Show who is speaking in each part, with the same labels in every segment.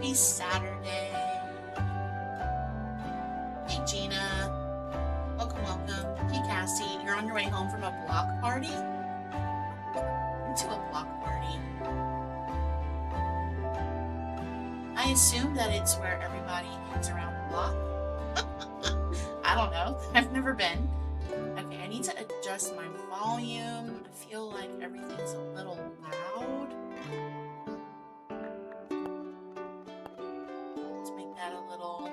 Speaker 1: Happy Saturday. Hey, Gina. Welcome, welcome. Hey, Cassie. You're on your way home from a block party? Into a block party. I assume that it's where everybody hangs around the block. I don't know. I've never been. Okay, I need to adjust my volume. I feel like everything's a little loud. Let's make that a little...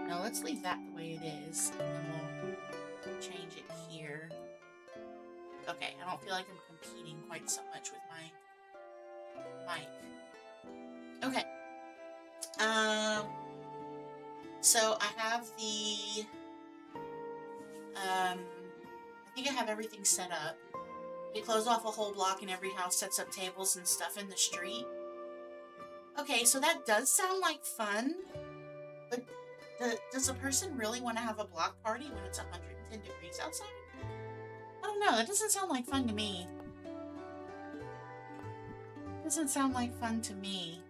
Speaker 1: No, let's leave that the way it is, and then we'll change it here. Okay, I don't feel like I'm competing quite so much with my mic. Okay. So I have the... I think I have everything set up. We close off a whole block and every house sets up tables and stuff in the street. Okay, so that does sound like fun, but does a person really want to have a block party when it's 110 degrees outside? I don't know, that doesn't sound like fun to me. Doesn't sound like fun to me.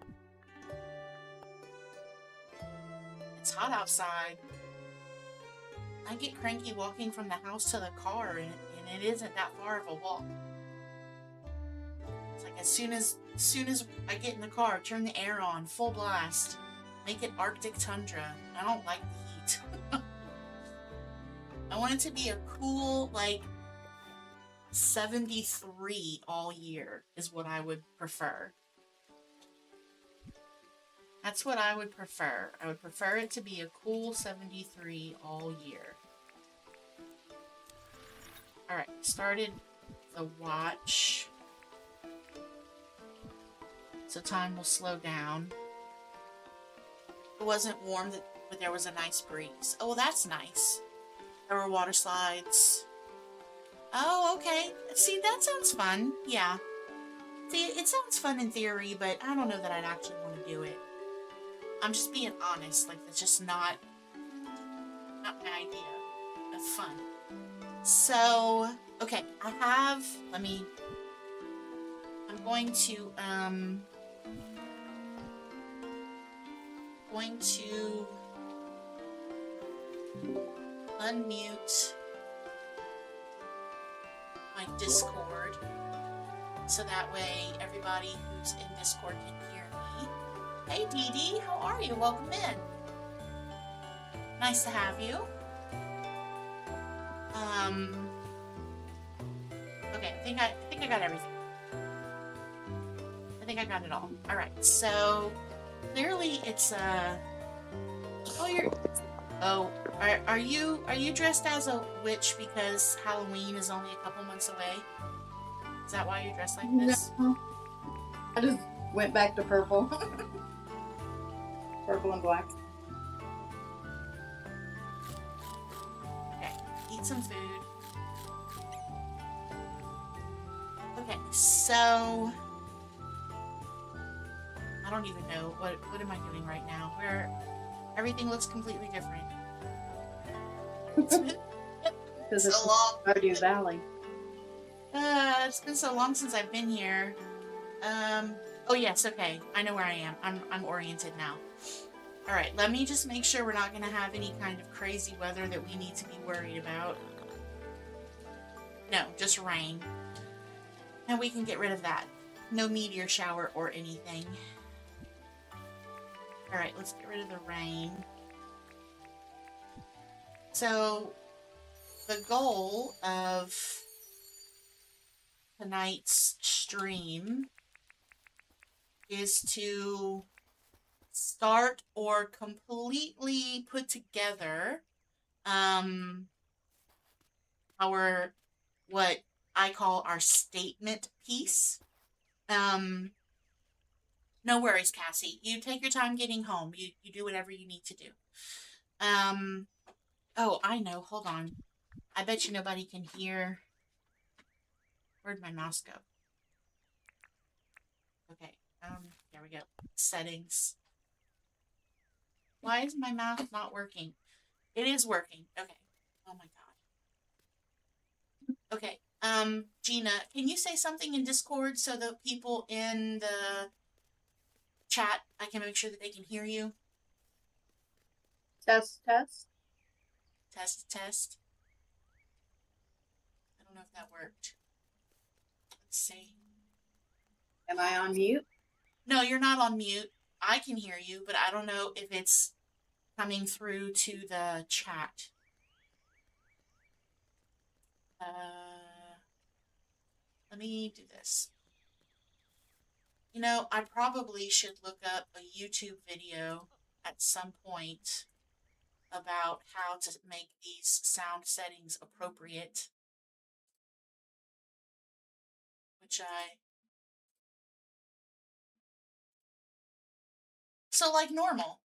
Speaker 1: It's hot outside. I get cranky walking from the house to the car, and it isn't that far of a walk. It's like as soon as I get in the car, turn the air on, full blast, make it Arctic tundra. I don't like the heat. I want it to be a cool, like, 73 all year is what I would prefer. That's what I would prefer. I would prefer it to be a cool 73 all year. Alright, started the watch. So time will slow down. It wasn't warm, but there was a nice breeze. Oh, well, that's nice. There were water slides. Oh, okay. See, that sounds fun. Yeah. See, it sounds fun in theory, but I don't know that I'd actually want to do it. I'm just being honest, like, that's just not my idea of fun. So, okay, I'm going to unmute my Discord, so that way everybody who's in Discord can hear me. Hey Dee Dee, how are you? Welcome in. Nice to have you. Okay, I think I got everything. I think I got it all. All right, so clearly it's are you dressed as a witch because Halloween is only a couple months away? Is that why you're dressed like this?
Speaker 2: No, I just went back to purple. Purple and black.
Speaker 1: Okay, eat some food. Okay, so I don't even know what am I doing right now? Where everything looks completely different. It's been
Speaker 2: Because it's
Speaker 1: so long.
Speaker 2: Stardew Valley.
Speaker 1: It's been so long since I've been here. Oh yes, okay. I know where I am. I'm oriented now. Alright, let me just make sure we're not gonna have any kind of crazy weather that we need to be worried about. No, just rain. And we can get rid of that. No meteor shower or anything. Alright, let's get rid of the rain. So, the goal of tonight's stream is to start or completely put together our, what I call our statement piece. No worries, Cassie. You take your time getting home. You do whatever you need to do. Oh, I know. Hold on. I bet you nobody can hear. Where'd my mouse go? Okay. There we go. Settings. Why is my mouse not working? It is working. Okay. Oh my god. Okay. Gina, can you say something in Discord so the people in the chat, I can make sure that they can hear you.
Speaker 2: Test, test.
Speaker 1: Test, test. I don't know if that worked. Let's see.
Speaker 2: Am I on mute?
Speaker 1: No, you're not on mute. I can hear you, but I don't know if it's coming through to the chat. Let me do this. You know, I probably should look up a YouTube video at some point about how to make these sound settings appropriate, so like normal,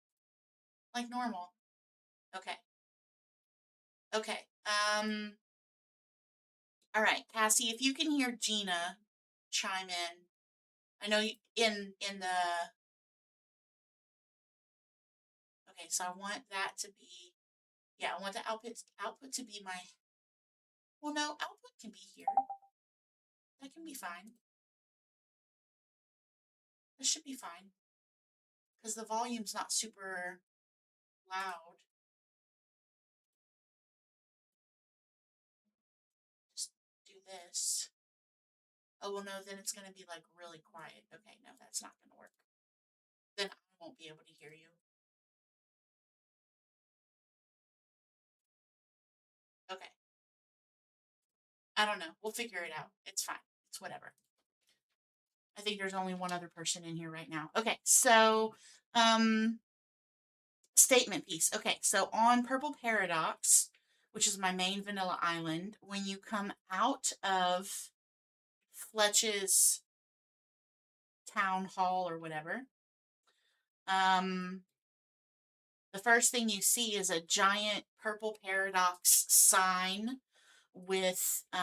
Speaker 1: like normal. Okay. Okay. All right, Cassie, if you can hear Gina chime in. I know you in the okay, so I want that to be yeah, I want the output to be my well no, output can be here. That can be fine. This should be fine. Because the volume's not super loud. Just do this. Oh well no, then it's gonna be like really quiet. Okay, no, that's not gonna work. Then I won't be able to hear you. Okay. I don't know. We'll figure it out. It's fine. It's whatever. I think there's only one other person in here right now. Okay, so statement piece. Okay, so on Purple Paradox, which is my main vanilla island, when you come out of Fletch's town hall or whatever, the first thing you see is a giant Purple Paradox sign with what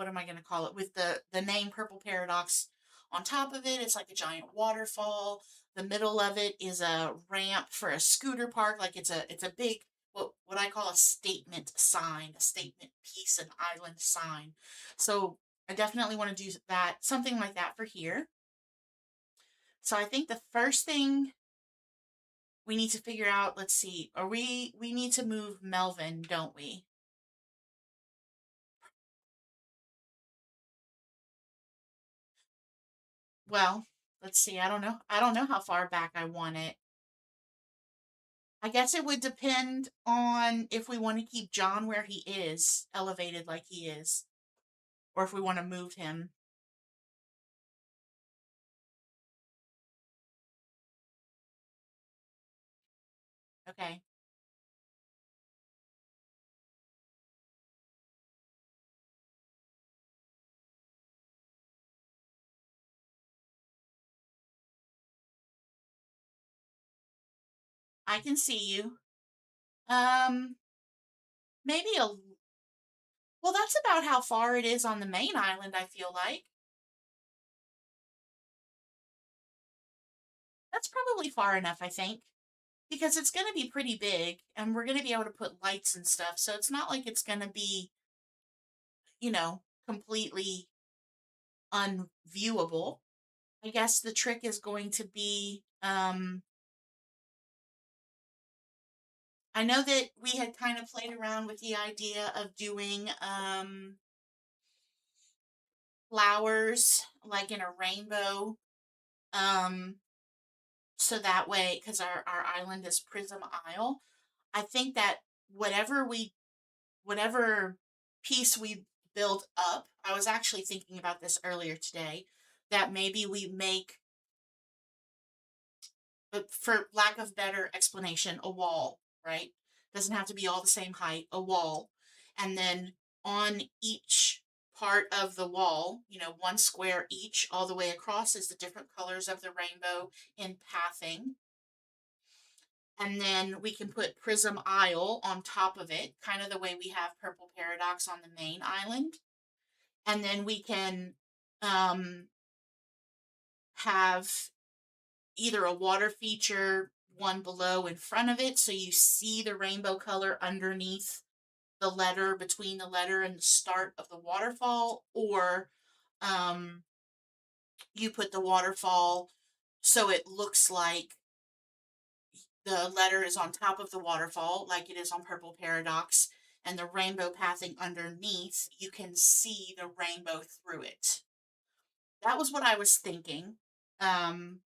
Speaker 1: am I going to call it, with the name Purple Paradox on top of it. It's like a giant waterfall. The middle of it is a ramp for a scooter park. Like it's a big what I call a statement sign, a statement piece, an island sign. So I definitely want to do that, something like that for here. So I think the first thing we need to figure out, let's see, we need to move Melvin, don't we? Well, let's see. I don't know. I don't know how far back I want it. I guess it would depend on if we want to keep John where he is, elevated like he is, or if we want to move him. Okay. I can see you. Um, maybe well, that's about how far it is on the main island, I feel like. That's probably far enough, I think. Because it's going to be pretty big, and we're going to be able to put lights and stuff, so it's not like it's going to be, completely unviewable. I guess the trick is going to be, I know that we had kind of played around with the idea of doing flowers like in a rainbow. So that way, because our island is Prism Isle, I think that whatever piece we build up, I was actually thinking about this earlier today, that maybe we make, but for lack of better explanation, a wall, right? Doesn't have to be all the same height, a wall. And then on each part of the wall, one square each, all the way across is the different colors of the rainbow in pathing. And then we can put Prism Isle on top of it, kind of the way we have Purple Paradox on the main island. And then we can have either a water feature one below in front of it, so you see the rainbow color underneath the letter, between the letter and the start of the waterfall, or you put the waterfall so it looks like the letter is on top of the waterfall, like it is on Purple Paradox, and the rainbow pathing underneath, you can see the rainbow through it. That was what I was thinking. Um,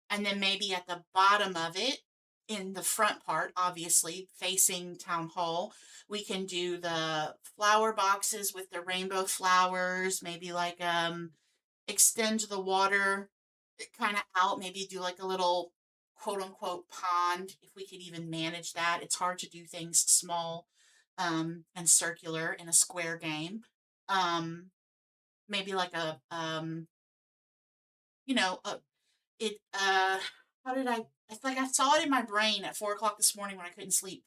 Speaker 1: and then maybe at the bottom of it, in the front part, obviously facing Town Hall, we can do the flower boxes with the rainbow flowers, maybe like extend the water kind of out, maybe do like a little quote unquote pond if we could even manage that. It's hard to do things small and circular in a square game. Um, maybe like a you know, it how did I it's like I saw it in my brain at 4 o'clock this morning when I couldn't sleep.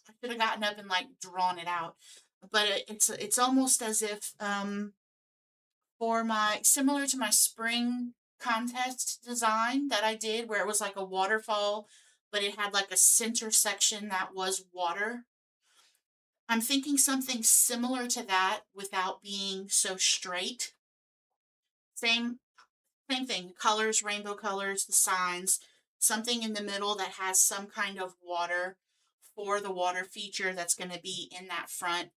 Speaker 1: I should have gotten up and like drawn it out. But it's almost as if for my similar to my spring contest design that I did where it was like a waterfall, but it had like a center section that was water. I'm thinking something similar to that without being so straight. Same Same thing, colors, rainbow colors, the signs, something in the middle that has some kind of water for the water feature that's going to be in that front,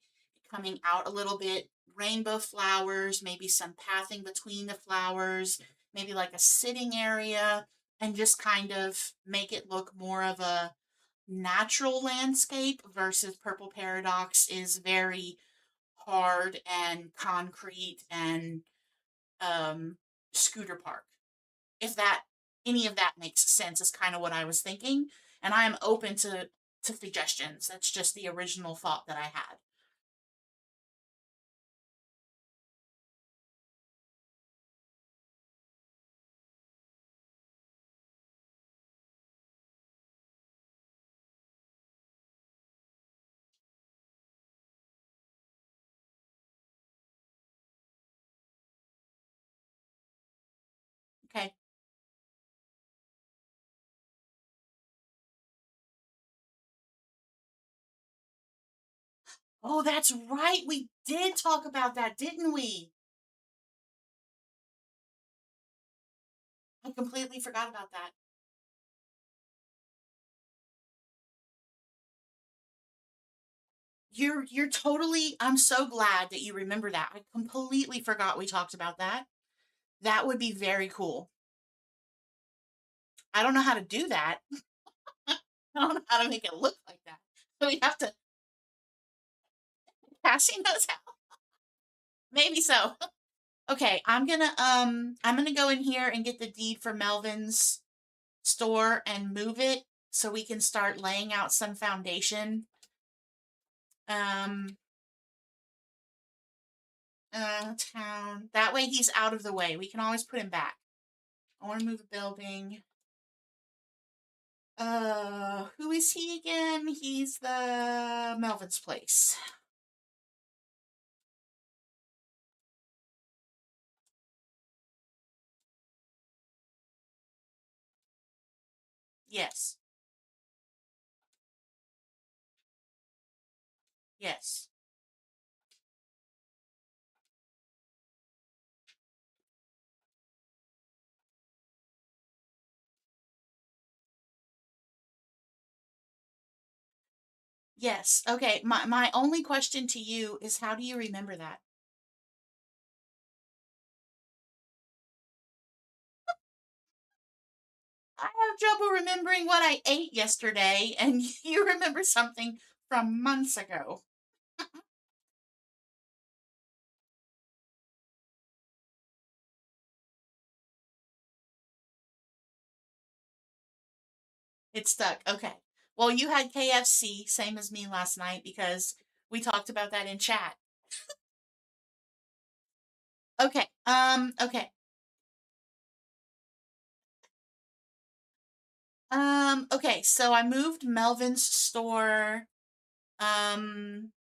Speaker 1: coming out a little bit. Rainbow flowers, maybe some pathing between the flowers, maybe like a sitting area, and just kind of make it look more of a natural landscape versus Purple Paradox is very hard and concrete and um, scooter park. If that any of that makes sense is kind of what I was thinking, and I am open to suggestions. That's just the original thought that I had. Okay. Oh, that's right. We did talk about that, didn't we? I completely forgot about that. You're totally I'm so glad that you remember that. I completely forgot we talked about that. That would be very cool. I don't know how to do that. I don't know how to make it look like that. So we have to Cassie knows how. Maybe so. Okay, I'm gonna go in here and get the deed for Melvin's store and move it so we can start laying out some foundation. Um Town. That way he's out of the way. We can always put him back. I want to move a building. Who is he again? He's the Melvin's place. Yes. Yes. Yes. Okay. My only question to you is how do you remember that? I have trouble remembering what I ate yesterday, and you remember something from months ago. It stuck. Okay. Well, you had KFC, same as me last night, because we talked about that in chat. Okay. Okay. Okay. So I moved Melvin's store. Um,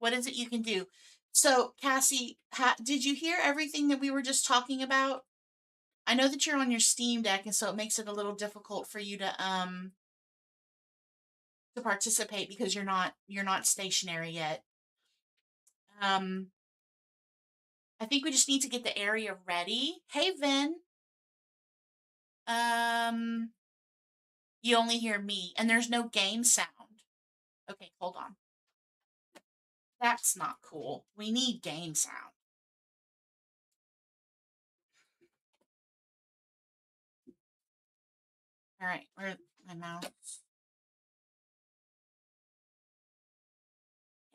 Speaker 1: what is it you can do? So, Cassie, did you hear everything that we were just talking about? I know that you're on your Steam Deck, and so it makes it a little difficult for you to participate because you're not stationary yet. Um, I think we just need to get the area ready. Hey, Vin. You only hear me, and there's no game sound. Okay, hold on. That's not cool. We need game sound. All right, where's my mouse?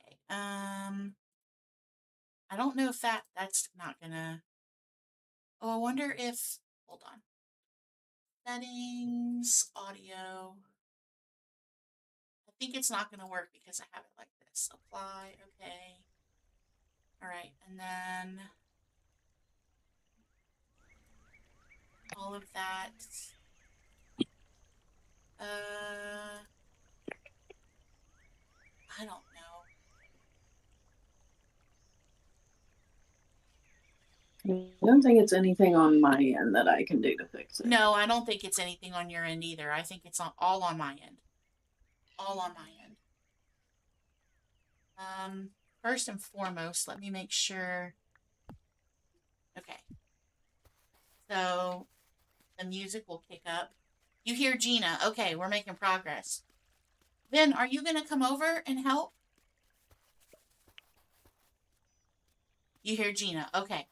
Speaker 1: Okay. I don't know if that's not gonna. Oh, I wonder if. Hold on. Settings, audio. I think it's not gonna work because I have it like this. Apply. Okay. All right, and then all of that. I don't know.
Speaker 2: I don't think it's anything on my end that I can do to fix it.
Speaker 1: No, I don't think it's anything on your end either. I think it's all on my end. All on my end. First and foremost, let me make sure. Okay. So the music will kick up. You hear Gina. Okay, we're making progress. Vin, are you gonna come over and help? You hear Gina. Okay.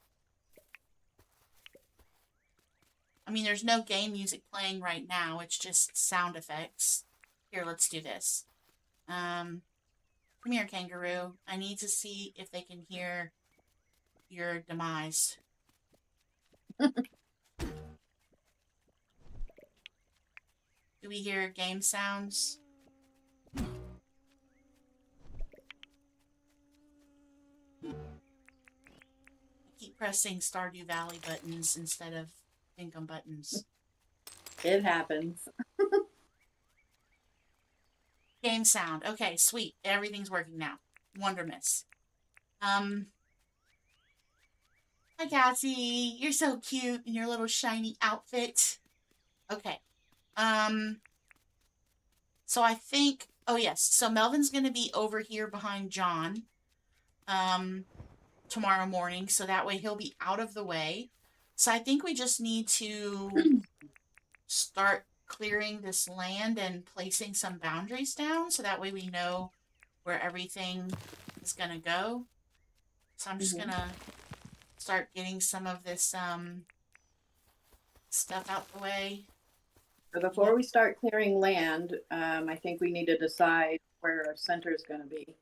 Speaker 1: I mean, there's no game music playing right now. It's just sound effects. Here, let's do this. Come here, kangaroo. I need to see if they can hear your demise. Do we hear game sounds? I keep pressing Stardew Valley buttons instead of Dinkum buttons.
Speaker 2: It happens.
Speaker 1: Game sound. Okay, sweet. Everything's working now. Wondermiss. Hi, Cassie. You're so cute in your little shiny outfit. Okay. So I think, oh yes, so Melvin's gonna be over here behind John, tomorrow morning, so that way he'll be out of the way. So I think we just need to start clearing this land and placing some boundaries down, so that way we know where everything is gonna go. So I'm just gonna start getting some of this, stuff out the way.
Speaker 2: So before we start clearing land, I think we need to decide where our center is going to be.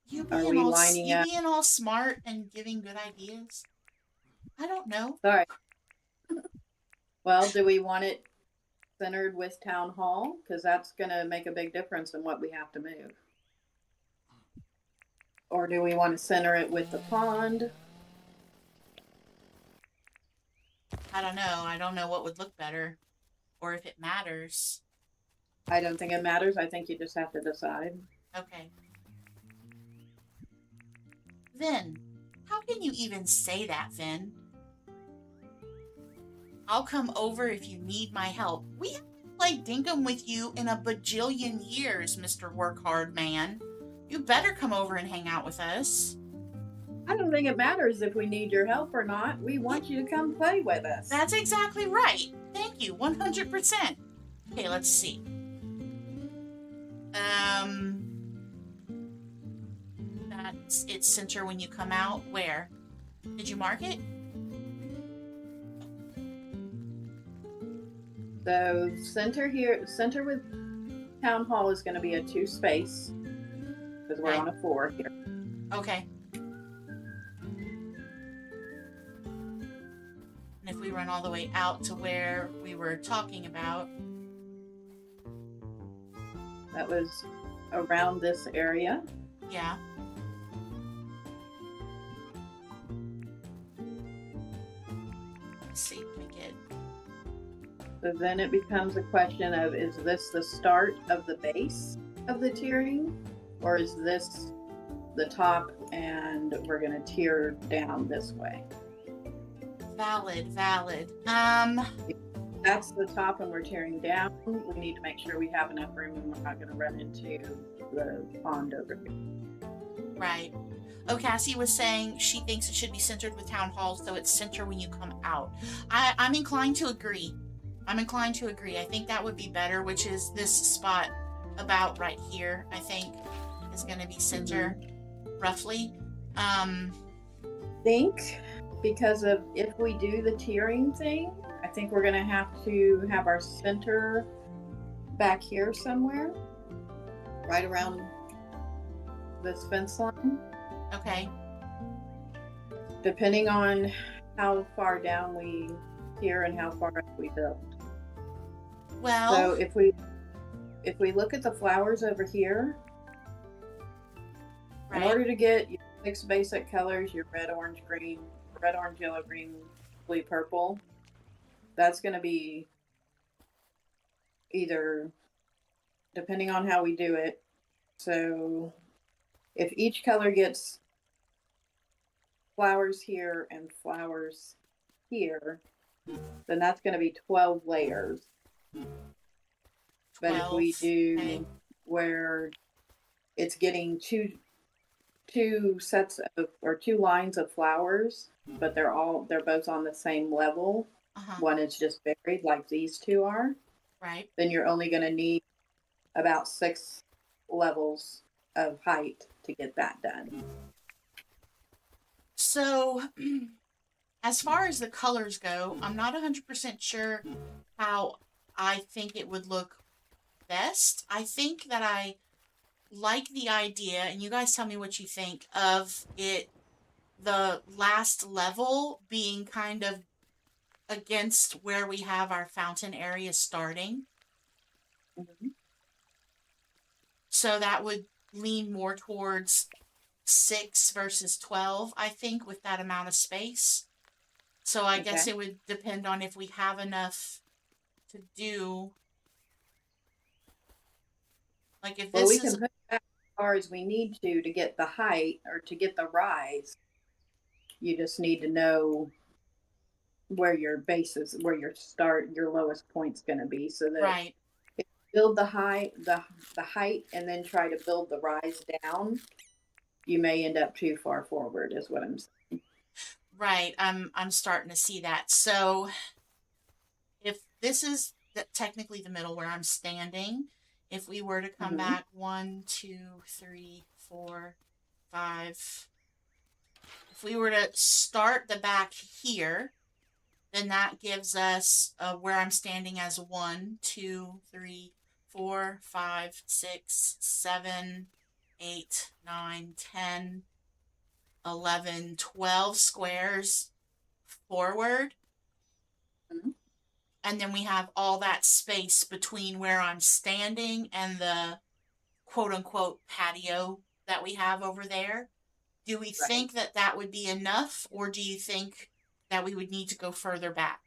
Speaker 1: You being all smart and giving good ideas? I don't know.
Speaker 2: Sorry. Well, do we want it centered with town hall? Because that's going to make a big difference in what we have to move. Or do we want to center it with the pond?
Speaker 1: I don't know. I don't know what would look better or if it matters.
Speaker 2: I don't think it matters. I think you just have to decide.
Speaker 1: Okay. Vin, how can you even say that, Vin? I'll come over if you need my help. We haven't played Dinkum with you in a bajillion years, Mr. Work Hard Man. You better come over and hang out with us.
Speaker 2: I don't think it matters if we need your help or not. We want you to come play with us.
Speaker 1: That's exactly right. Thank you, 100%. Okay, let's see. That's its center when you come out. Where? Did you mark it?
Speaker 2: So center with town hall is going to be a 2 space because we're on a 4 here.
Speaker 1: Okay. And if we run all the way out to where we were talking about,
Speaker 2: that was around this area.
Speaker 1: Yeah. Let's see if we get.
Speaker 2: So then it becomes a question of, is this the start of the base of the tiering, or is this the top and we're going to tier down this way?
Speaker 1: Valid.
Speaker 2: That's the top and we're tearing down. We need to make sure we have enough room and we're not going to run into the pond over here.
Speaker 1: Right. Oh, Cassie was saying she thinks it should be centered with town hall, so it's center when you come out. I'm inclined to agree. I'm inclined to agree. I think that would be better, which is this spot about right here, I think, is going to be center,
Speaker 2: Mhm.
Speaker 1: roughly. Um,
Speaker 2: Think because of if we do the tiering thing, I think we're gonna have to have our center back here somewhere, right around this fence line,
Speaker 1: okay.
Speaker 2: depending on how far down we tier and how far up we build.
Speaker 1: Well,
Speaker 2: So if we look at the flowers over here, in
Speaker 1: right.
Speaker 2: order to get your 6 basic colors, your red, orange, green, red, orange, yellow, green, blue, purple, that's going to be either depending on how we do it. So if each color gets flowers here and flowers here, then that's going to be 12 layers. But if
Speaker 1: 12.
Speaker 2: we
Speaker 1: Okay.
Speaker 2: do where it's getting two sets of or 2 lines of flowers, but they're both on the same level.
Speaker 1: Uh-huh.
Speaker 2: One is just buried like these two are,
Speaker 1: Right.
Speaker 2: then you're only going to need about 6 levels of height to get that done.
Speaker 1: So, as far as the colors go, I'm not 100% sure how I think it would look best. I think that I like the idea, and you guys tell me what you think of it, the last level being kind of against where we have our fountain area starting.
Speaker 2: Mm-hmm.
Speaker 1: So that would lean more towards 6 versus 12, I think, with that amount of space. So I guess
Speaker 2: Okay.
Speaker 1: it would depend on if we have enough to do, like if
Speaker 2: Well,
Speaker 1: this
Speaker 2: we
Speaker 1: is
Speaker 2: can put it back as far as we need to get the height or to get the rise. You just need to know where your base is, where your lowest point's going to be, so that
Speaker 1: right,
Speaker 2: if you build the height and then try to build the rise down, you may end up too far forward. Is what I'm saying.
Speaker 1: right, I'm starting to see that. So if this is technically the middle where I'm standing, if we were to come
Speaker 2: Mm-hmm.
Speaker 1: back 1, 2, 3, 4, 5, if we were to start the back here, then that gives us where I'm standing as 1, 2, 3, 4, 5, 6, 7, 8, 9, 10, 11, 12 squares forward.
Speaker 2: Mm-hmm.
Speaker 1: And then we have all that space between where I'm standing and the quote unquote patio that we have over there. Do we
Speaker 2: Right.
Speaker 1: think that that would be enough, or do you think that we would need to go further back?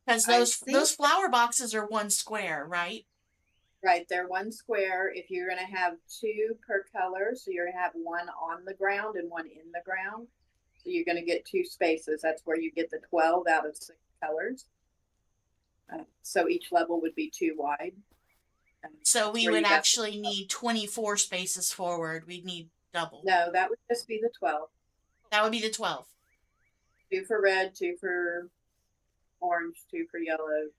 Speaker 1: Because
Speaker 2: I think
Speaker 1: those flower boxes are 1 square, right?
Speaker 2: right, they're 1 square. If you're going to have 2 per color, so you're going to have one on the ground and one in the ground. So you're going to get 2 spaces. That's where you get the 12 out of 6 colors. So each level would be 2 wide.
Speaker 1: So
Speaker 2: That's
Speaker 1: we
Speaker 2: where
Speaker 1: would
Speaker 2: you got.
Speaker 1: actually need 24 spaces forward. We'd need double.
Speaker 2: No, that would just be the 12.
Speaker 1: That would be the 12.
Speaker 2: 2 for red, 2 for orange, 2 for yellow,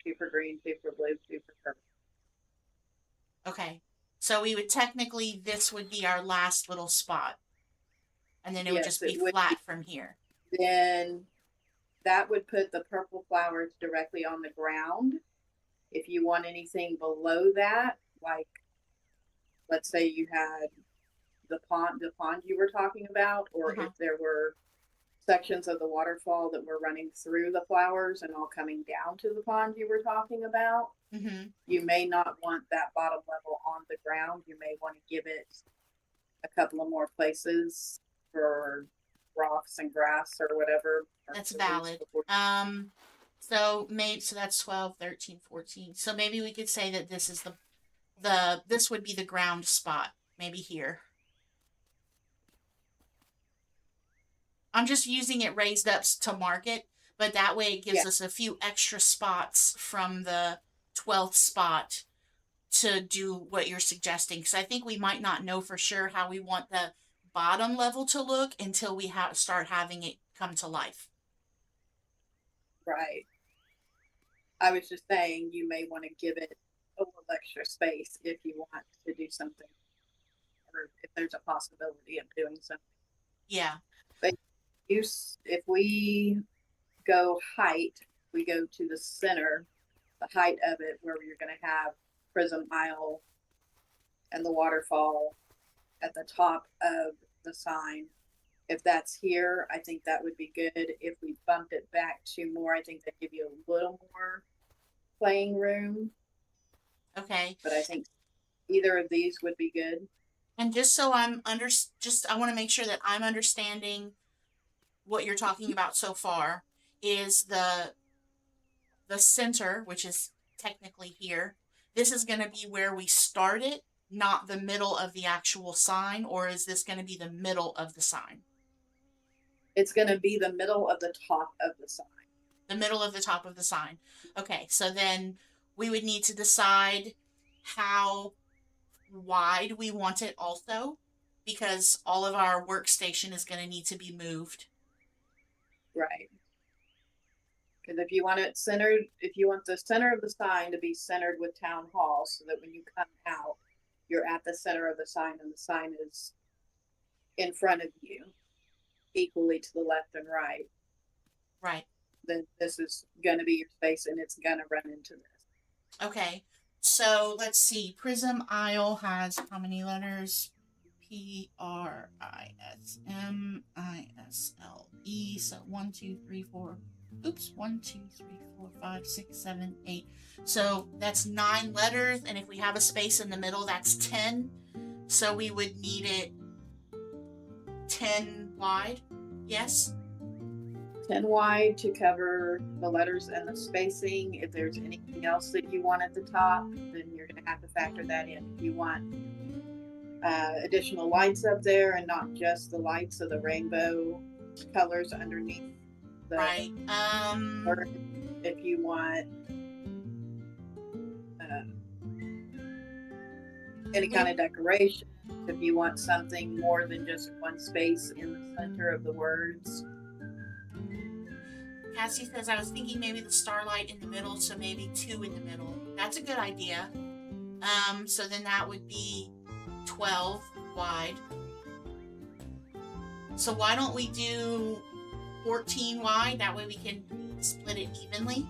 Speaker 2: 2 for green, 2 for blue, 2 for purple.
Speaker 1: Okay. So we would technically, this would be our last little spot. And then it would
Speaker 2: Yes,
Speaker 1: just
Speaker 2: it
Speaker 1: be
Speaker 2: would be.
Speaker 1: flat from here.
Speaker 2: Then that would put the purple flowers directly on the ground. If you want anything below that, like let's say you had the pond you were talking about, or
Speaker 1: Uh-huh.
Speaker 2: if there were sections of the waterfall that were running through the flowers and all coming down to the pond you were talking about,
Speaker 1: Mm-hmm.
Speaker 2: you may not want that bottom level on the ground. You may want to give it a couple of more places for rocks and grass or whatever, or
Speaker 1: That's
Speaker 2: trees
Speaker 1: valid.
Speaker 2: before.
Speaker 1: So that's 12, 13, 14. So maybe we could say that this is the this would be the ground spot, maybe here. I'm just using it raised up to mark it, but that way it gives
Speaker 2: Yeah.
Speaker 1: us a few extra spots from the 12th spot to do what you're suggesting, because I think we might not know for sure how we want the bottom level to look until we start having it come to life.
Speaker 2: Right. I was just saying you may want to give it a little extra space if you want to do something, or if there's a possibility of doing something.
Speaker 1: Yeah.
Speaker 2: But if we go height, we go to the center, the height of it, where you're going to have Prism Isle and the waterfall at the top of the sign. If that's here, I think that would be good. If we bumped it back to more, I think that give you a little more playing room.
Speaker 1: Okay.
Speaker 2: But I think either of these would be good.
Speaker 1: And just so I'm I want to make sure that I'm understanding what you're talking about so far is the center, which is technically here. This is going to be where we start it, not the middle of the actual sign, or is this going to be the middle of the sign?
Speaker 2: It's going to be the middle of the top of the sign.
Speaker 1: The middle of the top of the sign. Okay, so then we would need to decide how wide we want it also, because all of our workstation is going to need to be moved.
Speaker 2: Right. Because if you want it centered, if you want the center of the sign to be centered with town hall, so that when you come out, you're at the center of the sign and the sign is in front of you, equally to the left and right,
Speaker 1: Right.
Speaker 2: then this is going to be your space and it's going to run into this.
Speaker 1: Okay. So let's see. Prism Isle has how many letters? PRISMISLE. So 1, 2, 3, 4. Oops. 1, 2, 3, 4, 5, 6, 7, 8. So that's 9 letters. And if we have a space in the middle, that's 10. So we would need it 10 wide. Yes.
Speaker 2: 10 wide to cover the letters and the spacing. If there's anything else that you want at the top, then you're going to have to factor that in. If you want additional lights up there and not just the lights of the rainbow colors underneath the
Speaker 1: right.
Speaker 2: Or if you want any kind of decoration, if you want something more than just one space in the center of the words.
Speaker 1: Cassie says, I was thinking maybe the starlight in the middle, so maybe 2 in the middle. That's a good idea. So then that would be 12 wide. So why don't we do 14 wide? That way we can split it evenly.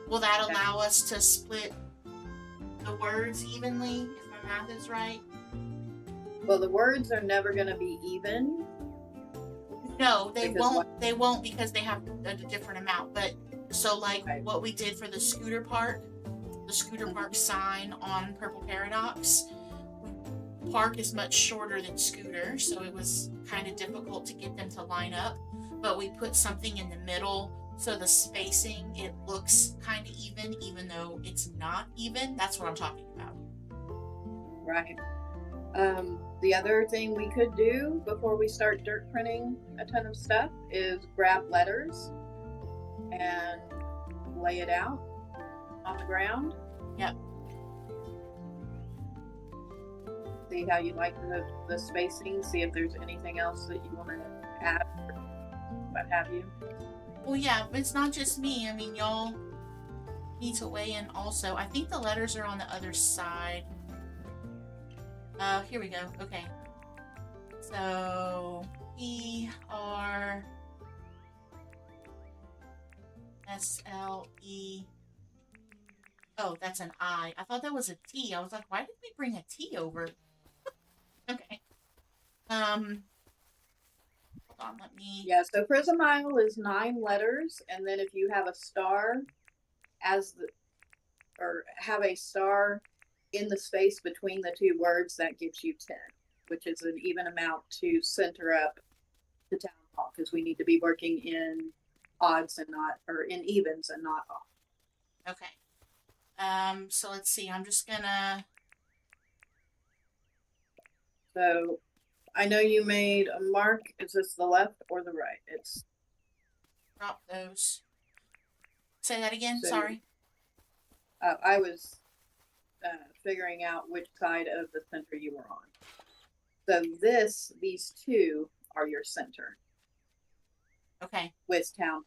Speaker 1: Will that allow us to split the words evenly, if my math is right?
Speaker 2: Well, the words are never going to be even.
Speaker 1: No, they won't. They won't because they have a different amount. But so like what we did for the scooter park sign on Purple Paradox. Park is much shorter than scooter, so it was kind of difficult to get them to line up. But we put something in the middle, so the spacing, it looks kind of even though it's not even. That's what I'm talking about.
Speaker 2: Right. The other thing we could do before we start dirt printing a ton of stuff is grab letters and lay it out on the ground.
Speaker 1: Yep.
Speaker 2: See how you like the spacing. See if there's anything else that you want to add or what have you.
Speaker 1: Well, yeah, but it's not just me. I mean, y'all need to weigh in also. I think the letters are on the other side. Here we go. Okay. So, PRISLE. Oh, that's an I. I thought that was a T. I was like, why did we bring a T over? Okay. Hold on, let me.
Speaker 2: Yeah, so Prism Isle is 9 letters, and then if you have a star or have a star in the space between the 2 words, that gives you 10, which is an even amount to center up the town hall, because we need to be working in odds and not, or in evens and not odd.
Speaker 1: Okay. So let's see. I'm just gonna.
Speaker 2: So I know you made a mark. Is this the left or the right? It's
Speaker 1: Drop those. Say that again.
Speaker 2: So,
Speaker 1: Sorry.
Speaker 2: I was figuring out which side of the center you were on. So these two are your center
Speaker 1: Okay.
Speaker 2: with town.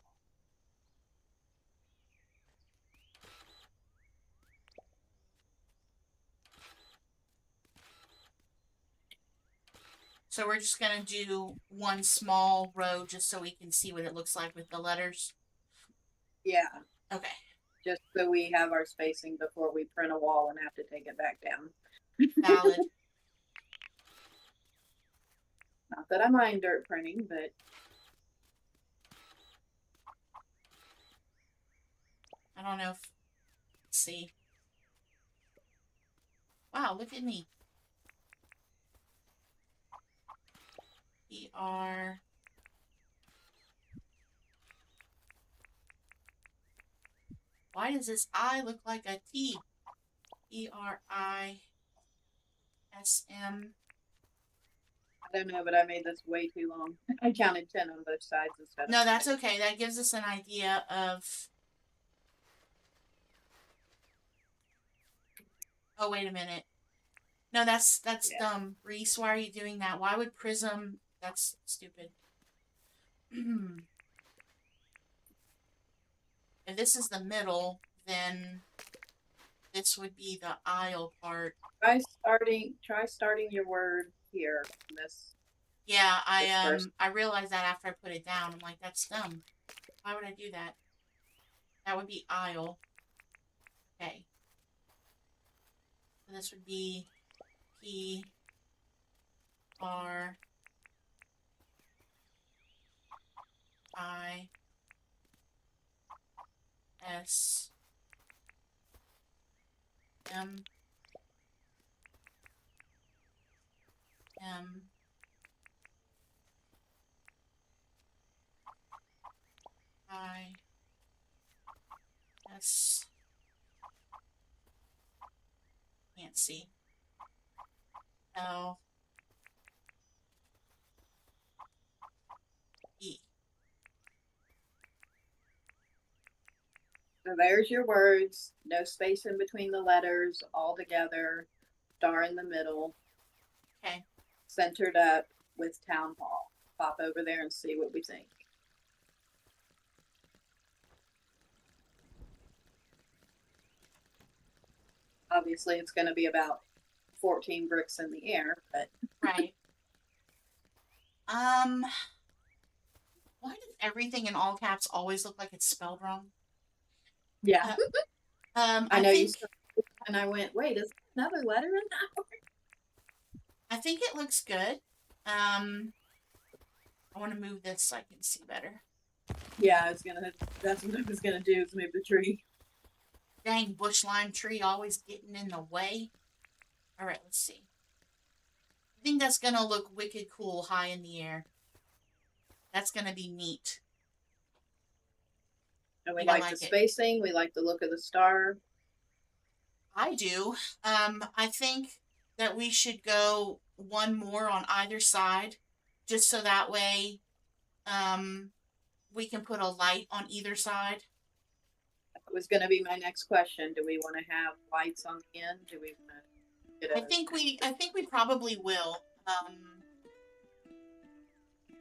Speaker 1: So we're just gonna do one small row just so we can see what it looks like with the letters.
Speaker 2: Yeah.
Speaker 1: Okay.
Speaker 2: Just so we have our spacing before we print a wall and have to take it back down.
Speaker 1: Valid.
Speaker 2: Not that I mind dirt printing, but
Speaker 1: I don't know if. Let's see. Wow, look at me. ER. Why does this I look like a T? ERISM.
Speaker 2: I don't know, but I made this way too long. I counted 10 on both sides instead of
Speaker 1: No, that's okay. That gives us an idea of. Oh, wait a minute. No, that's dumb. Reese, why are you doing that? Why would Prism? That's stupid. If this is the middle, then this would be the aisle part.
Speaker 2: Try starting your word here.
Speaker 1: Yeah, I realized that after I put it down. I'm like, that's dumb. Why would I do that? That would be aisle. Okay. So this would be P R I S M I S. Can't see. L E.
Speaker 2: So there's your words. No space in between the letters. All together. Star in the middle.
Speaker 1: Okay.
Speaker 2: Centered up with town hall. Pop over there and see what we think. Obviously, it's going to be about 14 bricks in the air, but
Speaker 1: right. Why does everything in all caps always look like it's spelled wrong?
Speaker 2: yeah.
Speaker 1: I
Speaker 2: know
Speaker 1: think,
Speaker 2: and I went, wait, is another letter in that?
Speaker 1: I think it looks good. I want to move this so I can see better.
Speaker 2: Yeah, that's what I was gonna do, is move the tree.
Speaker 1: Dang, bush lime tree always getting in the way. All right, let's see. I think that's gonna look wicked cool high in the air. That's gonna be neat.
Speaker 2: And we like the spacing. We like the look of the star.
Speaker 1: I do. I think that we should go one more on either side, just so that way, we can put a light on either side.
Speaker 2: That was going to be my next question. Do we want to have lights on the end? Do we want to get
Speaker 1: I think we probably will.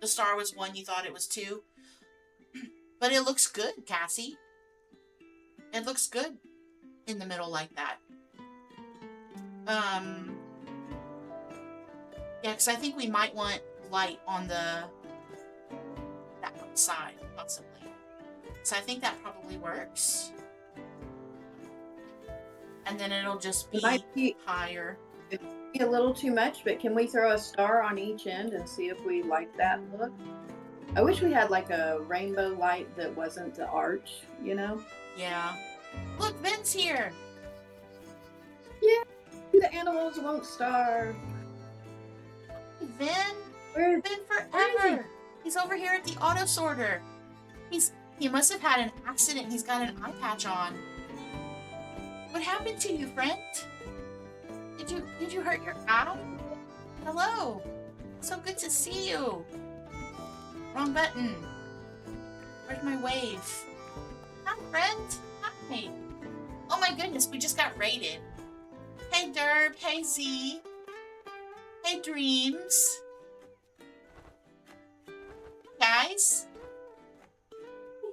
Speaker 1: The star was 1, you thought it was 2. But it looks good, Cassie. It looks good in the middle like that. Yeah, because I think we might want light on that side, possibly. So I think that probably works. And then it'll just be higher.
Speaker 2: It might be a little too much, but can we throw a star on each end and see if we like that look? I wish we had like a rainbow light that wasn't the arch, you know?
Speaker 1: Yeah. Look, Ben's here!
Speaker 2: Yeah, the animals won't starve.
Speaker 1: Ben?
Speaker 2: Where's
Speaker 1: Ben forever! He's over here at the auto sorter. He must have had an accident. He's got an eye patch on. What happened to you, friend? Did you hurt your eye? Hello. So good to see you. Wrong button. Where's my wave? Hi, friend. Hi. Oh my goodness, we just got raided. Hey Derb, hey Z, hey Dreams. Guys,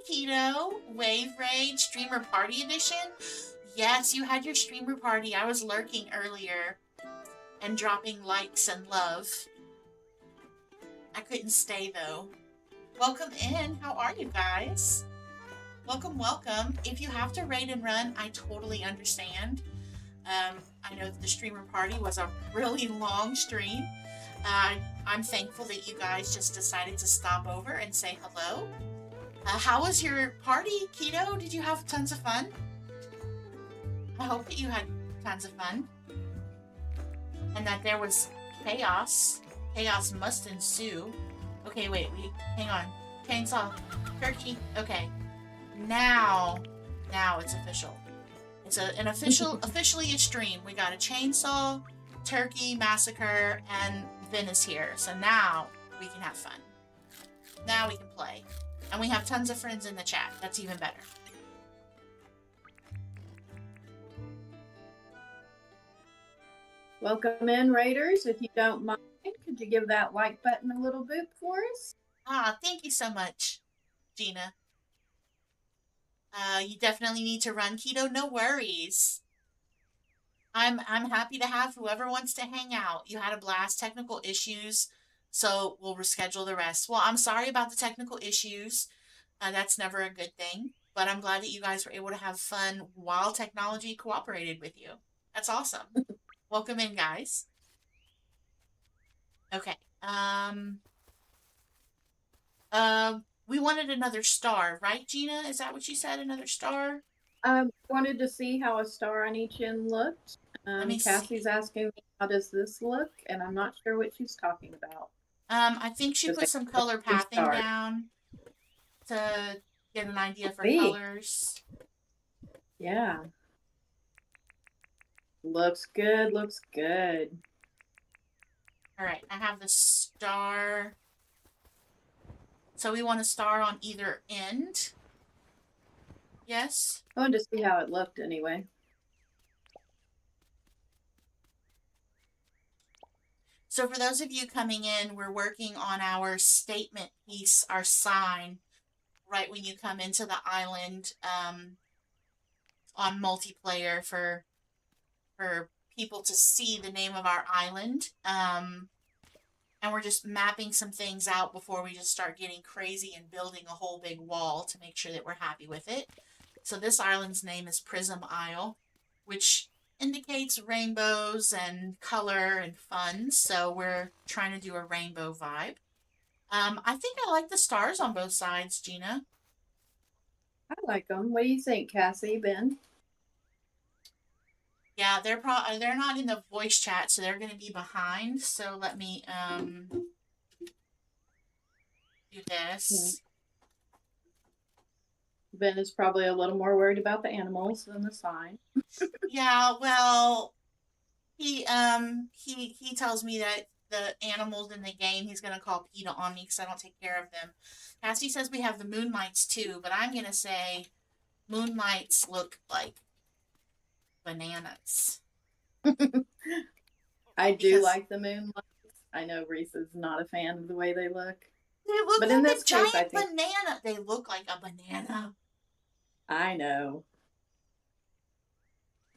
Speaker 1: Keto, Wave Raid, Streamer Party Edition. Yes, you had your streamer party. I was lurking earlier and dropping likes and love. I couldn't stay though. Welcome in. How are you guys? Welcome, welcome. If you have to raid and run, I totally understand. I know that the streamer party was a really long stream. I'm thankful that you guys just decided to stop over and say hello. How was your party, Keto? Did you have tons of fun? I hope that you had tons of fun. And that there was chaos. Chaos must ensue. Okay, wait, hang on. Chainsaw. Turkey. Okay. Now it's official. It's officially a stream. We got a chainsaw, turkey, massacre, and Vin is here. So now we can have fun. Now we can play. And we have tons of friends in the chat. That's even better.
Speaker 2: Welcome in, Raiders. If you don't mind, could you give that like button a little boop for us?
Speaker 1: Thank you so much, Gina. You definitely need to run, Keto. No worries. I'm happy to have whoever wants to hang out. You had a blast. Technical issues, so we'll reschedule the rest. Well, I'm sorry about the technical issues. That's never a good thing. But I'm glad that you guys were able to have fun while technology cooperated with you. That's awesome. Welcome in, guys. Okay. We wanted another star, right, Gina? Is that what you said? Another star?
Speaker 2: Wanted to see how a star on each end looked. Cassie's asking me, how does this look? And I'm not sure what she's talking about.
Speaker 1: I think she put some color pathing down to get an idea for colors.
Speaker 2: Yeah. Looks good, looks good.
Speaker 1: All right, I have the star. So we want a star on either end. Yes?
Speaker 2: I wanted to see how it looked anyway.
Speaker 1: So for those of you coming in, we're working on our statement piece, our sign, right when you come into the island on multiplayer for people to see the name of our island. And we're just mapping some things out before we just start getting crazy and building a whole big wall to make sure that we're happy with it. So this island's name is Prism Isle, which indicates rainbows and color and fun. So we're trying to do a rainbow vibe. I think I like the stars on both sides, Gina.
Speaker 2: I like them. What do you think, Cassie, Ben?
Speaker 1: Yeah, they're not in the voice chat, so they're going to be behind. So let me do this.
Speaker 2: Ben is probably a little more worried about the animals than the sign.
Speaker 1: Yeah, well, he tells me that the animals in the game he's gonna call PETA on me because I don't take care of them. Cassie says we have the moonlights too, but I'm gonna say moonlights look like bananas.
Speaker 2: I do like the moonlights. I know Reese is not a fan of the way they look.
Speaker 1: They look but like in this a giant case, I think banana. They look like a banana.
Speaker 2: I know.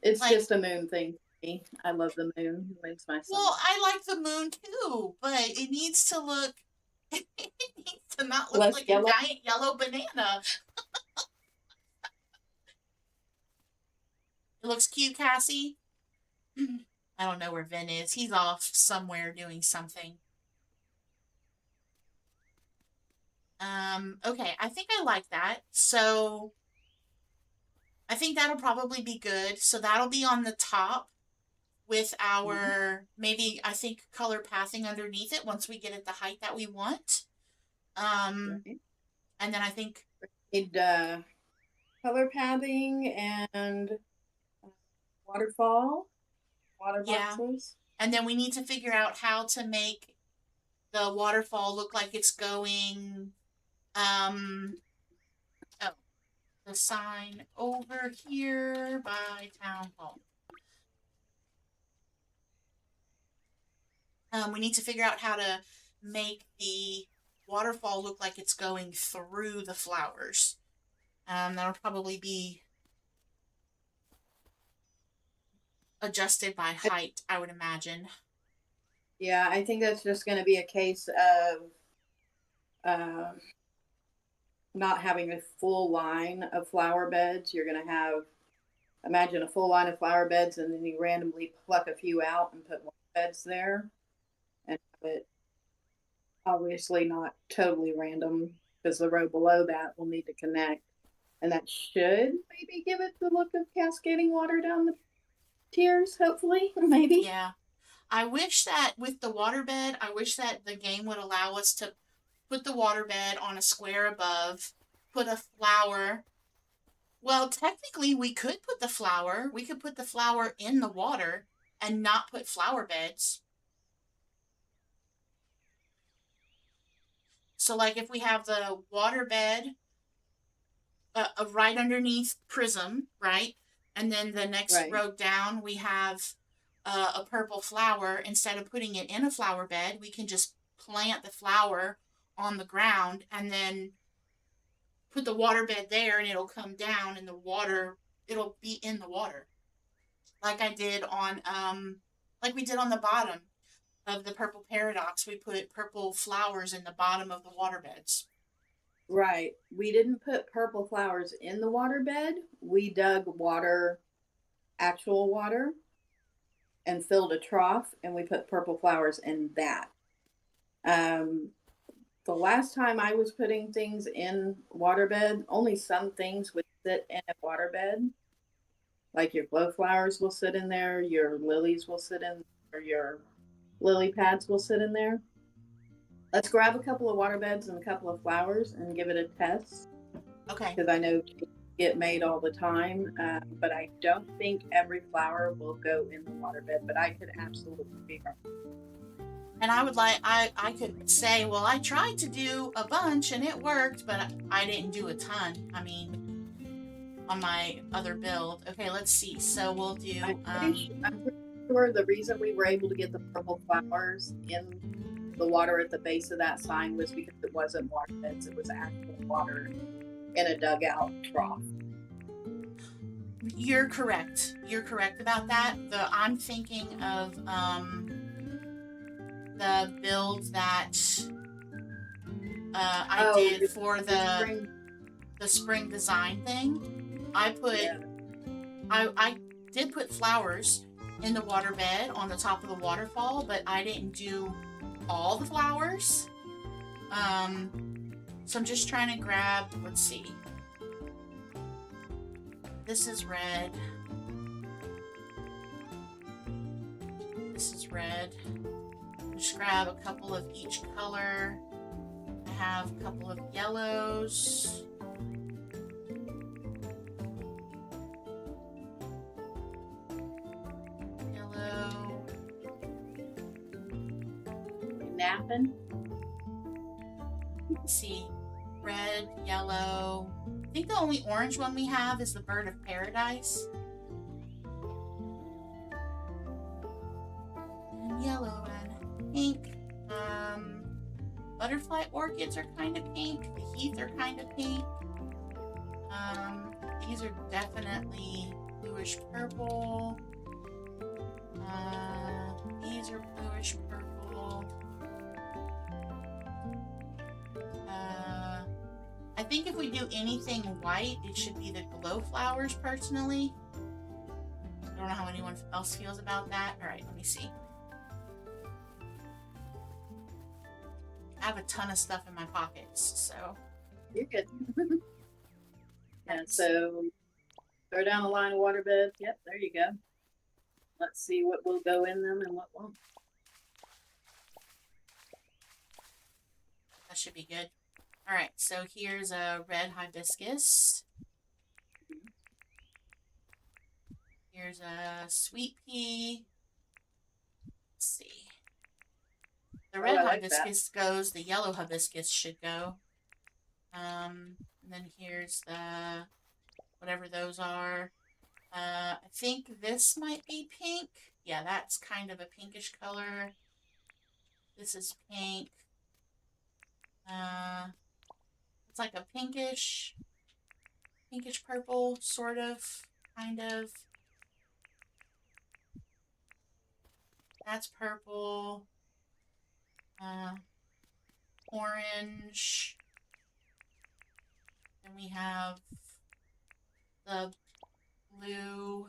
Speaker 2: It's like, just a moon thing for me. I love the moon. It makes my son.
Speaker 1: Well, I like the moon too, but it needs to look. It needs to not look like yellow. A giant yellow banana. It looks cute, Cassie. I don't know where Vin is. He's off somewhere doing something. Okay, I think I like that. So I think that'll probably be good. So that'll be on the top with our, maybe, I think, color pathing underneath it once we get at the height that we want. And then I think...
Speaker 2: Need color pathing and water boxes.
Speaker 1: And then we need to figure out how to make the waterfall look like it's going... the sign over here by Town Hall. We need to figure out how to make the waterfall look like it's going through the flowers. That'll probably be adjusted by height, I would imagine.
Speaker 2: Yeah, I think that's just going to be a case of not having a full line of flower beds. You're going to have, imagine a full line of flower beds, and then you randomly pluck a few out and put more beds there. And have it obviously not totally random because the row below that will need to connect. And that should maybe give it the look of cascading water down the tiers, hopefully, maybe.
Speaker 1: Yeah. I wish that with the waterbed, I wish that the game would allow us to put the waterbed on a square above, put a flower. Well, technically, we could put the flower. We could put the flower in the water and not put flower beds. So, like, if we have the waterbed right underneath Prism, right? And then the next
Speaker 2: Right.
Speaker 1: row down, we have a purple flower. Instead of putting it in a flower bed, we can just plant the flower on the ground and then put the water bed there, and it'll come down and the water, it'll be in the water. Like I did on, like we did on the bottom of the purple paradox. We put purple flowers in the bottom of the water beds.
Speaker 2: Right. We didn't put purple flowers in the water bed. We dug water, actual water, and filled a trough, and we put purple flowers in that. Um, the last time I was putting things in waterbed, only some things would sit in a waterbed. Like your glow flowers will sit in there, your lilies will sit in, or your lily pads will sit in there. Let's grab a couple of water beds and a couple of flowers and give it a test
Speaker 1: Okay.
Speaker 2: because I know they get made all the time, but I don't think every flower will go in the water bed. But I could absolutely be wrong.
Speaker 1: And I would like, I could say, well, I tried to do a bunch and it worked, but I didn't do a ton. I mean, on my other build. Okay, let's see. So we'll do,
Speaker 2: I'm pretty sure the reason we were able to get the purple flowers in the water at the base of that sign was because it wasn't water beds; it was actual water in a dugout trough.
Speaker 1: you're correct. You're correct about that. I'm thinking of, the build that I did for the spring design thing. I put
Speaker 2: Yeah.
Speaker 1: I did put flowers in the water bed on the top of the waterfall, but I didn't do all the flowers. So I'm just trying to grab, let's see. This is red. This is red. Just grab a couple of each color. I have a couple of yellows. Yellow.
Speaker 2: Napping.
Speaker 1: Let's see. Red, yellow. I think the only orange one we have is the bird of paradise. And yellow and pink. Butterfly orchids are kind of pink. The heath are kind of pink. These are definitely bluish purple. These are bluish purple. I think if we do anything white, it should be the glow flowers, personally. I don't know how anyone else feels about that. Alright, let me see. I have a ton of stuff in my pockets, so.
Speaker 2: You're good. And so throw down a line of water beds. Yep, there you go. Let's see what will go in them and what won't.
Speaker 1: That should be good. Alright, so here's a red hibiscus. Here's a sweet pea. Let's see. The red hibiscus goes, the yellow hibiscus should go. And then here's the, whatever those are. I think this might be pink. Yeah, that's kind of a pinkish color. This is pink. It's like a pinkish purple, sort of, kind of. That's purple. Orange. Then we have the blue.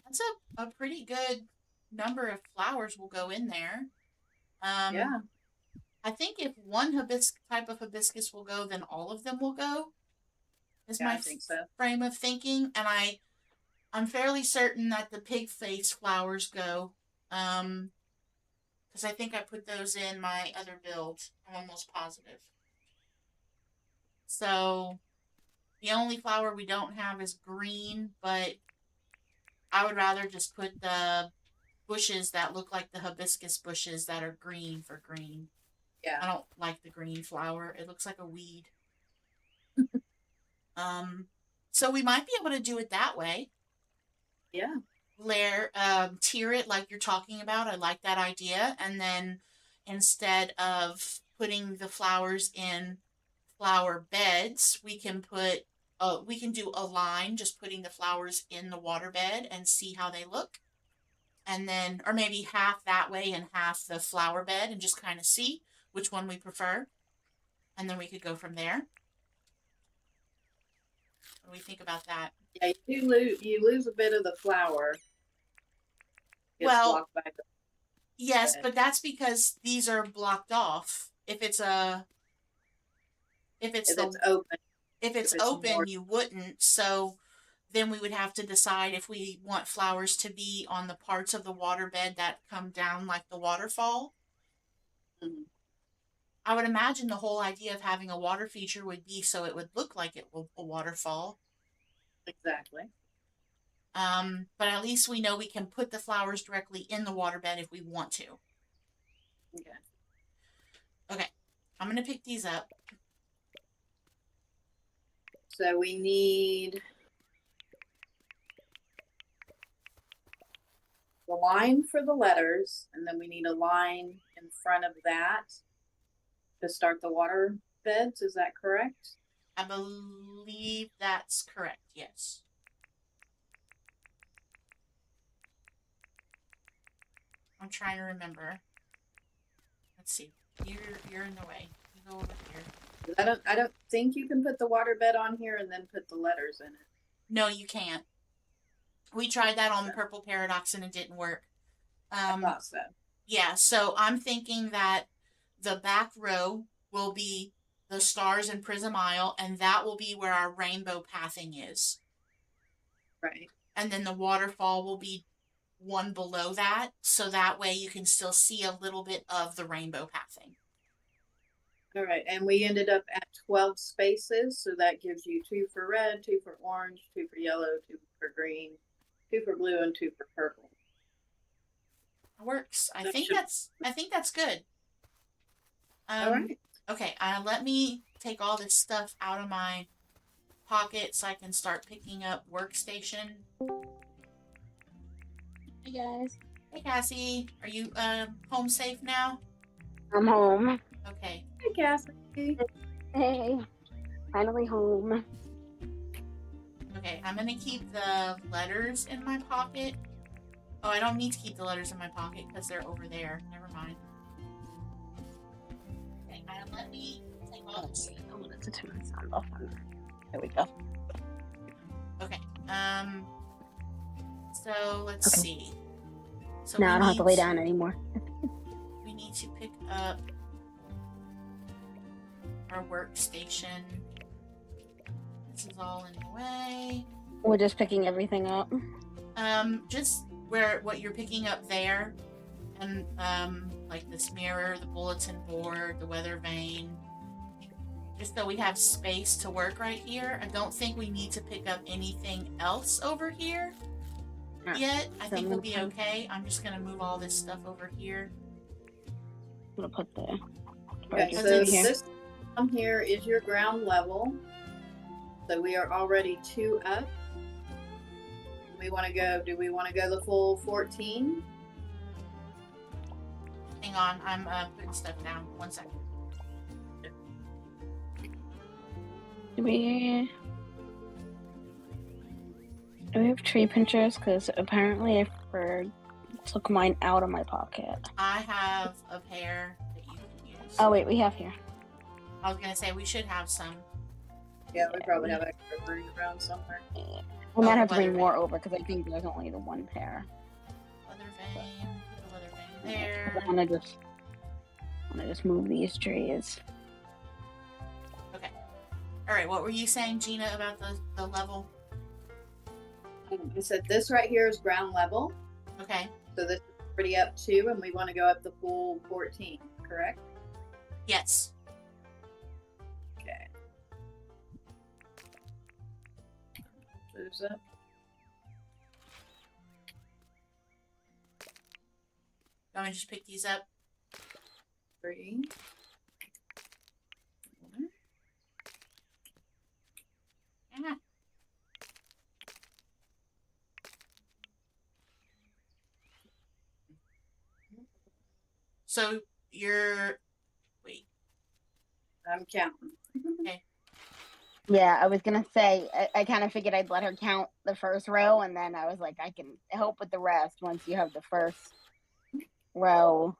Speaker 1: That's a pretty good number of flowers will go in there.
Speaker 2: Yeah.
Speaker 1: I think if one type of hibiscus will go, then all of them will go. Is
Speaker 2: Yeah,
Speaker 1: my
Speaker 2: I think so.
Speaker 1: frame of thinking, and I'm fairly certain that the pig face flowers go. Because I think I put those in my other build. I'm almost positive. So the only flower we don't have is green, but I would rather just put the bushes that look like the hibiscus bushes that are green for green.
Speaker 2: Yeah.
Speaker 1: I don't like the green flower. It looks like a weed. So we might be able to do it that way.
Speaker 2: Yeah.
Speaker 1: Tier it like you're talking about. I like that idea. And then instead of putting the flowers in flower beds, we can do a line, just putting the flowers in the water bed and see how they look. And then, or maybe half that way and half the flower bed and just kind of see which one we prefer. And then we could go from there. What do we think about that?
Speaker 2: Yeah, you lose a bit of the flower. It's
Speaker 1: Well,
Speaker 2: blocked by the
Speaker 1: yes,
Speaker 2: bed.
Speaker 1: but that's because these are blocked off. If it's
Speaker 2: If it's open,
Speaker 1: if it's
Speaker 2: it's
Speaker 1: open,
Speaker 2: more.
Speaker 1: you wouldn't. So then we would have to decide if we want flowers to be on the parts of the waterbed that come down like the waterfall.
Speaker 2: Mhm.
Speaker 1: I would imagine the whole idea of having a water feature would be so it would look like it will a waterfall.
Speaker 2: Exactly.
Speaker 1: But at least we know we can put the flowers directly in the waterbed if we want to.
Speaker 2: Okay.
Speaker 1: Okay, I'm gonna pick these up.
Speaker 2: So we need the line for the letters, and then we need a line in front of that to start the water beds. Is that correct?
Speaker 1: I believe that's correct. Yes. I'm trying to remember. Let's see. You're in the way. You go over here.
Speaker 2: I don't think you can put the water bed on here and then put the letters in it.
Speaker 1: No, you can't. We tried that on Purple Paradox and it didn't work.
Speaker 2: I thought so.
Speaker 1: Yeah, so I'm thinking that the back row will be the stars and Prism Isle, and that will be where our rainbow pathing is.
Speaker 2: Right.
Speaker 1: And then the waterfall will be one below that, so that way you can still see a little bit of the rainbow pathing.
Speaker 2: All right, and we ended up at 12 spaces, so that gives you 2 for red, 2 for orange, 2 for yellow, 2 for green, 2 for blue, and 2 for purple.
Speaker 1: It works. I think that's good.
Speaker 2: All right.
Speaker 1: Okay, let me take all this stuff out of my pocket so I can start picking up workstation.
Speaker 3: Hey guys.
Speaker 1: Hey Cassie, are you home safe now?
Speaker 3: I'm home.
Speaker 1: Okay.
Speaker 2: Hey, Cassie.
Speaker 3: Hey. Finally home.
Speaker 1: Okay, I'm gonna keep the letters in my pocket. Oh, I don't need to keep the letters in my pocket because they're over there. Never mind. Okay, let me take all this.
Speaker 3: I wanted to turn the sound off. There we go.
Speaker 1: Okay. So let's see. So
Speaker 3: now I don't have to lay down anymore.
Speaker 1: We need to pick up our workstation. This is all in the way.
Speaker 3: We're just picking everything up.
Speaker 1: Just what you're picking up there, and like this mirror, the bulletin board, the weather vane. Just so we have space to work right here. I don't think we need to pick up anything else over here yet. I think we'll be okay. I'm just gonna move all this stuff over here.
Speaker 3: I'm gonna put the
Speaker 2: Okay, so this down here is your ground level. So we are already 2 up. Do we want to go the full 14?
Speaker 1: hang on. I'm putting stuff down. 1 second.
Speaker 3: Do we have tree pinchers? Because apparently I took mine out of my pocket.
Speaker 1: I have a pair that you can use.
Speaker 3: Oh wait, we have here.
Speaker 1: I was gonna say we should have some.
Speaker 2: Yeah, we probably have extra burning around somewhere.
Speaker 3: We might have to
Speaker 1: leather
Speaker 3: bring more over because I think there's only the one pair.
Speaker 1: Leather vein. Put the leather vein there.
Speaker 3: I want to just move these trees.
Speaker 1: Okay. All right. What were you saying, Gina, about the level?
Speaker 2: I said this right here is ground level.
Speaker 1: Okay.
Speaker 2: So this is pretty up 2, and we want to go up the full 14, correct?
Speaker 1: Yes.
Speaker 2: Okay. Moves up.
Speaker 1: Want me to just pick these up?
Speaker 2: 3. 4.
Speaker 1: Yeah. So you're... Wait.
Speaker 2: I'm counting.
Speaker 3: Yeah, I was gonna say I kind of figured I'd let her count the first row, and then I was like, I can help with the rest once you have the first row.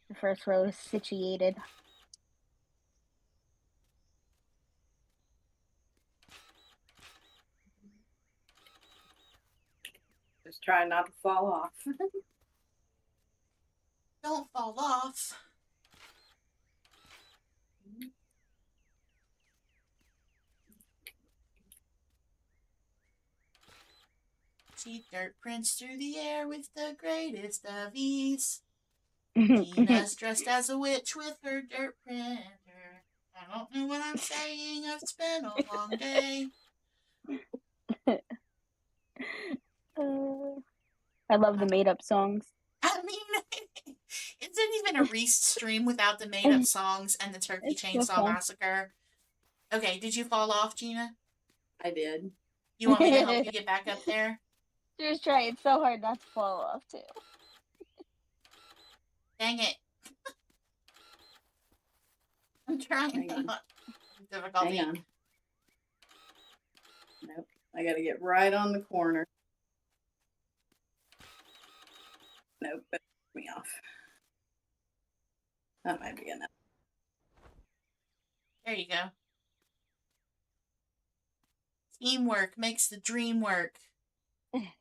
Speaker 3: The first row is situated.
Speaker 2: Just trying not to fall off.
Speaker 1: Don't fall off. See dirt prints through the air with the greatest of ease. Gina's dressed as a witch with her dirt printer. I don't know what I'm saying. It's been a long day.
Speaker 3: I love the made-up songs.
Speaker 1: I mean, isn't even a Reese stream without the made-up songs and the Turkey
Speaker 3: It's so
Speaker 1: Chainsaw
Speaker 3: fun.
Speaker 1: Massacre. Okay, did you fall off, Gina?
Speaker 2: I did.
Speaker 1: You want me to help you get back up there?
Speaker 3: Just try. It's so hard not to fall off too.
Speaker 1: Dang it. I'm trying
Speaker 2: Hang on.
Speaker 1: not. Difficulty.
Speaker 2: Hang on. Nope. I gotta get right on the corner. Nope, that threw me off. That might be enough.
Speaker 1: There you go. Teamwork makes the dream work.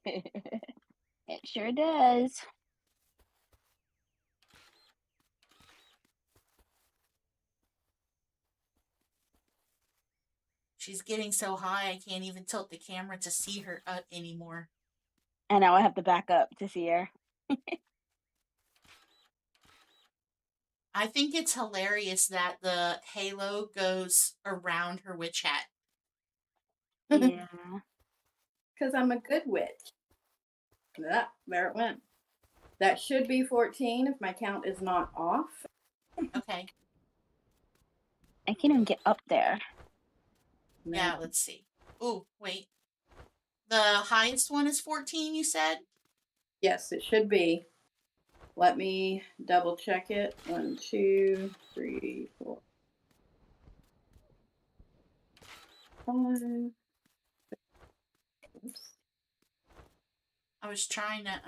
Speaker 3: It sure does.
Speaker 1: She's getting so high I can't even tilt the camera to see her up anymore.
Speaker 3: And now I have to back up to see her.
Speaker 1: I think it's hilarious that the halo goes around her witch hat.
Speaker 3: Yeah.
Speaker 2: Because I'm a good witch. There it went. That should be 14 if my count is not off.
Speaker 1: Okay.
Speaker 3: I can't even get up there.
Speaker 1: Yeah, let's see. Ooh, wait. The highest one is 14, you said?
Speaker 2: Yes, it should be. Let me double check it. 1, 2, 3, 4, 5. Oops.
Speaker 1: I was trying to,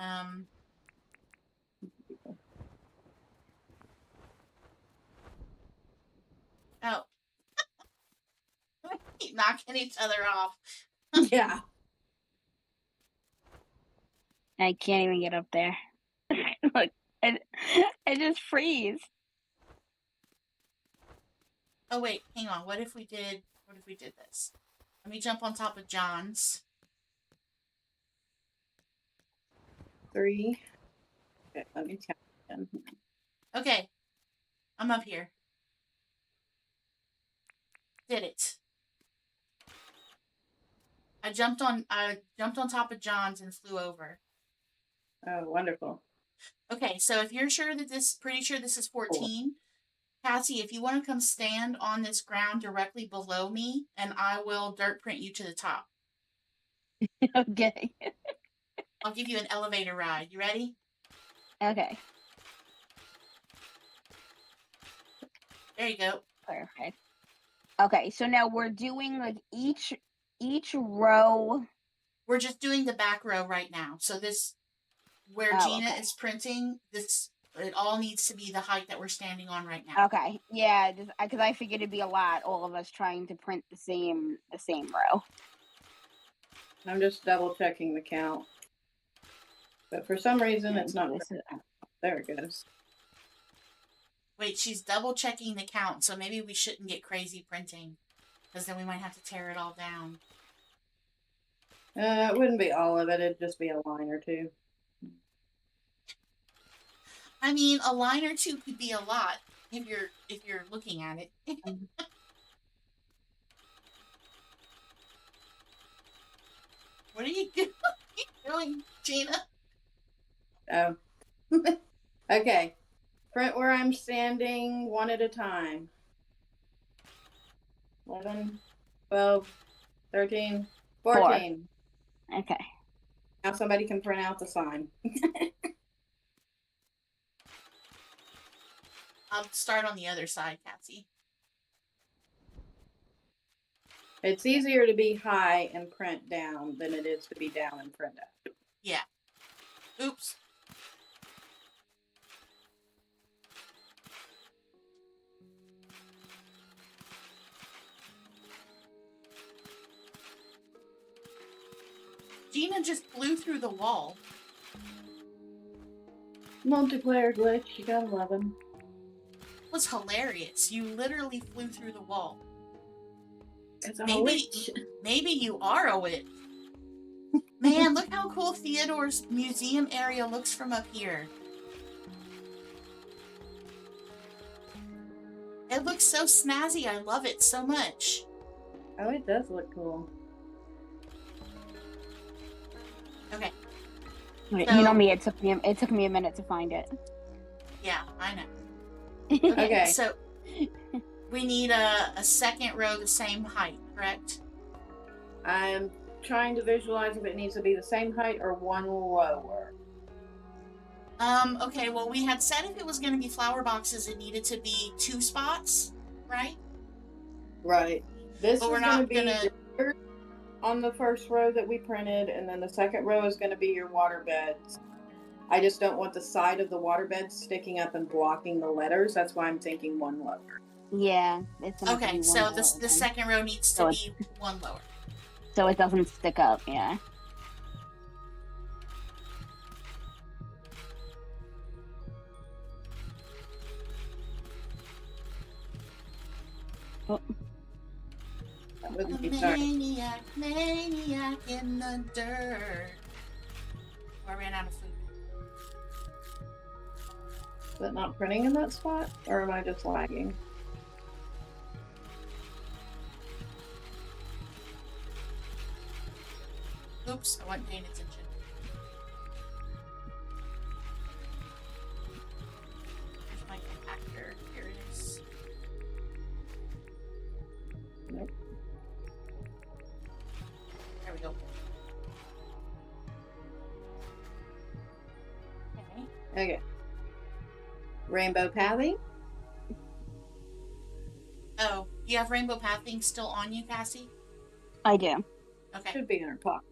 Speaker 1: Oh. Keep knocking each other off.
Speaker 2: Yeah.
Speaker 3: I can't even get up there. Look, I just freeze.
Speaker 1: Oh, wait, hang on. What if we did this? Let me jump on top of John's.
Speaker 2: 3. Okay, let me count again.
Speaker 1: Okay. I'm up here. Did it. I jumped on top of John's and flew over.
Speaker 2: Oh, wonderful.
Speaker 1: Okay, so if you're pretty sure this is 14, Cassie, if you want to come stand on this ground directly below me, and I will dirt print you to the top.
Speaker 3: Okay.
Speaker 1: I'll give you an elevator ride. You ready?
Speaker 3: Okay.
Speaker 1: There you go.
Speaker 3: Perfect. Okay, so now we're doing like each row.
Speaker 1: We're just doing the back row right now. So this, where
Speaker 3: Oh,
Speaker 1: Gina
Speaker 3: okay.
Speaker 1: is printing, this, it all needs to be the height that we're standing on right now.
Speaker 3: Okay, yeah, because I figured it'd be a lot, all of us trying to print the same row.
Speaker 2: I'm just double checking the count. But for some reason, it's not. There it goes.
Speaker 1: Wait, she's double checking the count, so maybe we shouldn't get crazy printing, because then we might have to tear it all down.
Speaker 2: It wouldn't be all of it. It'd just be a line or two.
Speaker 1: I mean, a line or two could be a lot if you're looking at it. What are you doing, Gina?
Speaker 2: Oh. Okay. Print where I'm standing one at a time. 11, 12, 13, 14.
Speaker 3: 4. Okay.
Speaker 2: Now somebody can print out the sign.
Speaker 1: I'll start on the other side, Cassie.
Speaker 2: It's easier to be high and print down than it is to be down and print up.
Speaker 1: Yeah. Oops. Gina just flew through the wall.
Speaker 2: Multiplayer glitch, you gotta love him.
Speaker 1: It was hilarious. You literally flew through the wall. Maybe you are a witch. Man, look how cool Theodore's museum area looks from up here. It looks so snazzy. I love it so much.
Speaker 2: Oh, it does look cool.
Speaker 1: Okay.
Speaker 3: Wait, so, you know me. It took me a minute to find it.
Speaker 1: Yeah, I know. Okay. So we need a second row the same height, correct?
Speaker 2: I'm trying to visualize if it needs to be the same height or one lower.
Speaker 1: Okay, well, we had said if it was going to be flower boxes, it needed to be 2 spots, right?
Speaker 2: Right. This is going to be on the first row that we printed, and then the second row is going to be your water beds. I just don't want the side of the water bed sticking up and blocking the letters. That's why I'm thinking one lower.
Speaker 3: Yeah. It's
Speaker 1: okay, so the second row needs to be one lower.
Speaker 3: So it doesn't stick up, yeah.
Speaker 1: Oh. Maniac in the dirt. I ran out of food.
Speaker 2: Is it not printing in that spot, or am I just lagging?
Speaker 1: Oops, I wasn't paying attention. There's my compactor. Here it is.
Speaker 2: Nope.
Speaker 1: There we go. Okay.
Speaker 2: Okay. Rainbow pathing.
Speaker 1: Oh, you have rainbow pathing still on you, Cassie?
Speaker 3: I do.
Speaker 1: Okay.
Speaker 2: Should be in her pocket.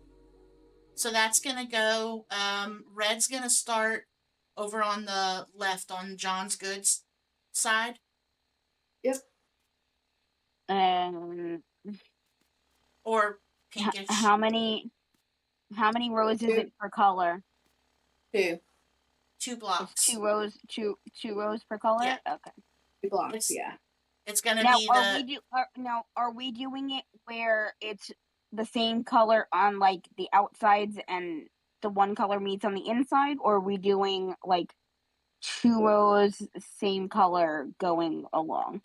Speaker 1: So that's gonna go. Red's gonna start over on the left on John's goods side.
Speaker 2: Yep.
Speaker 1: Or pinkish.
Speaker 3: How many rows is it per color?
Speaker 2: 2.
Speaker 1: 2 blocks.
Speaker 3: It's 2 rows. Two rows per color.
Speaker 1: Yeah.
Speaker 3: Okay.
Speaker 2: 2 blocks. Yeah.
Speaker 1: It's gonna
Speaker 3: now,
Speaker 1: be
Speaker 3: are we doing it where it's the same color on like the outsides and the one color meets on the inside, or are we doing like 2 rows same color going along?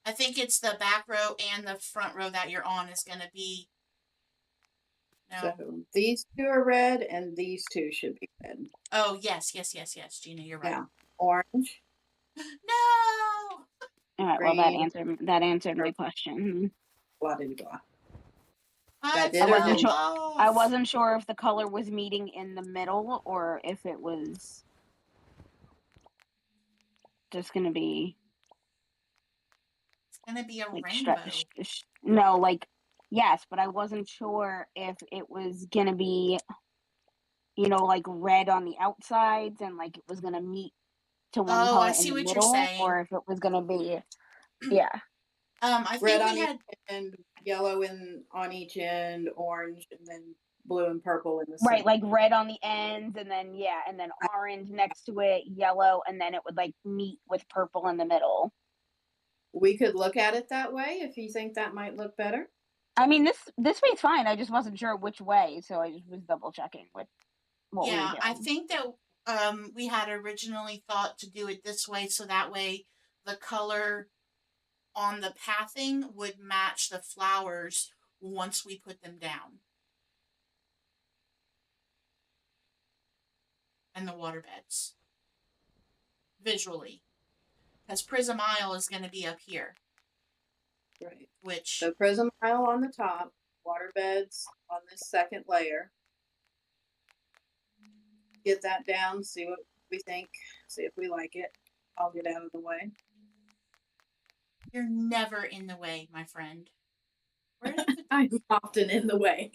Speaker 1: I think it's the back row and the front row that you're on is going to be. No.
Speaker 2: So these 2 are red, and these 2 should be red.
Speaker 1: Oh yes, Gina, you're right.
Speaker 2: Yeah. Orange.
Speaker 1: No.
Speaker 3: All right. Green. Well, that answered my question.
Speaker 2: Blah blah blah.
Speaker 1: I
Speaker 2: did
Speaker 3: I
Speaker 2: or
Speaker 1: fell
Speaker 3: wasn't
Speaker 2: didn't?
Speaker 3: sure. I
Speaker 1: off.
Speaker 3: wasn't sure if the color was meeting in the middle or if it was just gonna be
Speaker 1: It's gonna be a
Speaker 3: like
Speaker 1: rainbow.
Speaker 3: no, like yes, but I wasn't sure if it was gonna be, like red on the outsides and like it was gonna meet to one
Speaker 1: Oh, I
Speaker 3: color in
Speaker 1: see
Speaker 3: the
Speaker 1: what you're
Speaker 3: middle,
Speaker 1: saying.
Speaker 3: or if it was gonna be, yeah,
Speaker 1: I
Speaker 2: Red
Speaker 1: think
Speaker 2: on
Speaker 1: we
Speaker 2: each
Speaker 1: had
Speaker 2: end, yellow on each end, orange, and then blue and purple in the
Speaker 3: right,
Speaker 2: center.
Speaker 3: like red on the ends, and then yeah, and then orange next to it, yellow, and then it would like meet with purple in the middle.
Speaker 2: We could look at it that way if you think that might look better.
Speaker 3: I mean, this way's fine. I just wasn't sure which way, so I just was double checking with what we were
Speaker 1: yeah, I
Speaker 3: doing.
Speaker 1: think that we had originally thought to do it this way so that way the color on the pathing would match the flowers once we put them down and the water beds visually. Because Prism Isle is going to be up here,
Speaker 2: Right.
Speaker 1: which
Speaker 2: So prism tile on the top, water beds on this second layer. Get that down, see what we think, see if we like it. I'll get out of the way.
Speaker 1: you're never in the way, my friend. Where did I put?
Speaker 2: I'm often in the way.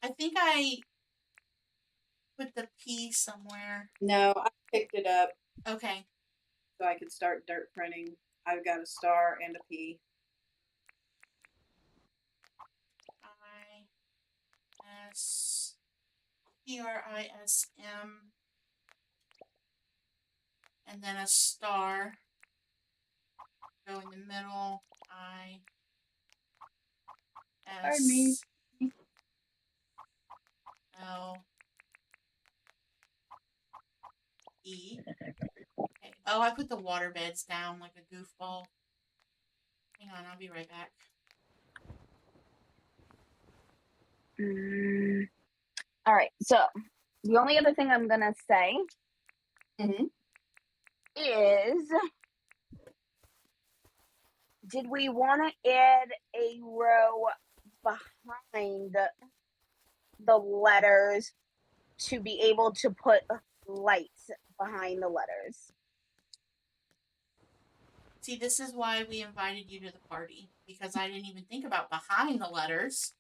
Speaker 1: I think I put the P somewhere.
Speaker 2: No, I picked it up
Speaker 1: Okay.
Speaker 2: so I could start dirt printing. I've got a star and a P.
Speaker 1: ISPRISM and then a star. Go in the middle.
Speaker 2: Pardon me.
Speaker 1: ISLE. Okay. Oh, I put the water beds down like a goofball. Hang on, I'll be right back.
Speaker 3: All right, so the only other thing I'm gonna say is, did we want to add a row behind the letters to be able to put lights behind the letters?
Speaker 1: See, this is why we invited you to the party because I didn't even think about behind the letters.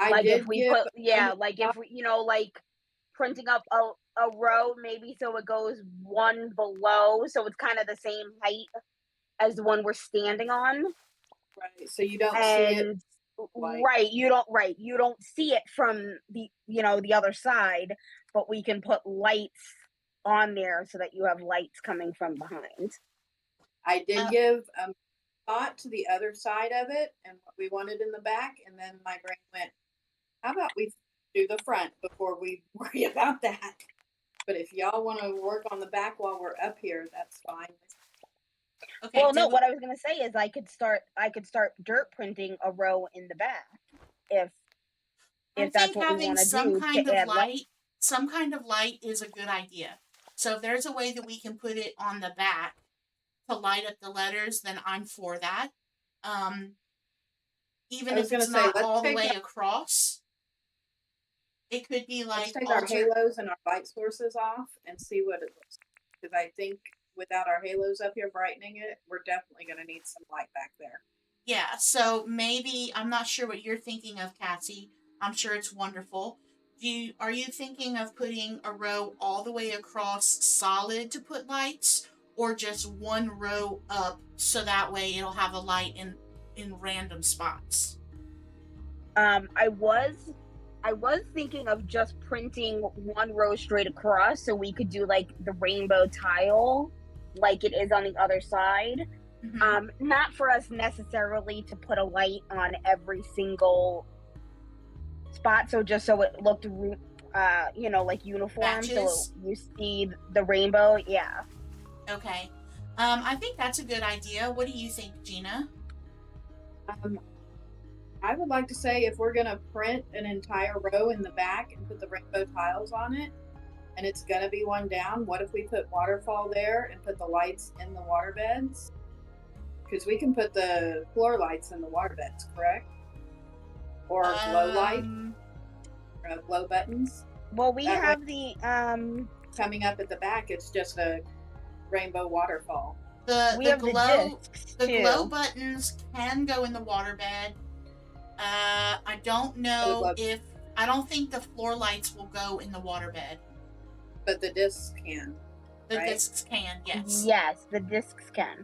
Speaker 2: I
Speaker 3: Like if
Speaker 2: did
Speaker 3: we
Speaker 2: give
Speaker 3: put, yeah, like if we, like printing up a row maybe so it goes one below, so it's kind of the same height as the one we're standing on.
Speaker 2: right, so you don't see it.
Speaker 3: And you don't see it from the other side, but we can put lights on there so that you have lights coming from behind.
Speaker 2: I did give thought to the other side of it and what we wanted in the back, and then my brain went, how about we do the front before we worry about that? But if y'all want to work on the back while we're up here, that's fine.
Speaker 1: Okay.
Speaker 3: Well, no, what I was gonna say is I could start dirt printing a row in the back if that's what we want to do to add light.
Speaker 1: Some kind of light is a good idea. So if there's a way that we can put it on the back to light up the letters, then I'm for that. Even if it's not all the way across, it could be like
Speaker 2: let's take our halos and our light sources off and see what it looks like. Because I think without our halos up here brightening it, we're definitely going to need some light back there.
Speaker 1: Yeah, so maybe I'm not sure what you're thinking of, Cassie. I'm sure it's wonderful. Are you thinking of putting a row all the way across solid to put lights, or just one row up so that way it'll have a light in random spots?
Speaker 3: I was thinking of just printing one row straight across so we could do like the rainbow tile like it is on the other side. Mm-hmm. Not for us necessarily to put a light on every single spot, so just so it looked like uniform. Matches. So you see the rainbow. Yeah.
Speaker 1: Okay. I think that's a good idea. What do you think, Gina?
Speaker 2: I would like to say if we're going to print an entire row in the back and put the rainbow tiles on it, and it's going to be one down, what if we put waterfall there and put the lights in the water beds? Because we can put the floor lights in the water beds, correct? or glow light, glow buttons.
Speaker 3: Well, we
Speaker 2: That way-
Speaker 3: have the
Speaker 2: Coming up at the back, it's just a rainbow waterfall.
Speaker 3: we
Speaker 1: The
Speaker 3: have
Speaker 1: glow
Speaker 3: discs
Speaker 1: the
Speaker 3: too.
Speaker 1: glow buttons can go in the waterbed. I don't know if I don't think the floor lights will go in the waterbed.
Speaker 2: But the discs can.
Speaker 1: The
Speaker 2: right?
Speaker 1: discs can, yes.
Speaker 3: Yes, the discs can,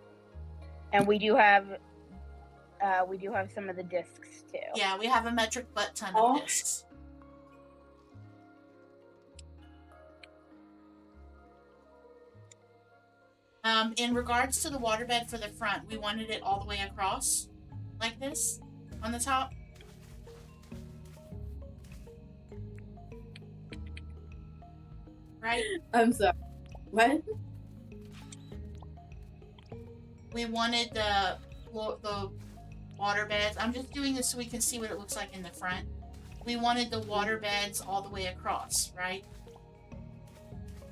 Speaker 3: and we do have some of the discs too.
Speaker 1: Yeah, we have a metric butt ton
Speaker 2: Oh.
Speaker 1: of discs. In regards to the waterbed for the front, we wanted it all the way across, like this, on the top. Right?
Speaker 2: I'm sorry. What?
Speaker 1: We wanted the water beds. I'm just doing this so we can see what it looks like in the front. We wanted the water beds all the way across, right?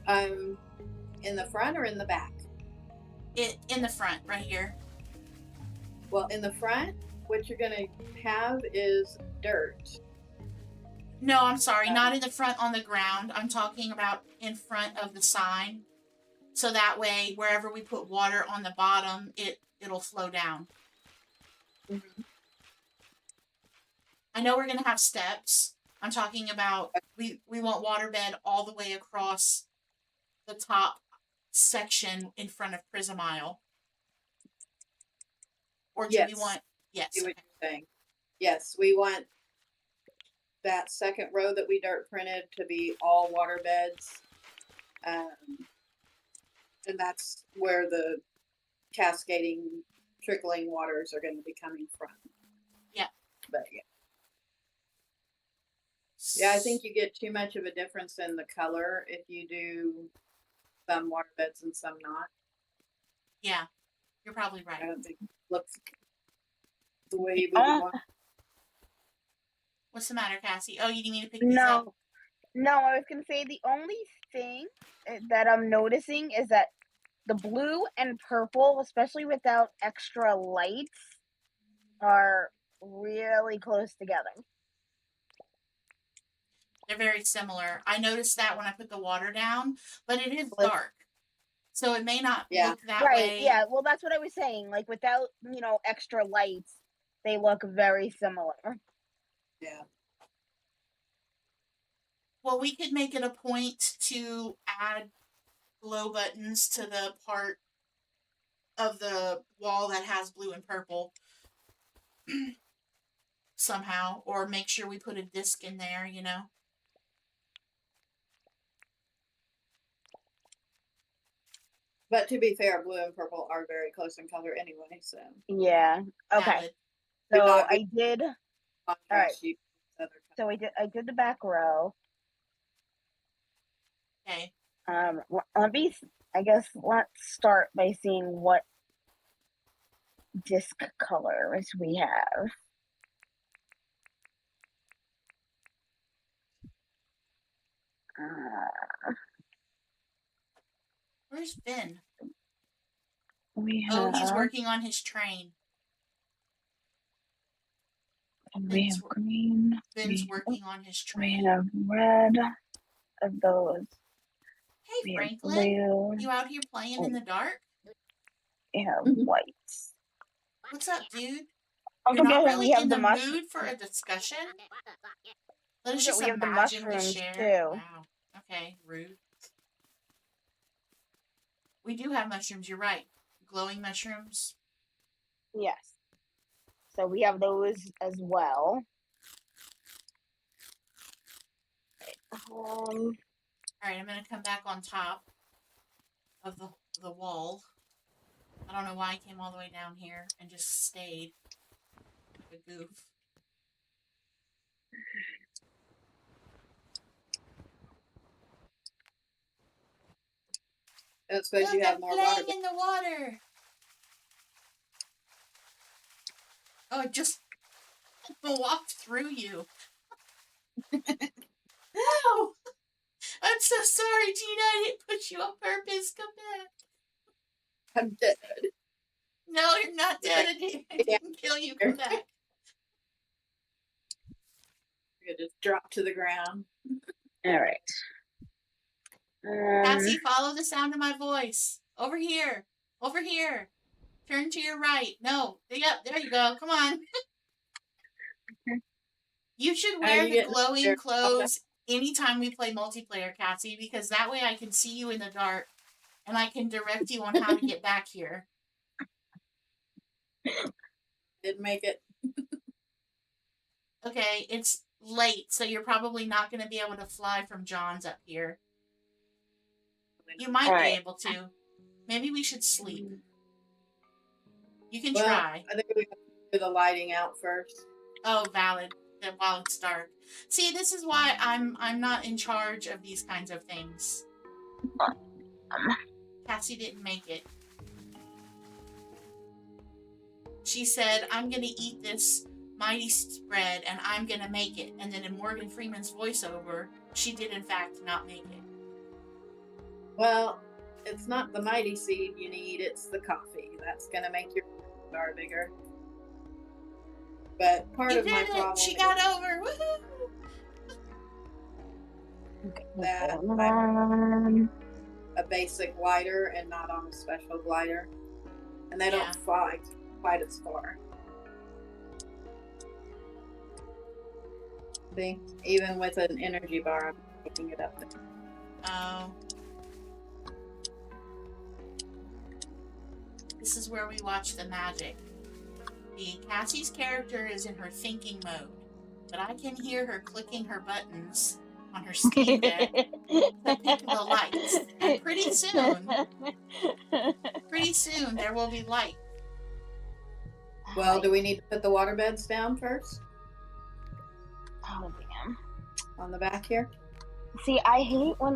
Speaker 2: In the front or in the back?
Speaker 1: In the front, right here.
Speaker 2: Well, in the front, what you're gonna have is dirt.
Speaker 1: No, I'm sorry, not in the front on the ground. I'm talking about in front of the sign. So that way, wherever we put water on the bottom, it'll flow down.
Speaker 2: Mm-hmm.
Speaker 1: I know we're gonna have steps. I'm talking about we want waterbed all the way across the top section in front of Prism Isle. Or do
Speaker 2: Yes.
Speaker 1: we want yes.
Speaker 2: See what you're saying. Yes, we want that second row that we dirt printed to be all water beds. And that's where the cascading, trickling waters are going to be coming from.
Speaker 1: Yeah.
Speaker 2: But yeah. Yeah, I think you get too much of a difference in the color if you do some water beds and some not.
Speaker 1: Yeah, you're probably right.
Speaker 2: I don't think it looks the way you would want.
Speaker 1: What's the matter, Cassie? Oh, you need me to pick these up?
Speaker 3: No, I was gonna say the only thing that I'm noticing is that the blue and purple, especially without extra lights, are really close together.
Speaker 1: They're very similar. I noticed that when I put the water down, but it is dark. So it may not look that way.
Speaker 3: Yeah, well, that's what I was saying. Like, without, extra lights, they look very similar.
Speaker 2: Yeah.
Speaker 1: Well, we could make it a point to add glow buttons to the part of the wall that has blue and purple somehow, or make sure we put a disc in there,
Speaker 2: But to be fair, blue and purple are very close in color anyway, so.
Speaker 3: Yeah. Okay. So I did. All right. So I did the back row.
Speaker 1: Okay.
Speaker 3: Let's start by seeing what disc colors we have.
Speaker 1: Where's Finn?
Speaker 3: He's
Speaker 1: working on his train.
Speaker 3: We have green.
Speaker 1: Finn's working on his train.
Speaker 3: We have red of those.
Speaker 1: Hey, Franklin. You out here playing in the dark?
Speaker 3: We have whites.
Speaker 1: What's up, dude?
Speaker 3: You're not really in the
Speaker 1: mood for a discussion? Let us just imagine we share.
Speaker 3: Too.
Speaker 1: Wow. Okay, rude. We do have mushrooms, you're right. Glowing mushrooms.
Speaker 3: Yes. So we have those as well.
Speaker 1: Alright, I'm gonna come back on top of the wall. I don't know why I came all the way down here and just stayed. Like a goof.
Speaker 2: I don't suppose you have more water.
Speaker 1: In the water. Oh, it just walked through you. No! I'm so sorry, Gina. I didn't put you on purpose. Come back.
Speaker 2: I'm dead.
Speaker 1: No, you're not dead. I didn't kill you. Come back.
Speaker 2: It just dropped to the ground.
Speaker 3: All right.
Speaker 1: Cassie, follow the sound of my voice. Over here. Over here. Turn to your right. No. Yep, there you go. Come on. You should
Speaker 2: How are
Speaker 1: wear
Speaker 2: you
Speaker 1: the
Speaker 2: getting
Speaker 1: glowing
Speaker 2: there?
Speaker 1: clothes anytime we play multiplayer, Cassie, because that way I can see you in the dark and I can direct you on how to get back here.
Speaker 2: Didn't make it.
Speaker 1: Okay, it's late, so you're probably not going to be able to fly from John's up here. You might
Speaker 3: All
Speaker 1: be
Speaker 3: right.
Speaker 1: able to. Maybe we should sleep. You can
Speaker 2: Well,
Speaker 1: try.
Speaker 2: I think we have to do the lighting out first.
Speaker 1: Oh, valid. Then while it's dark. See, this is why I'm not in charge of these kinds of things. Cassie didn't make it. She said, "I'm gonna eat this mighty spread and I'm gonna make it." And then in Morgan Freeman's voiceover, she did in fact not make it.
Speaker 2: Well, it's not the mighty seed you need, it's the coffee. That's gonna make your star bigger. But part
Speaker 1: You
Speaker 2: of my
Speaker 1: did it!
Speaker 2: problem
Speaker 1: She got over! Woohoo!
Speaker 2: is that I'm a basic glider and not on a special glider. And they
Speaker 1: Yeah.
Speaker 2: don't fly quite as far. See? Even with an energy bar, I'm picking it up there.
Speaker 1: Oh. This is where we watch the magic. See, Cassie's character is in her thinking mode, but I can hear her clicking her buttons on her Steam Deck to pick the lights. And pretty soon, there will be light.
Speaker 2: Well, do we need to put the water beds down first?
Speaker 3: Oh damn.
Speaker 2: On the back here?
Speaker 3: See, I hate when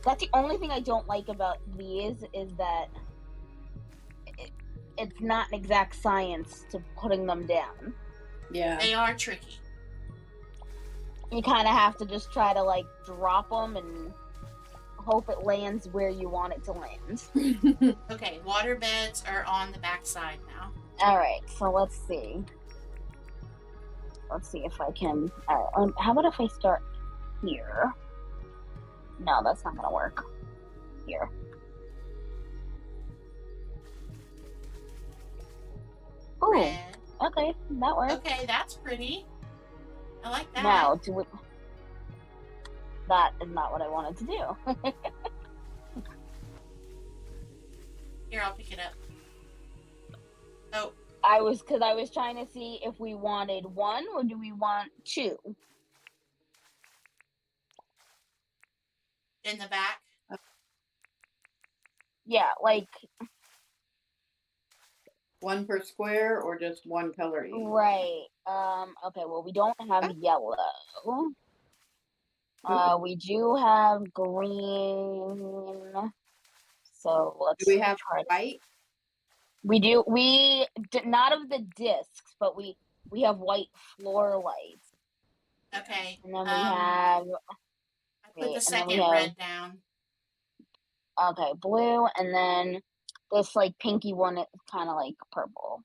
Speaker 3: that's the only thing I don't like about these is that it's not an exact science to putting them down.
Speaker 2: Yeah.
Speaker 1: They are tricky.
Speaker 3: You kind of have to just try to drop them and hope it lands where you want it to land.
Speaker 1: Okay, water beds are on the back side now.
Speaker 3: All right, so let's see. Let's see if I can. All right, how about if I start here? No, that's not gonna work. Here. Ooh,
Speaker 1: Red.
Speaker 3: okay, that works.
Speaker 1: Okay, that's pretty. I like that.
Speaker 3: Now, that is not what I wanted to do.
Speaker 1: Here, I'll pick it up. Oh,
Speaker 3: I was trying to see if we wanted one or do we want two?
Speaker 1: in the back.
Speaker 3: Yeah,
Speaker 2: One per square or just one color each?
Speaker 3: right. Okay, well, we don't have yellow. We do have green. So let's
Speaker 2: Do we have
Speaker 3: try.
Speaker 2: white?
Speaker 3: We do. Not of the discs, but we have white floor lights.
Speaker 1: Okay.
Speaker 3: And then we have.
Speaker 1: I put the
Speaker 3: and then we
Speaker 1: second
Speaker 3: have-
Speaker 1: red down.
Speaker 3: Okay, blue, and then this pinky one is kind of purple.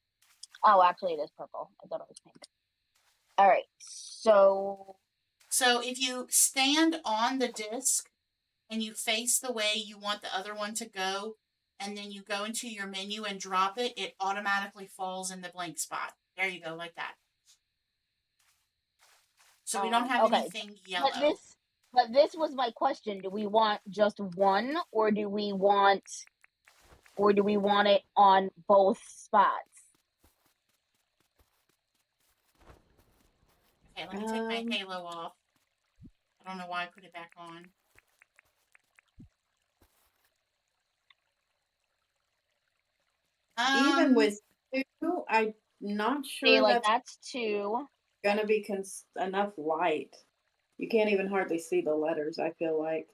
Speaker 3: Oh, actually, it is purple. I thought it was pink. All right, so
Speaker 1: if you stand on the disc and you face the way you want the other one to go, and then you go into your menu and drop it, it automatically falls in the blank spot. There you go, like that. So we don't have anything yellow.
Speaker 3: But this was my question. Do we want just one, or do we want it on both spots?
Speaker 1: Okay, let me take my halo off. I don't know why I put it back on.
Speaker 2: Even with two, I'm not sure
Speaker 3: See,
Speaker 2: that's
Speaker 3: two.
Speaker 2: gonna be enough light. You can't even hardly see the letters. I feel like,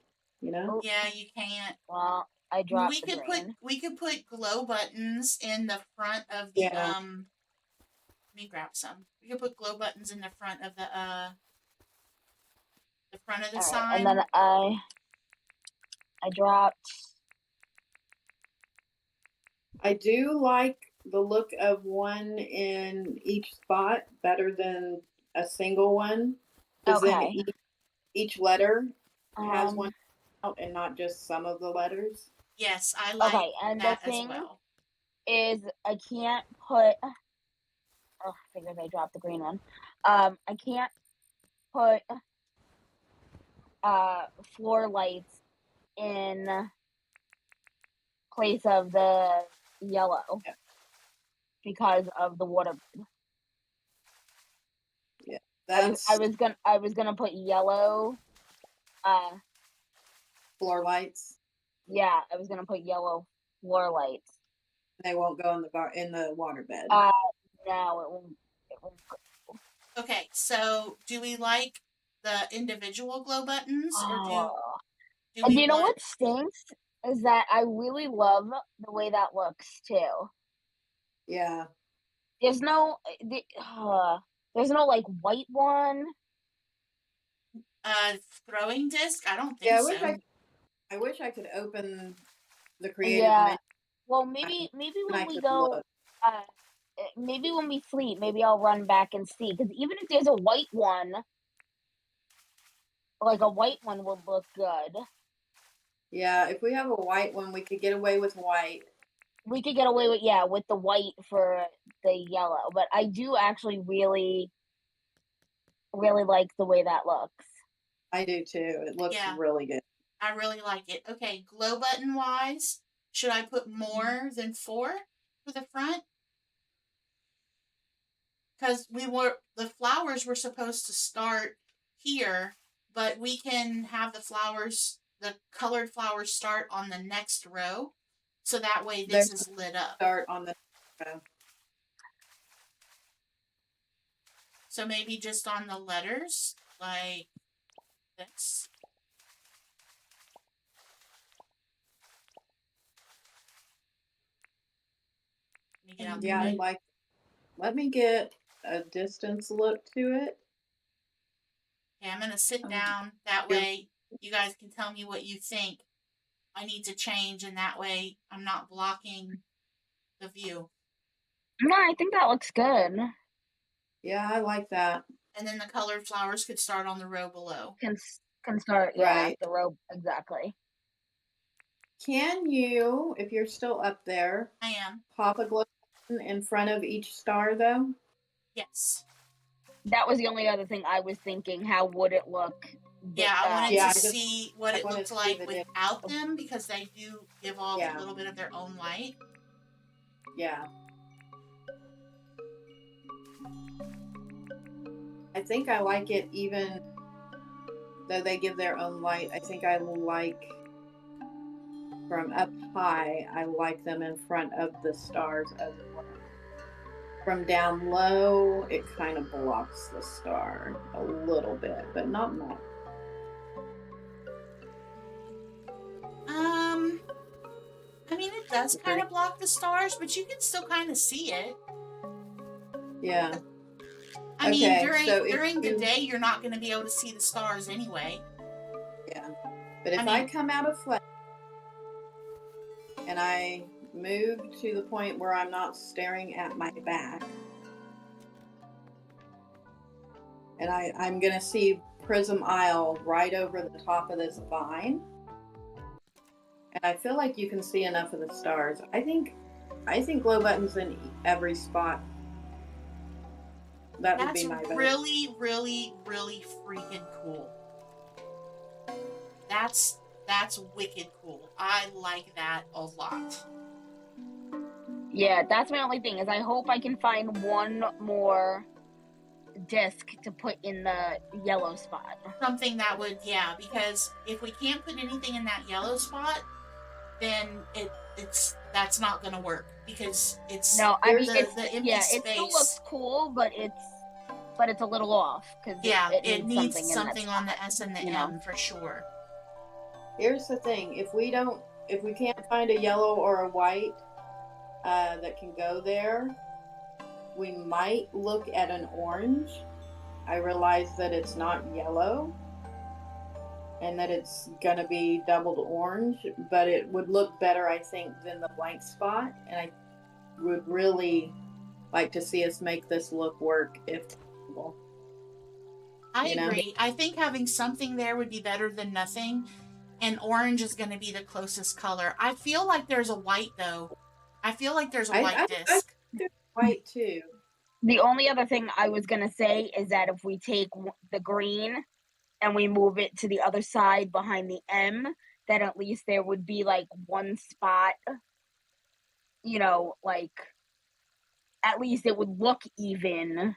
Speaker 3: Oh.
Speaker 1: Yeah, you can't.
Speaker 3: Well, I dropped the green.
Speaker 1: We could put glow buttons in the front of the Let me grab some. We could put glow buttons in the front of the front of the sign.
Speaker 3: Right, and then I dropped.
Speaker 2: I do like the look of one in each spot better than a single one, because then
Speaker 3: Okay.
Speaker 2: each letter has one
Speaker 3: Um.
Speaker 2: out and not just some of the letters.
Speaker 1: Yes, I like
Speaker 3: Okay. And the
Speaker 1: that as
Speaker 3: thing
Speaker 1: well.
Speaker 3: is, I can't put. Oh, figures I dropped the green one. I can't put floor lights in place of the yellow
Speaker 2: Yeah,
Speaker 3: because of the water.
Speaker 2: yeah.
Speaker 3: I
Speaker 2: That's
Speaker 3: was gonna put yellow. Uh,
Speaker 2: floor lights.
Speaker 3: yeah, I was gonna put yellow floor lights.
Speaker 2: They won't go in the water bed.
Speaker 3: Uh, no, it won't. It won't.
Speaker 1: Okay, so do we like the individual glow buttons, or
Speaker 3: Oh,
Speaker 1: do
Speaker 3: and
Speaker 1: we
Speaker 3: you know
Speaker 1: want?
Speaker 3: what stinks is that I really love the way that looks too.
Speaker 2: Yeah,
Speaker 3: There's no, there's no like white one.
Speaker 1: Uh, throwing disc? I don't
Speaker 2: yeah.
Speaker 1: think so.
Speaker 2: I wish I could open the creative
Speaker 3: Yeah.
Speaker 2: menu
Speaker 3: Well,
Speaker 2: and
Speaker 3: maybe
Speaker 2: I
Speaker 3: when we
Speaker 2: could
Speaker 3: go,
Speaker 2: look.
Speaker 3: maybe when we sleep, maybe I'll run back and see. Because even if there's a white one, like a white one would look good.
Speaker 2: Yeah, if we have a white one, we could get away with white.
Speaker 3: We could get away with, yeah, with the white for the yellow. But I do actually really, really like the way that looks.
Speaker 2: I do too. It looks
Speaker 1: Yeah,
Speaker 2: really good.
Speaker 1: I really like it. Okay, glow button wise, should I put more than 4 for the front? Because the flowers were supposed to start here, but we can have the colored flowers start on the next row, so that way
Speaker 2: They're
Speaker 1: this is lit up.
Speaker 2: start on the. Uh,
Speaker 1: So maybe just on the letters, like this. Let me get out the
Speaker 2: yeah, I
Speaker 3: Mm,
Speaker 1: grid.
Speaker 2: like. Let me get a distance look to it.
Speaker 1: Okay, I'm gonna sit
Speaker 2: Um,
Speaker 1: down. That
Speaker 2: you're-
Speaker 1: way you guys can tell me what you think I need to change, and that way I'm not blocking the view.
Speaker 3: no, I think that looks good.
Speaker 2: yeah, I like that.
Speaker 1: And then the colored flowers could start on the row below.
Speaker 3: Can start, yeah,
Speaker 2: Right.
Speaker 3: the rope exactly.
Speaker 2: Can you, if you're still up there,
Speaker 1: I am.
Speaker 2: pop a glow button in front of each star though?
Speaker 1: Yes.
Speaker 3: That was the only other thing I was thinking. How would it look?
Speaker 1: Yeah, I wanted
Speaker 2: Yeah,
Speaker 1: to
Speaker 2: I just
Speaker 1: see what
Speaker 2: I
Speaker 1: it
Speaker 2: want to
Speaker 1: looked
Speaker 2: see
Speaker 1: like
Speaker 2: the difference.
Speaker 1: without them because they do give off a
Speaker 2: Yeah,
Speaker 1: little bit of their own light.
Speaker 2: yeah. I think I like it even though they give their own light. I think I like from up high, I like them in front of the stars as well. From down low, it kind of blocks the star a little bit, but not much.
Speaker 1: Um, I mean, it does kind
Speaker 2: Very-
Speaker 1: of block the stars, but you can still kind of see it.
Speaker 2: Yeah.
Speaker 1: I mean,
Speaker 2: Okay,
Speaker 1: during
Speaker 2: so if
Speaker 1: during the
Speaker 2: you,
Speaker 1: day, you're not going to be able to see the stars anyway.
Speaker 2: yeah. But
Speaker 1: I
Speaker 2: if I
Speaker 1: mean,
Speaker 2: come out of flat and I move to the point where I'm not staring at my back, and I'm going to see Prism Isle right over the top of this vine. And I feel like you can see enough of the stars. I think glow buttons in every spot. That would
Speaker 1: that's
Speaker 2: be my vote.
Speaker 1: really, really, really freaking cool. That's wicked cool. I like that a lot.
Speaker 3: Yeah, that's my only thing is I hope I can find one more disc to put in the yellow spot.
Speaker 1: Something that would, yeah, because if we can't put anything in that yellow spot, then it's that's not gonna work because it's
Speaker 3: No, I mean
Speaker 1: the empty
Speaker 3: yeah, it still looks
Speaker 1: space.
Speaker 3: cool, but it's a little off because
Speaker 1: Yeah,
Speaker 3: it
Speaker 1: it
Speaker 3: needs
Speaker 1: needs
Speaker 3: something in that
Speaker 1: something on
Speaker 3: spot.
Speaker 1: the S and the
Speaker 3: You know.
Speaker 1: M for sure.
Speaker 2: Here's the thing: if we can't find a yellow or a white that can go there, we might look at an orange. I realize that it's not yellow and that it's gonna be doubled orange, but it would look better, I think, than the blank spot. And I would really like to see us make this look work if possible.
Speaker 1: I
Speaker 2: you know?
Speaker 1: agree. I think having something there would be better than nothing. And orange is going to be the closest color. I feel like there's a white though. I feel like there's a white
Speaker 2: I
Speaker 1: disc.
Speaker 2: do white too.
Speaker 3: The only other thing I was gonna say is that if we take the green and we move it to the other side behind the M, then at least there would be like one spot, like at least it would look even.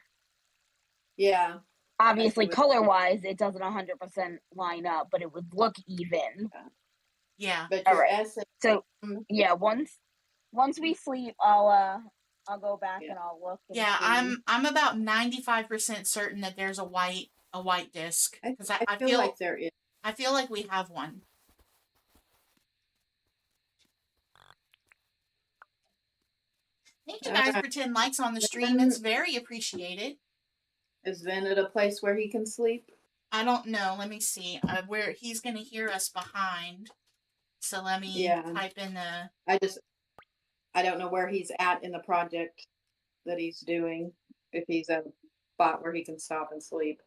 Speaker 2: Yeah.
Speaker 3: Obviously, color wise, it doesn't 100% line up, but it would look even.
Speaker 1: Yeah.
Speaker 2: But
Speaker 3: All
Speaker 2: your
Speaker 3: right.
Speaker 2: essence.
Speaker 3: So yeah, once we sleep, I'll go back
Speaker 2: Yeah.
Speaker 3: and I'll look. And
Speaker 1: Yeah,
Speaker 3: see.
Speaker 1: I'm about 95% certain that there's a white disc because
Speaker 2: I feel like there is.
Speaker 1: I feel like we have one. Thank you guys for 10 likes on the stream. It's very appreciated.
Speaker 2: Is Vin at a place where he can sleep?
Speaker 1: I don't know. Let me see. Where he's gonna hear us behind. So let me type in the.
Speaker 2: I don't know where he's at in the project that he's doing. If he's at a spot where he can stop and sleep.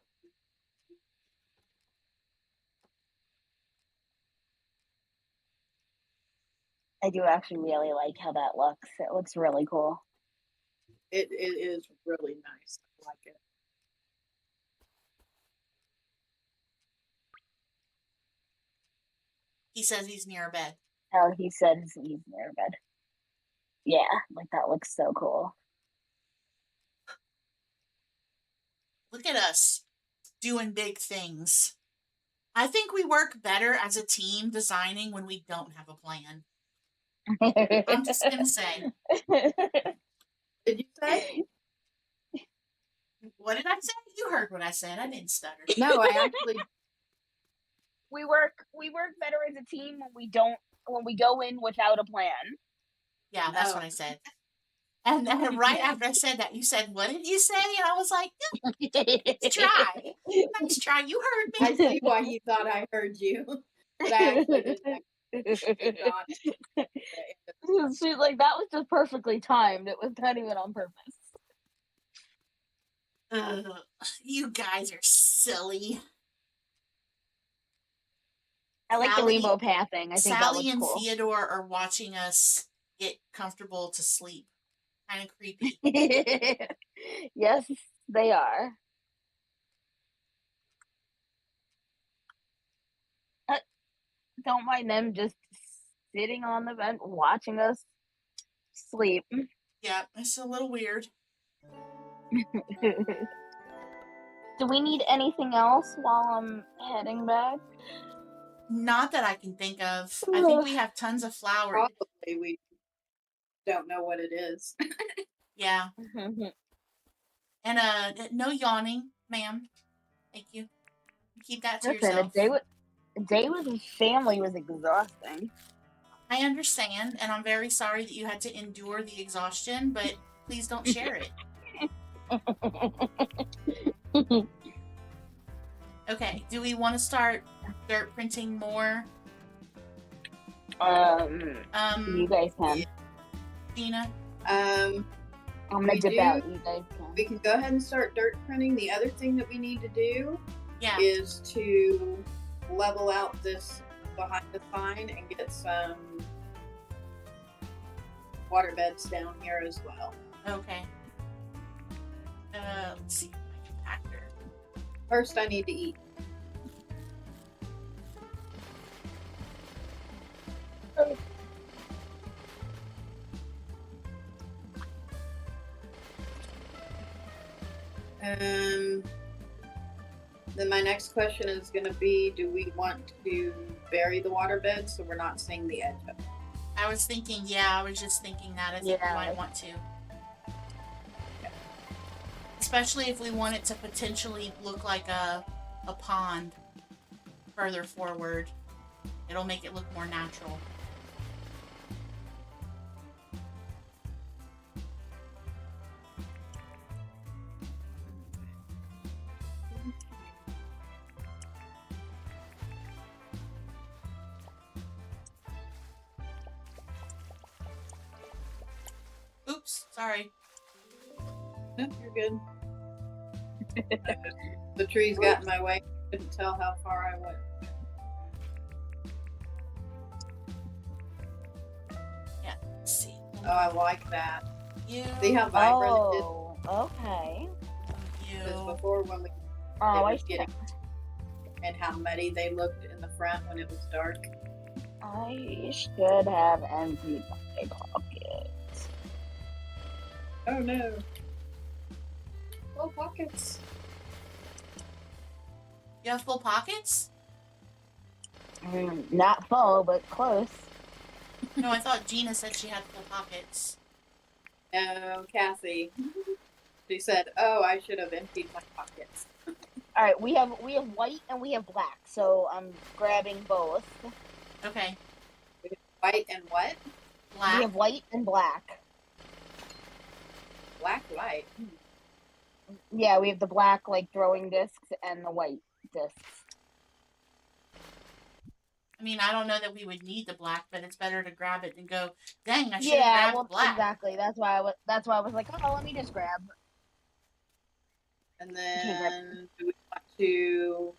Speaker 3: I do actually really like how that looks. It looks really cool.
Speaker 2: It is really nice. I like it.
Speaker 1: He says he's near a bed.
Speaker 3: Oh, he says he's near bed. Yeah, like that looks so cool.
Speaker 1: Look at us doing big things. I think we work better as a team designing when we don't have a plan. I'm just gonna say.
Speaker 2: Did you say?
Speaker 1: What did I say? You heard what I said. I didn't stutter.
Speaker 2: No, I actually.
Speaker 3: We work better as a team when we go in without a plan.
Speaker 1: Yeah, that's what I said. And then right after I said that, you said, "What did you say?" And I was like, "Nice try, nice try. You heard me."
Speaker 2: I see why you thought I heard you, but I actually did not.
Speaker 3: She's like, that was just perfectly timed. It was not even on purpose.
Speaker 1: You guys are silly.
Speaker 3: I like the rainbow pathing. I think
Speaker 1: Sally
Speaker 3: that
Speaker 1: and
Speaker 3: cool.
Speaker 1: Theodore are watching us get comfortable to sleep. Kind of creepy.
Speaker 3: Yes, they are. Don't mind them just sitting on the vent watching us sleep.
Speaker 1: Yeah, it's a little weird.
Speaker 3: Do we need anything else while I'm heading back?
Speaker 1: Not that I can think of. I think we have tons of flowers.
Speaker 2: Probably we don't know what it is.
Speaker 1: Yeah. And no yawning, ma'am. Thank you. Keep that to yourself.
Speaker 3: A day with family was exhausting.
Speaker 1: I understand, and I'm very sorry that you had to endure the exhaustion, but please don't share it. Okay, do we want to start dirt printing more?
Speaker 3: You guys can.
Speaker 1: Gina?
Speaker 3: I'm gonna dip out. You guys can.
Speaker 2: We can go ahead and start dirt printing. The other thing that we need to do is to level out this behind the sign and get some water beds down here as well.
Speaker 1: Okay. Let's see. Actor.
Speaker 2: First, I need to eat. Then my next question is going to be, do we want to bury the water bed so we're not seeing the edge of it?
Speaker 1: I was thinking, I was just thinking that. I think we might want to. Especially if we want it to potentially look like a pond further forward. It'll make it look more natural. Oops, sorry.
Speaker 2: No, you're good. The trees got in my way. Couldn't tell how far I went.
Speaker 1: Yeah, let's see.
Speaker 2: Oh, I like that.
Speaker 1: You.
Speaker 2: See how vibrant
Speaker 3: Oh, okay.
Speaker 2: it is? Because
Speaker 1: You.
Speaker 2: before when we
Speaker 3: Oh,
Speaker 2: it
Speaker 3: I
Speaker 2: was getting and how muddy they looked in the front when it was dark.
Speaker 3: I should have emptied my pocket.
Speaker 2: Oh no. Full pockets.
Speaker 1: You have full pockets?
Speaker 3: Not full, but close.
Speaker 1: No, I thought Gina said she had full pockets.
Speaker 2: No, Cassie. She said, "Oh, I should have emptied my pockets."
Speaker 3: All right, we have white and we have black, so I'm grabbing both.
Speaker 1: Okay.
Speaker 2: White and what?
Speaker 1: Black.
Speaker 3: We have white and black.
Speaker 2: Black light.
Speaker 3: Yeah, we have the black like throwing discs and the white discs.
Speaker 1: I mean, I don't know that we would need the black, but it's better to grab it and go, dang, I should have grabbed black.
Speaker 3: Exactly. That's why I was like, oh, let me just grab.
Speaker 2: And then do we want to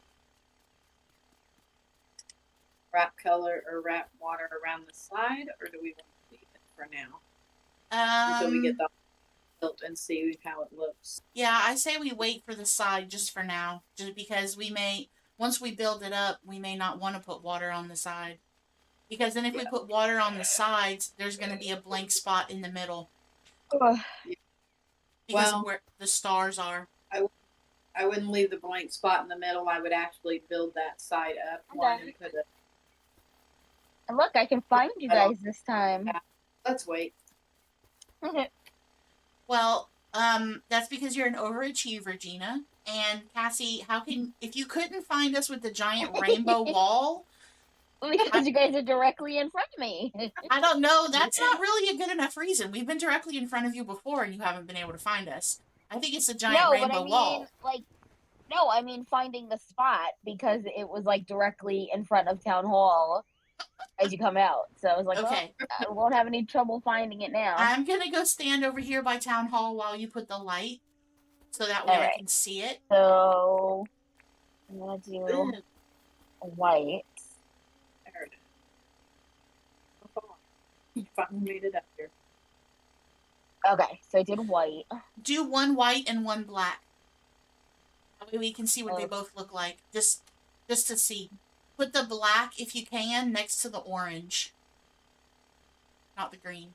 Speaker 2: wrap color or wrap water around the side, or do we want to leave it for now until we get the built and see how it looks?
Speaker 1: Yeah, I say we wait for the side just for now, just because we may, once we build it up, we may not want to put water on the side. Because then if we put water on the sides, there's going to be a blank spot in the middle. Because of where the stars are.
Speaker 2: I wouldn't leave the blank spot in the middle. I would actually build that side up one and put it.
Speaker 3: And look, I can find you guys this time.
Speaker 2: Yeah. Let's wait.
Speaker 1: Well, that's because you're an overachiever, Gina. And Cassie, if you couldn't find us with the giant rainbow wall?
Speaker 3: Because you guys are directly in front of me.
Speaker 1: I don't know. That's not really a good enough reason. We've been directly in front of you before and you haven't been able to find us. I think it's a giant rainbow wall.
Speaker 3: I mean finding the spot because it was like directly in front of Town Hall as you come out. So I was like,
Speaker 1: okay.
Speaker 3: Well, I won't have any trouble finding it now.
Speaker 1: I'm going to go stand over here by Town Hall while you put the light so that way I can see it.
Speaker 3: So I'm going to do white.
Speaker 2: There it is. You finally made it up here.
Speaker 3: Okay, so I did white.
Speaker 1: Do one white and one black. That way we can see what they both look like. Just to see. Put the black, if you can, next to the orange. Not the green.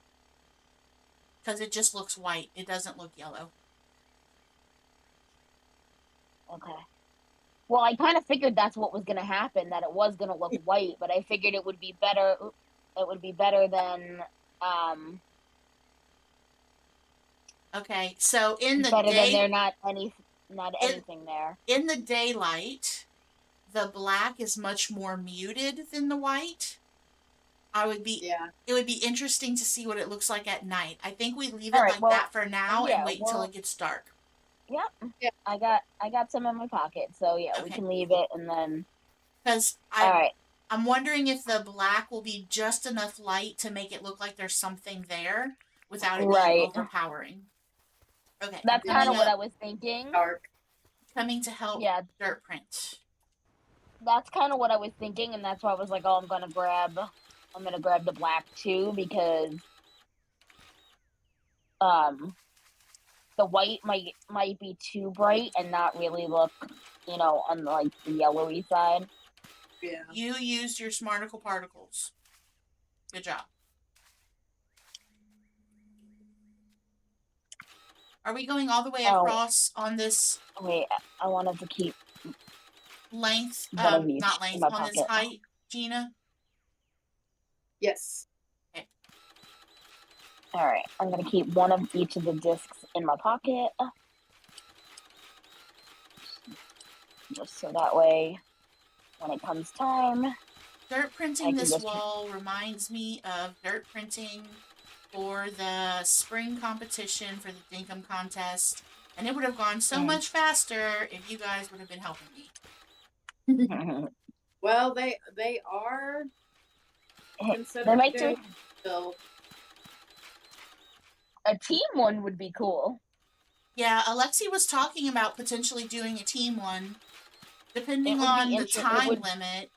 Speaker 1: Because it just looks white. It doesn't look yellow.
Speaker 3: Okay. Well, I kind of figured that's what was going to happen, that it was going to look white, but I figured it would be better. It would be better than
Speaker 1: Okay, so in the
Speaker 3: better
Speaker 1: day,
Speaker 3: than there not anything there.
Speaker 1: In the daylight, the black is much more muted than the white. It would be interesting to see what it looks like at night. I think we leave it that for now and wait until it gets dark.
Speaker 3: Yep. Yeah. I got some in my pocket, so yeah, we can leave it and then.
Speaker 1: Because I'm wondering if the black will be just enough light to make it look like there's something there without it being overpowering. Okay.
Speaker 3: That's kind of what I was thinking.
Speaker 2: Dark.
Speaker 1: Coming to help dirt print.
Speaker 3: That's kind of what I was thinking, and that's why I was like, oh, I'm gonna grab the black too, because the white might be too bright and not really look, on like the yellowy side.
Speaker 2: Yeah.
Speaker 1: You used your Smarticle particles. Good job. Are we going all the way across on this?
Speaker 3: Wait, I wanted to keep
Speaker 1: length, not length, on this height, Gina?
Speaker 2: Yes.
Speaker 1: Okay.
Speaker 3: All right, I'm going to keep one of each of the discs in my pocket. Just so that way, when it comes time...
Speaker 1: Dirt printing this wall reminds me of dirt printing for the spring competition for the Dinkum contest. And it would have gone so much faster if you guys would have been helping me.
Speaker 2: Well, they are...
Speaker 3: They might do... A team one would be cool.
Speaker 1: Yeah, Alexi was talking about potentially doing a team one,
Speaker 3: It
Speaker 1: depending
Speaker 3: would be
Speaker 1: on the
Speaker 3: it
Speaker 1: time
Speaker 3: would
Speaker 1: limit.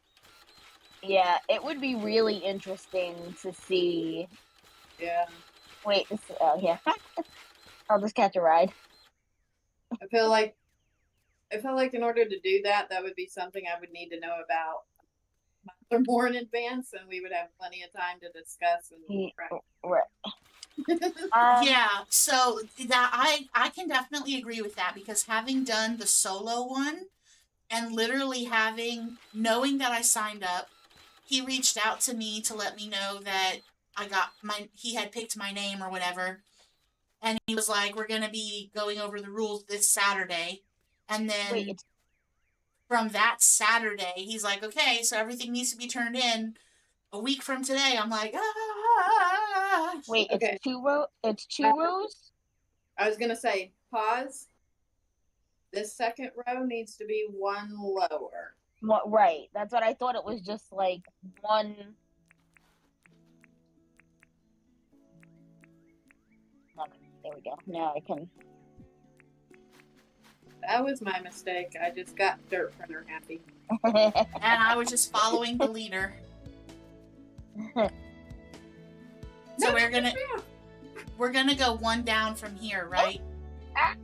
Speaker 3: yeah, it would be really interesting to see.
Speaker 2: Yeah.
Speaker 3: Wait, this oh yeah. I'll just catch a ride.
Speaker 2: I feel like in order to do that, that would be something I would need to know about a month or more in advance, and we would have plenty of time to discuss and
Speaker 3: Ye-
Speaker 2: practice.
Speaker 3: Right.
Speaker 1: Yeah, so that I can definitely agree with that because having done the solo one and literally knowing that I signed up, he reached out to me to let me know that he had picked my name or whatever, and he was like, "We're gonna be going over the rules this Saturday," and
Speaker 3: Wait,
Speaker 1: then
Speaker 3: it's
Speaker 1: from that Saturday, he's like, "Okay, so everything needs to be turned in a week from today." I'm like, ah.
Speaker 3: wait, it's
Speaker 2: Okay,
Speaker 3: it's
Speaker 2: uh,
Speaker 3: 2 rows?
Speaker 2: I was gonna say pause. This second row needs to be one lower.
Speaker 3: What right. That's what I thought it was just like one. Okay, there we go. Now I can
Speaker 2: That was my mistake. I just got dirt printer happy.
Speaker 1: And I was just following the leader. So we're gonna go one down from here, right?
Speaker 3: Ah!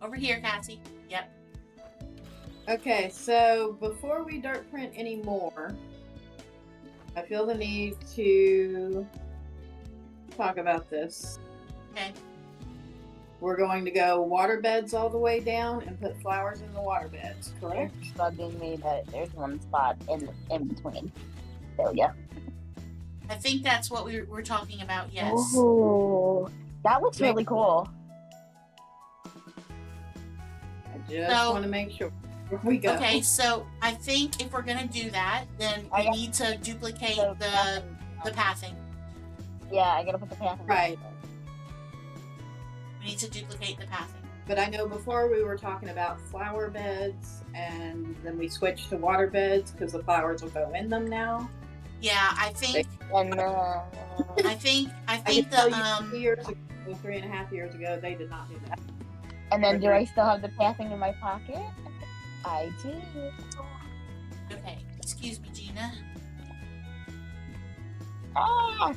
Speaker 1: Over here, Cassie. Yep.
Speaker 2: Okay, so before we dirt print anymore, I feel the need to talk about this.
Speaker 1: Okay.
Speaker 2: We're going to go water beds all the way down and put flowers in the water beds, correct?
Speaker 3: It's bugging me that there's one spot in between. There we go.
Speaker 1: I think that's what we're talking about, yes.
Speaker 3: Oh, that looks really cool.
Speaker 2: I just want to make sure before we go.
Speaker 1: Okay, so I think if we're gonna do that, then we need to duplicate the pathing.
Speaker 3: Yeah, I gotta put the pathing.
Speaker 2: Right.
Speaker 1: We need to duplicate the pathing.
Speaker 2: But I know before we were talking about flower beds, and then we switched to water beds because the flowers will go in them now.
Speaker 1: Yeah, I think.
Speaker 3: And
Speaker 1: I think
Speaker 2: I can tell you 3.5 years ago, they did not do that.
Speaker 3: And then, do I still have the pathing in my pocket? I do.
Speaker 1: Okay, excuse me, Gina.
Speaker 3: Ah!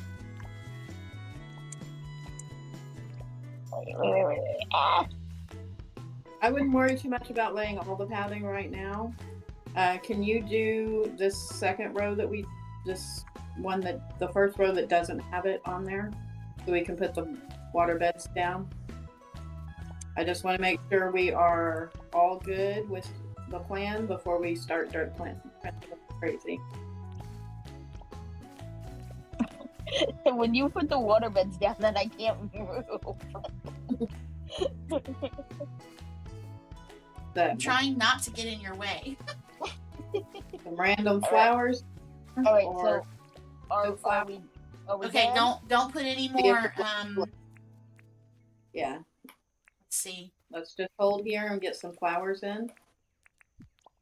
Speaker 3: Wait. Ah!
Speaker 2: I wouldn't worry too much about laying all the pathing right now. Can you do this second row the first row that doesn't have it on there, so we can put the water beds down? I just want to make sure we are all good with the plan before we start dirt planting crazy.
Speaker 3: When you put the water beds down, then I can't move.
Speaker 1: I'm trying not to get in your way.
Speaker 2: Some random flowers.
Speaker 3: All right, so are we
Speaker 1: okay,
Speaker 3: done?
Speaker 1: don't put any more.
Speaker 2: Yeah.
Speaker 1: Let's see.
Speaker 2: Let's just hold here and get some flowers in.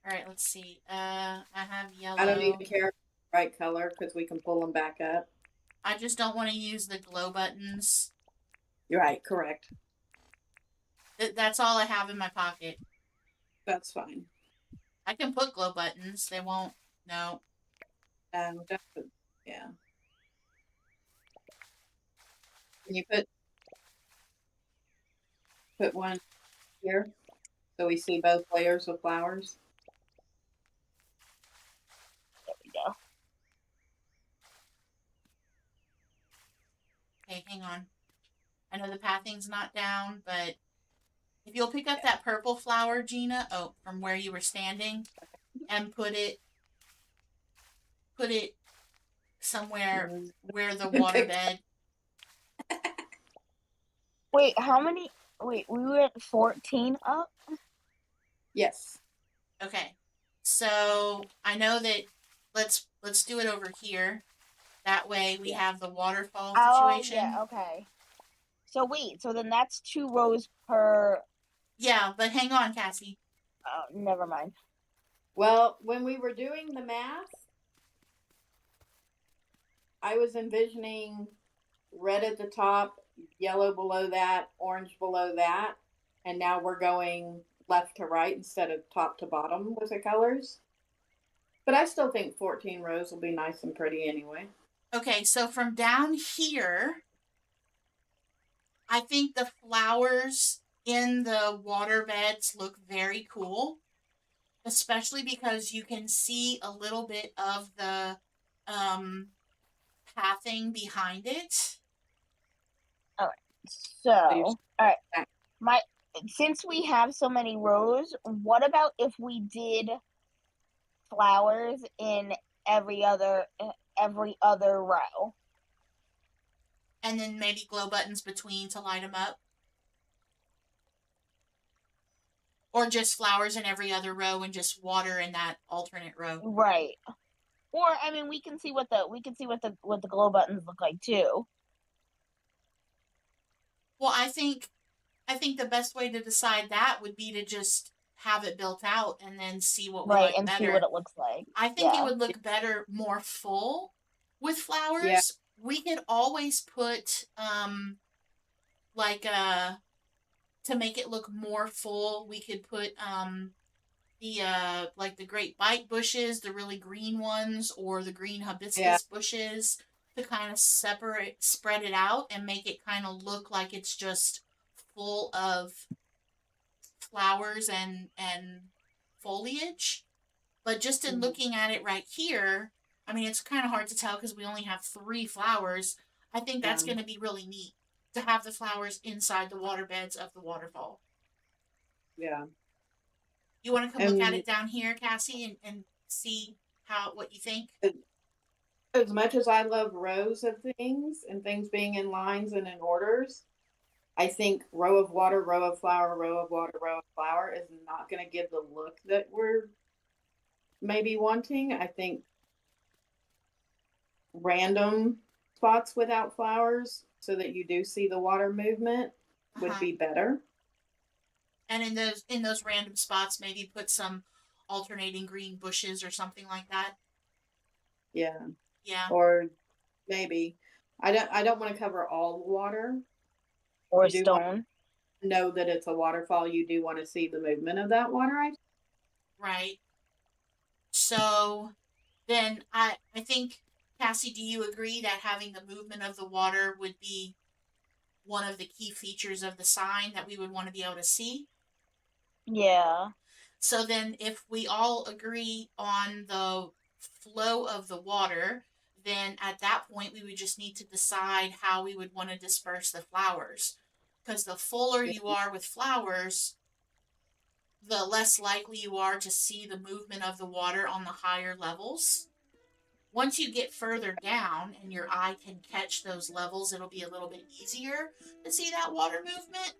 Speaker 1: All right, let's see. I have yellow.
Speaker 2: I don't even care bright color because we can pull them back up.
Speaker 1: I just don't want to use the glow buttons.
Speaker 2: You're right, correct.
Speaker 1: That's all I have in my pocket.
Speaker 2: That's fine.
Speaker 1: I can put glow buttons. They won't. No.
Speaker 2: Yeah. Can you put one here so we see both layers of flowers?
Speaker 3: There we go.
Speaker 1: Okay, hang on. I know the pathing's not down, but if you'll pick up that purple flower, Gina, from where you were standing, and put it somewhere where the water bed.
Speaker 3: Wait, how many? Wait, we were at 14 up?
Speaker 2: Yes.
Speaker 1: Okay. So I know that let's do it over here. That way we have the waterfall situation.
Speaker 3: Oh, yeah, okay. So wait, so then that's 2 rows per.
Speaker 1: Yeah, but hang on, Cassie.
Speaker 3: Oh, never mind.
Speaker 2: Well, when we were doing the math, I was envisioning red at the top, yellow below that, orange below that, and now we're going left to right instead of top to bottom with the colors. But I still think 14 rows will be nice and pretty anyway.
Speaker 1: Okay, so from down here, I think the flowers in the water beds look very cool, especially because you can see a little bit of the um, pathing behind it.
Speaker 3: All right. So, all right. My since we have so many rows, what about if we did flowers in every other row?
Speaker 1: And then maybe glow buttons between to light them up. Or just flowers in every other row and just water in that alternate row.
Speaker 3: Right. Or I mean, we can see what the glow buttons look like too.
Speaker 1: Well, I think the best way to decide that would be to just have it built out and then see what we
Speaker 3: Right,
Speaker 1: like
Speaker 3: and see what
Speaker 1: better.
Speaker 3: it looks like.
Speaker 1: I think it
Speaker 3: Yeah.
Speaker 1: would look better more full with flowers.
Speaker 2: Yeah.
Speaker 1: We could always put like to make it look more full, we could put the like the great bite bushes, the really green ones, or the green hibiscus bushes to kind of spread it out and make it kind of look like it's just full of flowers and foliage. But just in looking at it right here, I mean, it's kind of hard to tell because we only have 3 flowers. I think that's going to be really neat to have the flowers inside the water beds of the waterfall.
Speaker 2: Yeah.
Speaker 1: You want to come look at it down here, Cassie, and see what you think?
Speaker 2: As much as I love rows of things and things being in lines and in orders, I think row of water, row of flower, row of water, row of flower is not going to give the look that we're maybe wanting. I think random spots without flowers so that you do see the water movement would be better.
Speaker 1: And in those random spots, maybe put some alternating green bushes or something like that.
Speaker 2: Yeah.
Speaker 1: Yeah.
Speaker 2: Or maybe I don't want to cover all the water.
Speaker 3: Or
Speaker 2: you
Speaker 3: stone.
Speaker 2: Know that it's a waterfall. You do want to see the movement of that water.
Speaker 1: Right. So then I think, Cassie, do you agree that having the movement of the water would be one of the key features of the sign that we would want to be able to see?
Speaker 3: Yeah.
Speaker 1: So then if we all agree on the flow of the water, then at that point we would just need to decide how we would want to disperse the flowers. Because the fuller you are with flowers, the less likely you are to see the movement of the water on the higher levels. Once you get further down and your eye can catch those levels, it'll be a little bit easier to see that water movement.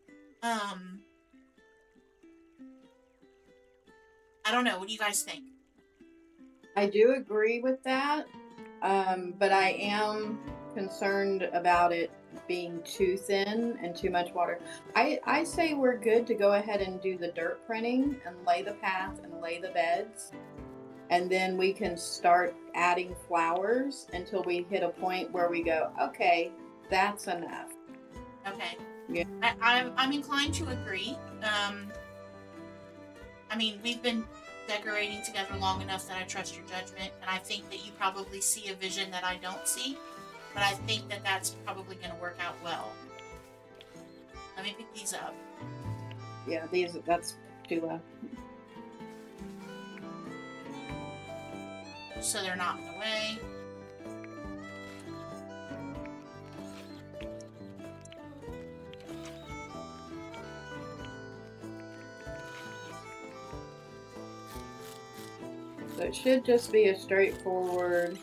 Speaker 1: I don't know. What do you guys think?
Speaker 2: I do agree with that, but I am concerned about it being too thin and too much water. I say we're good to go ahead and do the dirt printing and lay the path and lay the beds. And then we can start adding flowers until we hit a point where we go, okay, that's enough.
Speaker 1: Okay.
Speaker 2: Yeah.
Speaker 1: I'm inclined to agree. I mean, we've been decorating together long enough that I trust your judgment, and I think that you probably see a vision that I don't see, but I think that that's probably going to work out well. Let me pick these up.
Speaker 2: Yeah, that's too low.
Speaker 1: So they're not in the way.
Speaker 2: So it should just be a straightforward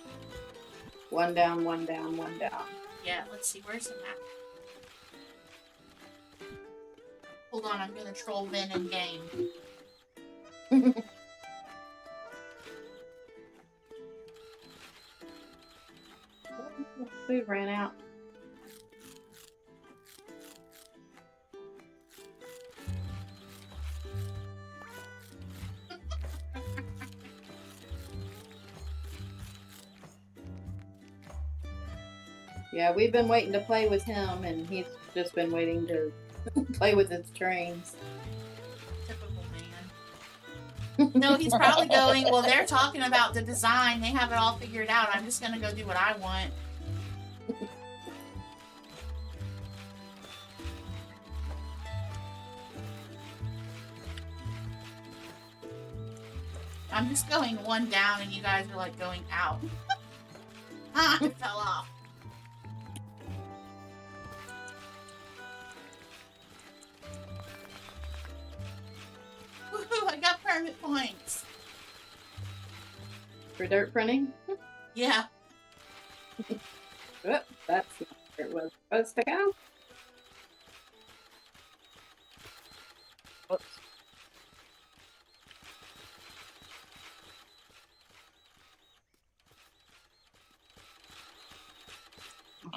Speaker 2: one down, one down, one down.
Speaker 1: Yeah, let's see. Where's the map? Hold on, I'm going to troll Vin in game.
Speaker 2: Food ran out. Yeah, we've been waiting to play with him, and he's just been waiting to play with his trains.
Speaker 1: Typical man. No, he's probably going, well, they're talking about the design. They have it all figured out. I'm just going to go do what I want. I'm just going one down and you guys are like going out. Ah, it fell off. Woohoo, I got permit points.
Speaker 2: For dirt printing?
Speaker 1: Yeah.
Speaker 2: Oh, that's not where it was supposed to go.
Speaker 3: Oops. Okay,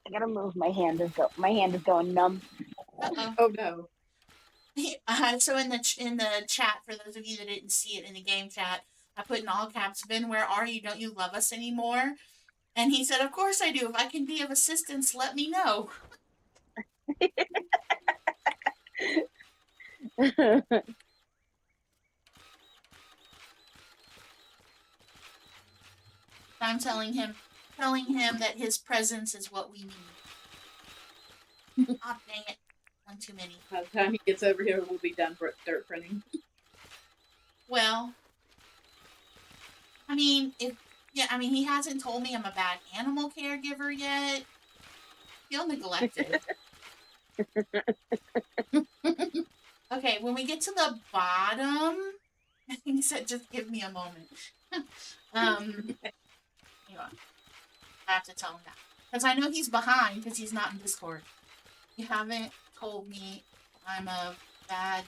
Speaker 3: I gotta move. My hand is going numb.
Speaker 1: Uh-oh.
Speaker 2: Oh no.
Speaker 1: So in the chat, for those of you that didn't see it in the game chat, I put in all caps, Ben, where are you? Don't you love us anymore? And he said, of course I do. If I can be of assistance, let me know. I'm telling him that his presence is what we need. Oh, dang it. One too many.
Speaker 2: By the time he gets over here, we'll be done for dirt printing.
Speaker 1: Well, I mean, he hasn't told me I'm a bad animal caregiver yet. I feel neglected. Okay, when we get to the bottom, he said, just give me a moment. Hang on. I have to tell him that. Because I know he's behind because he's not in Discord. You haven't told me I'm a bad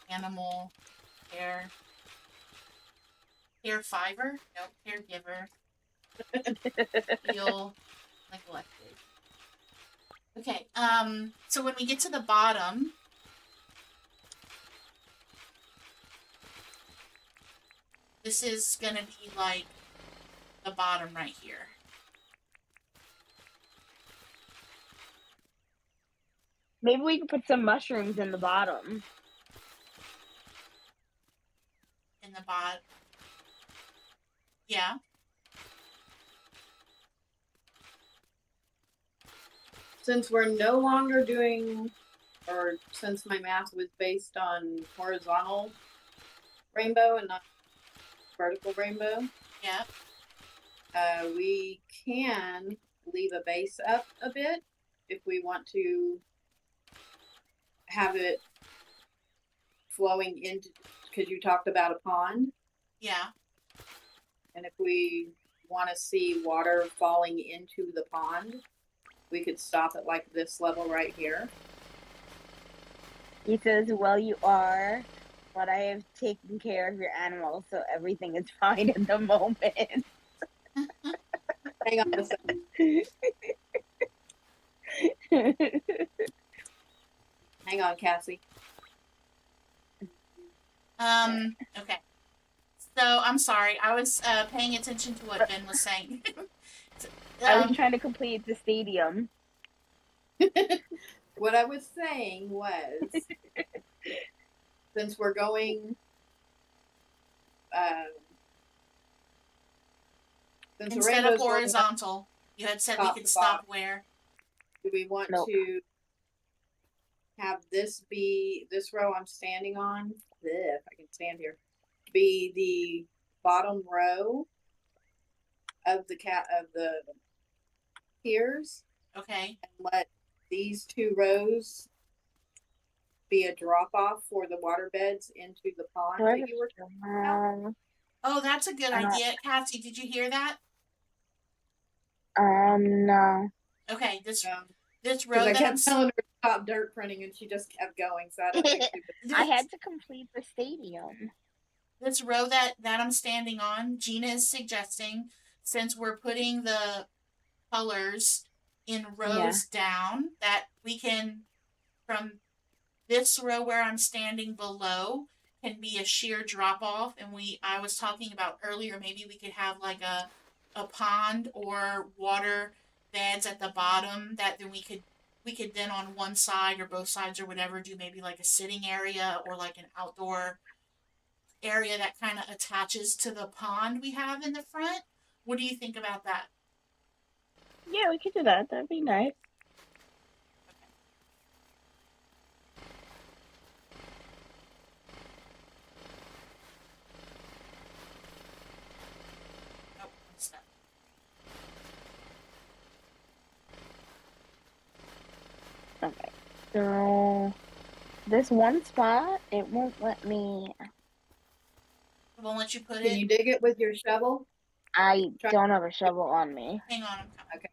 Speaker 1: animal caregiver? No, caregiver. Feel neglected. Okay, so when we get to the bottom, this is gonna be like the bottom right here.
Speaker 3: Maybe we could put some mushrooms in the bottom.
Speaker 1: In the bottom. Yeah.
Speaker 2: Since we're no longer doing, or since my math was based on horizontal rainbow and not vertical rainbow,
Speaker 1: Yeah.
Speaker 2: We can leave a base up a bit if we want to have it flowing into, because you talked about a pond.
Speaker 1: Yeah.
Speaker 2: And if we want to see water falling into the pond, we could stop at like this level right here.
Speaker 3: He says, well, you are, but I have taken care of your animals, so everything is fine in the moment.
Speaker 2: Hang on a second. Hang on, Cassie.
Speaker 1: Okay. So, I'm sorry. I was paying attention to what Ben was saying.
Speaker 3: I was trying to complete the stadium.
Speaker 2: What I was saying was, since we're going, since
Speaker 1: instead of horizontal, you had said we could stop where?
Speaker 2: Do we want to have this be, this row I'm standing on, if I can stand here, be the bottom row of the piers?
Speaker 1: Okay.
Speaker 2: And let these two rows be a drop off for the water beds into the pond that you were talking about.
Speaker 1: Oh, that's a good idea. Cassie, did you hear that?
Speaker 3: No.
Speaker 1: Okay, this row
Speaker 2: I
Speaker 1: that
Speaker 2: kept telling her to stop dirt printing and she just kept going, so I don't think she was...
Speaker 3: I had to complete the stadium.
Speaker 1: This row that I'm standing on, Gina is suggesting, since we're putting the colors in rows down, that we can, from this row where I'm standing below, can be a sheer drop off. And I was talking about earlier, maybe we could have like a pond or water beds at the bottom that then we could then on one side or both sides or whatever do maybe like a sitting area or like an outdoor area that kind of attaches to the pond we have in the front. What do you think about that?
Speaker 3: Yeah, we could do that. That'd be nice.
Speaker 1: Oh, what's that?
Speaker 3: Okay. So this one spot, it won't let me.
Speaker 1: It won't let you put
Speaker 2: Can
Speaker 1: it.
Speaker 2: you dig it with your shovel?
Speaker 3: I
Speaker 2: Try-
Speaker 3: don't have a shovel on me.
Speaker 1: Hang on, I'm coming.
Speaker 2: Okay.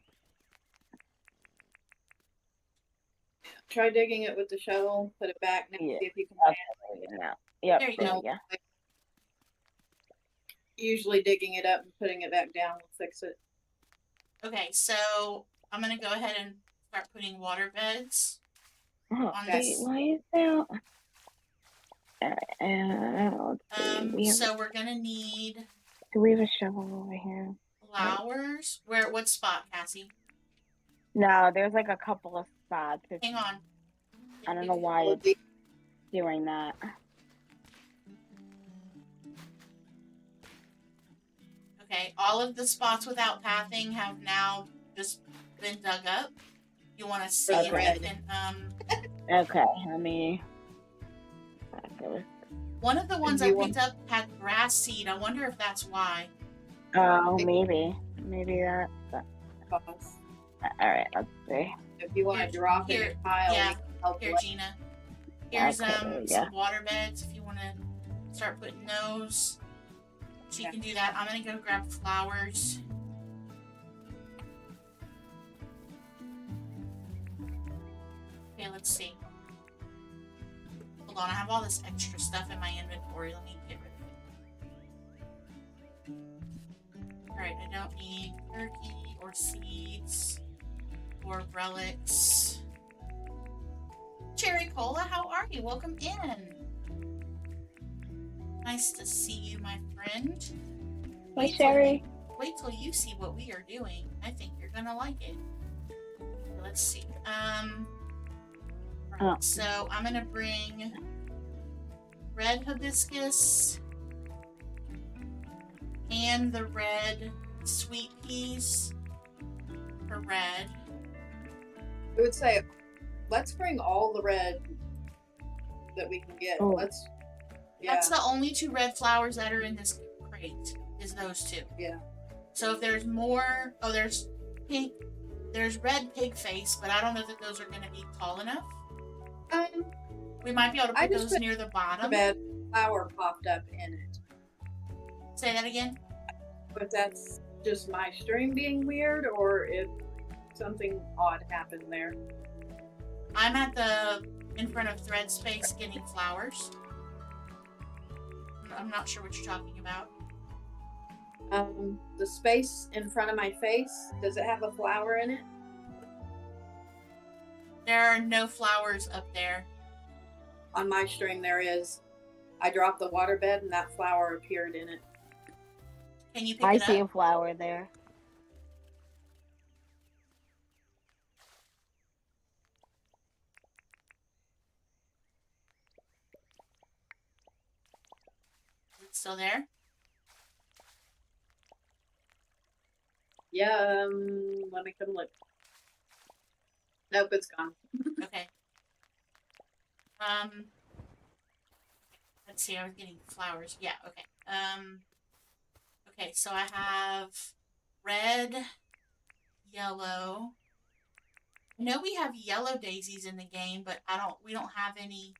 Speaker 2: Try digging it with the shovel. Put it back now.
Speaker 3: Yeah.
Speaker 2: See if you can
Speaker 3: Okay,
Speaker 2: plant it.
Speaker 3: now. Yep,
Speaker 1: There you
Speaker 3: there
Speaker 1: go.
Speaker 3: we go.
Speaker 2: Usually digging it up and putting it back down will fix it.
Speaker 1: Okay, so I'm gonna go ahead and start putting water beds.
Speaker 3: Oh,
Speaker 1: On
Speaker 3: wait,
Speaker 1: this.
Speaker 3: why is that? Let's see.
Speaker 1: So we're gonna need
Speaker 3: Do we have a shovel over here?
Speaker 1: flowers. Where? What spot, Cassie?
Speaker 3: No, there's like a couple of spots.
Speaker 1: Hang on.
Speaker 3: I don't know why
Speaker 2: Well,
Speaker 3: it's doing that.
Speaker 1: Okay, all of the spots without pathing have now just been dug up. You want to see if
Speaker 2: Okay.
Speaker 1: you can,
Speaker 3: Okay, let me.
Speaker 1: one of the ones I
Speaker 2: you
Speaker 1: picked up had grass seed. I wonder if that's why.
Speaker 3: Oh, maybe that.
Speaker 2: Pause.
Speaker 3: All right, let's see.
Speaker 2: If you want
Speaker 1: Here-
Speaker 2: to drop
Speaker 1: here,
Speaker 2: in a pile,
Speaker 1: yeah,
Speaker 2: we can help
Speaker 1: Here,
Speaker 2: you.
Speaker 1: Gina. Here's
Speaker 3: Okay, there we
Speaker 1: some
Speaker 3: go.
Speaker 1: water beds if you want to start putting those. So you
Speaker 2: Okay.
Speaker 1: can do that. I'm gonna go grab flowers. Okay, let's see. Hold on, I have all this extra stuff in my inventory. Let me get rid of it. Alright, I don't need turkey or seeds or relics. Cherry Cola, how are you? Welcome in. Nice to see you, my friend.
Speaker 3: Hey, Sherry.
Speaker 1: Wait till you see what we are doing. I think you're gonna like it. Let's see. Right, so I'm gonna bring red hibiscus and the red sweet peas for red.
Speaker 2: I would say, let's bring all the red that we can get.
Speaker 3: Oh.
Speaker 2: Let's. Yeah.
Speaker 1: That's the only two red flowers that are in this crate, is those two.
Speaker 2: Yeah.
Speaker 1: So if there's more, oh, there's pink, there's red pig face, but I don't know that those are going to be tall enough. We might be able to
Speaker 2: I
Speaker 1: put
Speaker 2: just
Speaker 1: those
Speaker 2: put
Speaker 1: near the bottom.
Speaker 2: Bed flower popped up in it.
Speaker 1: Say that again.
Speaker 2: But that's just my stream being weird, or if something odd happened there.
Speaker 1: I'm at the in front of thread space getting flowers. I'm not sure what you're talking about.
Speaker 2: The space in front of my face, does it have a flower in it?
Speaker 1: There are no flowers up there.
Speaker 2: On my stream, there is. I dropped the water bed and that flower appeared in it.
Speaker 1: Can you pick
Speaker 3: I
Speaker 1: it
Speaker 3: see
Speaker 1: up?
Speaker 3: a flower there.
Speaker 1: Is it still there?
Speaker 2: Yeah, let me come look. Nope, it's gone.
Speaker 1: Okay. Let's see, I was getting flowers. Yeah, okay. Okay, so I have red, yellow. I know we have yellow daisies in the game, but we don't have any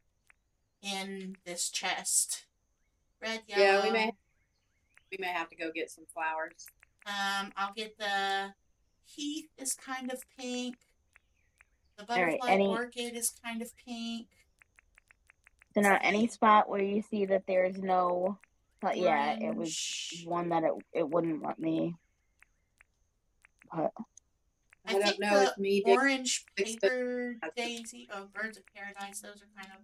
Speaker 1: in this chest. Red, yellow.
Speaker 2: Yeah, we may have to go get some flowers.
Speaker 1: I'll get the heath is kind of pink. The
Speaker 3: right,
Speaker 1: butterfly orchid is kind of pink.
Speaker 3: So now any spot where you see that there's no, yeah, it was
Speaker 1: Orange.
Speaker 3: one that it wouldn't let me put.
Speaker 1: I
Speaker 2: don't
Speaker 1: think
Speaker 2: know
Speaker 1: the
Speaker 2: if me
Speaker 1: orange
Speaker 2: fix
Speaker 1: paper daisy, oh, birds of paradise, those are kind of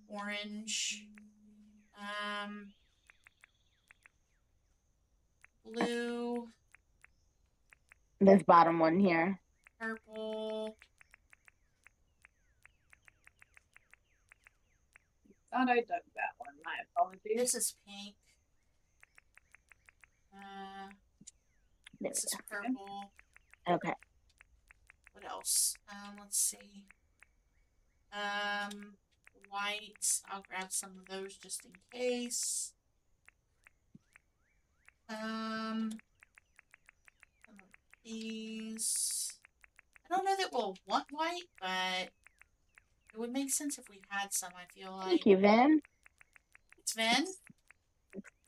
Speaker 1: orange. Blue.
Speaker 3: This bottom one here.
Speaker 1: purple.
Speaker 2: Thought I dug that one. My apologies.
Speaker 1: This is pink. This is purple.
Speaker 3: Okay.
Speaker 1: What else? Let's see. White. I'll grab some of those just in case. Some of these. I don't know that we'll want white, but it would make sense if we had some, I feel like.
Speaker 3: Thank you, Van.
Speaker 1: It's Van?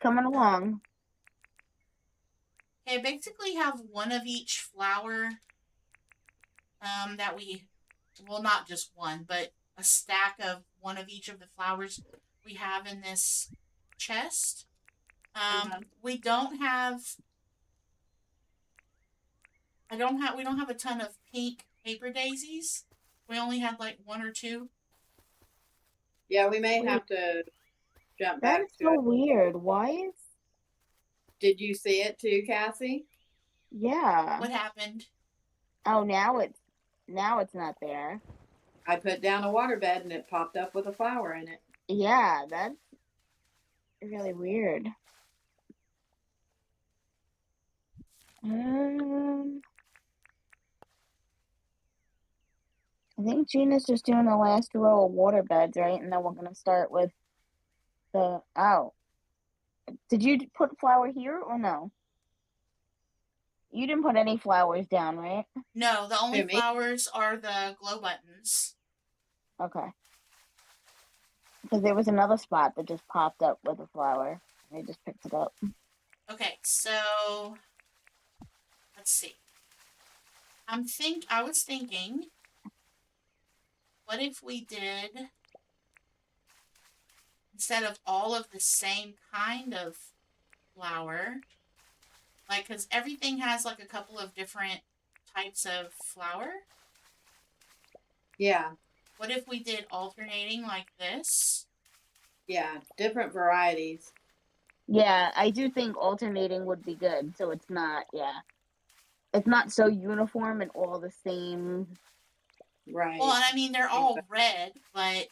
Speaker 3: Coming along.
Speaker 1: Okay, I basically have one of each flower that we, well, not just one, but a stack of one of each of the flowers we have in this chest. We don't have, we don't have a ton of pink paper daisies. We only had like one or two.
Speaker 2: Yeah, we may have to jump back
Speaker 3: That's
Speaker 2: to
Speaker 3: so
Speaker 2: it.
Speaker 3: weird. Why is...
Speaker 2: Did you see it too, Cassie?
Speaker 3: Yeah.
Speaker 1: What happened?
Speaker 3: Oh, now it's not there.
Speaker 2: I put down a waterbed and it popped up with a flower in it.
Speaker 3: Yeah, that's really weird. I think Gina's just doing the last row of water beds, right? And then we're gonna start with the... Oh. Did you put flower here or no? You didn't put any flowers down, right?
Speaker 1: No, the only
Speaker 2: Who, me?
Speaker 1: flowers are the glow buttons.
Speaker 3: Okay. Because there was another spot that just popped up with a flower. I just picked it up.
Speaker 1: Okay, so let's see. I was thinking, what if we did, instead of all of the same kind of flower, like, because everything has like a couple of different types of flower.
Speaker 2: Yeah,
Speaker 1: What if we did alternating like this?
Speaker 2: yeah, different varieties.
Speaker 3: Yeah, I do think alternating would be good. So it's not, it's not so uniform and all the same.
Speaker 2: Right.
Speaker 1: Well, and I mean, they're all red, but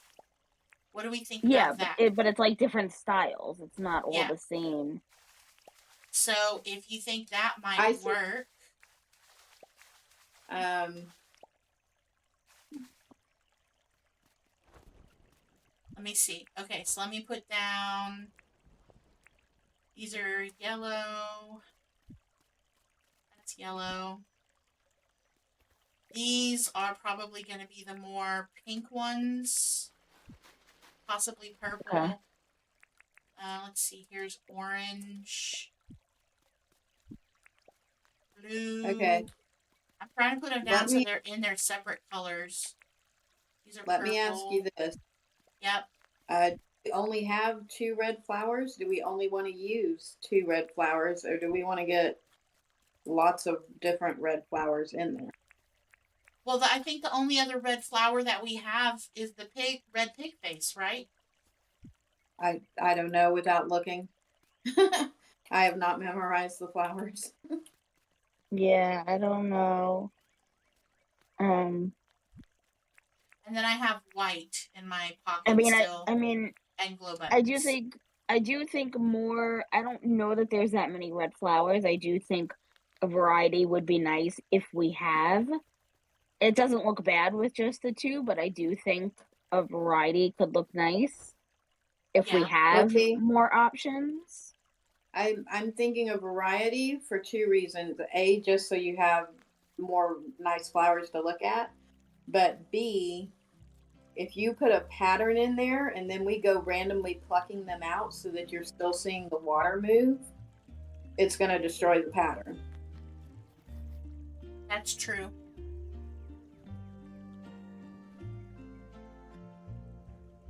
Speaker 1: what do we think about that?
Speaker 3: But it's like different styles. It's not all
Speaker 1: Yeah.
Speaker 3: the same.
Speaker 1: So if you think that might work. Let me see. Okay, so let me put down, these are yellow. That's yellow. These are probably going to be the more pink ones. Possibly purple.
Speaker 3: Okay.
Speaker 1: Let's see. Here's orange. Blue.
Speaker 2: Okay.
Speaker 1: I'm trying to put them down so they're in their separate colors. These are
Speaker 2: Let
Speaker 1: purple.
Speaker 2: me ask you this.
Speaker 1: Yep.
Speaker 2: Do we only have 2 red flowers? Do we only want to use 2 red flowers, or do we want to get lots of different red flowers in there?
Speaker 1: Well, I think the only other red flower that we have is the red pig face, right?
Speaker 2: I don't know without looking. I have not memorized the flowers.
Speaker 3: Yeah, I don't know.
Speaker 1: And then I have white in my pocket still. And glow buttons.
Speaker 3: I do think more. I don't know that there's that many red flowers. I do think a variety would be nice if we have. It doesn't look bad with just the 2, but I do think a variety could look nice if we have more options.
Speaker 2: I'm thinking of variety for 2 reasons. A, just so you have more nice flowers to look at. But B, if you put a pattern in there and then we go randomly plucking them out so that you're still seeing the water move, it's going to destroy the pattern.
Speaker 1: That's true.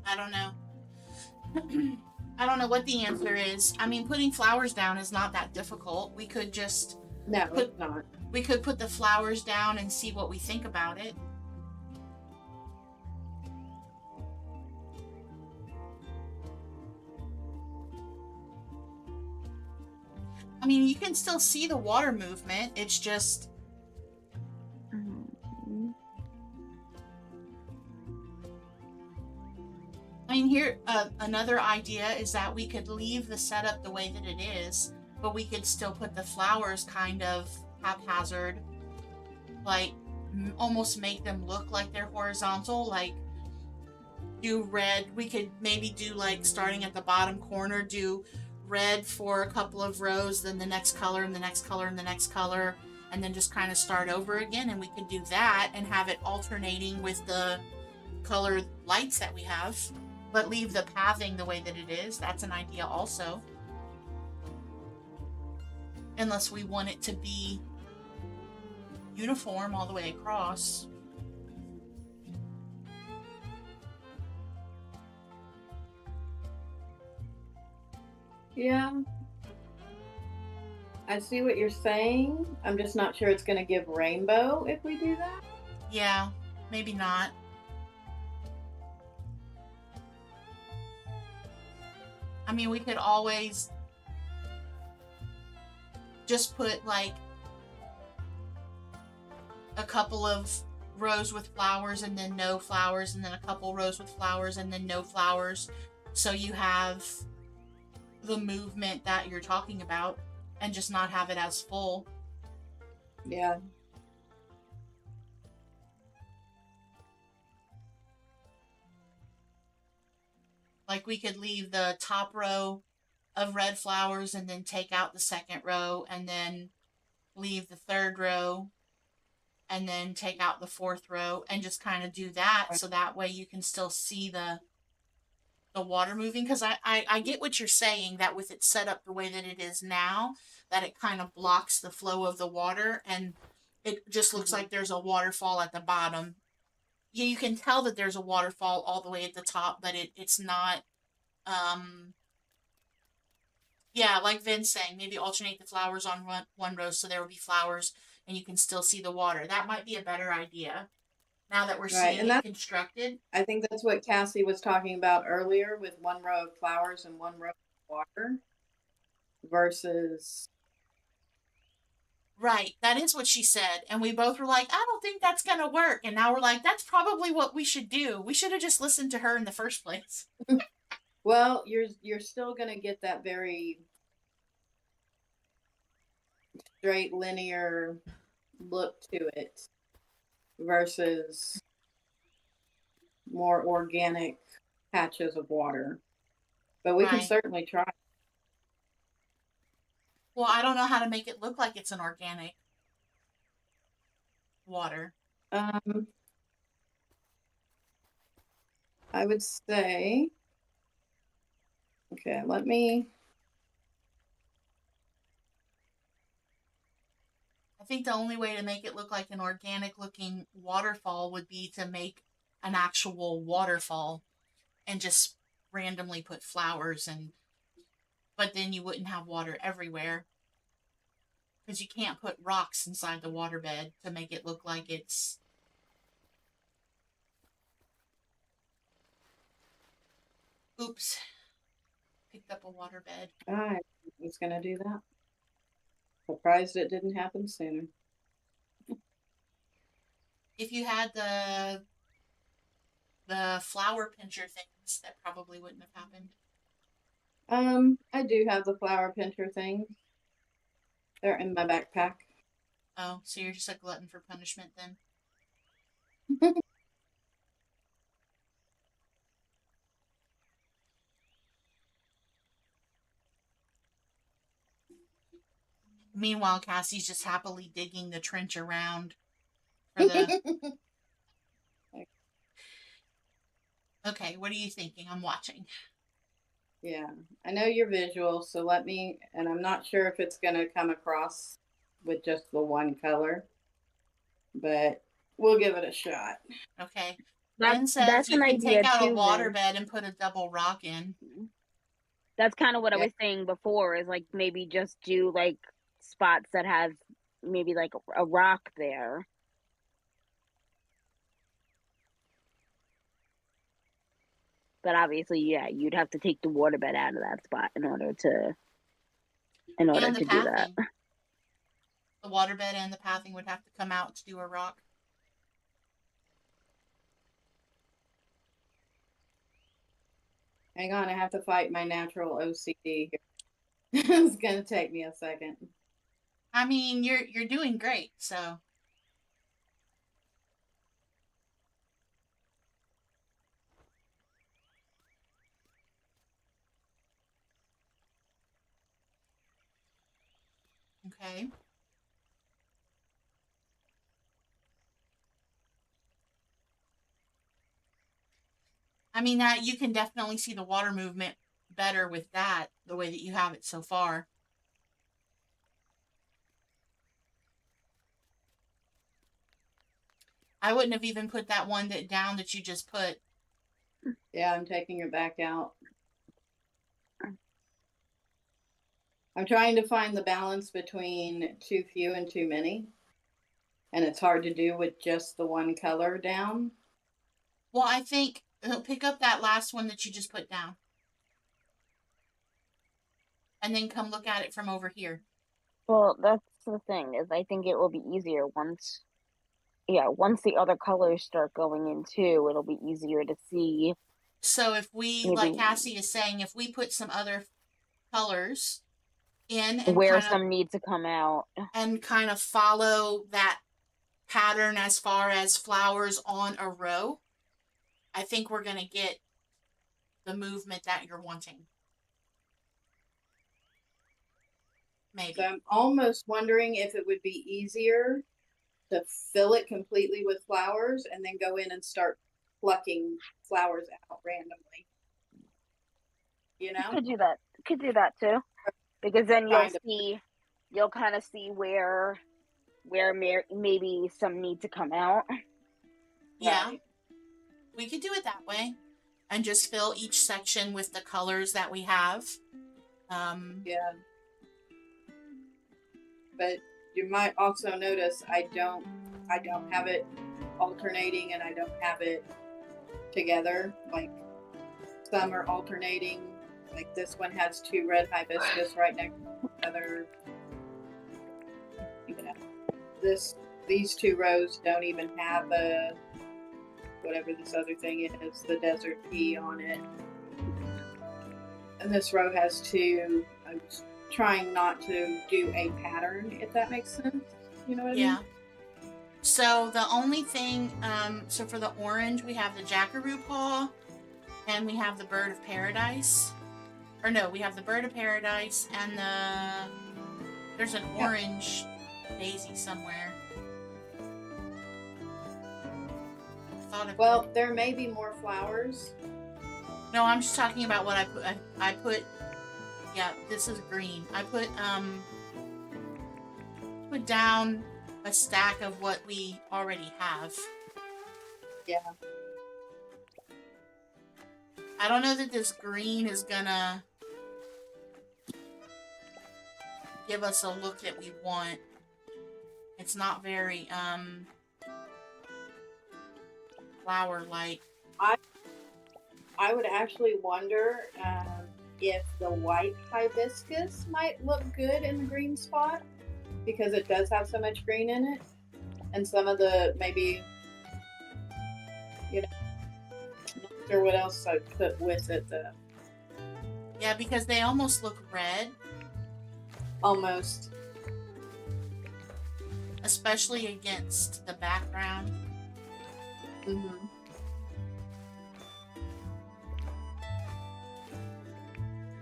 Speaker 1: I don't know. I don't know what the answer is. I mean, putting flowers down is not that difficult. We could just...
Speaker 2: No, it's not.
Speaker 1: We could put the flowers down and see what we think about it. I mean, you can still see the water movement. It's just... I mean, here, another idea is that we could leave the setup the way that it is, but we could still put the flowers kind of haphazard, like almost make them look like they're horizontal, like do red. We could maybe do like starting at the bottom corner, do red for a couple of rows, then the next color and the next color and the next color, and then just kind of start over again. And we could do that and have it alternating with the colored lights that we have, but leave the pathing the way that it is. That's an idea also. Unless we want it to be uniform all the way across.
Speaker 2: Yeah. I see what you're saying. I'm just not sure it's going to give rainbow if we do that.
Speaker 1: Yeah, maybe not. I mean, we could always just put like a couple of rows with flowers and then no flowers, and then a couple rows with flowers and then no flowers. So you have the movement that you're talking about and just not have it as full.
Speaker 2: Yeah.
Speaker 1: Like we could leave the top row of red flowers and then take out the second row and then leave the third row and then take out the fourth row and just kind of do that, so that way you can still see the water moving. Because I get what you're saying, that with it set up the way that it is now, that it kind of blocks the flow of the water and it just looks like there's a waterfall at the bottom. Yeah, you can tell that there's a waterfall all the way at the top, but it's not. Yeah, like Vin's saying, maybe alternate the flowers on one row so there will be flowers and you can still see the water. That might be a better idea now that we're
Speaker 2: Right.
Speaker 1: seeing
Speaker 2: And
Speaker 1: it
Speaker 2: that,
Speaker 1: constructed.
Speaker 2: I think that's what Cassie was talking about earlier with one row of flowers and one row of water versus.
Speaker 1: Right, that is what she said. And we both were like, I don't think that's going to work. And now we're like, that's probably what we should do. We should have just listened to her in the first place.
Speaker 2: Well, you're still going to get that very straight linear look to it versus more organic patches of water. But we can
Speaker 1: Right.
Speaker 2: certainly try.
Speaker 1: Well, I don't know how to make it look like it's an organic water.
Speaker 2: Um, I would say, okay, let me.
Speaker 1: I think the only way to make it look like an organic looking waterfall would be to make an actual waterfall and just randomly put flowers, and but then you wouldn't have water everywhere because you can't put rocks inside the waterbed to make it look like it's. Oops, picked up a waterbed.
Speaker 2: I was going to do that. Surprised it didn't happen sooner.
Speaker 1: If you had the flower pincher things, that probably wouldn't have happened.
Speaker 2: I do have the flower pincher things. They're in my backpack.
Speaker 1: Oh, so you're just a glutton for punishment then? Meanwhile, Cassie's just happily digging the trench around for the. Okay, what are you thinking? I'm watching.
Speaker 2: Yeah, I know you're visual, so let me, and I'm not sure if it's going to come across with just the one color, but we'll give it a shot.
Speaker 1: Okay. Ben says you can take out a waterbed and put a double rock in.
Speaker 3: That's kind of what I was saying before, is like maybe just do like spots that have maybe like a rock there. But obviously, yeah, you'd have to take the waterbed out of that spot in order to do that.
Speaker 1: The waterbed and the pathing would have to come out to do a rock.
Speaker 2: Hang on, I have to fight my natural OCD here. It's gonna take me a second.
Speaker 1: I mean, you're doing great, so. Okay. I mean, that you can definitely see the water movement better with that, the way that you have it so far. I wouldn't have even put that one down that you just put.
Speaker 2: Yeah, I'm taking it back out. I'm trying to find the balance between too few and too many. And it's hard to do with just the one color down.
Speaker 1: Well, I think pick up that last one that you just put down. And then come look at it from over here.
Speaker 3: Well, that's the thing, is I think it will be easier once the other colors start going in too, it'll be easier to see.
Speaker 1: So if we,
Speaker 3: Maybe
Speaker 1: like Cassie is saying, if we put some other colors in
Speaker 3: where some need to come out.
Speaker 1: and kind of follow that pattern as far as flowers on a row, I think we're going to get the movement that you're wanting. Maybe.
Speaker 2: So I'm almost wondering if it would be easier to fill it completely with flowers and then go in and start plucking flowers out randomly. You know?
Speaker 3: Could do that too. Because then you'll kind of see where maybe some need to come out.
Speaker 1: Yeah.
Speaker 2: Right.
Speaker 1: We could do it that way and just fill each section with the colors that we have.
Speaker 2: Yeah. But you might also notice I don't have it alternating and I don't have it together. Like some are alternating. Like this one has 2 red hibiscus right next to each other. You know, these 2 rows don't even have a whatever this other thing is, the desert pea on it. And this row has 2. I'm trying not to do a pattern, if that makes sense. You know what I mean?
Speaker 1: Yeah. So the only thing, so for the orange, we have the jackaroo paw and we have the bird of paradise. Or no, we have the bird of paradise and there's an orange daisy somewhere.
Speaker 2: Well, there may be more flowers.
Speaker 1: No, I'm just talking about what I put. Yeah, this is green. I put down a stack of what we already have.
Speaker 2: Yeah.
Speaker 1: I don't know that this green is gonna give us a look that we want. It's not very flower-like.
Speaker 2: I would actually wonder if the white hibiscus might look good in the green spot because it does have so much green in it. And some of the maybe, you know, not sure what else I'd put with it though.
Speaker 1: Yeah, because they almost look red.
Speaker 2: Almost.
Speaker 1: Especially against the background.
Speaker 2: Mm-hmm.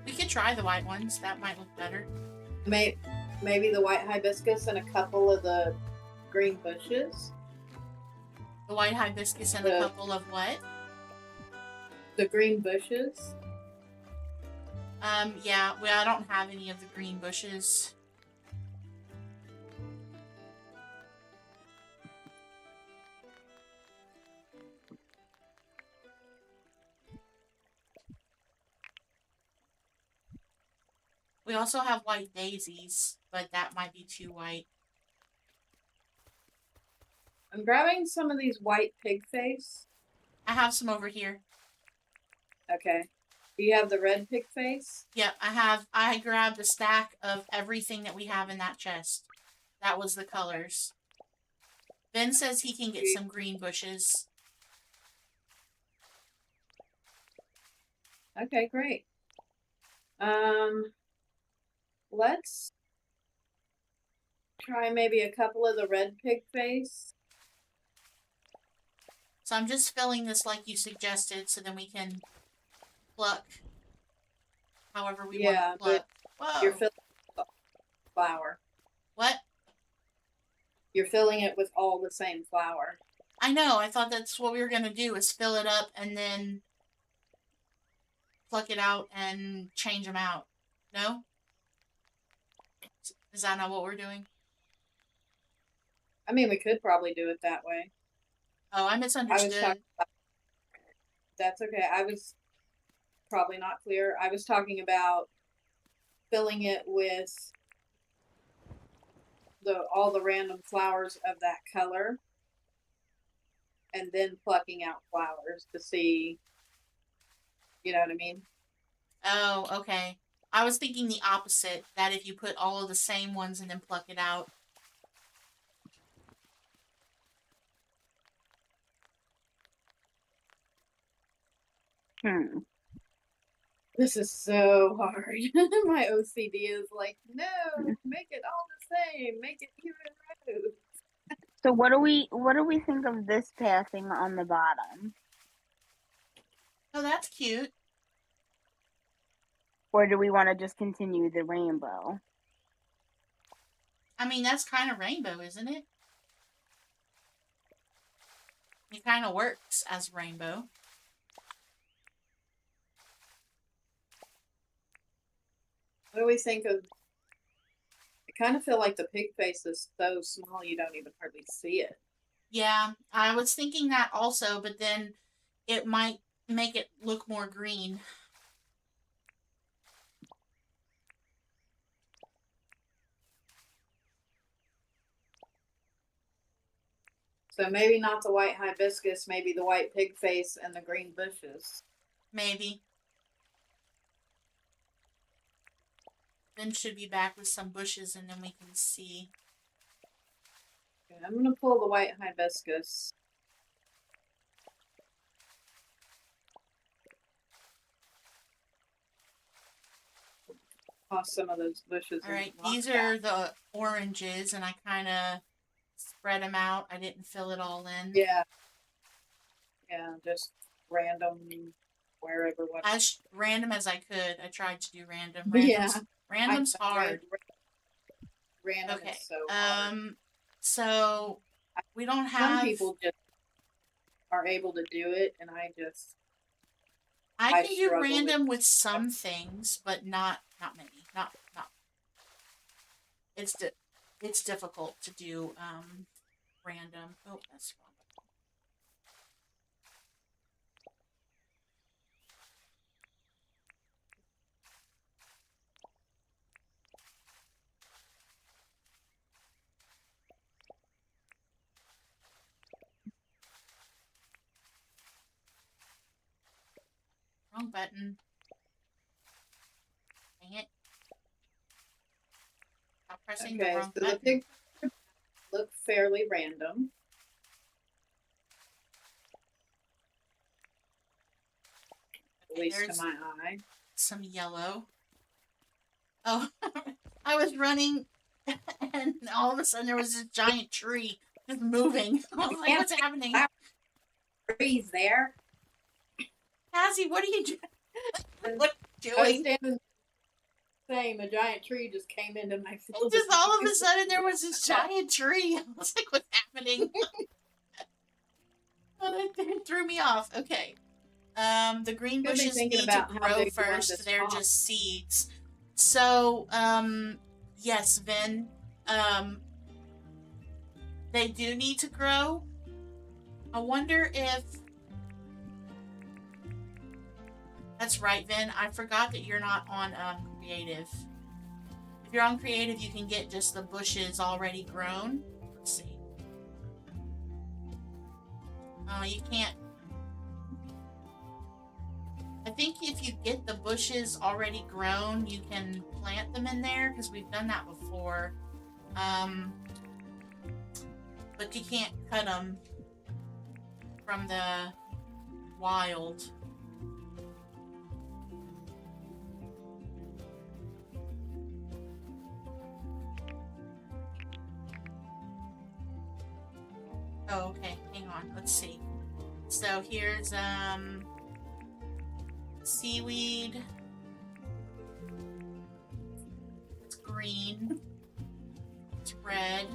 Speaker 1: We could try the white ones. That might look better.
Speaker 2: Maybe the white hibiscus and a couple of the green bushes.
Speaker 1: The white hibiscus and a couple of what?
Speaker 2: The green bushes.
Speaker 1: Yeah, well, I don't have any of the green bushes. We also have white daisies, but that might be too white.
Speaker 2: I'm grabbing some of these white pig face.
Speaker 1: I have some over here.
Speaker 2: Okay. Do you have the red pig face?
Speaker 1: Yep, I grabbed a stack of everything that we have in that chest. That was the colors. Ben says he can get some green bushes.
Speaker 2: Okay, great. Let's try maybe a couple of the red pig face.
Speaker 1: So I'm just filling this like you suggested, so then we can pluck however we want
Speaker 2: Yeah,
Speaker 1: to
Speaker 2: but
Speaker 1: pluck. Whoa!
Speaker 2: you're filling it with flour.
Speaker 1: What?
Speaker 2: You're filling it with all the same flour.
Speaker 1: I know. I thought that's what we were gonna do, is fill it up and then pluck it out and change them out. No? Is that not what we're doing?
Speaker 2: I mean, we could probably do it that way.
Speaker 1: Oh, I
Speaker 2: I was
Speaker 1: misunderstood.
Speaker 2: talking about, that's okay. I was probably not clear. I was talking about filling it with all the random flowers of that color and then plucking out flowers to see, you know what I mean?
Speaker 1: Oh, okay. I was thinking the opposite, that if you put all of the same ones and then pluck it out.
Speaker 3: Hmm.
Speaker 2: This is so hard. My OCD is like, no, make it all the same, make it even rows.
Speaker 3: So what do we think of this passing on the bottom?
Speaker 1: Oh, that's cute.
Speaker 3: Or do we want to just continue the rainbow?
Speaker 1: I mean, that's kind of rainbow, isn't it? It kind of works as rainbow.
Speaker 2: What do we think of? I kind of feel like the pig face is so small you don't even hardly see it.
Speaker 1: Yeah, I was thinking that also, but then it might make it look more green.
Speaker 2: So maybe not the white hibiscus, maybe the white pig face and the green bushes.
Speaker 1: Maybe. Then should be back with some bushes and then we can see.
Speaker 2: Okay, I'm gonna pull the white hibiscus. Toss some of those bushes.
Speaker 1: Alright, these are the oranges and I kind of spread them out. I didn't fill it all in.
Speaker 2: Yeah. Yeah, just random wherever. What?
Speaker 1: As random as I could. I tried to do random.
Speaker 2: Yeah.
Speaker 1: Random's hard.
Speaker 2: Random
Speaker 1: Okay.
Speaker 2: is so hard.
Speaker 1: So we don't have.
Speaker 2: Some people just are able to do it, and I
Speaker 1: can do
Speaker 2: struggle
Speaker 1: random with some things, but not many. Not. It's difficult to do random. Oh, that's wrong. Wrong button. Dang it. Stop pressing the wrong
Speaker 2: so
Speaker 1: button.
Speaker 2: the pictures look fairly random. At least to my eye.
Speaker 1: Some yellow. Oh, I was running, and all of a sudden there was this giant tree just moving. I was like, "What's happening?"
Speaker 2: Trees there.
Speaker 1: Cassie, what are you doing? What are you
Speaker 2: I was
Speaker 1: doing?
Speaker 2: standing same. A giant tree just came into my field.
Speaker 1: And just all of a sudden there was this giant tree. I was like, "What's happening?" It threw me off. Okay. The green bushes need to grow first. They're just seeds. So, yes, Vin. They do need to grow. I wonder if... That's right, Vin. I forgot that you're not on creative. If you're on creative, you can get just the bushes already grown. Let's see. You can't... I think if you get the bushes already grown, you can plant them in there, because we've done that before. But you can't cut them from the wild. Oh, okay. Hang on. Let's see. So here's seaweed. It's green. It's red.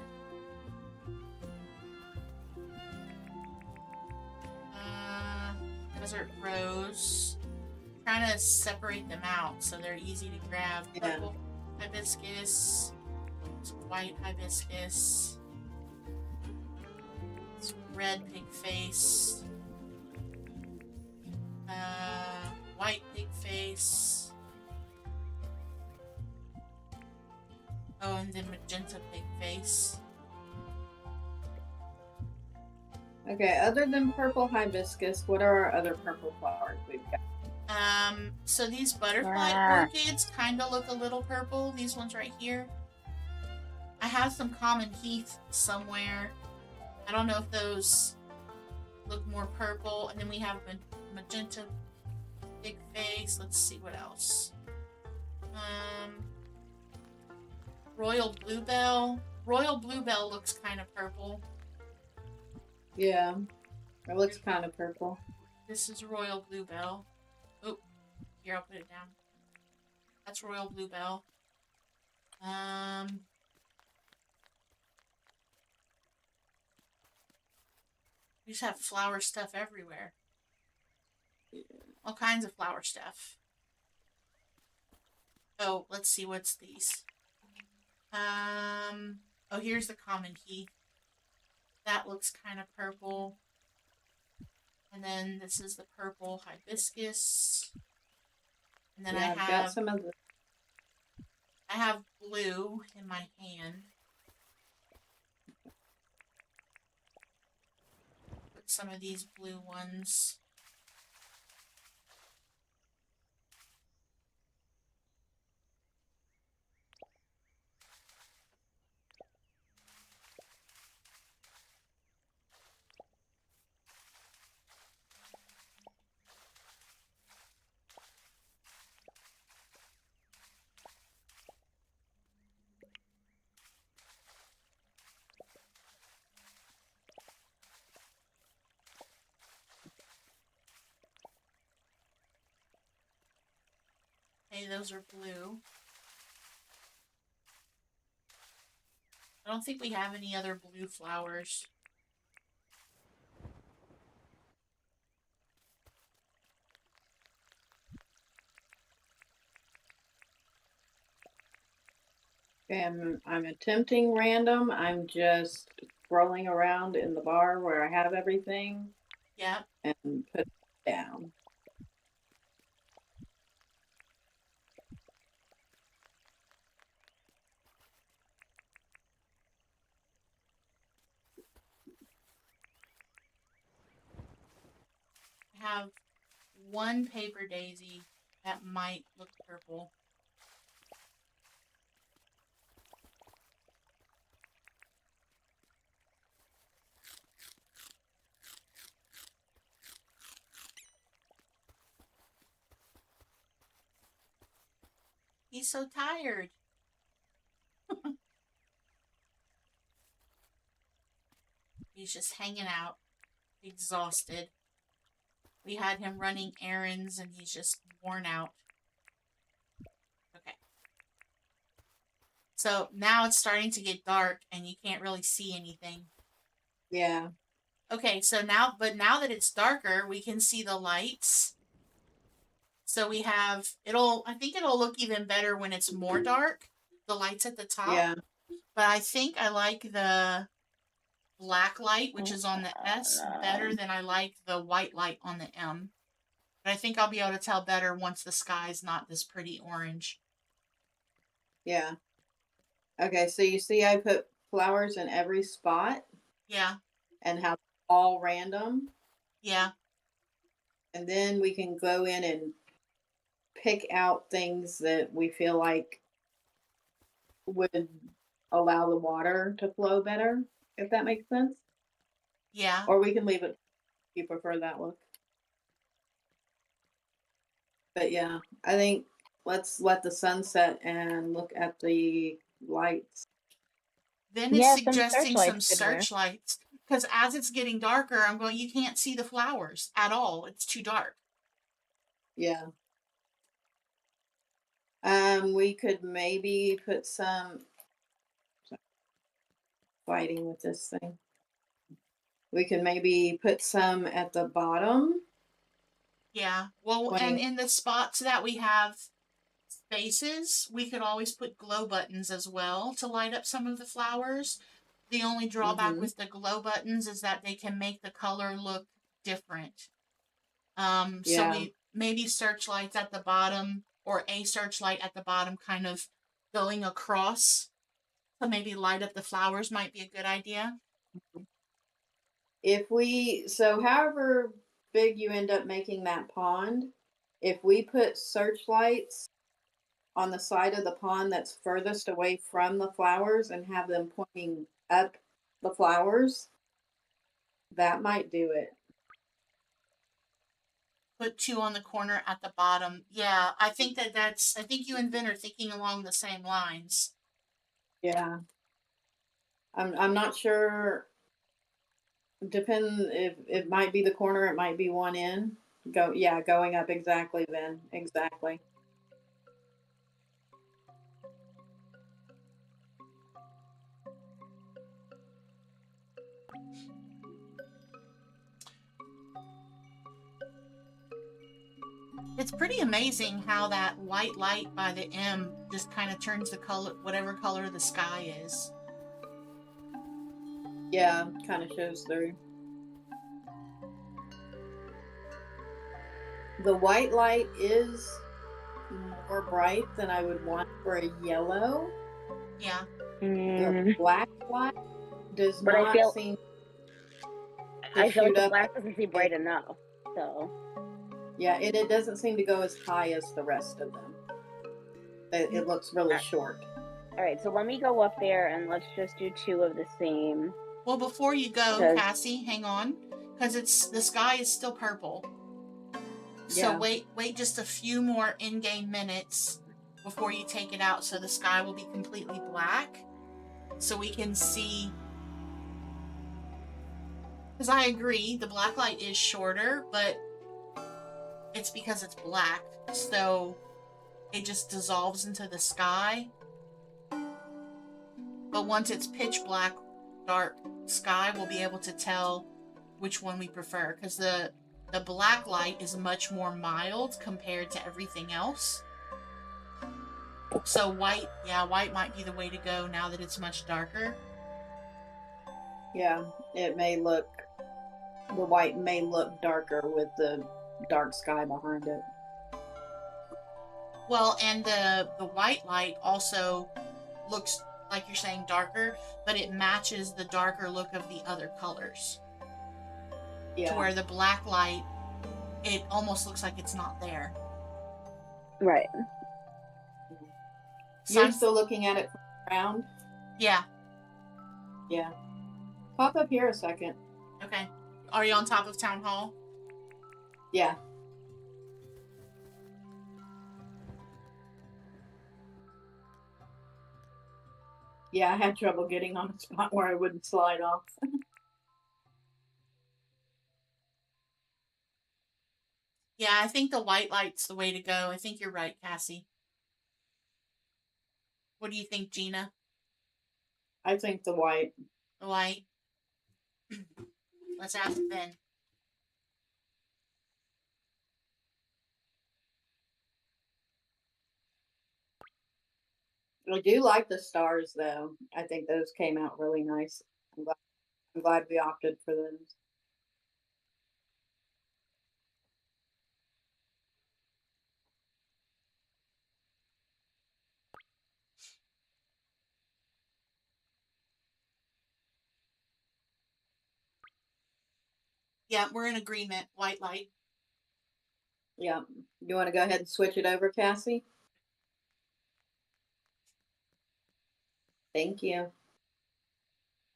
Speaker 1: Desert rose. Trying to separate them out so they're easy to grab.
Speaker 2: Yeah.
Speaker 1: Purple hibiscus. It's white hibiscus. It's red pig face. White pig face. Oh, and then magenta pig face.
Speaker 2: Okay, other than purple hibiscus, what are our other purple flowers we've got?
Speaker 1: So these butterfly
Speaker 3: Ah.
Speaker 1: orchids kind of look a little purple. These ones right here. I have some common heath somewhere. I don't know if those look more purple. And then we have magenta big face. Let's see what else. Royal bluebell. Royal bluebell looks kind of purple.
Speaker 2: Yeah, it looks kind of purple.
Speaker 1: This is royal bluebell. Oh, here, I'll put it down. That's royal bluebell. We just have flower stuff everywhere. All kinds of flower stuff. Oh, let's see, what's these? Oh, here's the common heath. That looks kind of purple. And then this is the purple hibiscus. And then
Speaker 2: Yeah, I've got some of the.
Speaker 1: I have blue in my hand. Put some of these blue ones. Okay, those are blue. I don't think we have any other blue flowers.
Speaker 2: Okay, I'm attempting random. I'm just scrolling around in the bar where I have everything
Speaker 1: Yep.
Speaker 2: and put it down.
Speaker 1: I have one paper daisy that might look purple. He's so tired. He's just hanging out, exhausted. We had him running errands and he's just worn out. Okay. So now it's starting to get dark and you can't really see anything.
Speaker 2: Yeah.
Speaker 1: Okay, so now that it's darker, we can see the lights. So we have, I think it'll look even better when it's more dark, the lights at the top.
Speaker 2: Yeah.
Speaker 1: But I think I like the black light, which is on the S, better than I like the white light on the M. But I think I'll be able to tell better once the sky's not this pretty orange.
Speaker 2: Yeah. Okay, so you see I put flowers in every spot
Speaker 1: Yeah,
Speaker 2: and have all random.
Speaker 1: yeah,
Speaker 2: And then we can go in and pick out things that we feel like would allow the water to flow better, if that makes sense.
Speaker 1: yeah.
Speaker 2: Or we can leave it if you prefer that look. But yeah, I think let's let the sun set and look at the lights.
Speaker 1: Then it's
Speaker 3: Yeah, some
Speaker 1: suggesting some
Speaker 3: searchlights could work.
Speaker 1: searchlights. because as it's getting darker, I'm going, you can't see the flowers at all. It's too dark.
Speaker 2: Yeah. We could maybe put some fighting with this thing. We could maybe put some at the bottom.
Speaker 1: Yeah. Well, and
Speaker 2: Pointing.
Speaker 1: in the spots that we have spaces, we could always put glow buttons as well to light up some of the flowers. The only drawback
Speaker 2: Mm-hmm.
Speaker 1: with the glow buttons is that they can make the color look different. So
Speaker 2: Yeah.
Speaker 1: we maybe searchlights at the bottom or a searchlight at the bottom kind of going across to maybe light up the flowers might be a good idea.
Speaker 2: If we, so however big you end up making that pond, if we put searchlights on the side of the pond that's furthest away from the flowers and have them pointing up the flowers, that might do it.
Speaker 1: Put two on the corner at the bottom. Yeah, I think I think you and Vin are thinking along the same lines.
Speaker 2: Yeah. I'm not sure. Depend if it might be the corner, it might be one in. Going up exactly then. Exactly.
Speaker 1: It's pretty amazing how that white light by the M just kind of turns the color, whatever color the sky is.
Speaker 2: Yeah, kind of shows through. The white light is more bright than I would want for a yellow.
Speaker 1: Yeah.
Speaker 2: The black light does
Speaker 3: But I
Speaker 2: not
Speaker 3: feel
Speaker 2: seem to
Speaker 3: I feel like
Speaker 2: shoot
Speaker 3: the
Speaker 2: up.
Speaker 3: black doesn't seem bright enough. So
Speaker 2: Yeah, it doesn't seem to go as high as the rest of them. It looks really short.
Speaker 3: all right, so let me go up there and let's just do two of the same.
Speaker 1: Well, before you go,
Speaker 3: Because
Speaker 1: Cassie, hang on, because it's the sky is still purple. So
Speaker 2: Yeah.
Speaker 1: wait just a few more in-game minutes before you take it out, so the sky will be completely black, so we can see. Because I agree, the black light is shorter, but it's because it's black, so it just dissolves into the sky. But once it's pitch black, dark sky, we'll be able to tell which one we prefer, because the black light is much more mild compared to everything else. So white might be the way to go now that it's much darker.
Speaker 2: Yeah, it may look, the white may look darker with the dark sky behind it.
Speaker 1: Well, and the white light also looks like you're saying darker, but it matches the darker look of the other colors.
Speaker 2: Yeah.
Speaker 1: To where the black light, it almost looks like it's not there.
Speaker 3: right.
Speaker 2: You're still looking at it from around?
Speaker 1: Yeah.
Speaker 2: Yeah. Pop up here a second.
Speaker 1: Okay. Are you on top of Town Hall?
Speaker 2: Yeah. Yeah, I had trouble getting on a spot where I wouldn't slide off.
Speaker 1: Yeah, I think the white light's the way to go. I think you're right, Cassie. What do you think, Gina?
Speaker 2: I think the white.
Speaker 1: The white? Let's ask Ben.
Speaker 2: I do like the stars though. I think those came out really nice. I'm glad we opted for those.
Speaker 1: Yeah, we're in agreement. White light.
Speaker 2: Yeah. You want to go ahead and switch it over, Cassie? Thank you.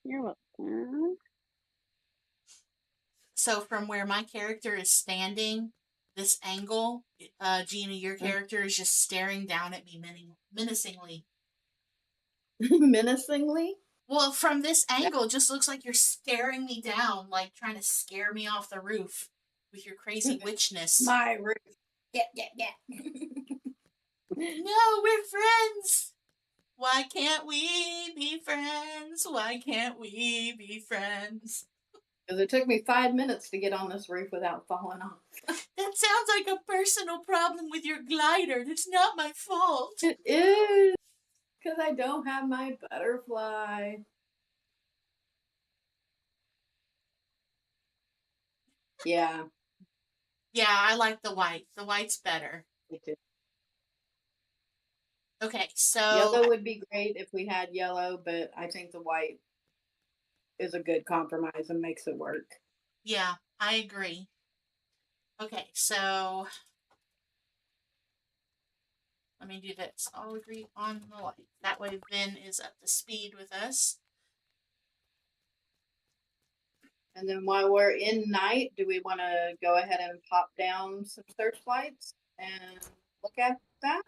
Speaker 3: You're welcome.
Speaker 1: So from where my character is standing, this angle, Gina, your character is just staring down at me menacingly.
Speaker 2: Menacingly?
Speaker 1: Well, from this angle, it just looks like you're staring me down, like trying to scare me off the roof with your crazy witchness.
Speaker 2: My roof. Yeah.
Speaker 1: No, we're friends. Why can't we be friends? Why can't we be friends?
Speaker 2: Because it took me 5 minutes to get on this roof without falling off.
Speaker 1: That sounds like a personal problem with your glider. It's not my fault.
Speaker 2: It is. Because I don't have my butterfly. Yeah.
Speaker 1: Yeah, I like the white. The white's better.
Speaker 2: Me too.
Speaker 1: Okay, so
Speaker 2: Yellow would be great if we had yellow, but I think the white is a good compromise and makes it work.
Speaker 1: yeah, I agree. Okay, so let me do this. I'll agree on the light. That way Vin is up to speed with us.
Speaker 2: And then while we're in night, do we want to go ahead and pop down some searchlights and look at that?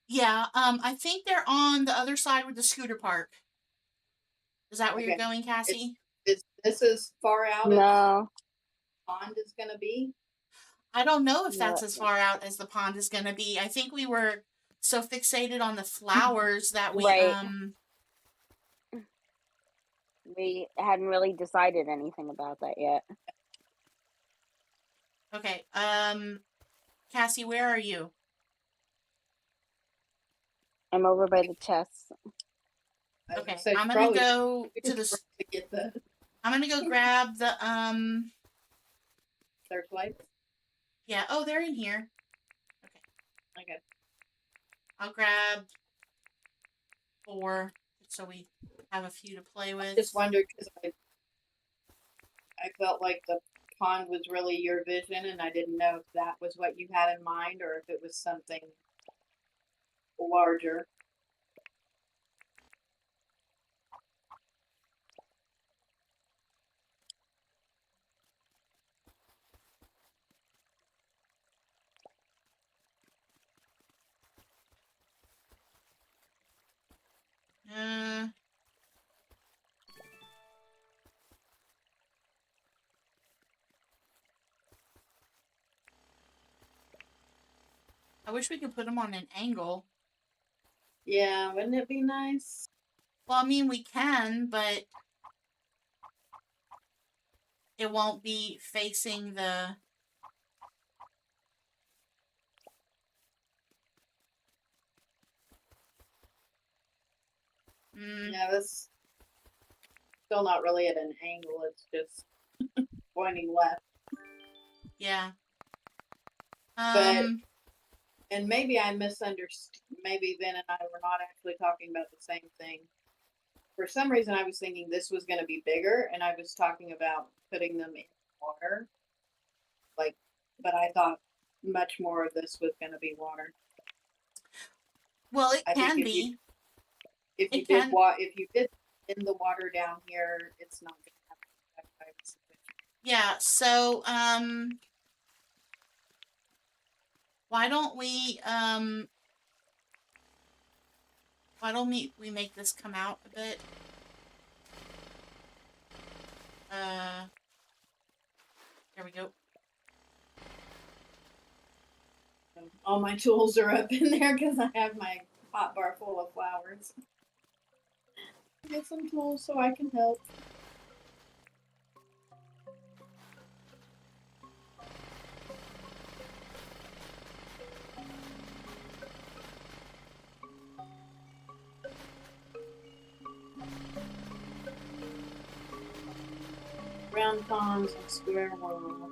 Speaker 1: Yeah, I think they're on the other side with the scooter park. Is that where you're
Speaker 2: Okay.
Speaker 1: going, Cassie?
Speaker 2: This is far out as
Speaker 3: No.
Speaker 2: the pond is going to be.
Speaker 1: I don't know if that's
Speaker 3: No.
Speaker 1: as far out as the pond is going to be. I think we were so fixated on the flowers that we
Speaker 3: Right. We hadn't really decided anything about that yet.
Speaker 1: Okay. Cassie, where are you?
Speaker 3: I'm over by the chest.
Speaker 2: I was
Speaker 1: Okay,
Speaker 2: say
Speaker 1: I'm gonna
Speaker 2: probably
Speaker 1: go to the.
Speaker 2: to get the
Speaker 1: I'm gonna go grab the
Speaker 2: searchlights.
Speaker 1: Yeah. Oh, they're in here.
Speaker 2: Okay.
Speaker 1: I'll grab 4 so we have a few to play with.
Speaker 2: Just wondered because I felt like the pond was really your vision, and I didn't know if that was what you had in mind or if it was something larger.
Speaker 1: Uh, I wish we could put them on an angle.
Speaker 2: Yeah, wouldn't it be nice?
Speaker 1: Well, I mean, we can, but it won't be facing the.
Speaker 2: Yeah, that's still not really at an angle. It's just pointing left.
Speaker 1: Yeah.
Speaker 2: But and maybe I misunderstood. Maybe Ben and I were not actually talking about the same thing. For some reason, I was thinking this was going to be bigger, and I was talking about putting them in water. Like, but I thought much more of this was going to be water.
Speaker 1: Well, it
Speaker 2: I
Speaker 1: can
Speaker 2: think
Speaker 1: be.
Speaker 2: if you
Speaker 1: It
Speaker 2: did
Speaker 1: can.
Speaker 2: if you did in the water down here, it's not going to have.
Speaker 1: Yeah. So, why don't we make this come out a bit? There we go.
Speaker 2: All my tools are up in there because I have my hot bar full of flowers. Get some tools so I can help. Round ponds and square world.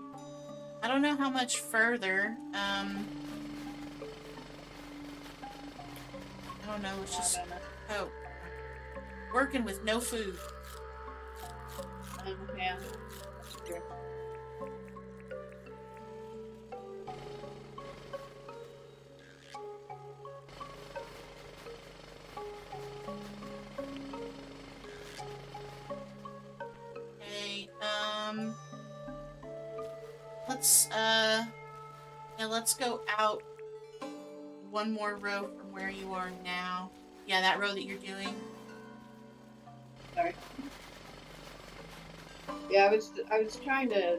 Speaker 1: I don't know how much further. I don't know. It's just working with no food.
Speaker 2: Yeah.
Speaker 1: Okay. Let's go out one more row from where you are now. Yeah, that row that you're doing.
Speaker 2: Sorry. Yeah, I was trying to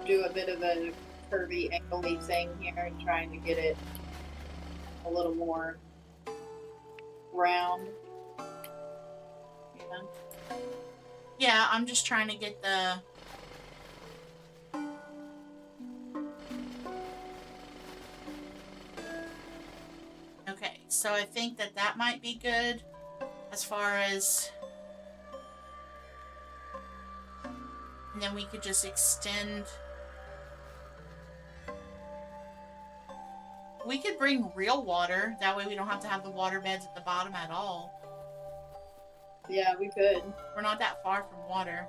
Speaker 2: do a bit of a curvy, angley thing here and trying to get it a little more round. You know?
Speaker 1: Yeah, I'm just trying to get the... Okay, so I think that that might be good as far as... And then we could just extend... We could bring real water. That way we don't have to have the water beds at the bottom at all.
Speaker 2: Yeah, we could.
Speaker 1: We're not that far from water.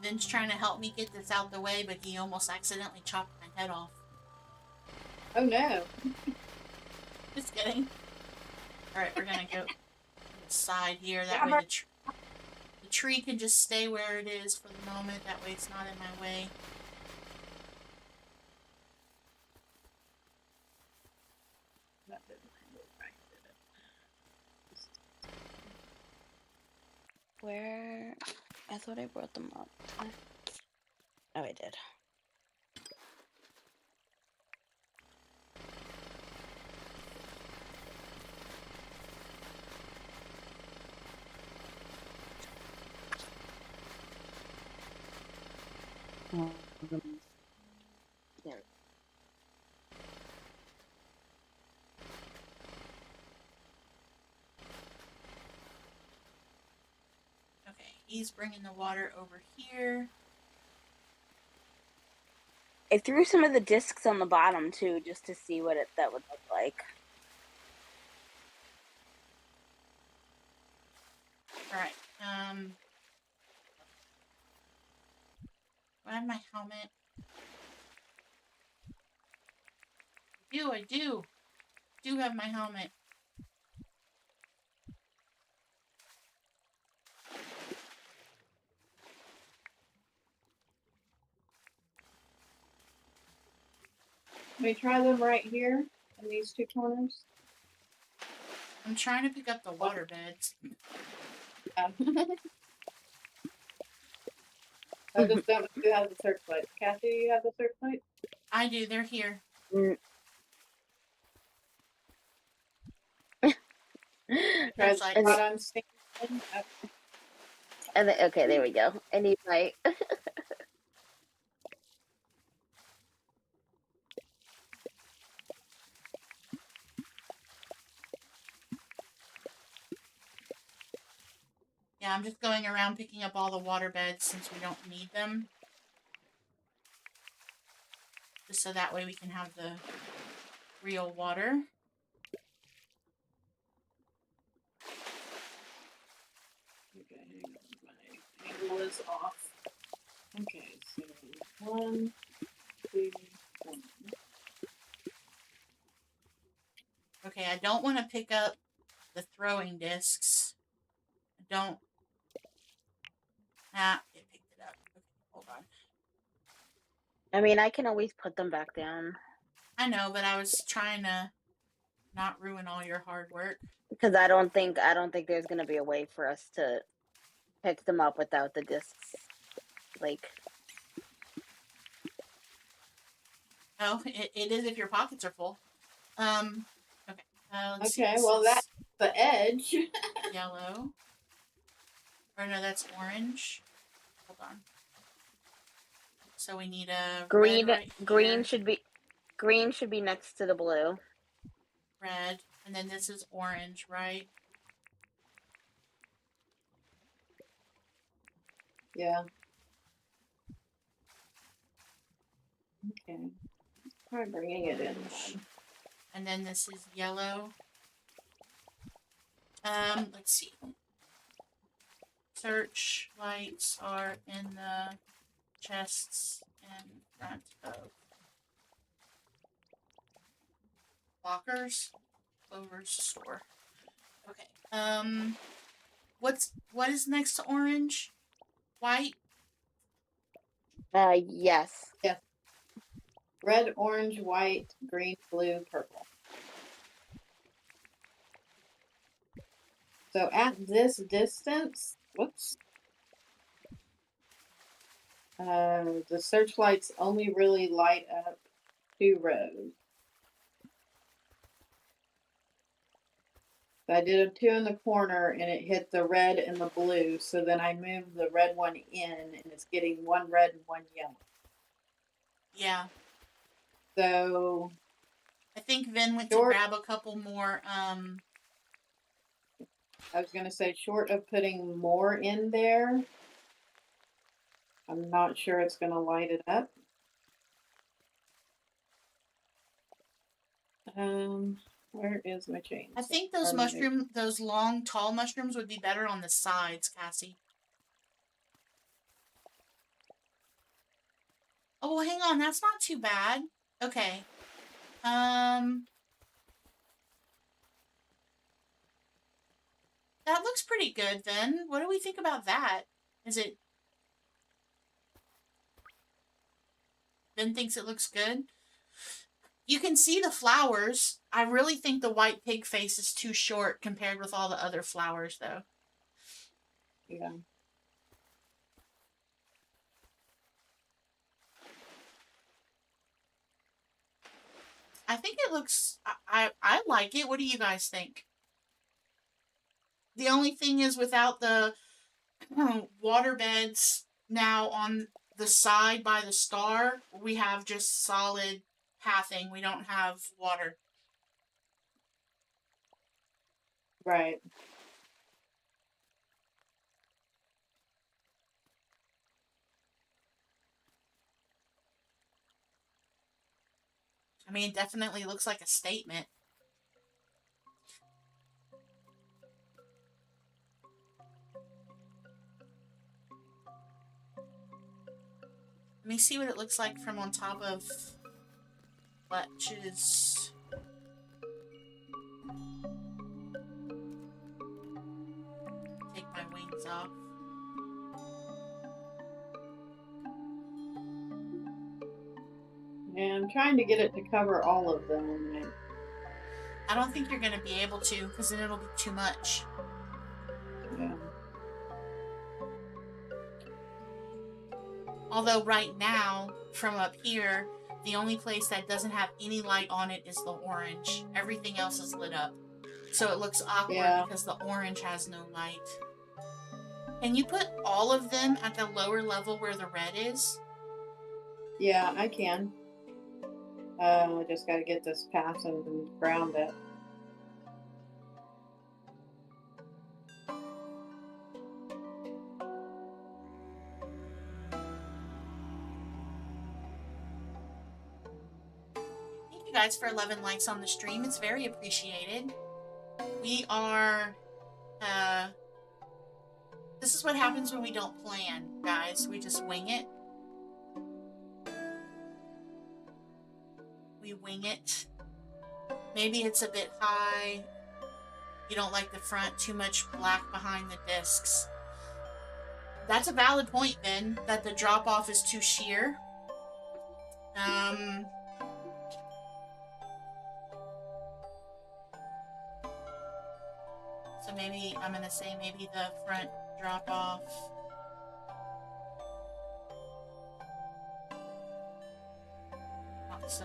Speaker 1: Ben's trying to help me get this out the way, but he almost accidentally chopped my head off.
Speaker 2: Oh no.
Speaker 1: Just kidding. Alright, we're gonna go side here. That way the tree can just stay where it is for the moment. That way it's not in my way.
Speaker 2: That didn't look right, did it?
Speaker 4: Where? I thought I brought them up. Oh, I did. Yeah.
Speaker 1: Okay, he's bringing the water over here.
Speaker 4: I threw some of the discs on the bottom too, just to see what that would look like.
Speaker 1: Alright, do I have my helmet? I do have my helmet.
Speaker 2: Can we try them right here in these two corners?
Speaker 1: I'm trying to pick up the water beds.
Speaker 2: Yeah. I just don't know who has the searchlight. Kathy, you have the searchlight?
Speaker 1: I do, they're here.
Speaker 2: Try
Speaker 1: Searchlight.
Speaker 2: the spot I'm standing in.
Speaker 4: And then, okay, there we go. I need my.
Speaker 1: Yeah, I'm just going around picking up all the water beds since we don't need them. Just so that way we can have the real water.
Speaker 2: Okay, hang on. My angle is off. Okay, so 1, 2, 1.
Speaker 1: Okay, I don't want to pick up the throwing discs. I don't... Ah, it picked it up. Okay, hold on.
Speaker 4: I mean, I can always put them back down.
Speaker 1: I know, but I was trying to not ruin all your hard work.
Speaker 4: Because I don't think there's gonna be a way for us to pick them up without the discs. Like,
Speaker 1: Oh, it is if your pockets are full. Okay. Let's see,
Speaker 2: Okay,
Speaker 1: this
Speaker 2: well
Speaker 1: is
Speaker 2: that's the edge.
Speaker 1: yellow. Or no, that's orange. Hold on. So we need a
Speaker 4: green.
Speaker 1: red right
Speaker 4: Green
Speaker 1: here.
Speaker 4: should be next to the blue.
Speaker 1: Red, and then this is orange, right?
Speaker 2: Yeah. Okay. Try bringing it in.
Speaker 1: And then this is yellow. Let's see. Search lights are in the chests in front of lockers. Clover's store. Okay. What is next to orange? White?
Speaker 4: Yes.
Speaker 2: Yes. Red, orange, white, green, blue, purple. So at this distance, whoops, the searchlights only really light up 2 rows. So I did a 2 in the corner and it hit the red and the blue. So then I moved the red one in and it's getting 1 red and 1 yellow.
Speaker 1: Yeah.
Speaker 2: So
Speaker 1: I think Vin went to grab a couple more.
Speaker 2: I was going to say, short of putting more in there, I'm not sure it's going to light it up. Where is my chain?
Speaker 1: I think those those long, tall mushrooms would be better on the sides, Cassie. Oh, well, hang on. That's not too bad. Okay. That looks pretty good, then. What do we think about that? Is it... Ben thinks it looks good? You can see the flowers. I really think the white pig face is too short compared with all the other flowers, though.
Speaker 2: Yeah.
Speaker 1: I think it looks... I like it. What do you guys think? The only thing is without the water beds now on the side by the star, we have just solid pathing. We don't have water.
Speaker 2: Right.
Speaker 1: I mean, it definitely looks like a statement. Let me see what it looks like from on top of Fletch's. Take my wings off.
Speaker 2: And I'm trying to get it to cover all of them.
Speaker 1: I don't think you're going to be able to, because then it'll be too much.
Speaker 2: Yeah.
Speaker 1: Although right now, from up here, the only place that doesn't have any light on it is the orange. Everything else is lit up. So it looks awkward because the orange has no light. Can you put all of them at the lower level where the red is?
Speaker 2: Yeah, I can. I just got to get this path and ground it.
Speaker 1: Thank you guys for 11 likes on the stream. It's very appreciated. We are, this is what happens when we don't plan, guys. We just wing it. We wing it. Maybe it's a bit high. You don't like the front, too much black behind the discs. That's a valid point, Ben, that the drop-off is too sheer. So maybe, I'm gonna say maybe the front drop-off. Not so.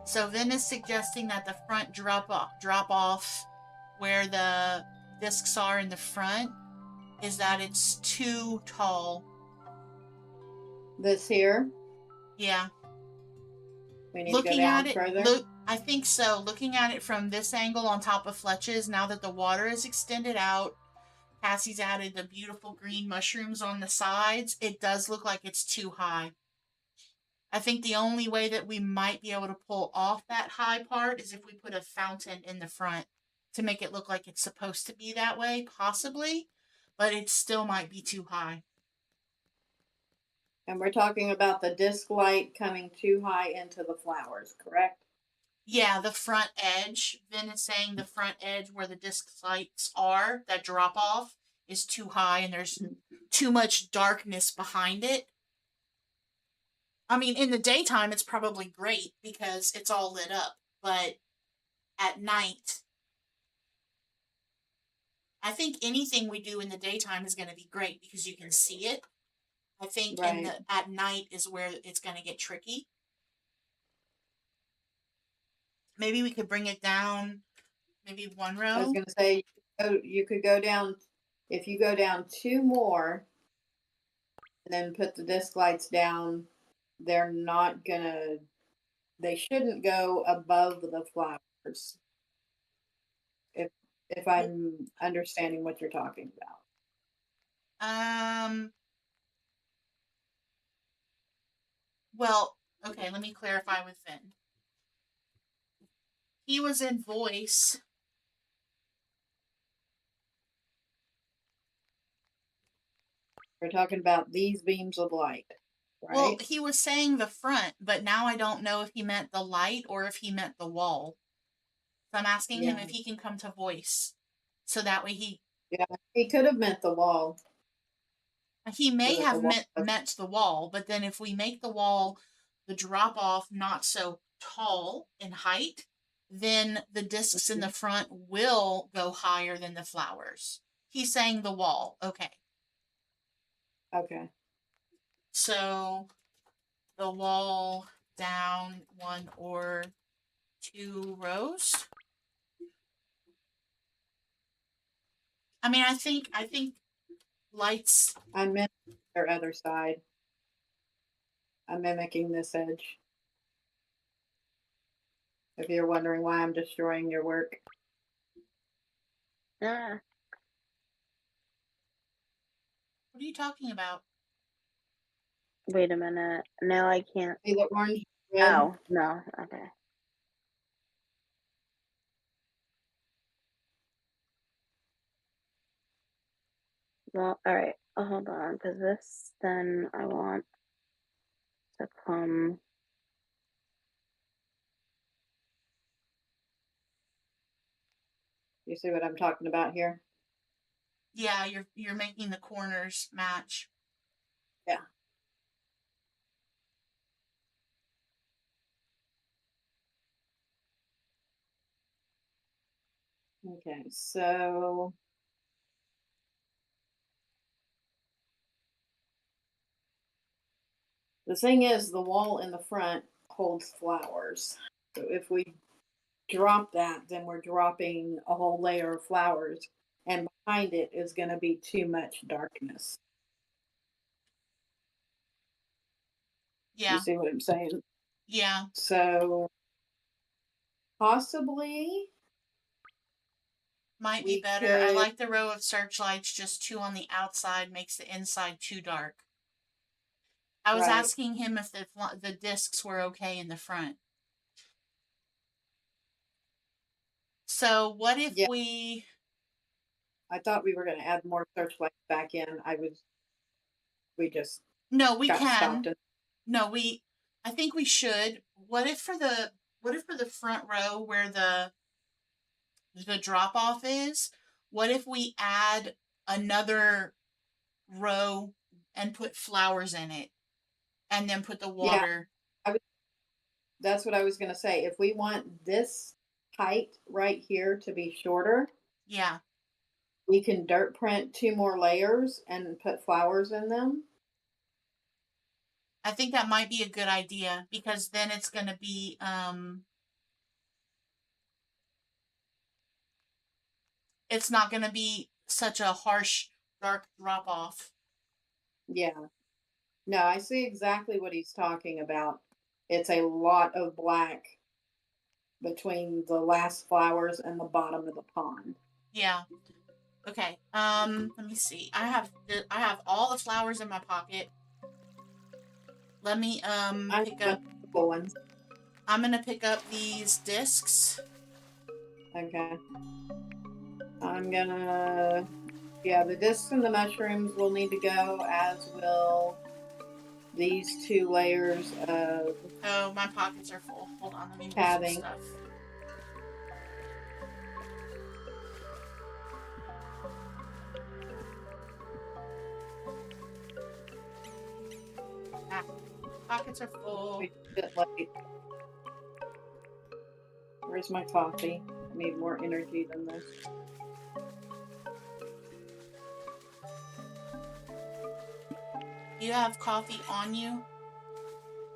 Speaker 1: So Vin is suggesting that the front drop off where the discs are in the front is that it's too tall.
Speaker 2: This here?
Speaker 1: Yeah.
Speaker 2: We need to go down further?
Speaker 1: I think so. Looking at it from this angle on top of Fletch's, now that the water is extended out, Cassie's added the beautiful green mushrooms on the sides, it does look like it's too high. I think the only way that we might be able to pull off that high part is if we put a fountain in the front to make it look like it's supposed to be that way, possibly, but it still might be too high.
Speaker 2: And we're talking about the disc light coming too high into the flowers, correct?
Speaker 1: Yeah, the front edge. Vin is saying the front edge where the disc lights are, that drop off, is too high and there's too much darkness behind it. I mean, in the daytime, it's probably great because it's all lit up, but at night, I think anything we do in the daytime is going to be great because you can see it. I think
Speaker 2: Right.
Speaker 1: at night is where it's going to get tricky. Maybe we could bring it down, maybe one
Speaker 2: I was
Speaker 1: row.
Speaker 2: going to say, you could go down, if you go down 2 more and then put the disc lights down, they're not going to, they shouldn't go above the flowers. If I'm understanding what you're talking about.
Speaker 1: Well, okay, let me clarify with Finn. He was in voice.
Speaker 2: We're talking about these beams of light, right?
Speaker 1: Well, he was saying the front, but now I don't know if he meant the light or if he meant the wall. So I'm asking him if he can come to voice. So that way
Speaker 2: he could have meant the wall.
Speaker 1: He may
Speaker 2: So
Speaker 1: have meant the wall, but then if we make the wall, the drop off not so tall in height, then the discs in the front will go higher than the flowers. He's saying the wall. Okay.
Speaker 2: Okay.
Speaker 1: So the wall down 1 or 2 rows. I mean, I think lights.
Speaker 2: I meant their other side. I'm mimicking this edge. If you're wondering why I'm destroying your work.
Speaker 4: Ah,
Speaker 1: What are you talking about?
Speaker 4: wait a minute. Now I can't.
Speaker 2: See the orange red?
Speaker 4: Oh, no. Okay. Well, all right. Hold on, because this, then I want to come.
Speaker 2: You see what I'm talking about here?
Speaker 1: Yeah, you're making the corners match.
Speaker 2: Yeah. Okay, so the thing is, the wall in the front holds flowers. So if we drop that, then we're dropping a whole layer of flowers, and behind it is going to be too much darkness.
Speaker 1: Yeah.
Speaker 2: You see what I'm saying?
Speaker 1: Yeah.
Speaker 2: So possibly
Speaker 1: might be
Speaker 2: we
Speaker 1: better. I
Speaker 2: could,
Speaker 1: like the row of searchlights, just 2 on the outside makes the inside too dark. I was
Speaker 2: right.
Speaker 1: asking him if the discs were okay in the front. So what if
Speaker 2: Yeah.
Speaker 1: we?
Speaker 2: I thought we were going to add more searchlights back in. We just
Speaker 1: No, we
Speaker 2: got
Speaker 1: can.
Speaker 2: stopped.
Speaker 1: No, I think we should. What if for the front row where the drop off is? What if we add another row and put flowers in it, and then put the water?
Speaker 2: Yeah, that's what I was going to say. If we want this height right here to be shorter,
Speaker 1: Yeah.
Speaker 2: we can dirt print 2 more layers and put flowers in them.
Speaker 1: I think that might be a good idea because then it's going to be it's not going to be such a harsh dark drop off.
Speaker 2: Yeah. No, I see exactly what he's talking about. It's a lot of black between the last flowers and the bottom of the pond.
Speaker 1: Yeah. Okay. Let me see. I have all the flowers in my pocket. Let me pick up.
Speaker 2: Ones.
Speaker 1: I'm gonna pick up these discs.
Speaker 2: Okay. I'm gonna. Yeah, the discs and the mushrooms will need to go, as will these 2 layers of
Speaker 1: Oh, my pockets are full. Hold on, let me move some
Speaker 2: padding.
Speaker 1: stuff. Ah, pockets are full.
Speaker 2: It's a bit late. Where's my coffee? I need more energy than this.
Speaker 1: Do you have coffee on you?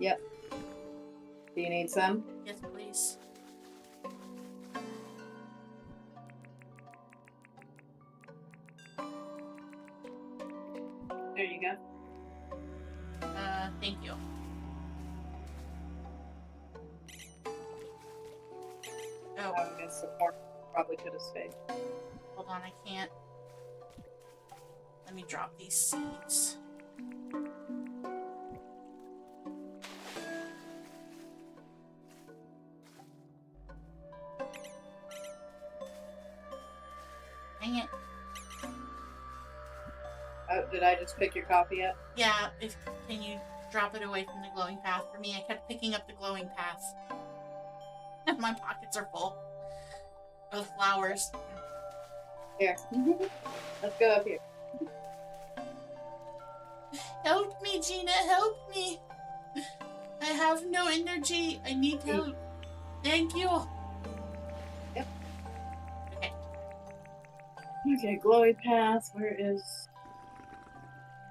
Speaker 2: Yep. Do you need some?
Speaker 1: Yes, please.
Speaker 2: There you go.
Speaker 1: Thank you. Oh,
Speaker 2: I guess the corn probably could have stayed.
Speaker 1: hold on, I can't. Let me drop these seeds. Dang it.
Speaker 2: Oh, did I just pick your coffee up?
Speaker 1: Yeah, can you drop it away from the glowing path for me? I kept picking up the glowing path. My pockets are full of flowers.
Speaker 2: Here. Let's go up here.
Speaker 1: Help me, Gina, help me. I have no energy. I need help. Thank you.
Speaker 2: Yep.
Speaker 1: Okay.
Speaker 2: Okay, glowy path. Where is...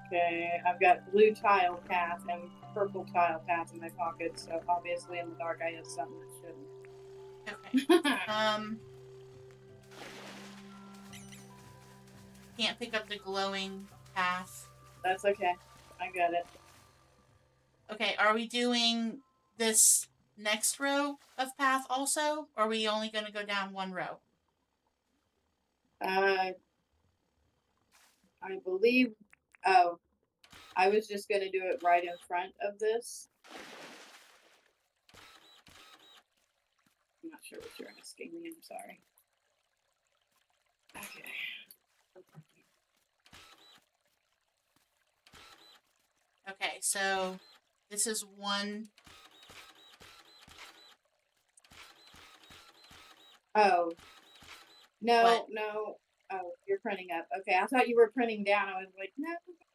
Speaker 2: Okay, I've got blue tile path and purple tile path in my pocket, so obviously in the dark I have something that shouldn't.
Speaker 1: Okay. Can't pick up the glowing path.
Speaker 2: That's okay. I got it.
Speaker 1: Okay, are we doing this next row of path also? Or are we only going to go down one row?
Speaker 2: I believe... Oh, I was just going to do it right in front of this. I'm not sure what you're asking me. I'm sorry. Okay.
Speaker 1: Okay, so this is one.
Speaker 2: Oh. No,
Speaker 1: What?
Speaker 2: no. Oh, you're printing up. Okay, I thought you were printing down. I was like, no,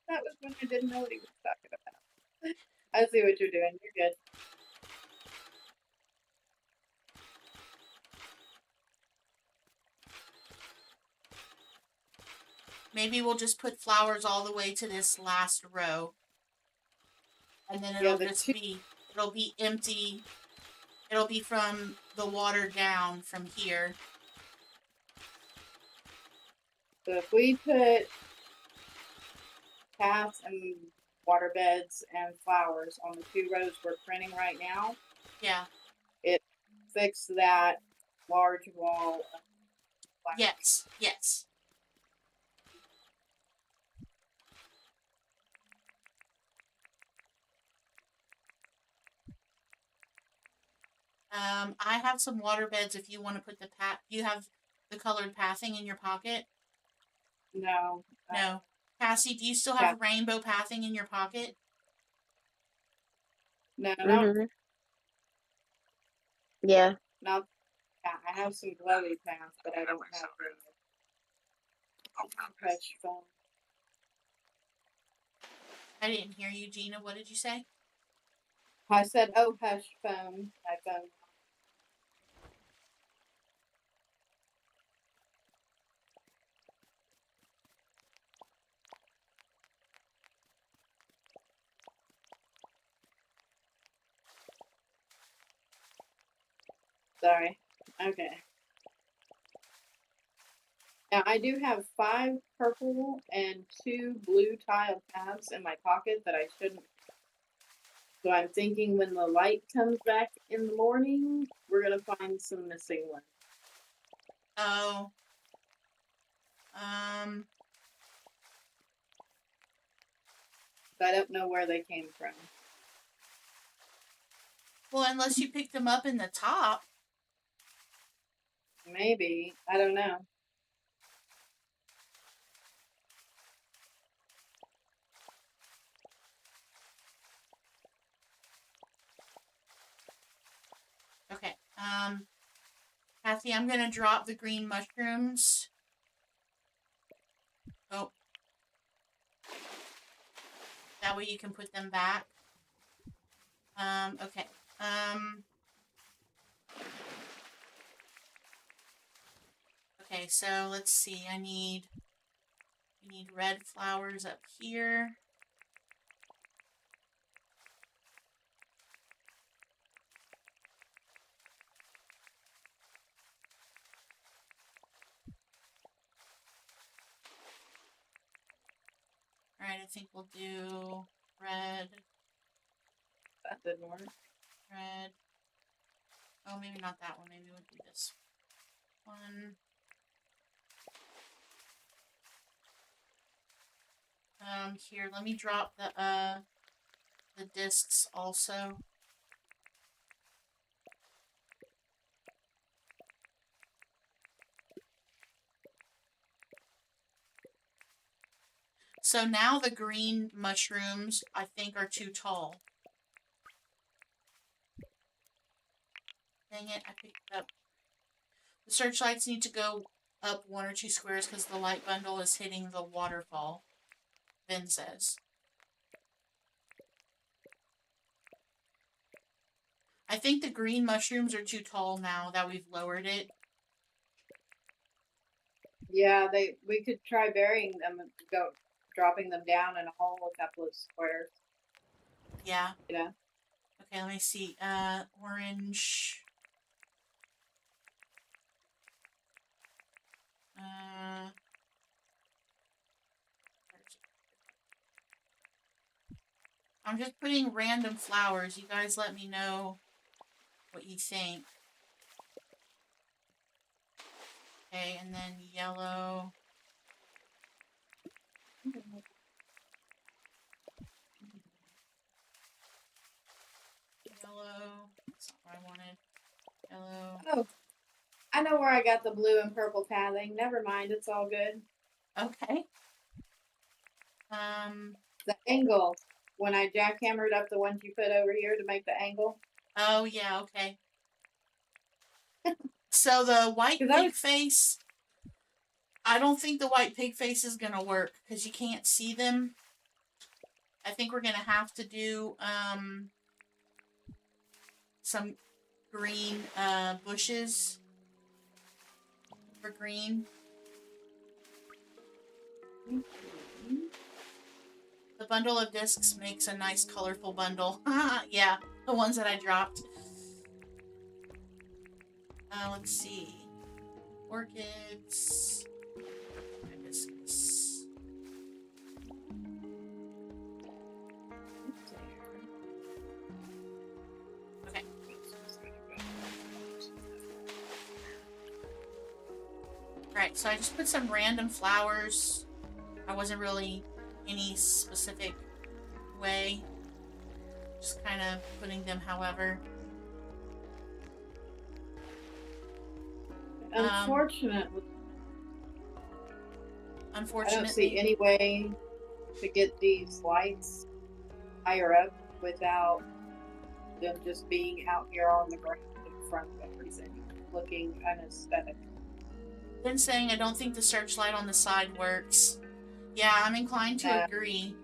Speaker 2: that was when I didn't know what he was talking about. I see what you're doing. You're good.
Speaker 1: Maybe we'll just put flowers all the way to this last row. And then
Speaker 2: Yeah,
Speaker 1: it'll be empty. It'll be from the water down from here.
Speaker 2: So if we put paths and water beds and flowers on the 2 rows we're printing right now,
Speaker 1: Yeah.
Speaker 2: it fixed that large wall of flowers.
Speaker 1: Yes. Yes. I have some water beds if you want to put the path. You have the colored pathing in your pocket?
Speaker 2: No.
Speaker 1: No. Cassie, do you still have rainbow pathing in your pocket?
Speaker 2: No,
Speaker 4: Mhm. Yeah.
Speaker 2: not that. I have some glowy paths, but I don't have the hush phone.
Speaker 1: I didn't hear you, Gina. What did you say?
Speaker 2: I said, oh, hush phone. My phone. Sorry. Okay. Now I do have 5 purple and 2 blue tile paths in my pocket that I shouldn't. So I'm thinking when the light comes back in the morning, we're gonna find some missing ones.
Speaker 1: Oh.
Speaker 2: But I don't know where they came from.
Speaker 1: Well, unless you picked them up in the top.
Speaker 2: Maybe. I don't know.
Speaker 1: Okay. Kathy, I'm gonna drop the green mushrooms. Oh. That way you can put them back. Okay. Okay, so let's see. I need red flowers up here. Alright, I think we'll do red,
Speaker 2: That didn't work.
Speaker 1: red. Oh, maybe not that one. Maybe we'll do this one. Here, let me drop the discs also. So now the green mushrooms, I think, are too tall. Dang it, I picked it up. The searchlights need to go up 1 or 2 squares because the light bundle is hitting the waterfall, Ben says. I think the green mushrooms are too tall now that we've lowered it.
Speaker 2: Yeah, we could try burying them and go dropping them down in a hole a couple of squares.
Speaker 1: Yeah.
Speaker 2: Yeah.
Speaker 1: Okay, let me see. Orange. I'm just putting random flowers. You guys let me know what you think. Okay, and then yellow. Yellow. That's not what I wanted. Yellow.
Speaker 2: Oh, I know where I got the blue and purple pathing. Never mind, it's all good.
Speaker 1: Okay.
Speaker 2: The angle. When I jackhammered up the ones you put over here to make the angle.
Speaker 1: Oh, yeah, okay. So the white pig face, I don't think the white pig face is going to work because you can't see them. I think we're going to have to do some green bushes for green. The bundle of discs makes a nice colorful bundle. Yeah, the ones that I dropped. Let's see. Orchids. Hibiscus. Okay. Alright, so I just put some random flowers. I wasn't really any specific way. Just kind of putting them however.
Speaker 2: Unfortunately, I don't see
Speaker 1: Unfortunately,
Speaker 2: any way to get these lights higher up without them just being out here on the ground in front of everything, looking unaesthetic.
Speaker 1: been saying I don't think the searchlight on the side works. Yeah, I'm inclined to agree.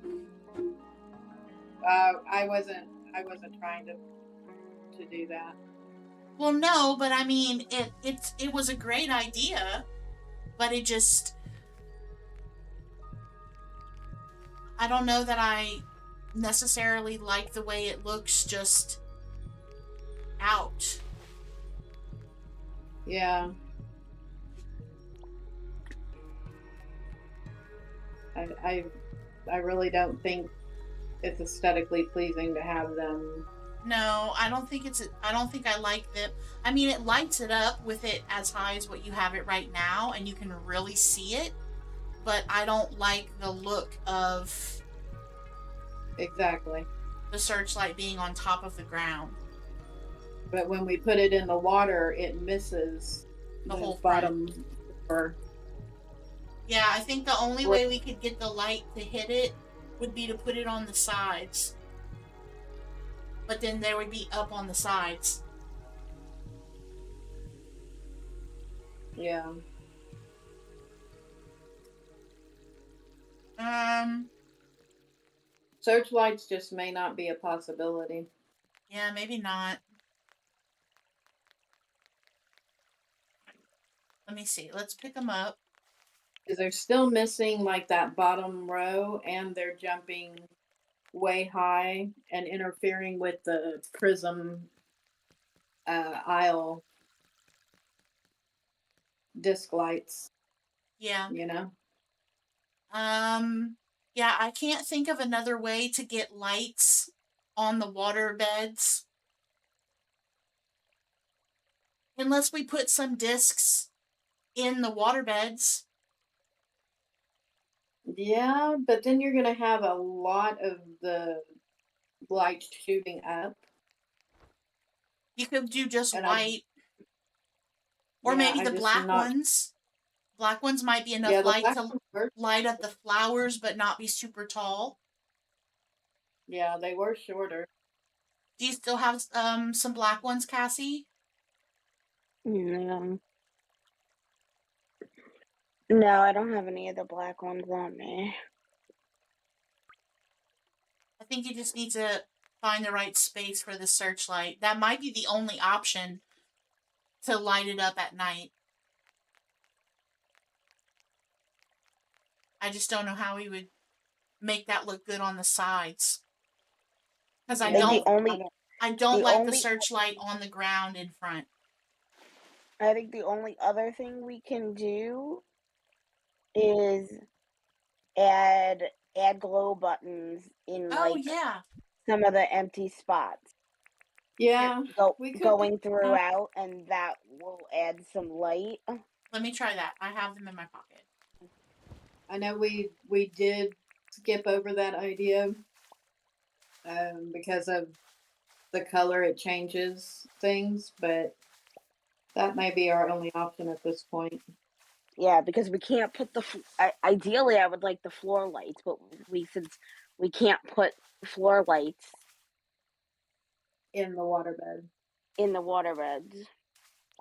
Speaker 2: I wasn't trying to do that.
Speaker 1: Well, no, but I mean, it was a great idea, but it just, I don't know that I necessarily like the way it looks just out.
Speaker 2: Yeah. I really don't think it's aesthetically pleasing to have them.
Speaker 1: No, I don't think I like them. I mean, it lights it up with it as high as what you have it right now, and you can really see it, but I don't like the look of
Speaker 2: Exactly.
Speaker 1: the searchlight being on top of the ground.
Speaker 2: But when we put it in the water, it misses
Speaker 1: The whole front.
Speaker 2: bottom four.
Speaker 1: Yeah, I think the only way we could get the light to hit it would be to put it on the sides. But then there would be up on the sides.
Speaker 2: Yeah. Searchlights just may not be a possibility.
Speaker 1: Yeah, maybe not. Let me see. Let's pick them up.
Speaker 2: Because they're still missing like that bottom row, and they're jumping way high and interfering with the prism aisle disc lights.
Speaker 1: Yeah.
Speaker 2: You know?
Speaker 1: Yeah, I can't think of another way to get lights on the water beds. Unless we put some discs in the water beds.
Speaker 2: Yeah, but then you're gonna have a lot of the light shooting up.
Speaker 1: You could do just
Speaker 2: And
Speaker 1: white. Or maybe the black ones. Black ones might be enough light to light up the flowers but not be super tall.
Speaker 2: Yeah, they were shorter.
Speaker 1: Do you still have some black ones, Cassie?
Speaker 3: No. No, I don't have any of the black ones on me.
Speaker 1: I think you just need to find the right space for the searchlight. That might be the only option to light it up at night. I just don't know how we would make that look good on the sides. Because I don't like the searchlight on the ground in front.
Speaker 3: I think the only other thing we can do is add glow buttons in some of the empty spots.
Speaker 2: Yeah,
Speaker 3: going throughout, and that will add some light.
Speaker 1: Let me try that. I have them in my pocket.
Speaker 2: I know we did skip over that idea because of the color, it changes things, but that may be our only option at this point.
Speaker 3: Yeah, because we can't put ideally I would like the floor lights, but since we can't put floor lights
Speaker 2: in the waterbed.
Speaker 3: In the waterbeds.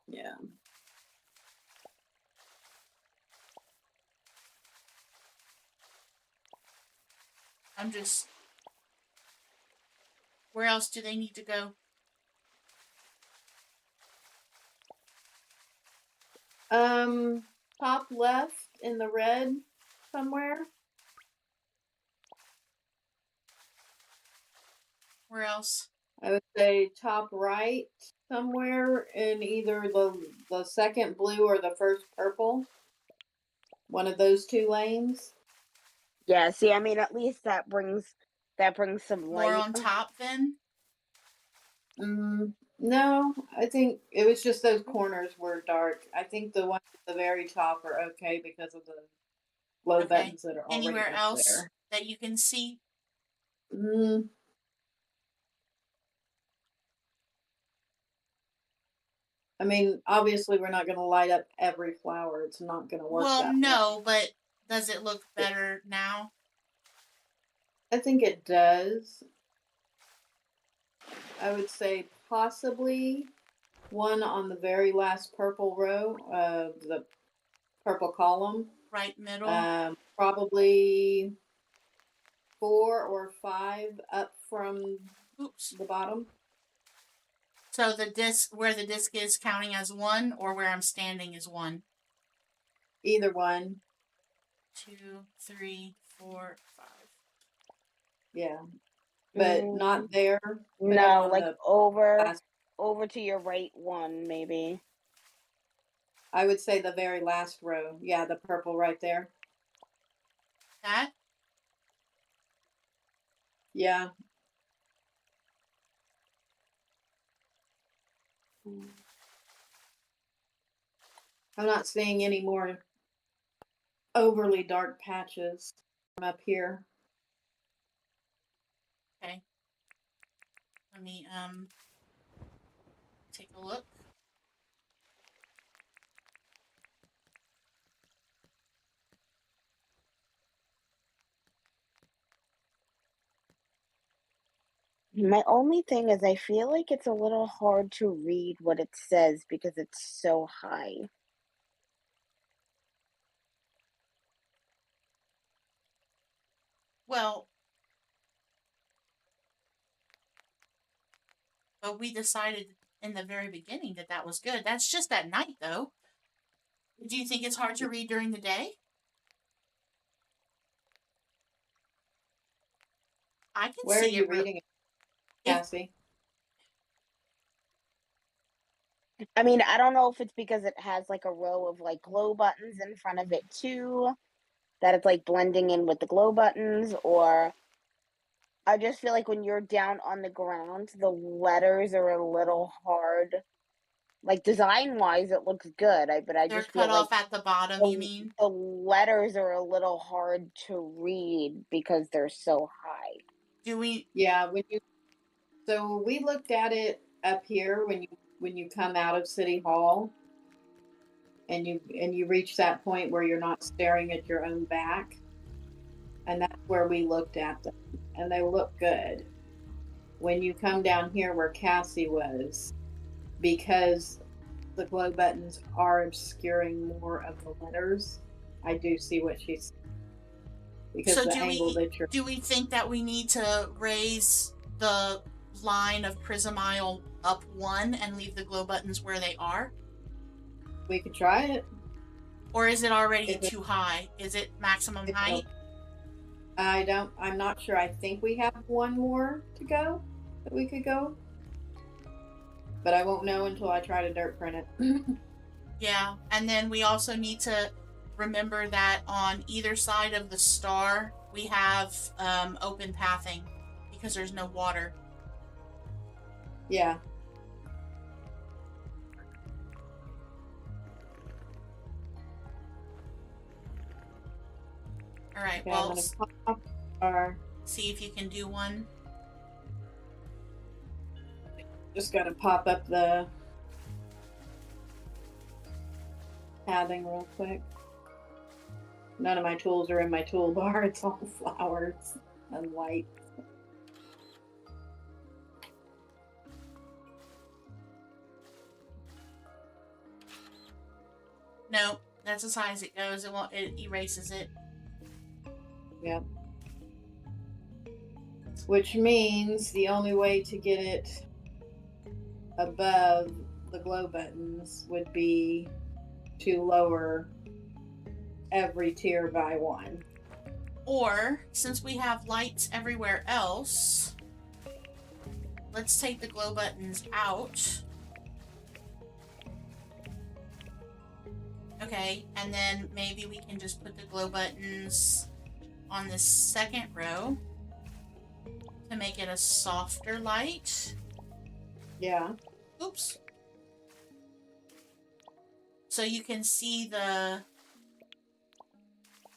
Speaker 2: Yeah.
Speaker 1: I'm just... Where else do they need to go?
Speaker 2: Top left in the red somewhere.
Speaker 1: Where else?
Speaker 2: I would say top right somewhere in either the second blue or the first purple. One of those two lanes.
Speaker 3: Yeah, see, I mean, at least that brings some light.
Speaker 1: More on top then?
Speaker 2: No, I think it was just those corners were dark. I think the ones at the very top are okay because of the glow buttons that are already
Speaker 1: Anywhere else
Speaker 2: there.
Speaker 1: that you can see?
Speaker 2: I mean, obviously, we're not going to light up every flower. It's not going to work.
Speaker 1: Well, no, but does it look better now?
Speaker 2: I think it does. I would say possibly one on the very last purple row of the purple column.
Speaker 1: Right middle.
Speaker 2: Probably 4 or 5 up from the bottom.
Speaker 1: So the disc, where the disc is counting as 1, or where I'm standing is 1?
Speaker 2: Either one.
Speaker 1: 2, 3, 4, 5.
Speaker 2: Yeah. But not there.
Speaker 3: No, like over to your right one, maybe.
Speaker 2: I would say the very last row. Yeah, the purple right there.
Speaker 1: That?
Speaker 2: Yeah. I'm not seeing any more overly dark patches from up here.
Speaker 1: Okay. Let me take a look.
Speaker 4: My only thing is I feel like it's a little hard to read what it says because it's so high.
Speaker 1: Well, but we decided in the very beginning that that was good. That's just at night, though. Do you think it's hard to read during the day? I can
Speaker 2: Where are
Speaker 1: see
Speaker 2: you
Speaker 1: it.
Speaker 2: reading it,
Speaker 1: If
Speaker 2: Cassie?
Speaker 4: I mean, I don't know if it's because it has like a row of like glow buttons in front of it too, that it's like blending in with the glow buttons, or I just feel like when you're down on the ground, the letters are a little hard. Like design wise, it looks good, but I
Speaker 1: they're
Speaker 4: just
Speaker 1: cut
Speaker 4: feel like
Speaker 1: off at the bottom, you
Speaker 4: the
Speaker 1: mean?
Speaker 4: the letters are a little hard to read because they're so high.
Speaker 1: Do we?
Speaker 2: Yeah, so we looked at it up here when you come out of City Hall and you reach that point where you're not staring at your own back, and that's where we looked at them, and they look good. When you come down here where Cassie was, because the glow buttons are obscuring more of the letters, I do see what she's because
Speaker 1: So
Speaker 2: the angle that you're
Speaker 1: do we think that we need to raise the line of Prismile up one and leave the glow buttons where they are?
Speaker 2: we could try it
Speaker 1: Or is it already
Speaker 2: if it,
Speaker 1: too high? Is it maximum
Speaker 2: if
Speaker 1: height?
Speaker 2: I'm not sure. I think we have one more to go that we could go, but I won't know until I try to dirt print it.
Speaker 1: Yeah, and then we also need to remember that on either side of the star we have open pathing because there's no water.
Speaker 2: Yeah.
Speaker 1: All right,
Speaker 2: Okay, I'm
Speaker 1: well,
Speaker 2: gonna pop our
Speaker 1: see if you can do one.
Speaker 2: just gotta pop up the pathing real quick. None of my tools are in my toolbar. It's all flowers and light.
Speaker 1: No, that's as high as it goes. It won't. It erases it.
Speaker 2: Yep. Which means the only way to get it above the glow buttons would be to lower every tier by one.
Speaker 1: Or since we have lights everywhere else, let's take the glow buttons out. Okay, and then maybe we can just put the glow buttons on the second row to make it a softer light.
Speaker 2: Yeah.
Speaker 1: Oops. So you can see the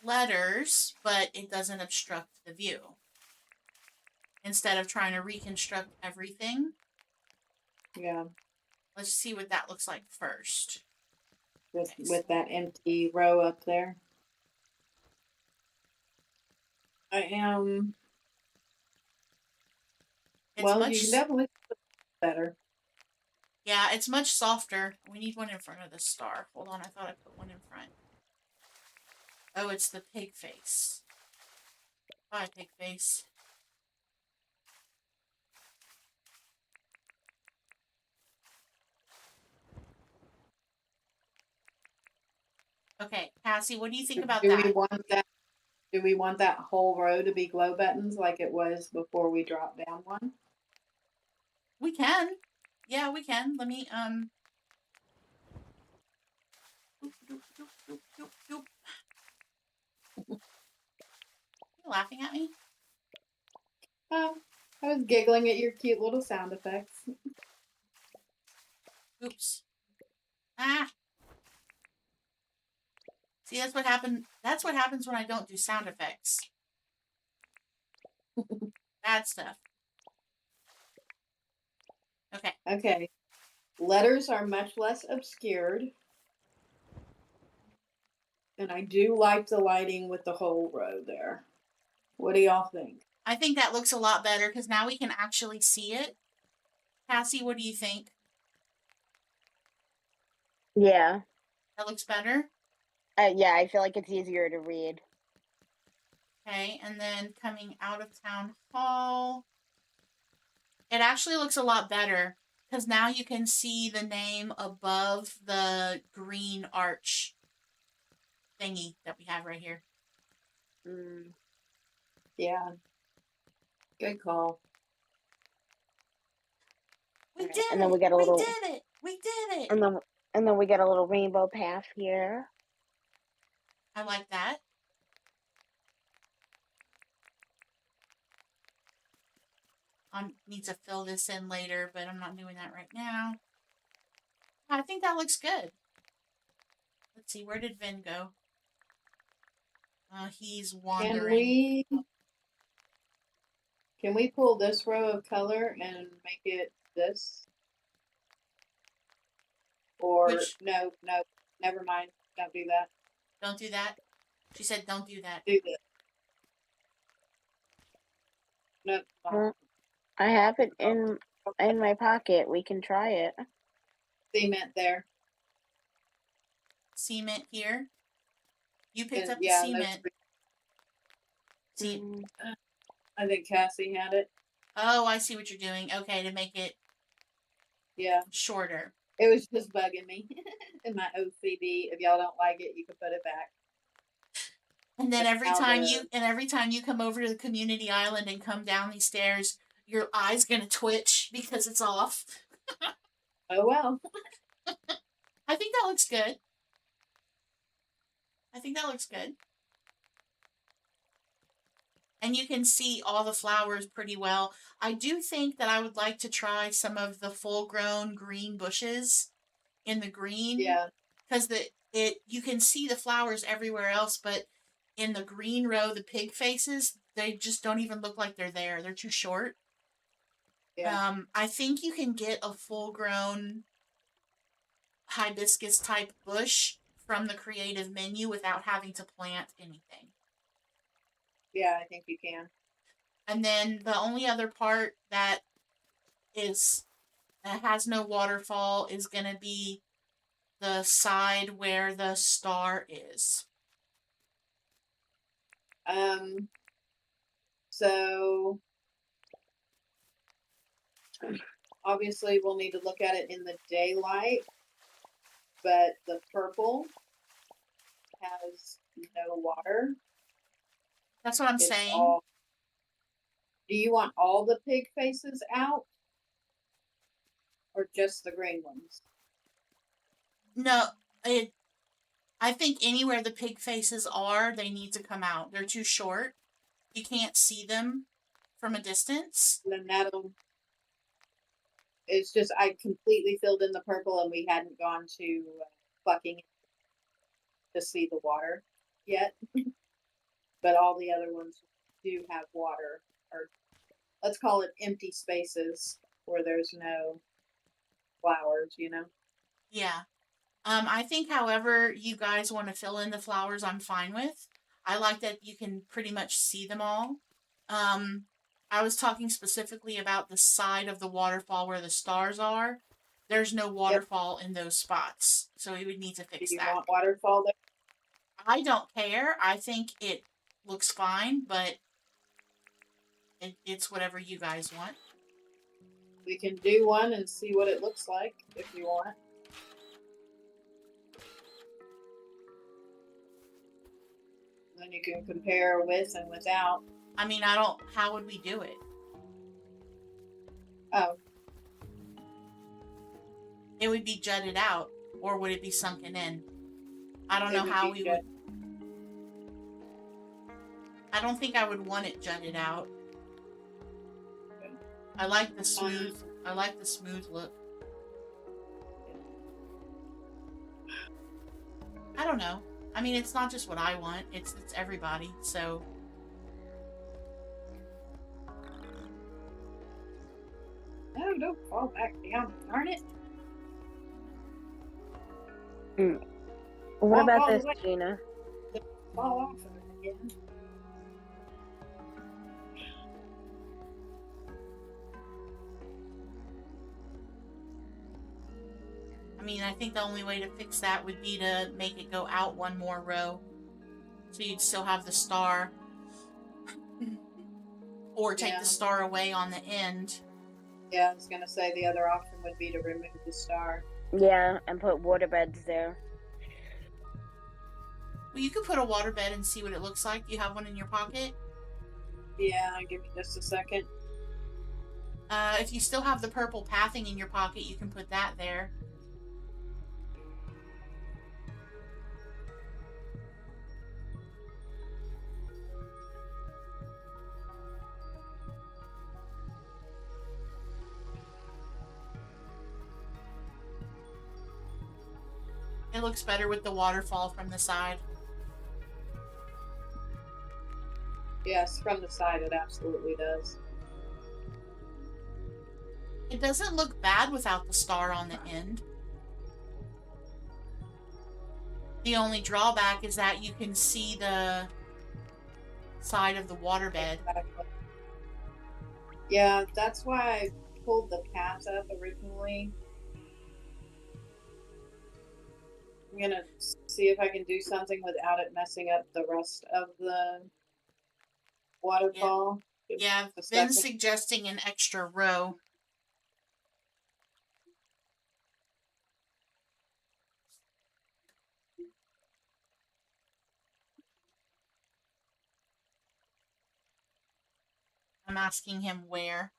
Speaker 1: letters, but it doesn't obstruct the view. Instead of trying to reconstruct everything,
Speaker 2: Yeah.
Speaker 1: let's see what that looks like first.
Speaker 2: With that empty row up there. I am. Well, you can definitely better.
Speaker 1: Yeah, it's much softer. We need one in front of the star. Hold on, I thought I put one in front. Oh, it's the pig face. Bye, pig face. Okay, Cassie, what do you think about
Speaker 2: Do
Speaker 1: that?
Speaker 2: we want that? Do we want that whole row to be glow buttons like it was before we dropped down one?
Speaker 1: We can. Yeah, we can. Let me, You laughing at me?
Speaker 2: Oh, I was giggling at your cute little sound effects.
Speaker 1: Oops. Ah. See, that's what happened. That's what happens when I don't do sound effects. Bad stuff. Okay.
Speaker 2: Okay. Letters are much less obscured. And I do like the lighting with the whole row there. What do y'all think?
Speaker 1: I think that looks a lot better because now we can actually see it. Cassie, what do you think?
Speaker 4: Yeah.
Speaker 1: That looks better?
Speaker 4: Yeah, I feel like it's easier to read.
Speaker 1: Okay, and then coming out of town hall, it actually looks a lot better because now you can see the name above the green arch thingy that we have right here.
Speaker 4: Mm.
Speaker 2: Yeah. Good call.
Speaker 1: We
Speaker 4: Right,
Speaker 1: did
Speaker 4: and then
Speaker 1: it!
Speaker 4: we get a little,
Speaker 1: did it! We did it!
Speaker 4: and then we get a little rainbow path here.
Speaker 1: I like that. I need to fill this in later, but I'm not doing that right now. I think that looks good. Let's see, where did Vin go? He's wandering.
Speaker 2: Can we pull this row of color and make it this? Or
Speaker 1: Which,
Speaker 2: no, never mind. Don't do that.
Speaker 1: don't do that. She said don't do that.
Speaker 2: Do this. No,
Speaker 4: Well, I have it in my pocket. We can try it.
Speaker 2: cement there.
Speaker 1: Cement here. You picked
Speaker 2: And
Speaker 1: up the
Speaker 2: yeah,
Speaker 1: cement. See,
Speaker 4: Mm.
Speaker 2: I think Cassie had it.
Speaker 1: oh, I see what you're doing. Okay, to make it
Speaker 2: Yeah,
Speaker 1: shorter.
Speaker 2: it was just bugging me in my OCD. If y'all don't like it, you can put it back.
Speaker 1: And then every
Speaker 2: Now
Speaker 1: time
Speaker 2: the-
Speaker 1: you come over to the community island and come down these stairs, your eye's gonna twitch because it's off.
Speaker 2: Oh well.
Speaker 1: I think that looks good. I think that looks good. And you can see all the flowers pretty well. I do think that I would like to try some of the full-grown green bushes in the green.
Speaker 2: Yeah.
Speaker 1: Because you can see the flowers everywhere else, but in the green row, the pig faces, they just don't even look like they're there. They're too short.
Speaker 2: Yeah.
Speaker 1: I think you can get a full-grown hibiscus type bush from the creative menu without having to plant anything.
Speaker 2: Yeah, I think you can.
Speaker 1: And then the only other part that has no waterfall is gonna be the side where the star is.
Speaker 2: So obviously we'll need to look at it in the daylight, but the purple has no water.
Speaker 1: That's what I'm
Speaker 2: It's
Speaker 1: saying.
Speaker 2: all. Do you want all the pig faces out? Or just the green ones?
Speaker 1: No, I think anywhere the pig faces are, they need to come out. They're too short. You can't see them from a distance.
Speaker 2: Then that'll. It's just I completely filled in the purple, and we hadn't gone to plucking to see the water yet. But all the other ones do have water, or let's call it empty spaces where there's no flowers.
Speaker 1: Yeah. I think however you guys want to fill in the flowers, I'm fine with. I like that you can pretty much see them all. I was talking specifically about the side of the waterfall where the stars are. There's no waterfall in those spots, so we would need to fix
Speaker 2: Do you
Speaker 1: that.
Speaker 2: want waterfall there?
Speaker 1: I don't care. I think it looks fine, but it's whatever you guys want.
Speaker 2: We can do one and see what it looks like if you want. Then you can compare with and without.
Speaker 1: I mean, how would we do it?
Speaker 2: Oh,
Speaker 1: It would be jutted out, or would it be sunken in? I don't
Speaker 2: It
Speaker 1: know
Speaker 2: would
Speaker 1: how
Speaker 2: be
Speaker 1: we would. I don't think I would want it jutted out. I like the smooth. I like the smooth look. I don't know. I mean, it's not just what I want. It's everybody. So
Speaker 2: no, don't fall back down. Darn it.
Speaker 4: What about
Speaker 2: all the
Speaker 4: this,
Speaker 2: way.
Speaker 4: Gina?
Speaker 2: Fall off of it again.
Speaker 1: I mean, I think the only way to fix that would be to make it go out one more row. So you'd still have the star. Or take the star away on the end.
Speaker 2: Yeah, I was gonna say the other option would be to remove the star.
Speaker 4: Yeah, and put water beds there.
Speaker 1: Well, you could put a water bed and see what it looks like. You have one in your pocket?
Speaker 2: Yeah, give me just a second.
Speaker 1: If you still have the purple pathing in your pocket, you can put that there. It looks better with the waterfall from the side.
Speaker 2: Yes, from the side it absolutely does.
Speaker 1: It doesn't look bad without the star on the end. The only drawback is that you can see the side of the waterbed.
Speaker 2: Exactly. Yeah, that's why I pulled the path up originally. I'm gonna see if I can do something without it messing up the rest of the waterfall.
Speaker 1: Yeah, Ben's suggesting an extra row. I'm asking him where.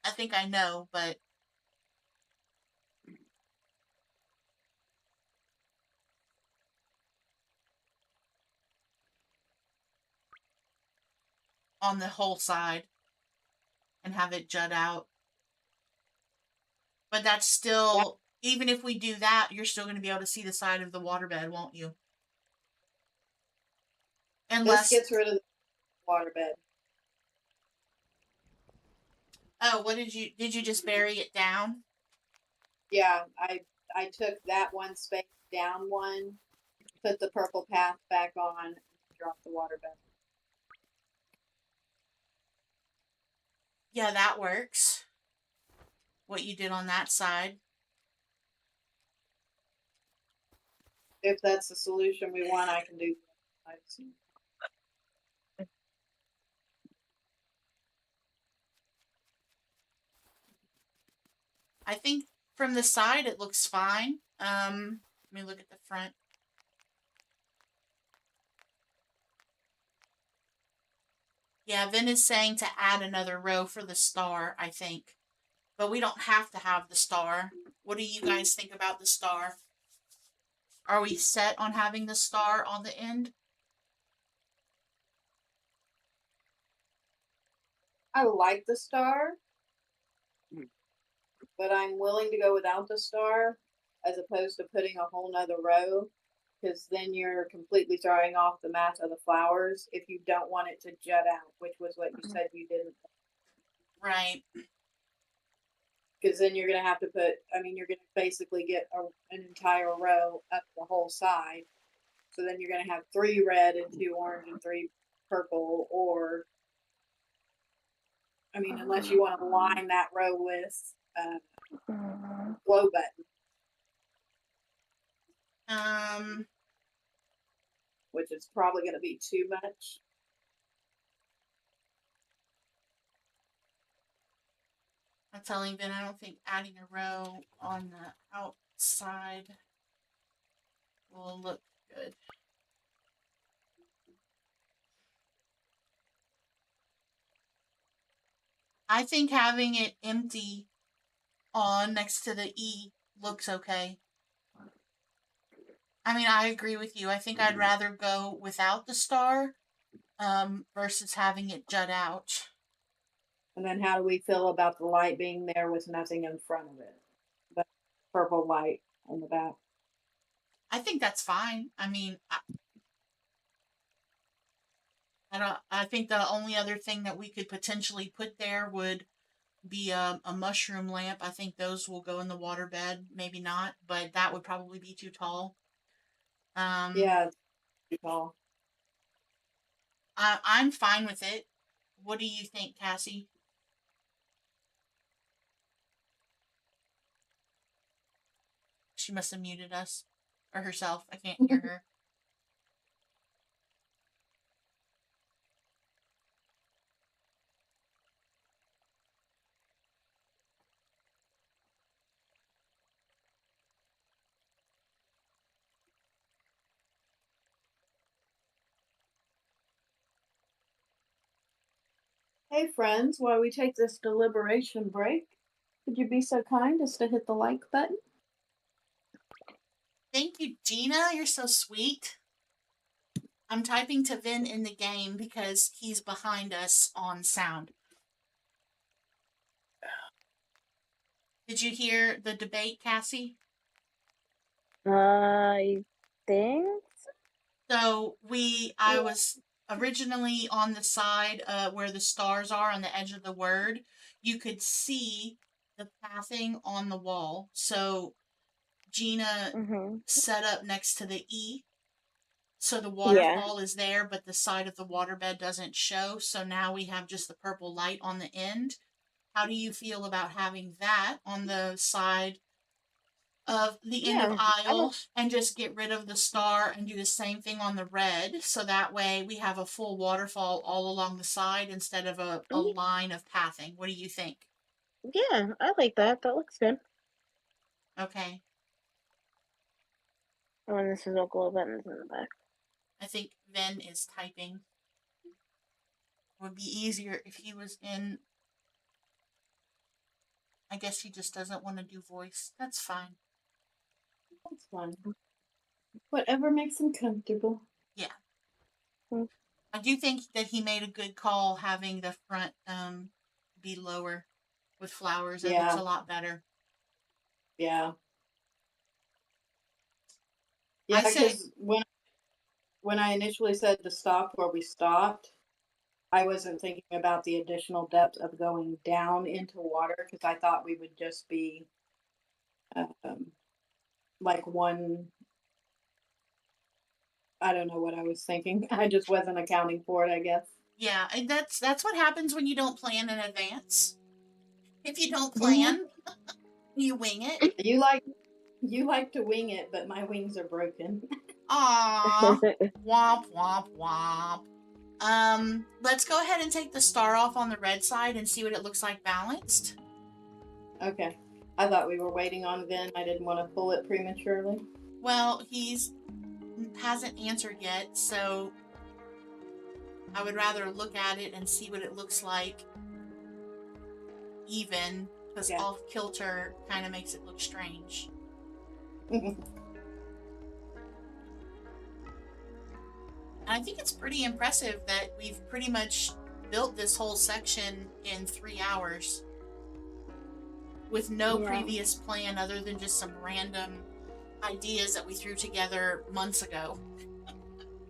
Speaker 1: I think I know, but on the whole side and have it jut out. But that's still, even if we do that, you're still going to be able to see the side of the waterbed, won't you? Unless
Speaker 2: this gets rid of the waterbed.
Speaker 1: Oh, what did you just bury it down?
Speaker 2: Yeah, I took that one space down one, put the purple path back on, and dropped the waterbed.
Speaker 1: Yeah, that works. What you did on that side.
Speaker 2: If that's the solution we want, I can do that.
Speaker 1: I think from the side it looks fine. Let me look at the front. Yeah, Vin is saying to add another row for the star, I think. But we don't have to have the star. What do you guys think about the star? Are we set on having the star on the end?
Speaker 2: I like the star, but I'm willing to go without the star as opposed to putting a whole nother row, because then you're completely throwing off the math of the flowers if you don't want it to jut out, which was what you said you didn't.
Speaker 1: Right.
Speaker 2: Because then you're going to have to put, I mean, you're going to basically get an entire row up the whole side. So then you're going to have 3 red and 2 orange and 3 purple, or, I mean, unless you want to line that row with glow button, which is probably going to be too much.
Speaker 1: I'm telling Ben, I don't think adding a row on the outside will look good. I think having it empty on next to the E looks okay. I mean, I agree with you. I think I'd rather go without the star versus having it jut out.
Speaker 2: And then how do we feel about the light being there with nothing in front of it? The purple light on the back.
Speaker 1: I think that's fine. I mean, I think the only other thing that we could potentially put there would be a mushroom lamp. I think those will go in the water bed. Maybe not, but that would probably be too tall.
Speaker 2: Yeah, it's too tall.
Speaker 1: I'm fine with it. What do you think, Cassie? She must have muted us. Or herself. I can't hear her.
Speaker 2: Hey friends, while we take this deliberation break, could you be so kind as to hit the like button?
Speaker 1: Thank you, Gina. You're so sweet. I'm typing to Vin in the game because he's behind us on sound. Did you hear the debate, Cassie?
Speaker 4: I think
Speaker 1: So I was originally on the side where the stars are on the edge of the word. You could see the pathing on the wall. So Gina
Speaker 4: Mm-hmm.
Speaker 1: set up next to the E. So the
Speaker 4: Yeah.
Speaker 1: waterfall is there, but the side of the waterbed doesn't show. So now we have just the purple light on the end. How do you feel about having that on the side of the end of
Speaker 4: Yeah.
Speaker 1: aisle and just get rid of the star and do the same thing on the red, so that way we have a full waterfall all along the side instead of a line of pathing? What do you think?
Speaker 4: Yeah, I like that. That looks good.
Speaker 1: Okay.
Speaker 4: Oh, and this is no glow buttons in the back.
Speaker 1: I think Ven is typing. It would be easier if he was in. I guess he just doesn't want to do voice. That's fine.
Speaker 2: That's fine. Whatever makes him comfortable.
Speaker 1: Yeah.
Speaker 4: Hmm.
Speaker 1: I do think that he made a good call having the front be lower with flowers. It looks
Speaker 2: Yeah.
Speaker 1: a lot better.
Speaker 2: Yeah.
Speaker 1: I
Speaker 2: Yeah,
Speaker 1: say,
Speaker 2: because when I initially said to stop where we stopped, I wasn't thinking about the additional depth of going down into water because I thought we would just be um, like one. I don't know what I was thinking. I just wasn't accounting for it, I guess.
Speaker 1: yeah, and that's what happens when you don't plan in advance. If you don't
Speaker 2: Mhm.
Speaker 1: plan, you wing it.
Speaker 2: You like to wing it, but my wings are broken.
Speaker 1: Aww. Womp womp womp. Let's go ahead and take the star off on the red side and see what it looks like balanced.
Speaker 2: Okay. I thought we were waiting on Vin. I didn't want to pull it prematurely.
Speaker 1: Well, he's hasn't answered yet, so I would rather look at it and see what it looks like even, because
Speaker 2: Yeah.
Speaker 1: off kilter kind of makes it look strange. And I think it's pretty impressive that we've pretty much built this whole section in 3 hours with no previous plan other than just some random ideas that we threw together months ago.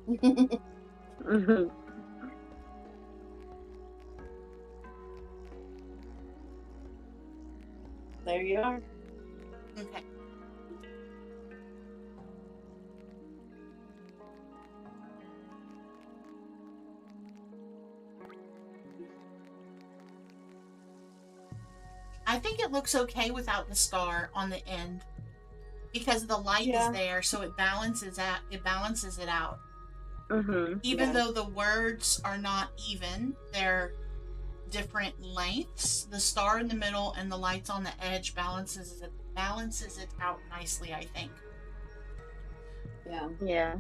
Speaker 4: Mm-hmm.
Speaker 2: There you are.
Speaker 1: Okay. I think it looks okay without the star on the end because the light is there, so it balances it out.
Speaker 4: Mm-hmm.
Speaker 1: Even though the words are not even, they're different lengths. The star in the middle and the lights on the edge balances it out nicely, I think.
Speaker 2: Yeah.
Speaker 4: Yeah.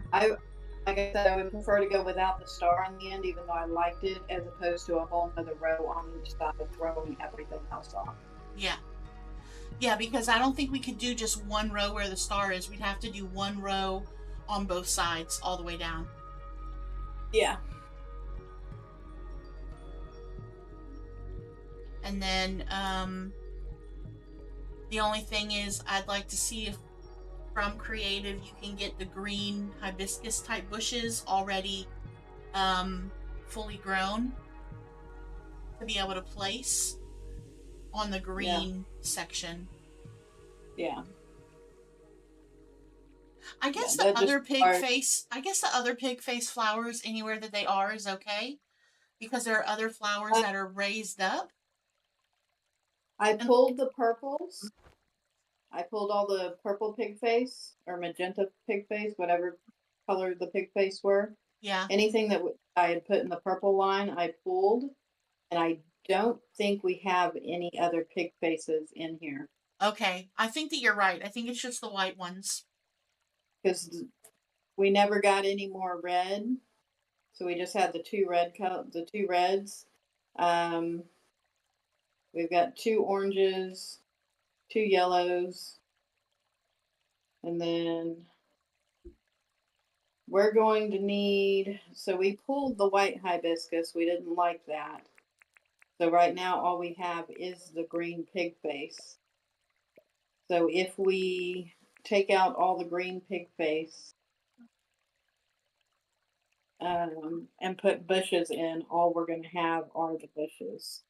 Speaker 2: Like I said, I would prefer to go without the star on the end, even though I liked it, as opposed to a whole other row on each side, throwing everything else off.
Speaker 1: Yeah. Yeah, because I don't think we could do just one row where the star is. We'd have to do one row on both sides all the way down.
Speaker 2: Yeah.
Speaker 1: And then the only thing is I'd like to see if from creative you can get the green hibiscus type bushes already fully grown to be able to place on the green section.
Speaker 2: Yeah.
Speaker 1: I guess the other pig face flowers anywhere that they are is okay because there are other flowers that are raised up.
Speaker 2: I pulled the purples. I pulled all the purple pig face or magenta pig face, whatever color the pig face were.
Speaker 1: Yeah.
Speaker 2: Anything that I had put in the purple line, I pulled, and I don't think we have any other pig faces in here
Speaker 1: Okay. I think that you're right. I think it's just the white ones.
Speaker 2: because we never got any more red, so we just had the two reds. Um, we've got 2 oranges, 2 yellows, and then we're going to need. So we pulled the white hibiscus. We didn't like that. So right now all we have is the green pig face. So if we take out all the green pig face and put bushes in, all we're going to have are the bushes.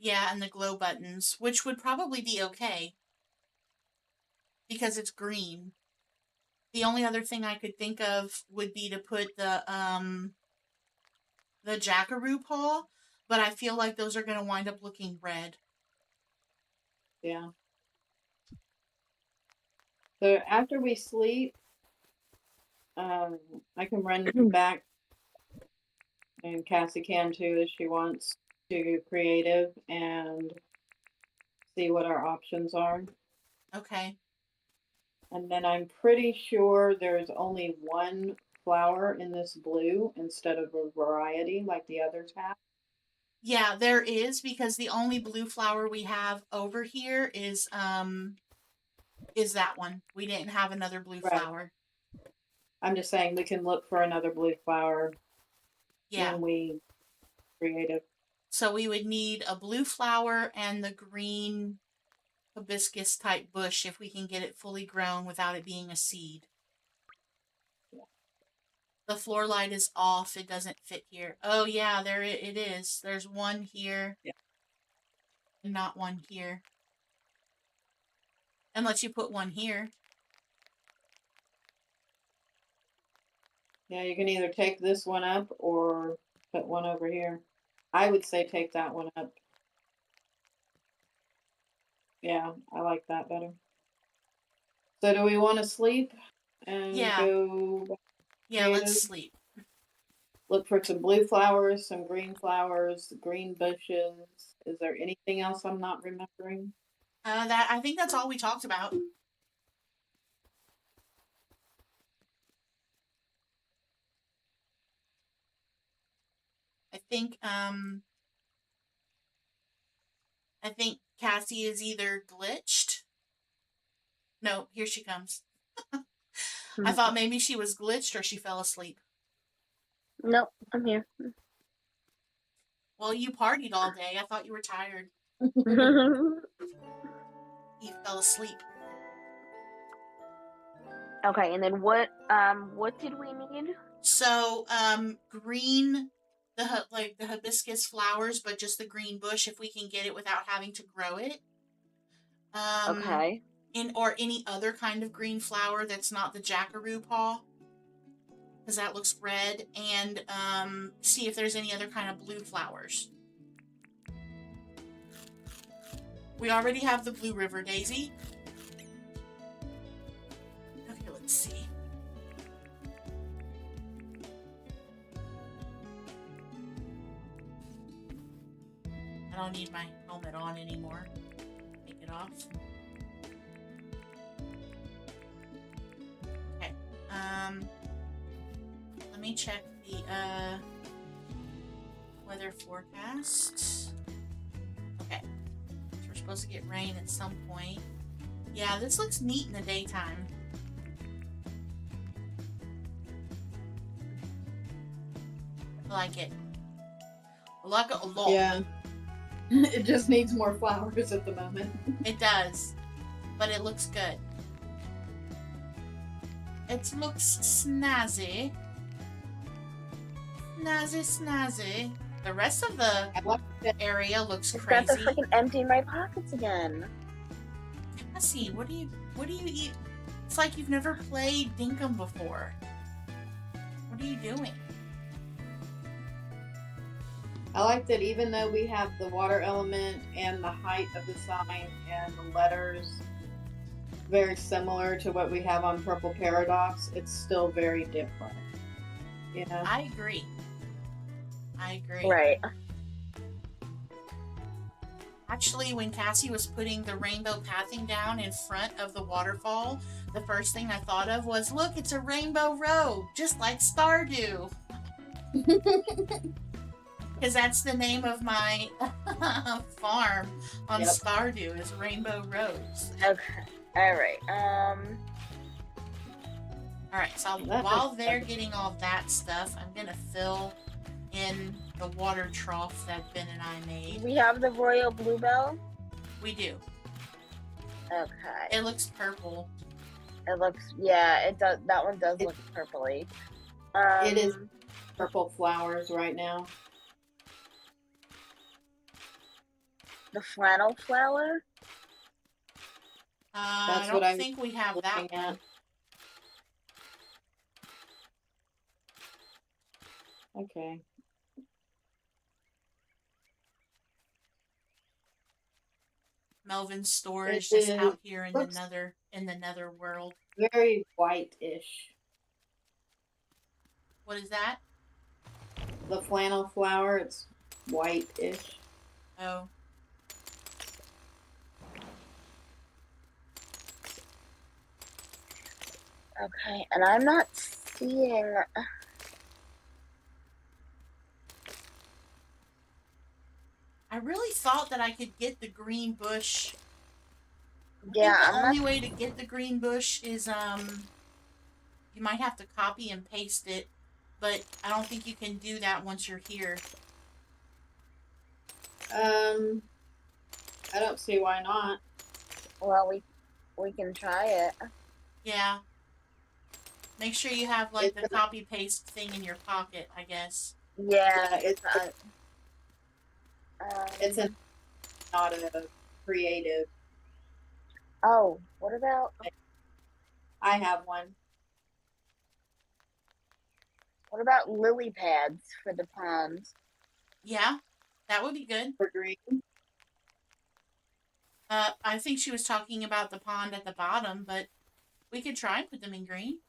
Speaker 1: Yeah, and the glow buttons, which would probably be okay because it's green. The only other thing I could think of would be to put the jackaroo paw, but I feel like those are going to wind up looking red.
Speaker 2: Yeah. So after we sleep, I can run back, and Cassie can too if she wants to creative and see what our options are.
Speaker 1: Okay.
Speaker 2: And then I'm pretty sure there's only one flower in this blue instead of a variety like the others have.
Speaker 1: Yeah, there is, because the only blue flower we have over here is that one. We didn't have another blue
Speaker 2: Right.
Speaker 1: flower.
Speaker 2: I'm just saying we can look for another blue flower
Speaker 1: Yeah.
Speaker 2: when we creative.
Speaker 1: So we would need a blue flower and the green hibiscus type bush if we can get it fully grown without it being a seed.
Speaker 2: Yeah.
Speaker 1: The floor light is off. It doesn't fit here. Oh yeah, there it is. There's one here.
Speaker 2: Yeah.
Speaker 1: And not one here. Unless you put one here.
Speaker 2: Yeah, you can either take this one up or put one over here. I would say take that one up. Yeah, I like that better. So do we want to sleep and go
Speaker 1: Yeah,
Speaker 2: creative?
Speaker 1: let's sleep.
Speaker 2: Look for some blue flowers, some green flowers, green bushes. Is there anything else I'm not remembering?
Speaker 1: I think that's all we talked about. I think Cassie is either glitched. No, here she comes. I thought maybe she was glitched or she fell asleep.
Speaker 4: Nope, I'm here.
Speaker 1: Well, you partied all day. I thought you were tired. You fell asleep.
Speaker 4: Okay, and then what did we need?
Speaker 1: So, green, the hibiscus flowers, but just the green bush if we can get it without having to grow it.
Speaker 4: Okay.
Speaker 1: Or any other kind of green flower that's not the jackaroo paw, because that looks red, and see if there's any other kind of blue flowers. We already have the blue river daisy. Okay, let's see. I don't need my helmet on anymore. Take it off. Okay. Let me check the weather forecast. Okay. So we're supposed to get rain at some point. Yeah, this looks neat in the daytime. I like it. I like it a lot.
Speaker 2: Yeah. It just needs more flowers at the moment.
Speaker 1: It does. But it looks good. It looks snazzy. Snazzy, snazzy. The rest of the area looks
Speaker 4: It's
Speaker 1: crazy.
Speaker 4: got to freaking empty my pockets again.
Speaker 1: Cassie, what do you eat? It's like you've never played Dinkum before. What are you doing?
Speaker 2: I like that even though we have the water element and the height of the sign and the letters very similar to what we have on Purple Paradox, it's still very different. You know?
Speaker 1: I agree. I agree.
Speaker 4: Right.
Speaker 1: Actually, when Cassie was putting the rainbow pathing down in front of the waterfall, the first thing I thought of was, look, it's a rainbow road, just like Stardew. Because that's the name of my farm on
Speaker 2: Yep.
Speaker 1: Stardew, is Rainbow Roads.
Speaker 4: Okay. All right.
Speaker 1: Alright, so while they're getting all that stuff, I'm gonna fill in the water trough that Ben and I made.
Speaker 4: We have the royal bluebell.
Speaker 1: We do.
Speaker 4: Okay.
Speaker 1: It looks purple.
Speaker 4: It looks. Yeah. It does. That one does look purpley.
Speaker 2: It is purple flowers right now.
Speaker 4: The flannel flower.
Speaker 1: I don't think we have that one.
Speaker 2: At. Okay.
Speaker 1: Melvin's store is just out here in the nether world.
Speaker 2: Very white-ish.
Speaker 1: What is that?
Speaker 2: The flannel flower, it's white-ish.
Speaker 1: Oh.
Speaker 4: Okay, and I'm not seeing.
Speaker 1: I really thought that I could get the green bush.
Speaker 4: Yeah,
Speaker 1: I think the only way to get the green bush is you might have to copy and paste it, but I don't think you can do that once you're here.
Speaker 2: I don't see why not.
Speaker 4: Well, we can try it.
Speaker 1: Yeah. Make sure you have like the copy paste thing in your pocket, I guess.
Speaker 4: Yeah,
Speaker 2: it's not a creative.
Speaker 4: Oh, what about?
Speaker 2: I have one.
Speaker 4: What about lily pads for the ponds?
Speaker 1: Yeah, that would be good.
Speaker 2: For green.
Speaker 1: I think she was talking about the pond at the bottom, but we could try and put them in green.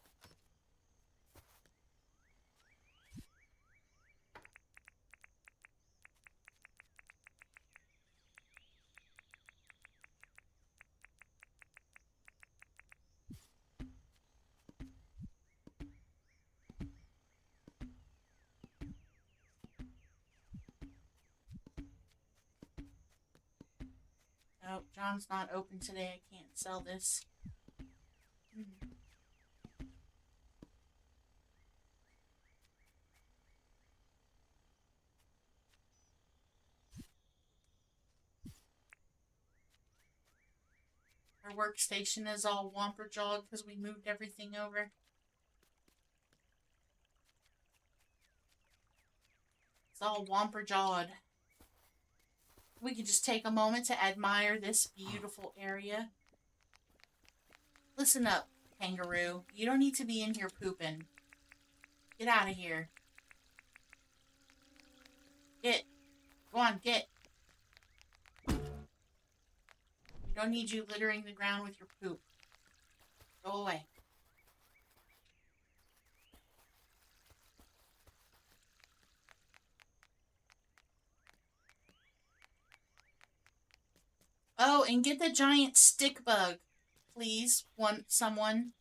Speaker 1: Oh, John's not open today. I can't sell this. Our workstation is all womper-jawed because we moved everything over. It's all womper-jawed. We could just take a moment to admire this beautiful area. Listen up, kangaroo. You don't need to be in here pooping. Get out of here. Get. Go on, get. We don't need you littering the ground with your poop. Go away. Oh, and get the giant stick bug, please. Someone.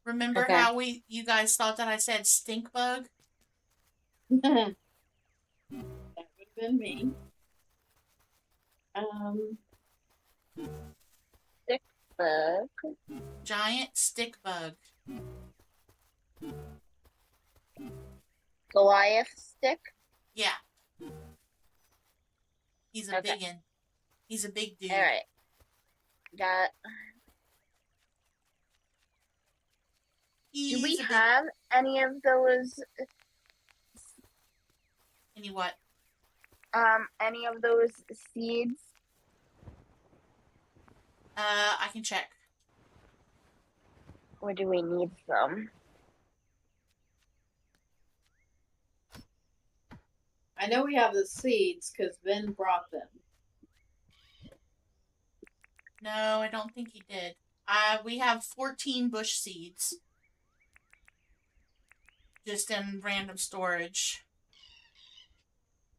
Speaker 1: Remember how you guys thought that I said stink bug?
Speaker 2: That would have been me.
Speaker 4: Stick bug.
Speaker 1: Giant stick bug.
Speaker 4: Goliath stick?
Speaker 1: Yeah. He's a biggin. He's a big dude.
Speaker 4: Alright. Got. Do we have any of those?
Speaker 1: Any what?
Speaker 4: Any of those seeds?
Speaker 1: I can check.
Speaker 4: Or do we need some?
Speaker 2: I know we have the seeds because Ben brought them.
Speaker 1: No, I don't think he did. We have 14 bush seeds. Just in random storage.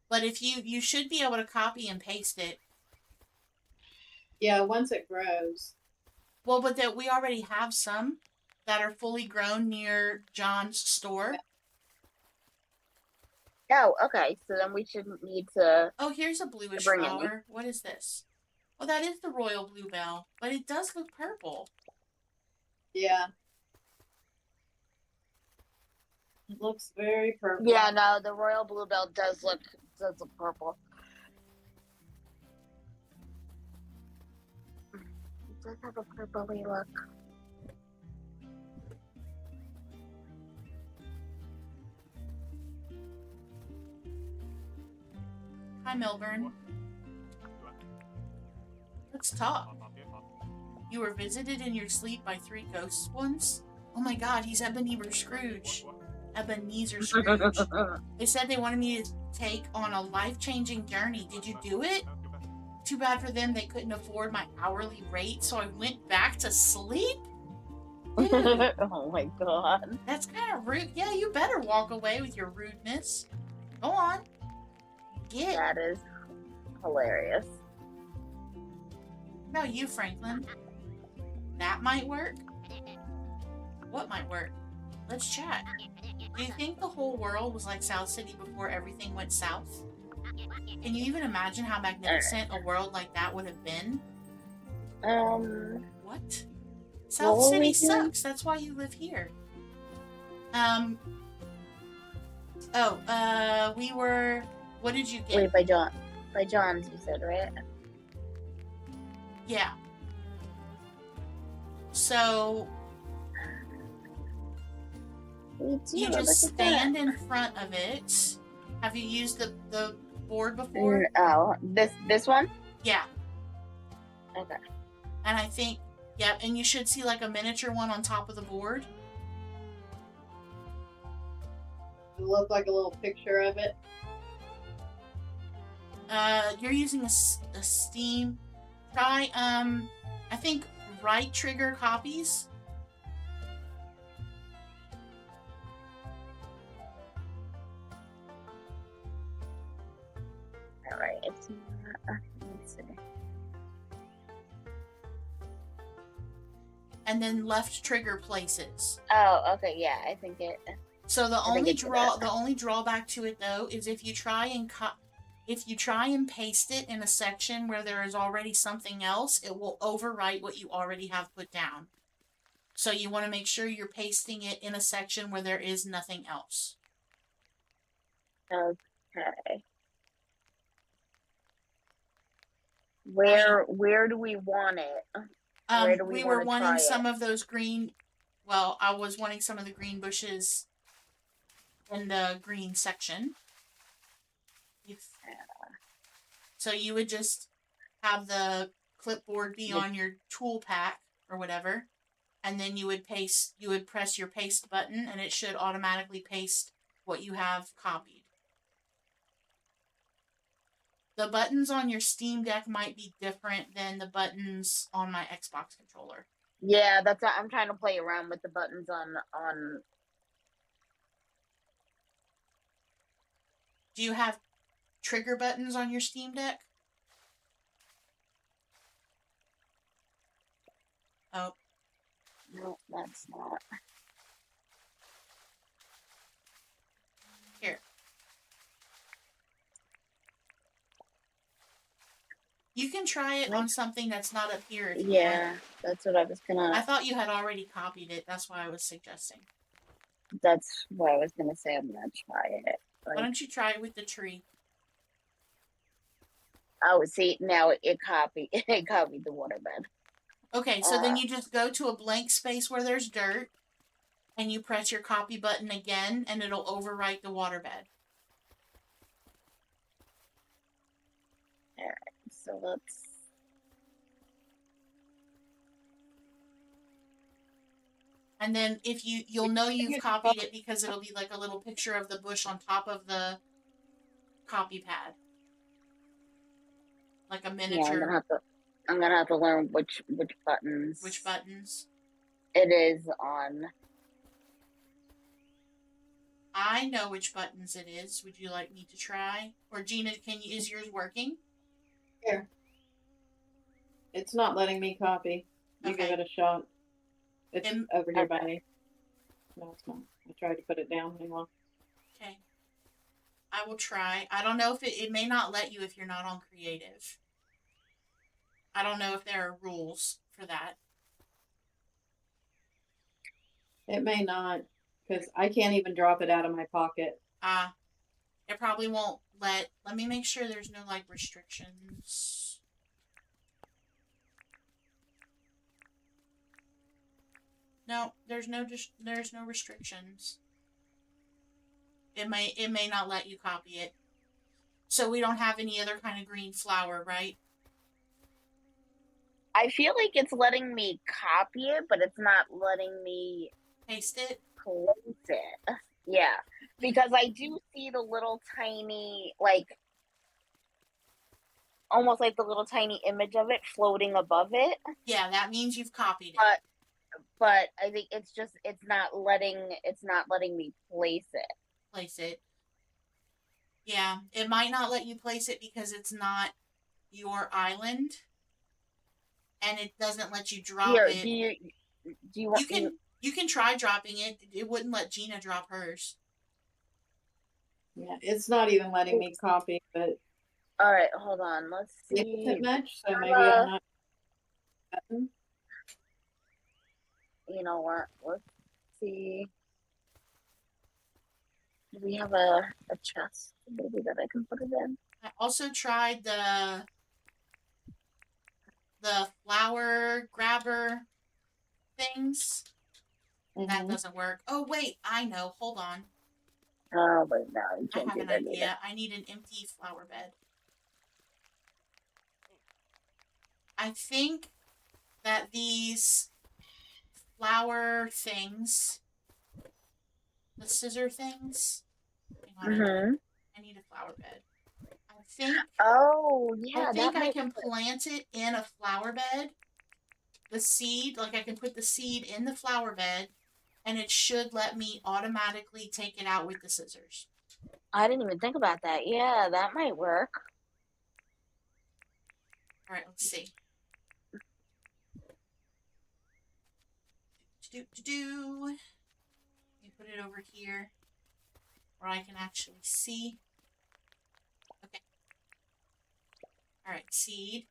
Speaker 1: But if you should be able to copy and paste it.
Speaker 2: Yeah, once it grows.
Speaker 1: Well, but that we already have some that are fully grown near John's store.
Speaker 4: Oh, okay. So then we shouldn't need to.
Speaker 1: Oh, here's a bluish
Speaker 4: bring any.
Speaker 1: flower. What is this? Oh, that is the royal bluebell, but it does look purple.
Speaker 2: Yeah. It looks very purple.
Speaker 4: Yeah, no, the royal bluebell does look purple. It does have a purpley look.
Speaker 1: Hi, Milburn. Let's talk. You were visited in your sleep by 3 ghosts once? Oh my god, he's Ebenezer Scrooge. Ebenezer Scrooge. They said they wanted me to take on a life-changing journey. Did you do it? Too bad for them, they couldn't afford my hourly rate, so I went back to sleep? Dude,
Speaker 4: Oh my god.
Speaker 1: that's kind of rude. Yeah, you better walk away with your rudeness. Go on. Get.
Speaker 4: That is hilarious.
Speaker 1: No, you, Franklin. That might work? What might work? Let's chat. Do you think the whole world was like South City before everything went south? Can you even imagine how magnificent a world like that would have been? What? South City sucks. That's why you live here. We were... What did you get?
Speaker 4: Wait, by John. By John's, you said, right?
Speaker 1: Yeah. So... You just stand in front of it. Have you used the board before?
Speaker 4: Oh, this one?
Speaker 1: Yeah.
Speaker 4: Okay.
Speaker 1: And I think, yep, and you should see like a miniature one on top of the board.
Speaker 2: Does it look like a little picture of it?
Speaker 1: You're using a Steam. Try, I think right trigger copies.
Speaker 4: Alright, it's not, let's see.
Speaker 1: And then left trigger places.
Speaker 4: Oh, okay, yeah, I think it.
Speaker 1: So the only drawback to it though is if you try and paste it in a section where there is already something else, it will overwrite what you already have put down. So you want to make sure you're pasting it in a section where there is nothing else.
Speaker 4: Okay. Where do we want it? Where do
Speaker 1: we
Speaker 4: we
Speaker 1: were
Speaker 4: wanna
Speaker 1: wanting
Speaker 4: try
Speaker 1: some
Speaker 4: it?
Speaker 1: of those green. Well, I was wanting some of the green bushes in the green section. So you would just have the clipboard be on your tool pack or whatever, and then you would press your paste button, and it should automatically paste what you have copied. The buttons on your Steam Deck might be different than the buttons on my Xbox controller.
Speaker 4: Yeah, that's what I'm trying to play around with the buttons on.
Speaker 1: Do you have trigger buttons on your Steam Deck? Oh.
Speaker 4: No, that's not.
Speaker 1: Here. You can try it on something that's not up here. If you
Speaker 4: Yeah,
Speaker 1: want.
Speaker 4: that's what I was gonna.
Speaker 1: I thought you had already copied it. That's why I was suggesting.
Speaker 4: That's what I was gonna say. I'm gonna try it.
Speaker 1: Why don't you try it with the tree?
Speaker 4: Oh, see, now it copied the waterbed.
Speaker 1: Okay, so then you just go to a blank space where there's dirt, and you press your copy button again, and it'll overwrite the waterbed.
Speaker 4: Alright, so let's.
Speaker 1: And then if you'll know you've copied it because it'll be like a little picture of the bush on top of the copy pad. Like a
Speaker 4: Yeah,
Speaker 1: miniature.
Speaker 4: I'm gonna have to learn which buttons.
Speaker 1: Which buttons?
Speaker 4: It is on.
Speaker 1: I know which buttons it is. Would you like me to try? Or Gina, is yours working?
Speaker 2: Here. It's not letting me copy. You
Speaker 1: Okay.
Speaker 2: give it a shot. It's over here by
Speaker 4: Okay.
Speaker 2: me. No, it's not. I tried to put it down. Hang on.
Speaker 1: Okay. I will try. I don't know if it may not let you if you're not on creative. I don't know if there are rules for that.
Speaker 2: It may not, because I can't even drop it out of my pocket.
Speaker 1: It probably won't let me make sure there's no like restrictions. No, there's no restrictions. It may not let you copy it. So we don't have any other kind of green flower, right?
Speaker 4: I feel like it's letting me copy it, but it's not letting me
Speaker 1: paste it.
Speaker 4: Place it. Yeah, because I do see the little tiny, like, almost like the little tiny image of it floating above it.
Speaker 1: Yeah, that means you've copied
Speaker 4: it. But I think it's not letting me place it.
Speaker 1: Place it. Yeah, it might not let you place it because it's not your island, and it doesn't let you drop it.
Speaker 4: Do you want?
Speaker 1: You can try dropping it. It wouldn't let Gina drop hers.
Speaker 2: Yeah, it's not even letting me copy, but.
Speaker 4: All right, hold on. Let's see.
Speaker 2: It much, so maybe I'm not.
Speaker 4: You know what? Let's see. Do we have a chest maybe that I can put it in?
Speaker 1: I also tried the flower grabber things. That doesn't work. Oh wait, I know. Hold on.
Speaker 4: Oh, but no, you
Speaker 1: I
Speaker 4: can't
Speaker 1: have
Speaker 4: do
Speaker 1: an
Speaker 4: that
Speaker 1: idea.
Speaker 4: either.
Speaker 1: I need an empty flower bed. I think that these flower things, the scissor things. Hang on, I need a flower bed. I think.
Speaker 4: Oh yeah,
Speaker 1: I think I can plant it in a flower bed. The seed, like I can put the seed in the flower bed, and it should let me automatically take it out with the scissors.
Speaker 4: I didn't even think about that. Yeah, that might work.
Speaker 1: All right, let's see. Let me put it over here where I can actually see. Okay. All right, seed.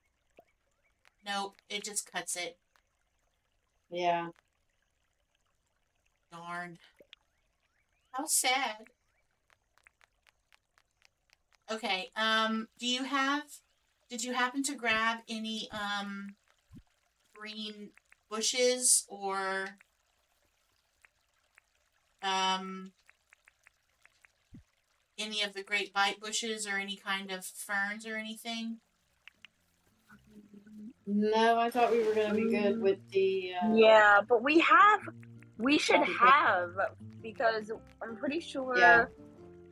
Speaker 1: Nope, it just cuts it.
Speaker 2: Yeah.
Speaker 1: Darn. How sad. Okay, did you happen to grab any, green bushes or, any of the great bite bushes or any kind of ferns or anything?
Speaker 2: No, I thought we were going to be good with the.
Speaker 4: Yeah, but we should have, because I'm pretty sure.
Speaker 2: Yeah.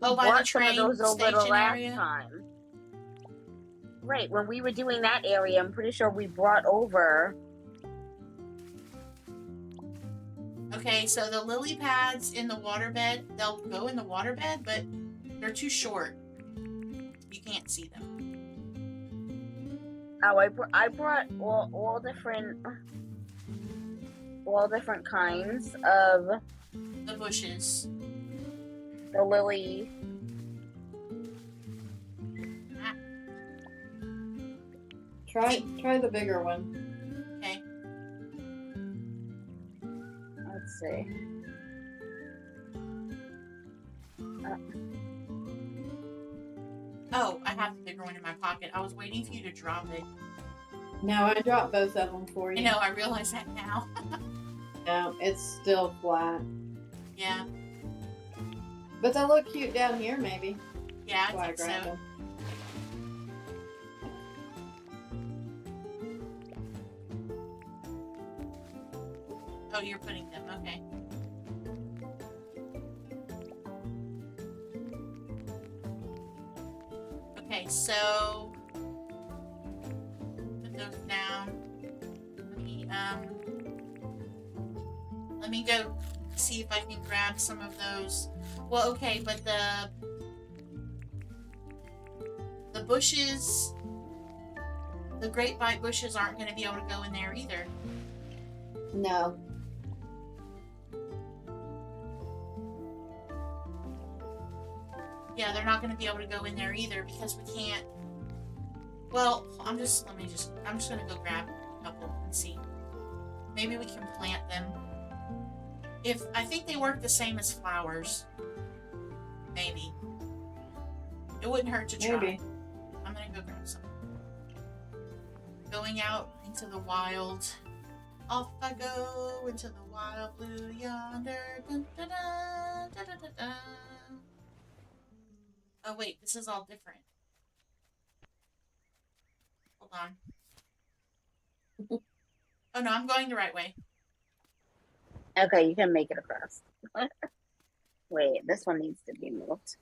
Speaker 1: Oh, by the train station area?
Speaker 4: Time. Right, when we were doing that area, I'm pretty sure we brought over.
Speaker 1: Okay, so the lily pads in the waterbed, they'll go in the waterbed, but they're too short. You can't see them.
Speaker 4: Oh, I brought all different kinds of
Speaker 1: the bushes.
Speaker 4: The lily.
Speaker 2: Try the bigger one.
Speaker 1: Okay.
Speaker 4: Let's see.
Speaker 1: Oh, I have the bigger one in my pocket. I was waiting for you to drop it.
Speaker 2: No, I dropped both of them for you.
Speaker 1: I know, I realize that now.
Speaker 2: No, it's still flat.
Speaker 1: Yeah.
Speaker 2: But they'll look cute down here, maybe.
Speaker 1: Yeah, I think so.
Speaker 2: Them.
Speaker 1: Oh, you're putting them, okay. Okay, so put those down. Let me go see if I can grab some of those. Well, okay, but the bushes, the grapevine bushes aren't going to be able to go in there either.
Speaker 2: No.
Speaker 1: Yeah, they're not going to be able to go in there either because we can't. Well, I'm just going to go grab a couple and see. Maybe we can plant them. I think they work the same as flowers. Maybe. It wouldn't hurt to try.
Speaker 2: Maybe.
Speaker 1: I'm going to go grab some. Going out into the wild. Off I go into the wild blue yonder. Dun, dun, dun, dun, dun, dun, dun. Oh wait, this is all different. Hold on. Oh no, I'm going the right way.
Speaker 4: Okay, you can make it across. Wait, this one needs to be moved.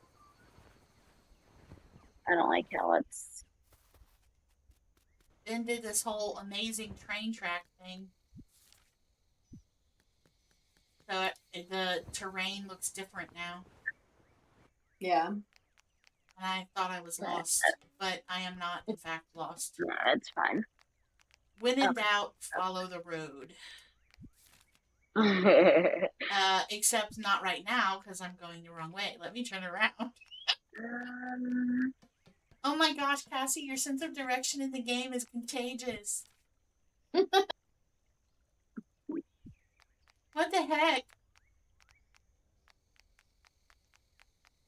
Speaker 4: I don't like how it's...
Speaker 1: Then did this whole amazing train track thing. So the terrain looks different now.
Speaker 2: Yeah.
Speaker 1: And I thought I was lost, but I am not, in fact, lost.
Speaker 4: No, it's fine.
Speaker 1: When in doubt, follow the road. Except not right now, because I'm going the wrong way. Let me turn around. Oh my gosh, Cassie, your sense of direction in the game is contagious. What the heck?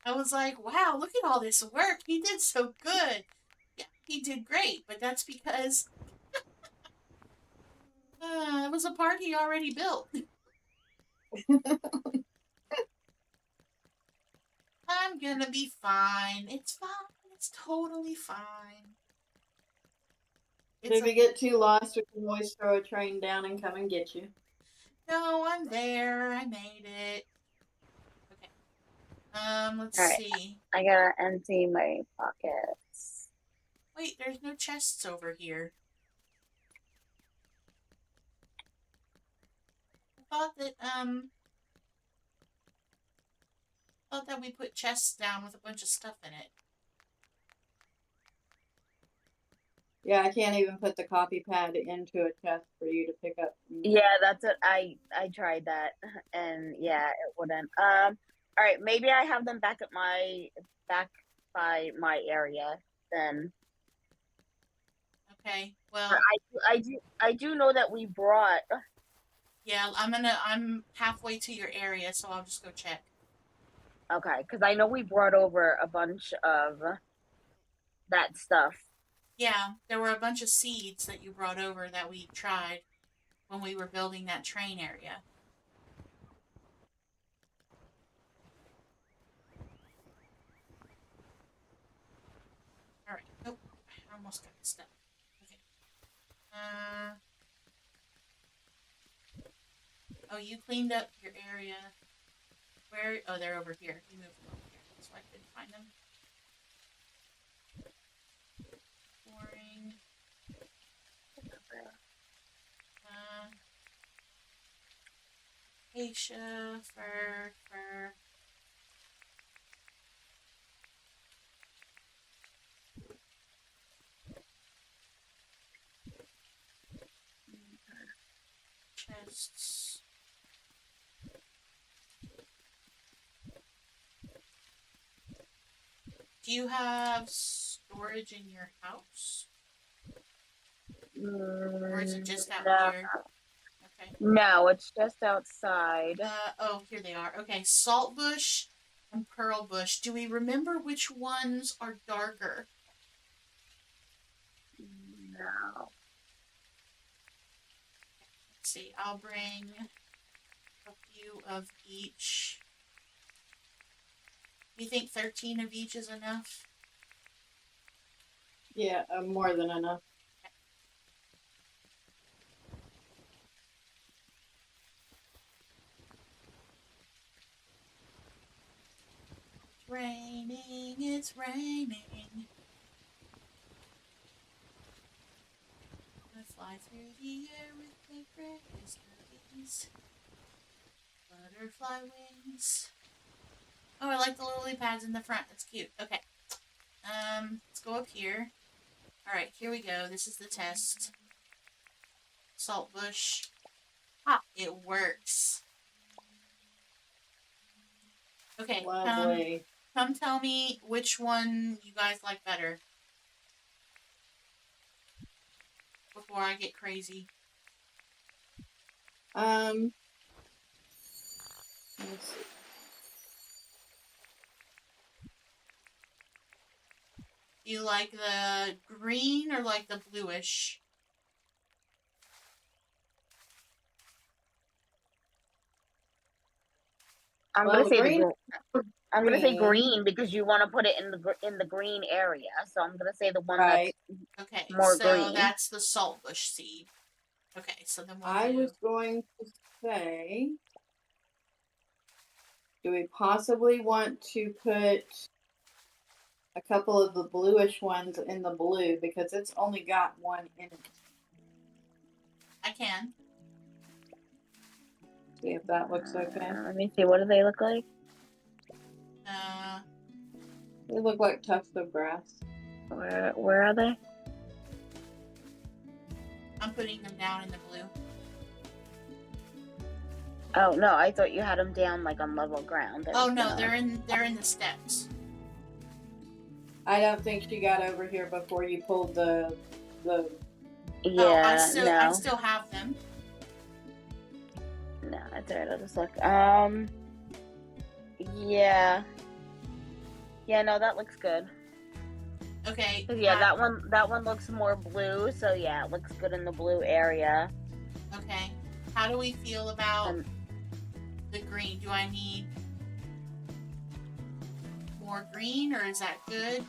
Speaker 1: I was like, wow, look at all this work. He did so good. Yeah, he did great, but that's because it was a part he already built. I'm gonna be fine. It's fine. It's totally fine.
Speaker 2: If you get too lost, we can always throw a train down and come and get you.
Speaker 1: No, I'm there. I made it. Okay. Let's see.
Speaker 4: I gotta empty my pockets.
Speaker 1: Wait, there's no chests over here. I thought that we put chests down with a bunch of stuff in it.
Speaker 2: Yeah, I can't even put the copy pad into a chest for you to pick up.
Speaker 4: Yeah, that's it. I tried that, and yeah, it wouldn't. All right, maybe I have them back by my area then.
Speaker 1: Okay. Well,
Speaker 4: I do know that we brought.
Speaker 1: yeah, I'm halfway to your area, so I'll just go check.
Speaker 4: Okay, because I know we brought over a bunch of that stuff.
Speaker 1: Yeah, there were a bunch of seeds that you brought over that we tried when we were building that train area. Alright. Nope. I almost got stuck. Okay. Oh, you cleaned up your area. Where? Oh, they're over here. You moved them over here. So I couldn't find them. Boring. Acacia, fur. Chests. Do you have storage in your house? Or is it just out here? Okay.
Speaker 4: No, it's just outside.
Speaker 1: Oh, here they are. Okay, saltbush and pearlbush. Do we remember which ones are darker?
Speaker 4: No.
Speaker 1: Let's see. I'll bring a few of each. Do you think 13 of each is enough?
Speaker 2: Yeah, more than enough.
Speaker 1: It's raining, it's raining. Fly through the air with big red wings. Butterfly wings. Oh, I like the lily pads in the front. That's cute. Okay. Let's go up here. Alright, here we go. This is the test. Salt bush. Ah, it works. Okay,
Speaker 2: Lovely.
Speaker 1: come tell me which one you guys like better. Before I get crazy.
Speaker 2: Let's see.
Speaker 1: Do you like the green or like the bluish?
Speaker 4: I'm
Speaker 2: Well,
Speaker 4: gonna say
Speaker 2: green.
Speaker 4: I'm gonna say
Speaker 2: green.
Speaker 4: green because you want to put it in the green area. So I'm gonna say the one
Speaker 2: Right.
Speaker 1: Okay,
Speaker 4: more
Speaker 1: so
Speaker 4: green.
Speaker 1: that's the saltbush seed. Okay, so then we'll
Speaker 2: I
Speaker 1: do...
Speaker 2: was going to say, do we possibly want to put a couple of the bluish ones in the blue because it's only got one in it?
Speaker 1: I can.
Speaker 2: See if that looks okay.
Speaker 4: Let me see. What do they look like?
Speaker 2: They look like tufts of grass.
Speaker 4: Where are they?
Speaker 1: I'm putting them down in the blue.
Speaker 4: Oh no, I thought you had them down like on level ground.
Speaker 1: Oh no, they're in the steps.
Speaker 2: I don't think she got over here before you pulled the.
Speaker 4: Yeah,
Speaker 1: Oh, I
Speaker 4: no,
Speaker 1: still have them.
Speaker 4: no, that's alright. I'll just look. Yeah, no, that looks good.
Speaker 1: Okay.
Speaker 4: 'Cause, yeah, that one looks more blue. So yeah, it looks good in the blue area.
Speaker 1: Okay. How do we feel about the green? Do I need more green, or is that good?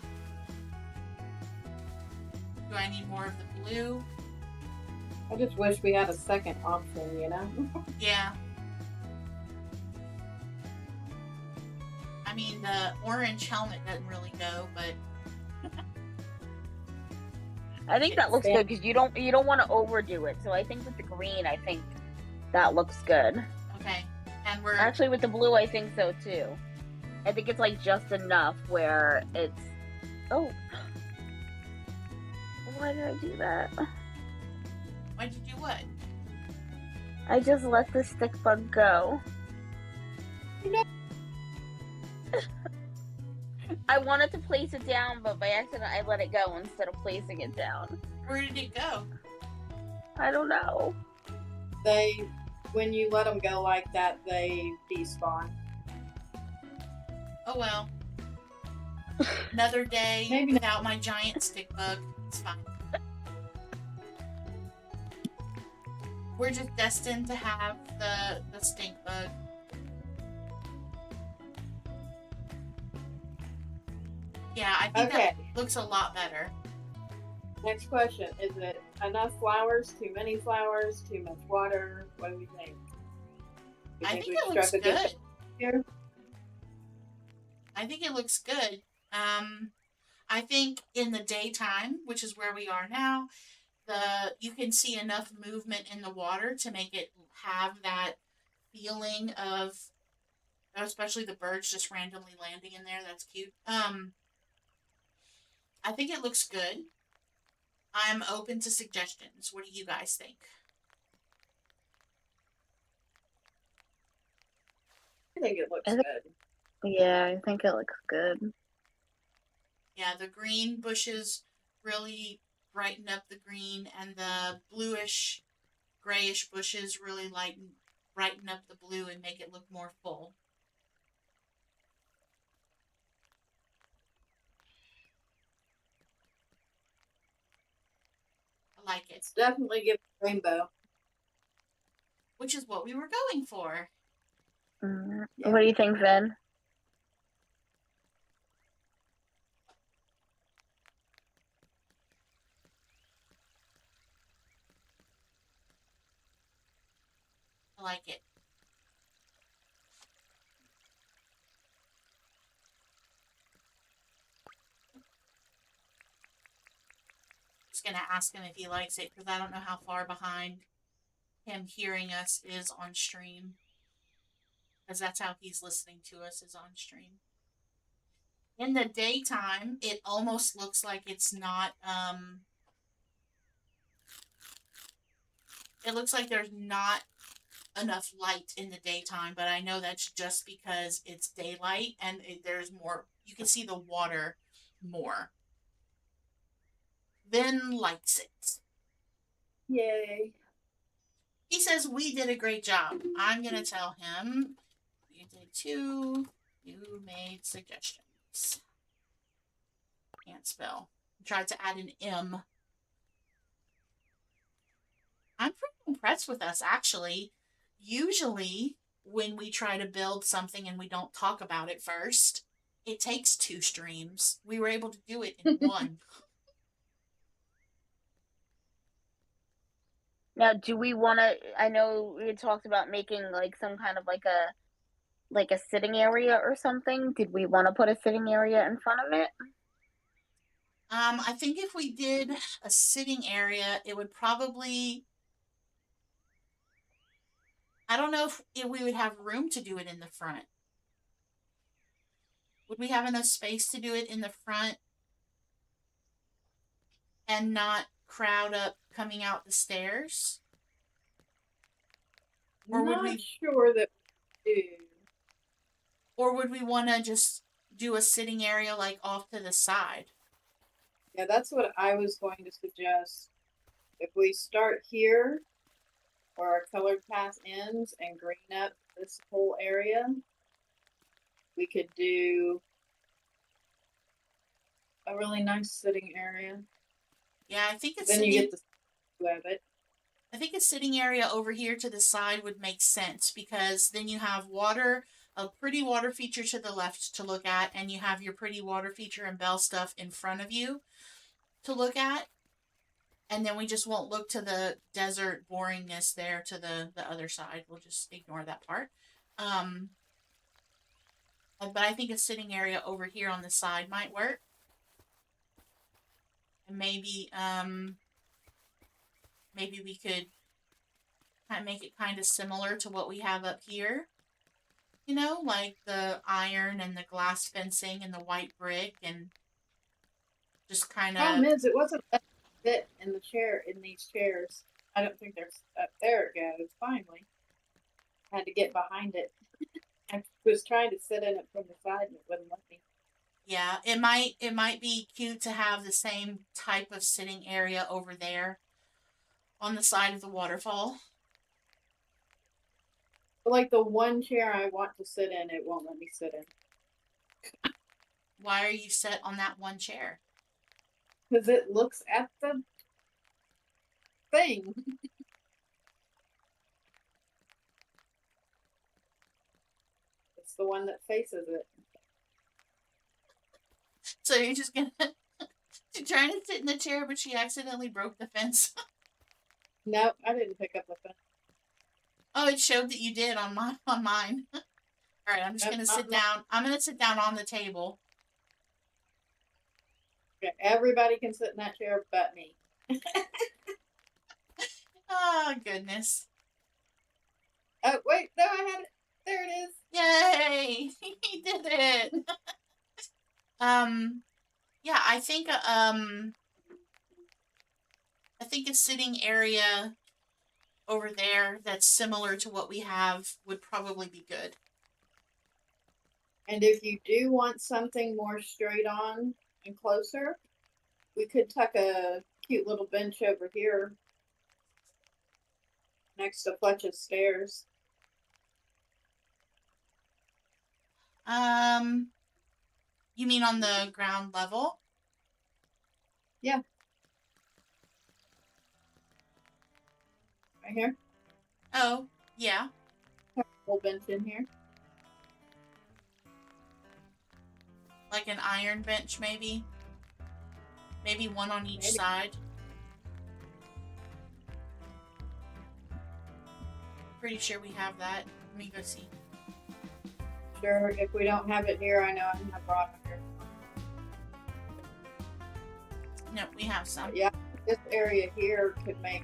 Speaker 1: Do I need more of the blue?
Speaker 2: I just wish we had a second option, you know?
Speaker 1: Yeah. I mean, the orange helmet doesn't really go, but
Speaker 4: I think that looks good because you don't want to overdo it. So I think with the green, I think that looks good.
Speaker 1: okay. And we're
Speaker 4: Actually, with the blue, I think so too. I think it's like just enough where it's. Oh, why did I do that?
Speaker 1: Why'd you do what?
Speaker 4: I just let the stick bug go. I wanted to place it down, but by accident I let it go instead of placing it down.
Speaker 1: Where did it go?
Speaker 4: I don't know.
Speaker 2: When you let them go like that, they despawn.
Speaker 1: Oh well. Another day
Speaker 2: Maybe
Speaker 1: without my giant stick bug. It's fine. We're just destined to have the stink bug. Yeah, I think
Speaker 2: Okay.
Speaker 1: that looks a lot better.
Speaker 2: Next question. Is it enough flowers? Too many flowers? Too much water? What do we think?
Speaker 1: I think
Speaker 2: we
Speaker 1: it looks
Speaker 2: struck a
Speaker 1: good.
Speaker 2: here?
Speaker 1: I think it looks good. I think in the daytime, which is where we are now, you can see enough movement in the water to make it have that feeling of, especially the birds just randomly landing in there. That's cute. I think it looks good. I'm open to suggestions. What do you guys think?
Speaker 2: I think it looks good.
Speaker 4: Yeah, I think it looks good.
Speaker 1: Yeah, the green bushes really brighten up the green, and the bluish, grayish bushes really brighten up the blue and make it look more full. I like it.
Speaker 2: It's definitely giving rainbow.
Speaker 1: Which is what we were going for.
Speaker 4: Yeah. What do you think, Vin?
Speaker 1: I like it. Just gonna ask him if he likes it because I don't know how far behind him hearing us is on stream. Because that's how he's listening to us, is on stream. In the daytime, it almost looks like it's not, it looks like there's not enough light in the daytime, but I know that's just because it's daylight and there's more, you can see the water more. Vin likes it.
Speaker 2: Yay.
Speaker 1: He says we did a great job. I'm going to tell him you did too. You made suggestions. Can't spell. Tried to add an M. I'm pretty impressed with us, actually. Usually, when we try to build something and we don't talk about it first, it takes 2 streams. We were able to do it in 1.
Speaker 4: Now, do we want to? I know we had talked about making like some kind of like a sitting area or something. Did we want to put a sitting area in front of it?
Speaker 1: I think if we did a sitting area, it would probably. I don't know if we would have room to do it in the front. Would we have enough space to do it in the front and not crowd up coming out the stairs? Or would we?
Speaker 2: Sure that we do.
Speaker 1: Or would we want to just do a sitting area like off to the side?
Speaker 2: Yeah, that's what I was going to suggest. If we start here, where our colored path ends, and green up this whole area, we could do a really nice sitting area.
Speaker 1: Yeah, I think it's
Speaker 2: Then
Speaker 1: sitting.
Speaker 2: you get the view of it.
Speaker 1: I think a sitting area over here to the side would make sense because then you have water, a pretty water feature to the left to look at, and you have your pretty water feature and bell stuff in front of you to look at. And then we just won't look to the desert boringness there to the other side. We'll just ignore that part. But I think a sitting area over here on the side might work. And maybe we could kind of make it kind of similar to what we have up here. You know, like the iron and the glass fencing and the white brick and just kind of.
Speaker 2: Problem is, it wasn't a fit in the chair, in these chairs. I don't think there's there it goes. Finally, I had to get behind it. I was trying to sit in it from the side and it wouldn't let me.
Speaker 1: Yeah, it might be cute to have the same type of sitting area over there on the side of the waterfall.
Speaker 2: But like the one chair I want to sit in, it won't let me sit in.
Speaker 1: Why are you set on that one chair?
Speaker 2: Because it looks at the thing. It's the one that faces it.
Speaker 1: So you're just gonna she's trying to sit in the chair, but she accidentally broke the fence.
Speaker 2: Nope, I didn't pick up the fence.
Speaker 1: Oh, it showed that you did on mine. All right, I'm just gonna sit down. I'm gonna sit down on the table.
Speaker 2: Okay, everybody can sit in that chair but me.
Speaker 1: Oh goodness!
Speaker 2: Oh wait, no, I had it. There it is.
Speaker 1: Yay! He did it. Yeah, I think a sitting area over there that's similar to what we have would probably be good.
Speaker 2: And if you do want something more straight on and closer, we could tuck a cute little bench over here next to Fletch's stairs.
Speaker 1: You mean on the ground level?
Speaker 2: Yeah. Right here.
Speaker 1: Oh, yeah.
Speaker 2: A little bench in here.
Speaker 1: Like an iron bench, maybe? Maybe one on each
Speaker 2: Maybe.
Speaker 1: side. Pretty sure we have that. Let me go see.
Speaker 2: Sure, if we don't have it here, I know I have brought it here.
Speaker 1: No, we have some.
Speaker 2: Yeah, this area here could make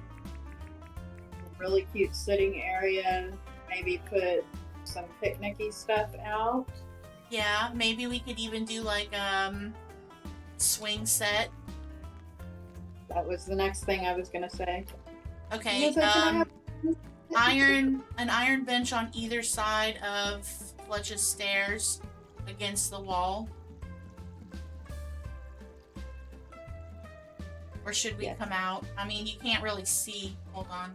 Speaker 2: a really cute sitting area. Maybe put some picnicky stuff out.
Speaker 1: Yeah, maybe we could even do like swing set.
Speaker 2: That was the next thing I was gonna say.
Speaker 1: Okay,
Speaker 2: Yes, I can have-
Speaker 1: an iron bench on either side of Fletch's stairs against the wall. Or should we
Speaker 2: Yes.
Speaker 1: come out? I mean, you can't really see. Hold on.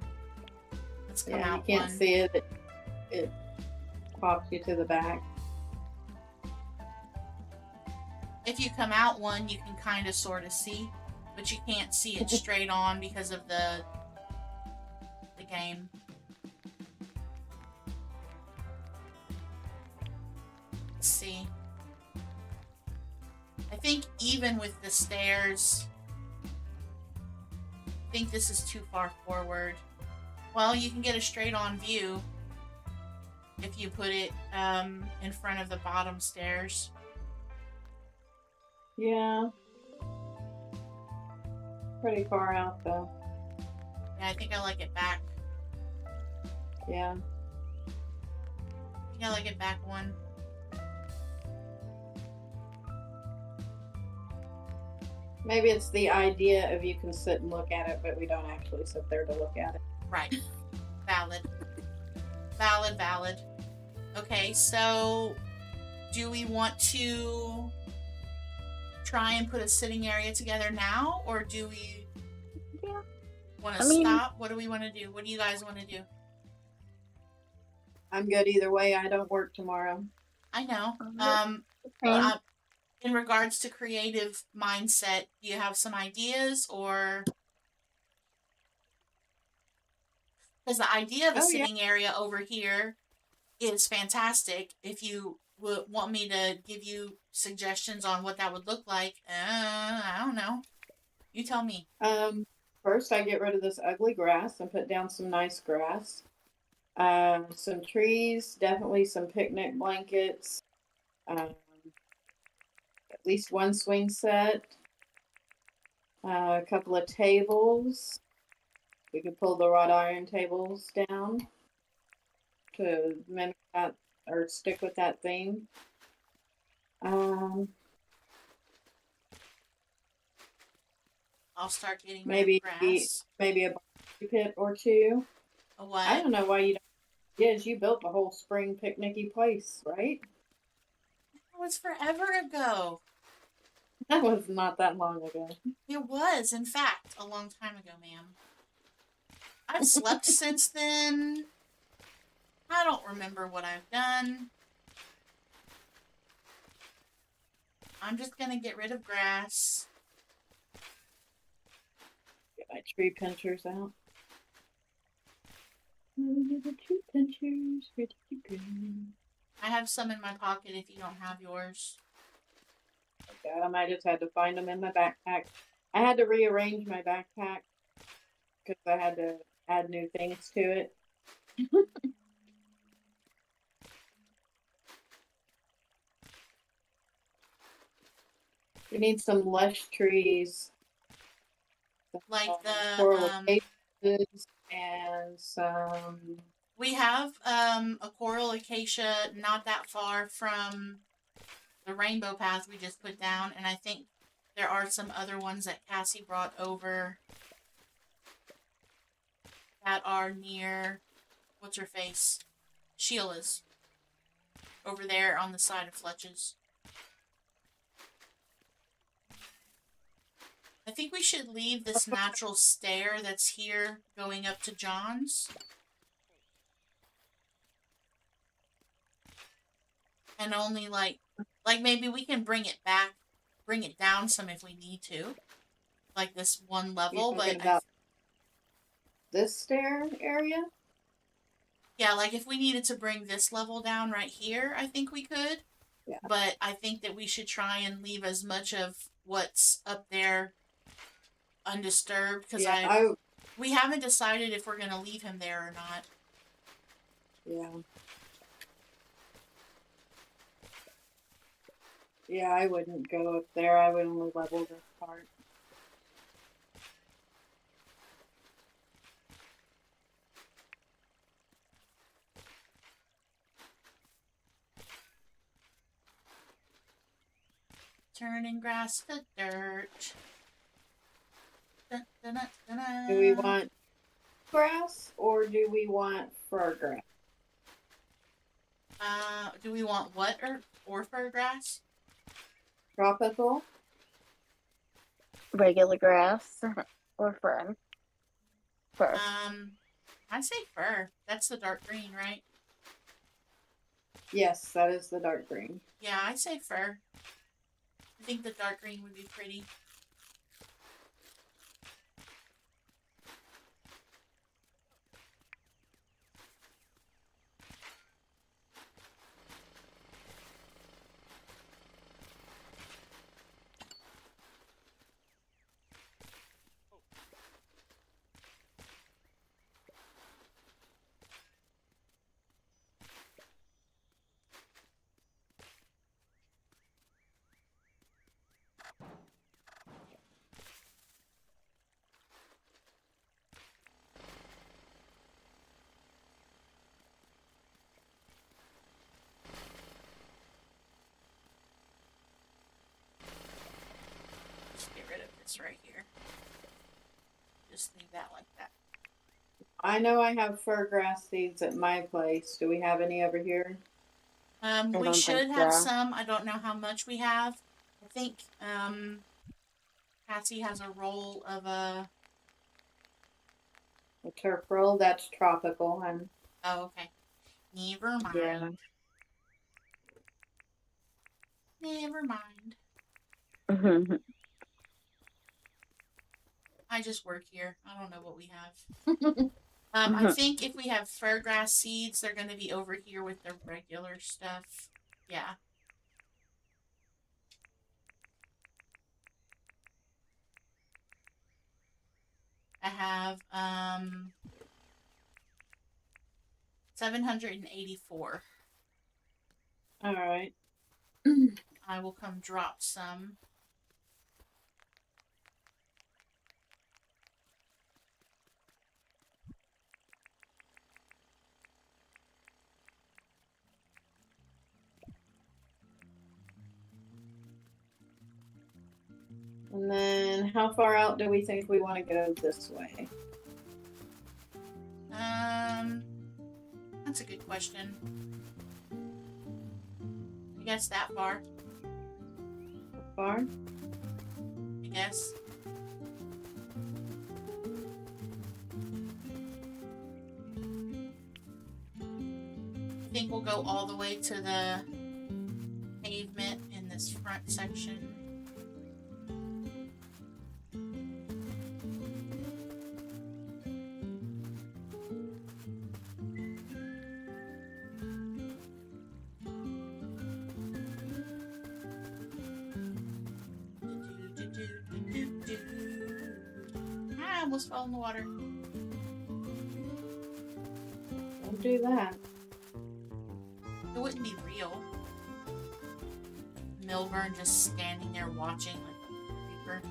Speaker 1: Let's come
Speaker 2: Yeah,
Speaker 1: out
Speaker 2: you can't
Speaker 1: one.
Speaker 2: see it. It pops you to the back.
Speaker 1: If you come out one, you can kind of sort of see, but you can't see it straight on because of the game. Let's see. I think even with the stairs, I think this is too far forward. Well, you can get a straight on view if you put it in front of the bottom stairs.
Speaker 2: Yeah. Pretty far out though.
Speaker 1: Yeah, I think I like it back.
Speaker 2: Yeah.
Speaker 1: I think I like it back one.
Speaker 2: Maybe it's the idea of you can sit and look at it, but we don't actually sit there to look at it.
Speaker 1: Right. Valid. Valid, valid. Okay, so do we want to try and put a sitting area together now, or do we want to stop? What do we want to do? What do you guys want to do?
Speaker 2: I'm good either way. I don't work tomorrow.
Speaker 1: I know.
Speaker 3: Same.
Speaker 1: In regards to creative mindset, do you have some ideas, or because the idea of a sitting area over here is fantastic. If you would want me to give you suggestions on what that would look like, I don't know. You tell me.
Speaker 2: First I get rid of this ugly grass and put down some nice grass. Some trees, definitely some picnic blankets. At least one swing set. A couple of tables. We could pull the wrought iron tables down to mimic that or stick with that theme.
Speaker 1: I'll start getting
Speaker 2: Maybe
Speaker 1: grass.
Speaker 2: maybe a barbecue pit or two.
Speaker 1: A what?
Speaker 2: I don't know why you don't. Yes, you built the whole spring picnicky place, right?
Speaker 1: That was forever ago.
Speaker 2: That was not that long ago.
Speaker 1: It was, in fact, a long time ago, ma'am. I've slept since then. I don't remember what I've done. I'm just gonna get rid of grass.
Speaker 2: Get my tree pinchers out. The tree pinchers, where did you go?
Speaker 1: I have some in my pocket if you don't have yours.
Speaker 2: Okay, I just had to find them in my backpack. I had to rearrange my backpack because I had to add new things to it. We need some lush trees.
Speaker 1: Like
Speaker 2: coral
Speaker 1: the,
Speaker 2: acacias and some.
Speaker 1: we have a coral acacia not that far from the rainbow path we just put down, and I think there are some other ones that Cassie brought over that are near, what's her face? Sheila's. Over there on the side of Fletch's. I think we should leave this natural stair that's here going up to John's. And only like maybe we can bring it back, bring it down some if we need to. Like this one level, but
Speaker 2: about this stair area?
Speaker 1: Yeah, like if we needed to bring this level down right here, I think we could.
Speaker 2: Yeah.
Speaker 1: But I think that we should try and leave as much of what's up there undisturbed, because we haven't decided if we're going to leave him there or not.
Speaker 2: Yeah. Yeah, I wouldn't go up there. I would only level this part.
Speaker 1: Turning grass to dirt. Dun, dun, dun, dun, dun.
Speaker 2: Do we want grass or do we want fir grass?
Speaker 1: Do we want what or fir grass?
Speaker 2: Tropical?
Speaker 4: Regular grass or fern. Fir.
Speaker 1: I'd say fir. That's the dark green, right?
Speaker 2: Yes, that is the dark green.
Speaker 1: Yeah, I'd say fir. I think the dark green would be pretty. Just get rid of this right here. Just leave that like that.
Speaker 2: I know I have fir grass seeds at my place. Do we have any over here?
Speaker 1: We
Speaker 4: don't
Speaker 1: should
Speaker 4: think
Speaker 1: have
Speaker 4: so.
Speaker 1: some. I don't know how much we have. I think Cassie has a roll of a.
Speaker 2: A turf roll? That's tropical.
Speaker 1: Oh, okay. Never mind.
Speaker 4: Yeah.
Speaker 1: Never mind.
Speaker 4: Mm-hmm.
Speaker 1: I just work here. I don't know what we have. I think if we have fir grass seeds, they're going to be over here with the regular stuff. Yeah. I have 784.
Speaker 2: All right.
Speaker 1: I will come drop some.
Speaker 2: And then how far out do we think we want to go this way?
Speaker 1: That's a good question. I guess that far.
Speaker 2: Far?
Speaker 1: I guess. I think we'll go all the way to the pavement in this front section. I almost fell in the water.
Speaker 2: Don't do that.
Speaker 1: It wouldn't be real. Milburn just standing there watching like a creeper.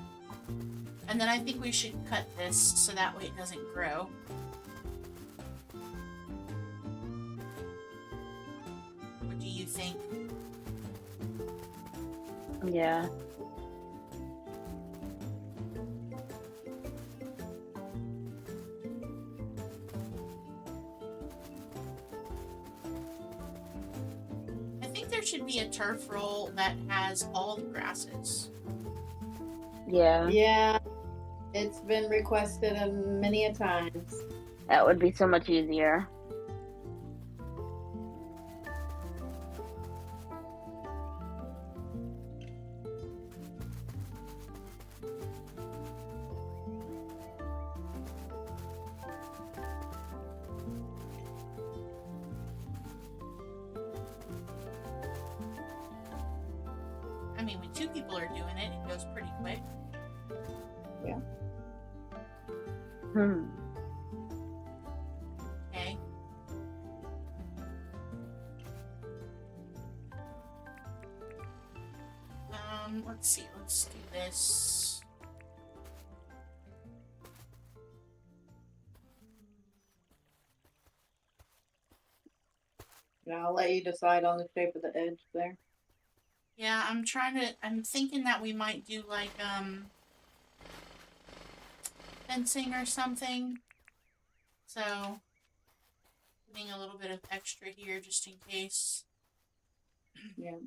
Speaker 1: And then I think we should cut this so that way it doesn't grow. What do you think?
Speaker 4: Yeah.
Speaker 1: I think there should be a turf roll that has all the grasses.
Speaker 4: Yeah.
Speaker 2: Yeah. It's been requested many a times.
Speaker 4: That would be so much easier.
Speaker 1: I mean, when two people are doing it, it goes pretty quick.
Speaker 2: Yeah.
Speaker 1: Okay. Let's see. Let's do this.
Speaker 2: Yeah, I'll let you decide on the shape of the edge there.
Speaker 1: Yeah, I'm thinking that we might do like, fencing or something. So, putting a little bit of extra here just in case.
Speaker 2: Yeah.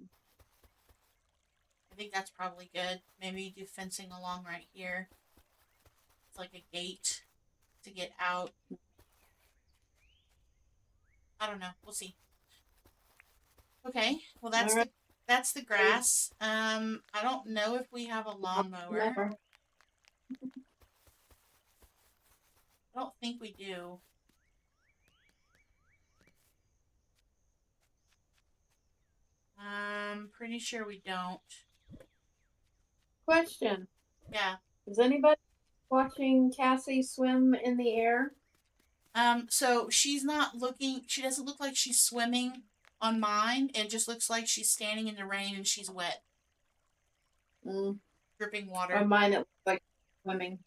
Speaker 1: I think that's probably good. Maybe do fencing along right here. It's like a gate to get out. I don't know. We'll see. Okay. Well,
Speaker 2: All right.
Speaker 1: that's the grass. I don't know if we have a lawnmower.
Speaker 2: Lawnmower.
Speaker 1: I don't think we do. Pretty sure we don't.
Speaker 2: Question.
Speaker 1: Yeah.
Speaker 2: Is anybody watching Cassie swim in the air?
Speaker 1: So she's not looking, she doesn't look like she's swimming on mine. It just looks like she's standing in the rain and she's wet, dripping water.
Speaker 2: On mine, it looks like swimming.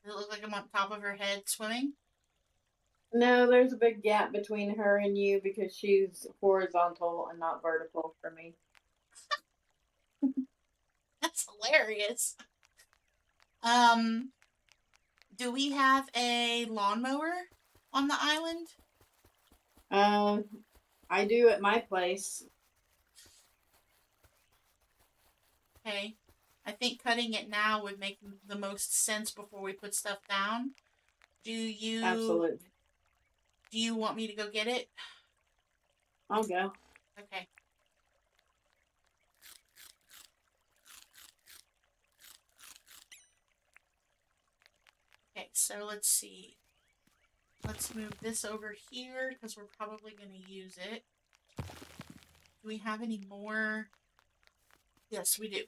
Speaker 1: Does it look like I'm on top of her head swimming?
Speaker 2: No, there's a big gap between her and you because she's horizontal and not vertical for me.
Speaker 1: That's hilarious. Do we have a lawnmower on the island?
Speaker 2: I do at my place.
Speaker 1: Okay. I think cutting it now would make the most sense before we put stuff down.
Speaker 2: Absolutely.
Speaker 1: Do you want me to go get it?
Speaker 2: I'll go.
Speaker 1: Okay. Okay, so let's see. Let's move this over here because we're probably going to use it. Do we have any more? Yes, we do.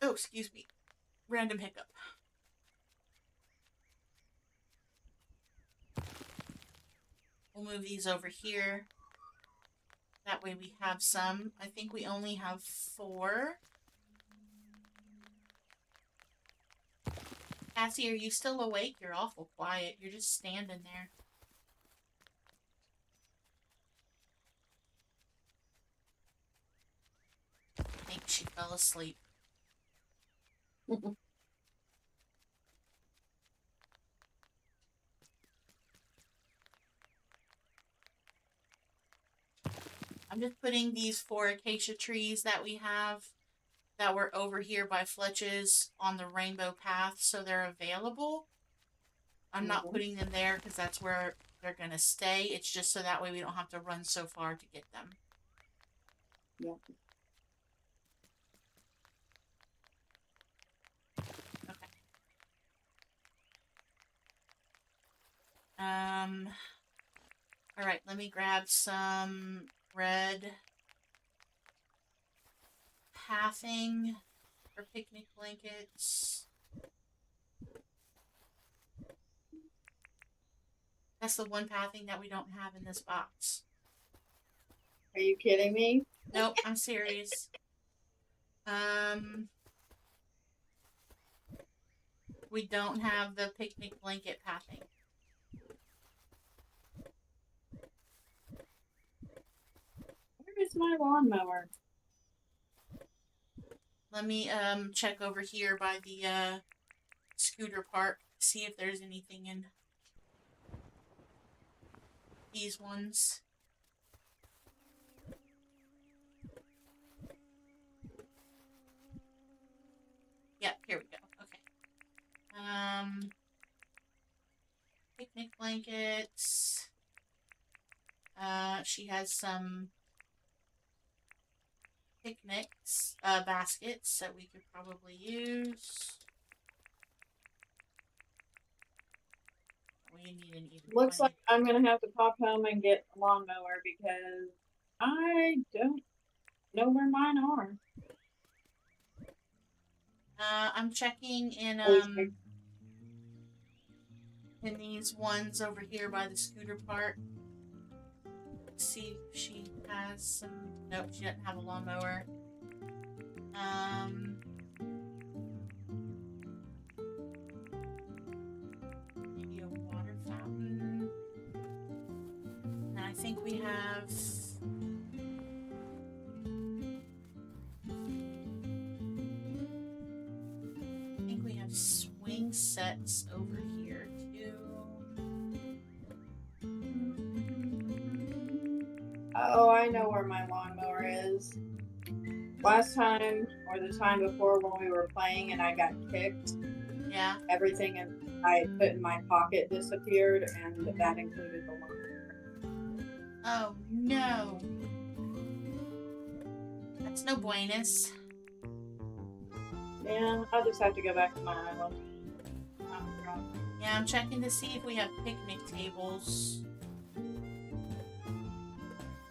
Speaker 1: Oh, excuse me. Random hiccup. We'll move these over here. That way we have some. I think we only have 4. Cassie, are you still awake? You're awful quiet. You're just standing there. I think she fell asleep. I'm just putting these 4 acacia trees that we have that were over here by Fletch's on the rainbow path so they're available. I'm not putting them there because that's where they're going to stay. It's just so that way we don't have to run so far to get them.
Speaker 2: Yep.
Speaker 1: Okay. All right, let me grab some red pathing for picnic blankets. That's the one pathing that we don't have in this box.
Speaker 2: Are you kidding me?
Speaker 1: Nope, I'm serious. We don't have the picnic blanket pathing.
Speaker 2: Where is my lawnmower?
Speaker 1: Let me check over here by the scooter park, see if there's anything in these ones. Yep, here we go. Okay. Picnic blankets. She has some picnics, baskets that we could probably use. We need an even.
Speaker 2: Looks like I'm gonna have to pop home and get a lawnmower because I don't know where mine are.
Speaker 1: I'm checking in these ones over here by the scooter park. See if she has some. Nope, she doesn't have a lawnmower. Maybe a water fountain. think we have... I think we have swing sets over here too.
Speaker 2: Oh, I know where my lawnmower is. Last time, or the time before when we were playing and I got kicked,
Speaker 1: Yeah.
Speaker 2: everything I had put in my pocket disappeared, and that included the lawnmower.
Speaker 1: Oh no. That's no buenas.
Speaker 2: Yeah, I'll just have to go back to my island.
Speaker 1: Yeah, I'm checking to see if we have picnic tables.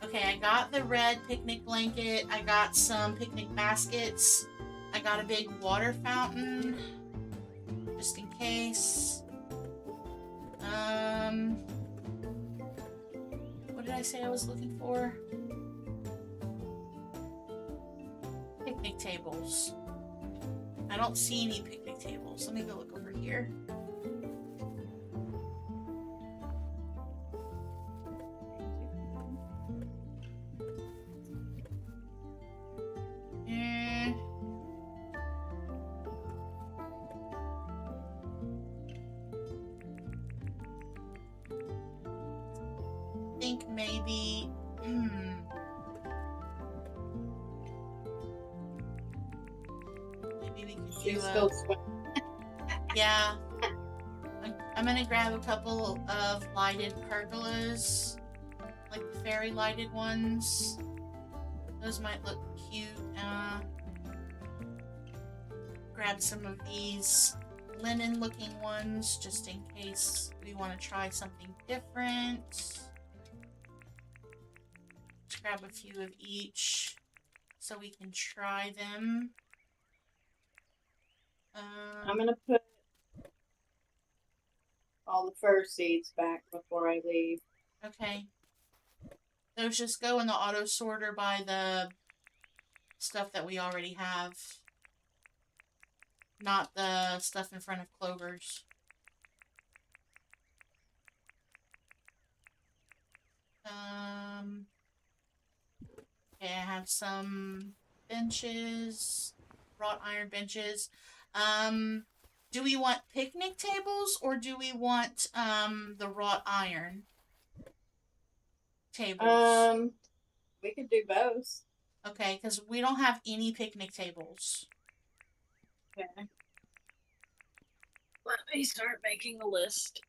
Speaker 1: Okay, I got the red picnic blanket. I got some picnic baskets. I got a big water fountain, just in case. What did I say I was looking for? Picnic tables. I don't see any picnic tables. Let me go look over here. I think maybe... Maybe we could do
Speaker 2: She's still sweating.
Speaker 1: Yeah. I'm gonna grab a couple of lighted pergolas. Like the fairy lighted ones. Those might look cute. Grab some of these linen looking ones just in case we want to try something different. Let's grab a few of each so we can try them.
Speaker 2: I'm gonna put all the fur seeds back before I leave.
Speaker 1: Okay. Those just go in the auto sorter by the stuff that we already have. Not the stuff in front of Clover's. Okay, I have some benches, wrought iron benches. Do we want picnic tables or do we want the wrought iron tables?
Speaker 2: We could do both.
Speaker 1: Okay, because we don't have any picnic tables.
Speaker 2: Okay. Let me start making a list.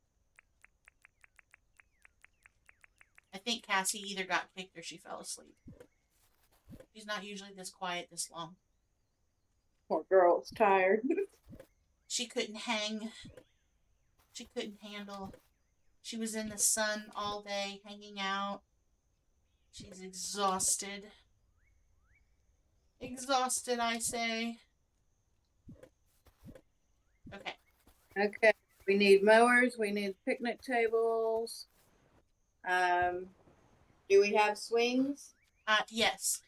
Speaker 1: I think Cassie either got kicked or she fell asleep. She's not usually this quiet this long.
Speaker 2: Poor girl's tired.
Speaker 1: She couldn't hang. She couldn't handle. She was in the sun all day, hanging out. She's exhausted. Exhausted, I say. Okay.
Speaker 2: Okay. We need mowers. We need picnic tables. Do we have swings?
Speaker 1: Yes.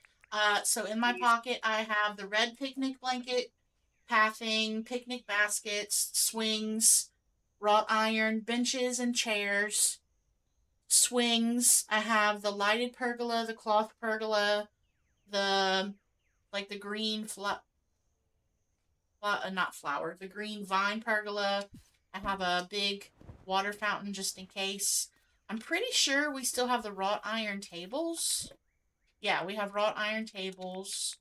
Speaker 1: So in my pocket, I have the red picnic blanket, pathing, picnic baskets, swings, wrought iron, benches and chairs, swings. I have the lighted pergola, the cloth pergola, the green the green vine pergola. I have a big water fountain just in case. I'm pretty sure we still have the wrought iron tables. Yeah, we have wrought iron tables.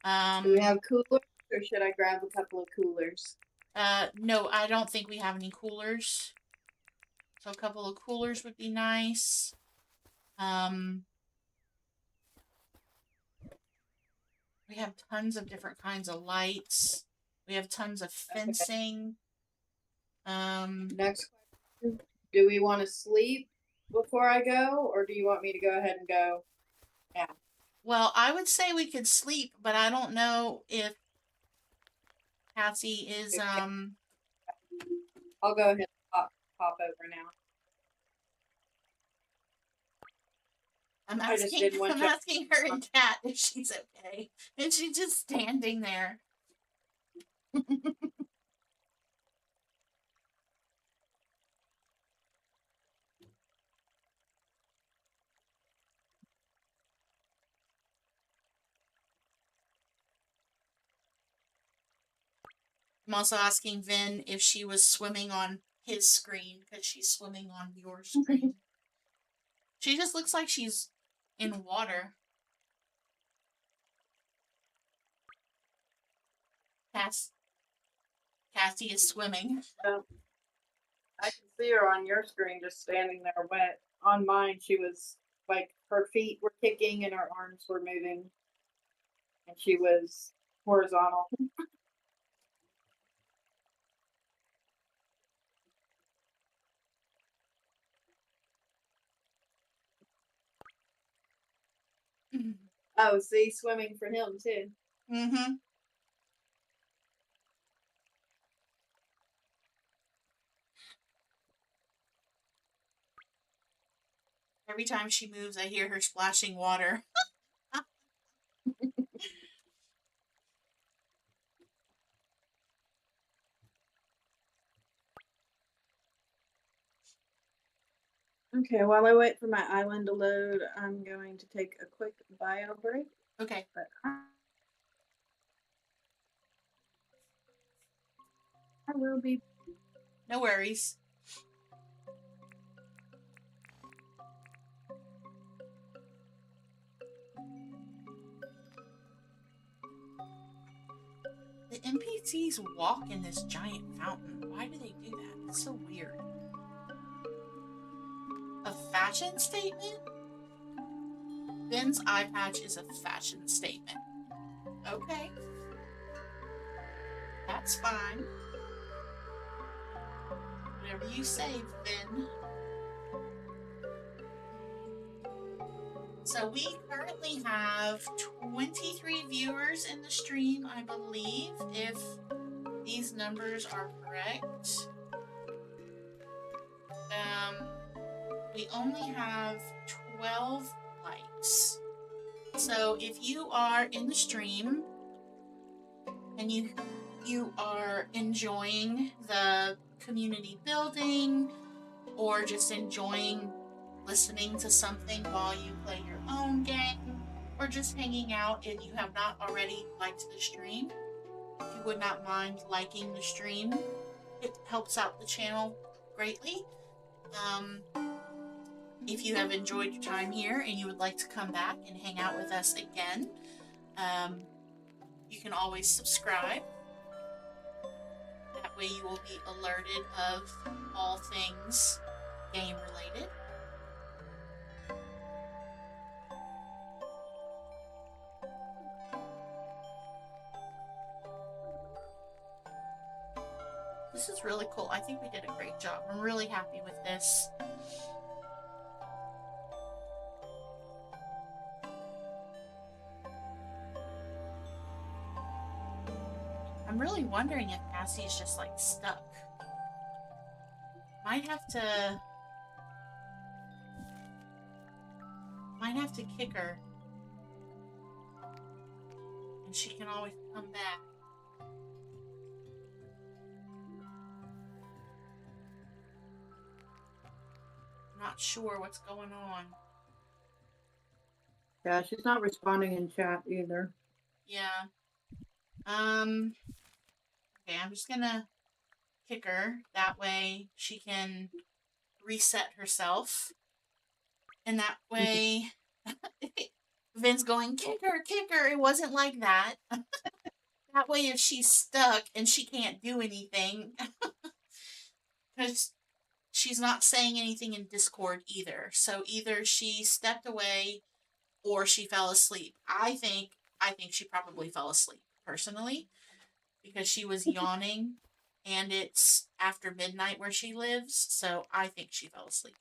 Speaker 2: Do we have coolers, or should I grab a couple of coolers?
Speaker 1: No, I don't think we have any coolers. So a couple of coolers would be nice. We have tons of different kinds of lights. We have tons of fencing.
Speaker 2: Next question. Do we want to sleep before I go, or do you want me to go ahead and go now?
Speaker 1: Well, I would say we could sleep, but I don't know if Cassie is,
Speaker 2: I'll go ahead and pop over now.
Speaker 1: I'm
Speaker 2: I just
Speaker 1: asking,
Speaker 2: didn't want
Speaker 1: I'm
Speaker 2: to-
Speaker 1: asking her in chat if she's okay. And she's just standing there. I'm also asking Vin if she was swimming on his screen because she's swimming on your screen. She just looks like she's in water. Cassie is swimming.
Speaker 2: I can see her on your screen just standing there wet. On mine, she was like her feet were kicking and her arms were moving, and she was horizontal. Oh, see, swimming for him too.
Speaker 1: Mm-hmm. Every time she moves, I hear her splashing water.
Speaker 2: Okay, while I wait for my island to load, I'm going to take a quick bio break.
Speaker 1: Okay.
Speaker 2: But I will be.
Speaker 1: No worries. The NPCs walk in this giant fountain. Why do they do that? It's so weird. A fashion statement? Ben's eye patch is a fashion statement. Okay. That's fine. Whatever you say, Ben. So we currently have 23 viewers in the stream, I believe, if these numbers are correct. We only have 12 likes. So if you are in the stream and you are enjoying the community building or just enjoying listening to something while you play your own game or just hanging out and you have not already liked the stream, if you would not mind liking the stream, it helps out the channel greatly. If you have enjoyed your time here and you would like to come back and hang out with us again, you can always subscribe. That way you will be alerted of all things game related. This is really cool. I think we did a great job. I'm really happy with this. I'm really wondering if Cassie's just like stuck. Might have to kick her. And she can always come back. I'm not sure what's going on.
Speaker 2: Yeah, she's not responding in chat either.
Speaker 1: Yeah. Okay, I'm just gonna kick her. That way she can reset herself. And that way Vin's going, kick her, kick her. It wasn't like that. That way if she's stuck and she can't do anything, because she's not saying anything in Discord either. So either she stepped away or she fell asleep. I think she probably fell asleep, personally, because she was yawning and it's after midnight where she lives, so I think she fell asleep.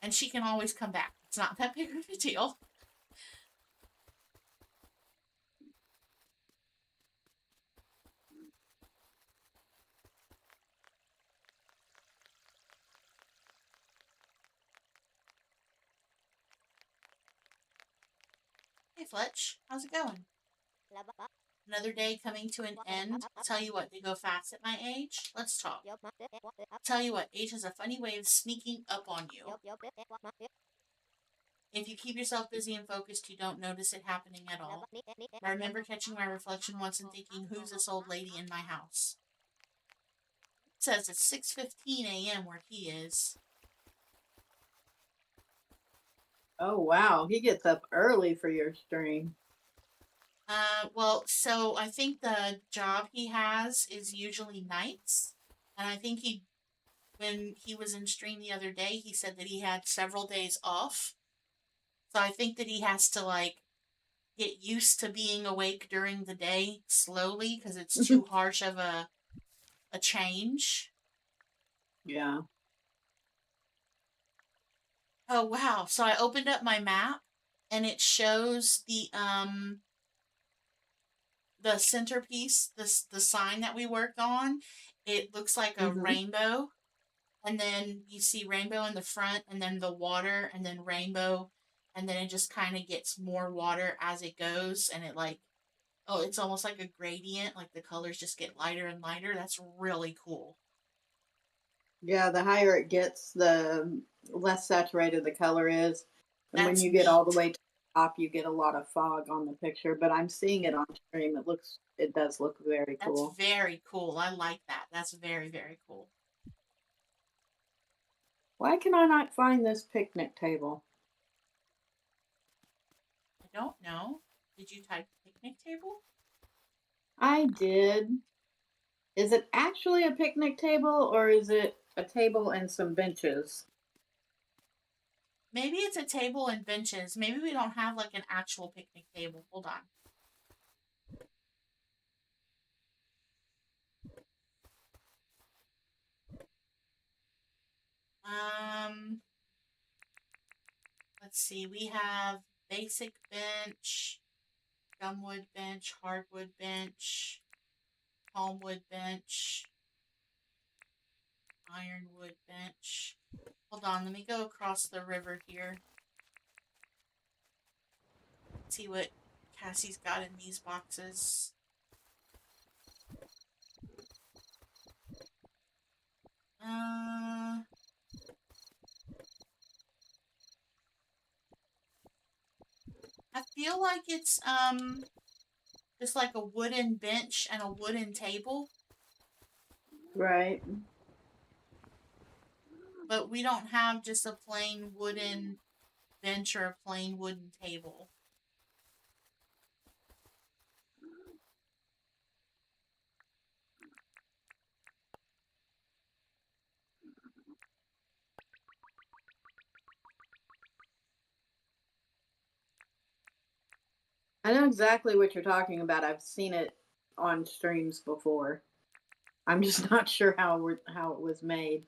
Speaker 1: And she can always come back. It's not that big of a deal. Hey Fletch, how's it going? Another day coming to an end. Tell you what, they go fast at my age. Let's talk. Tell you what, age has a funny way of sneaking up on you. If you keep yourself busy and focused, you don't notice it happening at all. I remember catching my reflection once and thinking, who's this old lady in my house? It says it's 6:15 a.m. where he is.
Speaker 2: Oh, wow. He gets up early for your stream.
Speaker 1: Well, so I think the job he has is usually nights. And I think when he was in stream the other day, he said that he had several days off. So I think that he has to, like, get used to being awake during the day slowly because it's too harsh of a change.
Speaker 2: Yeah.
Speaker 1: Oh, wow. So I opened up my map and it shows the centerpiece, the sign that we worked on. It looks like a rainbow, and then you see rainbow in the front, and then the water, and then rainbow, and then it just kind of gets more water as it goes, and it like, oh, it's almost like a gradient, like the colors just get lighter and lighter. That's really cool.
Speaker 2: Yeah, the higher it gets, the less saturated the color is. And when
Speaker 1: That's
Speaker 2: you get all the
Speaker 1: neat.
Speaker 2: way to the top, you get a lot of fog on the picture. But I'm seeing it on stream. It does look very
Speaker 1: That's
Speaker 2: cool.
Speaker 1: very cool. I like that. That's very, very cool.
Speaker 2: Why can I not find this picnic table?
Speaker 1: I don't know. Did you type picnic table?
Speaker 2: I did. Is it actually a picnic table or is it a table and some benches?
Speaker 1: Maybe it's a table and benches. Maybe we don't have like an actual picnic table. Hold on. Let's see. We have basic bench, gumwood bench, hardwood bench, palmwood bench, ironwood bench. Hold on, let me go across the river here. See what Cassie's got in these boxes. I feel like it's just like a wooden bench and a wooden table.
Speaker 2: Right.
Speaker 1: But we don't have just a plain wooden bench or a plain wooden table.
Speaker 2: I know exactly what you're talking about. I've seen it on streams before. I'm just not sure how it was made.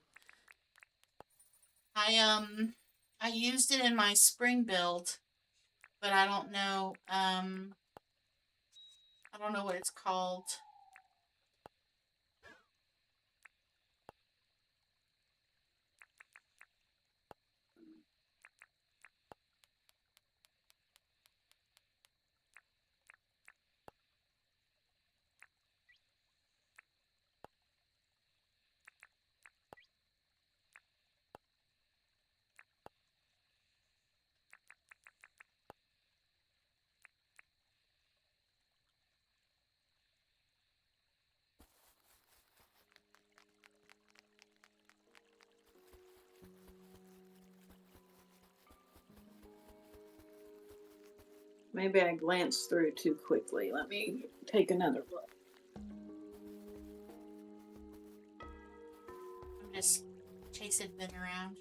Speaker 1: I used it in my spring build, but I don't know what it's called.
Speaker 2: Maybe I glanced through too quickly. Let me take another look.
Speaker 1: I'm just chasing Ben around.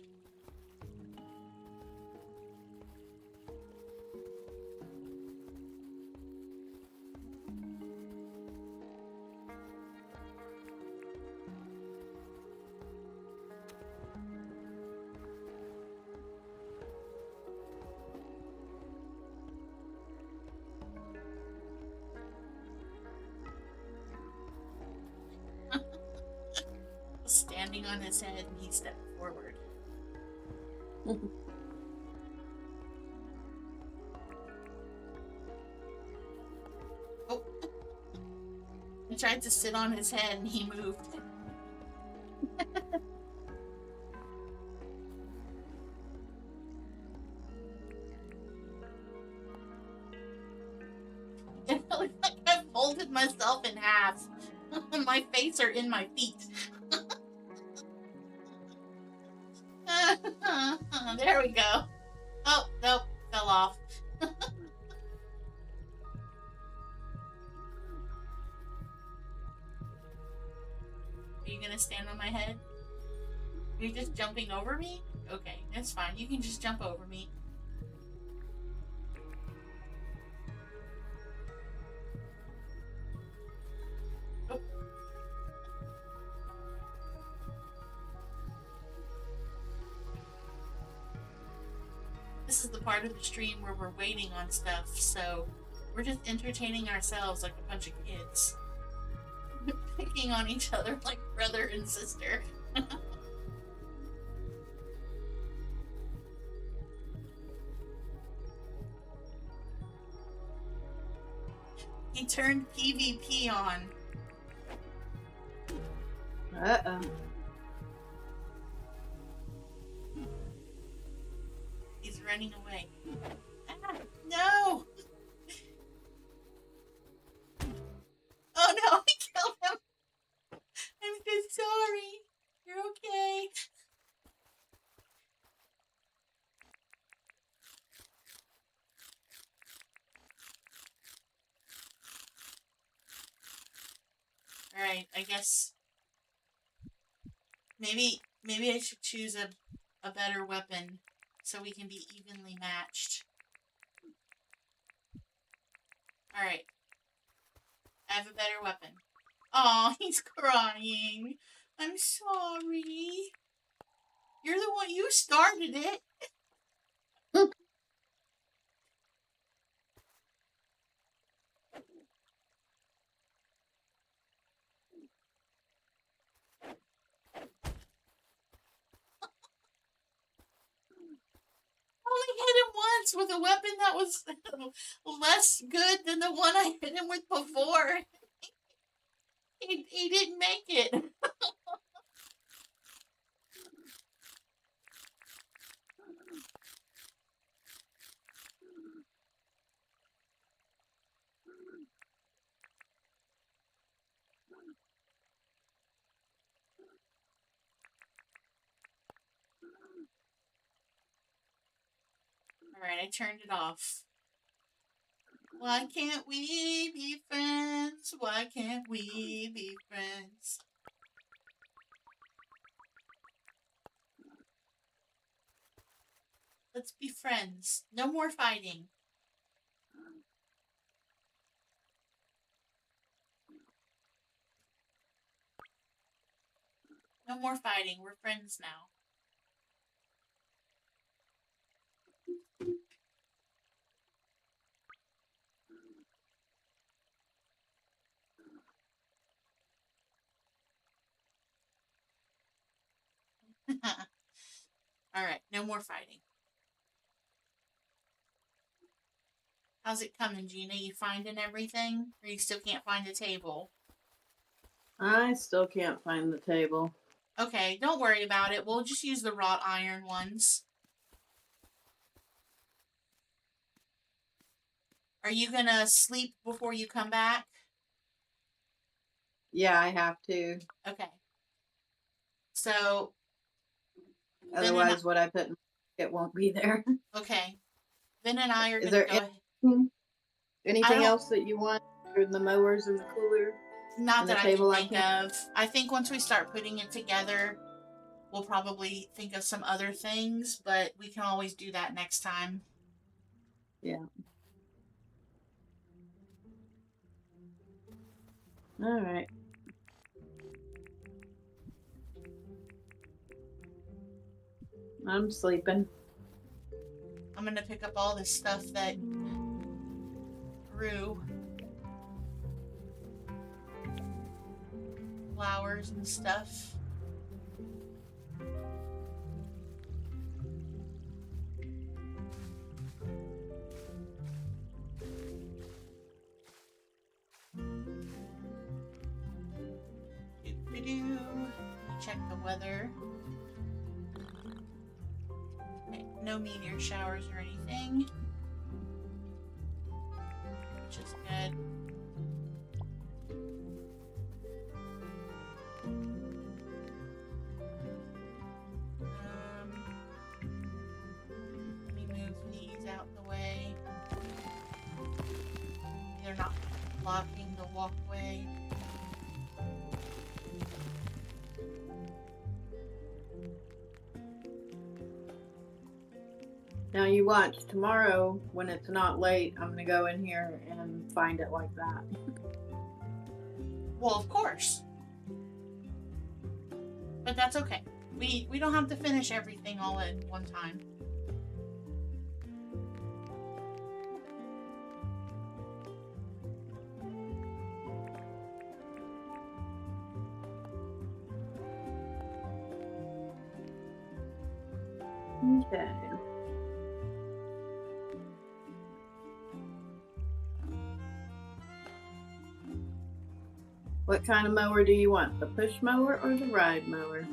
Speaker 1: Standing on his head and he stepped forward. Oh. I tried to sit on his head and he moved. Like I've folded myself in half. My face are in my feet. There we go. Oh, nope, fell off. Are you gonna stand on my head? Are you just jumping over me? Okay, that's fine. You can just jump over me. Oh. This is the part of the stream where we're waiting on stuff, so we're just entertaining ourselves like a bunch of kids. Picking on each other like brother and sister. He turned PvP on.
Speaker 2: Uh-oh.
Speaker 1: He's running away. Ah, no! Oh no, I killed him! I'm so sorry. You're okay. Alright, I guess maybe I should choose a better weapon so we can be evenly matched. Alright. I have a better weapon. Oh, he's crying. I'm sorry. You're the one, you started it. Only hit him once with a weapon that was less good than the one I hit him with before. He didn't make it. Alright, I turned it off. Why can't we be friends? Why can't we be friends? Let's be friends. No more fighting. No more fighting. We're friends now. Alright, no more fighting. How's it coming, Gina? You finding everything? Or you still can't find the table?
Speaker 2: I still can't find the table.
Speaker 1: Okay, don't worry about it. We'll just use the wrought iron ones. Are you gonna sleep before you come back?
Speaker 2: Yeah, I have to.
Speaker 1: Okay. So...
Speaker 2: Otherwise, what I put in it won't be there.
Speaker 1: Okay. Vin and I are
Speaker 2: Is
Speaker 1: gonna
Speaker 2: there
Speaker 1: go
Speaker 2: anything else that you want? Or the mowers and the cooler?
Speaker 1: Not
Speaker 2: and
Speaker 1: that
Speaker 2: the
Speaker 1: I can
Speaker 2: table
Speaker 1: think of. I think once we start putting it together, we'll probably think of some other things, but we can always do that next time.
Speaker 2: Yeah. All right. I'm sleeping.
Speaker 1: I'm gonna pick up all this stuff that grew. Flowers and stuff. Doo-doo-doo. Check the weather. Okay, no meteor showers or anything. which is good. Let me move these out the way. They're not blocking the walkway.
Speaker 2: Now you watch tomorrow when it's not late. I'm gonna go in here and find it like that.
Speaker 1: Well, of course. But that's okay. We don't have to finish everything all at one time.
Speaker 2: Okay. What kind of mower do you want? The push mower or the ride mower?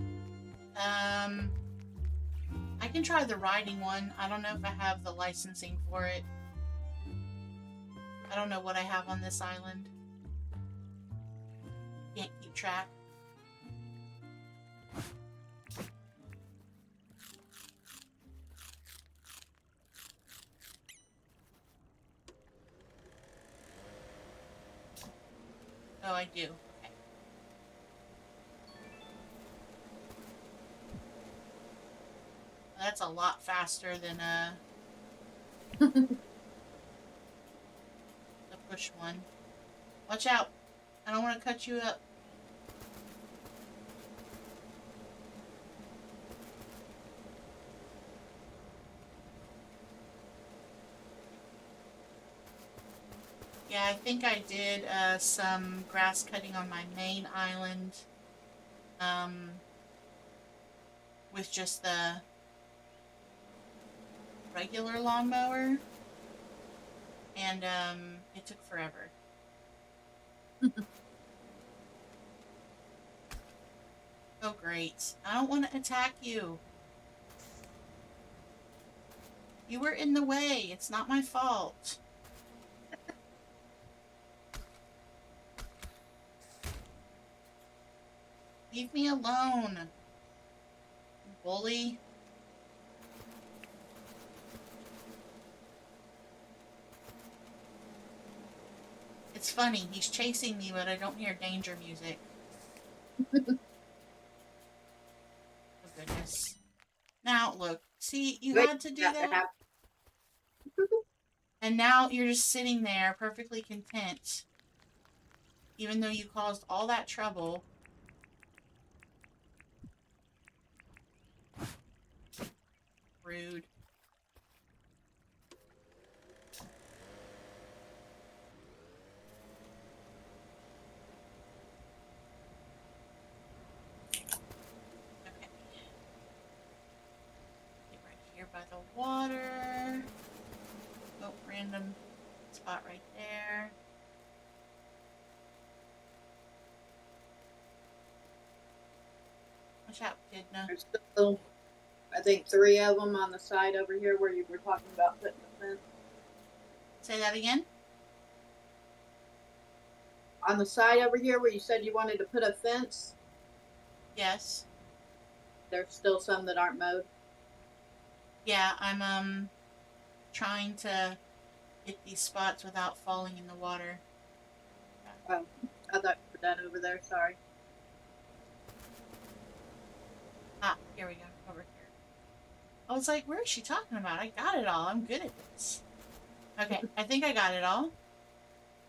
Speaker 1: I can try the riding one. I don't know if I have the licensing for it. I don't know what I have on this island. Can't keep track. Oh, I do. Okay. That's a lot faster than the push one. Watch out. I don't want to cut you up. Yeah, I think I did some grass cutting on my main island with just the regular lawnmower, and it took forever. Oh, great. I don't want to attack you. You were in the way. It's not my fault. Leave me alone, bully. It's funny, he's chasing me, but I don't hear danger music. Oh, goodness. Now, look. See, you had to do that. And now you're just sitting there perfectly content, even though you caused all that trouble. Rude. Okay. Get right here by the water. Oh, random spot right there. Watch out, Kidna.
Speaker 2: There's still, I think, 3 of them on the side over here where you were talking about putting the fence.
Speaker 1: Say that again?
Speaker 2: On the side over here where you said you wanted to put a fence,
Speaker 1: Yes.
Speaker 2: there's still some that aren't mowed.
Speaker 1: Yeah, I'm trying to hit these spots without falling in the water.
Speaker 2: Oh, I thought you put that over there. Sorry.
Speaker 1: Ah, here we go. Over here. I was like, where is she talking about? I got it all. I'm good at this. Okay, I think I got it all.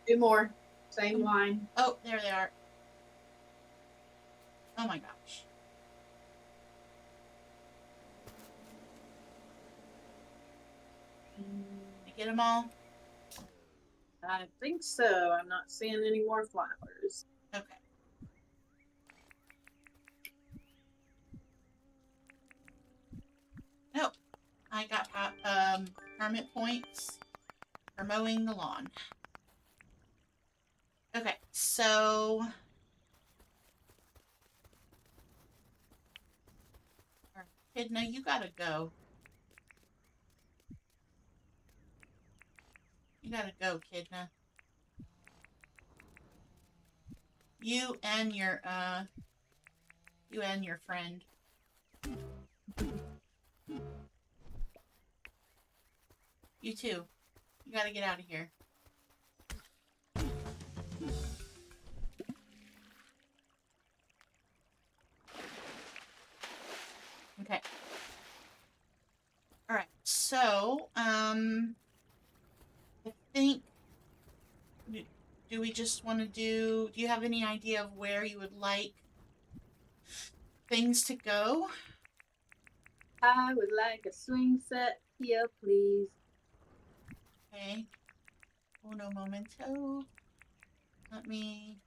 Speaker 2: 2 more. Same line.
Speaker 1: Oh, there they are. Oh my gosh. Did I get them all?
Speaker 2: I think so. I'm not seeing any more flowers.
Speaker 1: Okay. Nope. I got permit points for mowing the lawn. Okay, so Kidna, you gotta go. You gotta go, Kidna. You and your friend. You too. You gotta get out of here. Okay. Alright, so, I think, do we just want to do you have any idea of where you would like things to go?
Speaker 2: I would like a swing set here, please.
Speaker 1: Okay. Uno momento. Let me...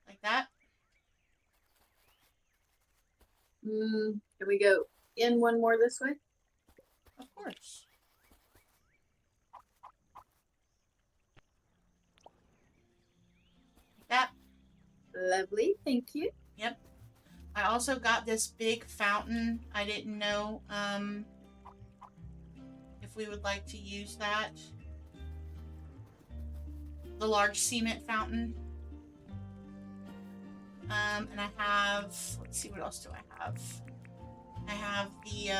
Speaker 1: Like that?
Speaker 2: Can we go in one more this way?
Speaker 1: Of course. Like that?
Speaker 2: Lovely, thank you.
Speaker 1: Yep. I also got this big fountain. I didn't know, if we would like to use that. The large cement fountain. And I have, let's see, what else do I have? I have the,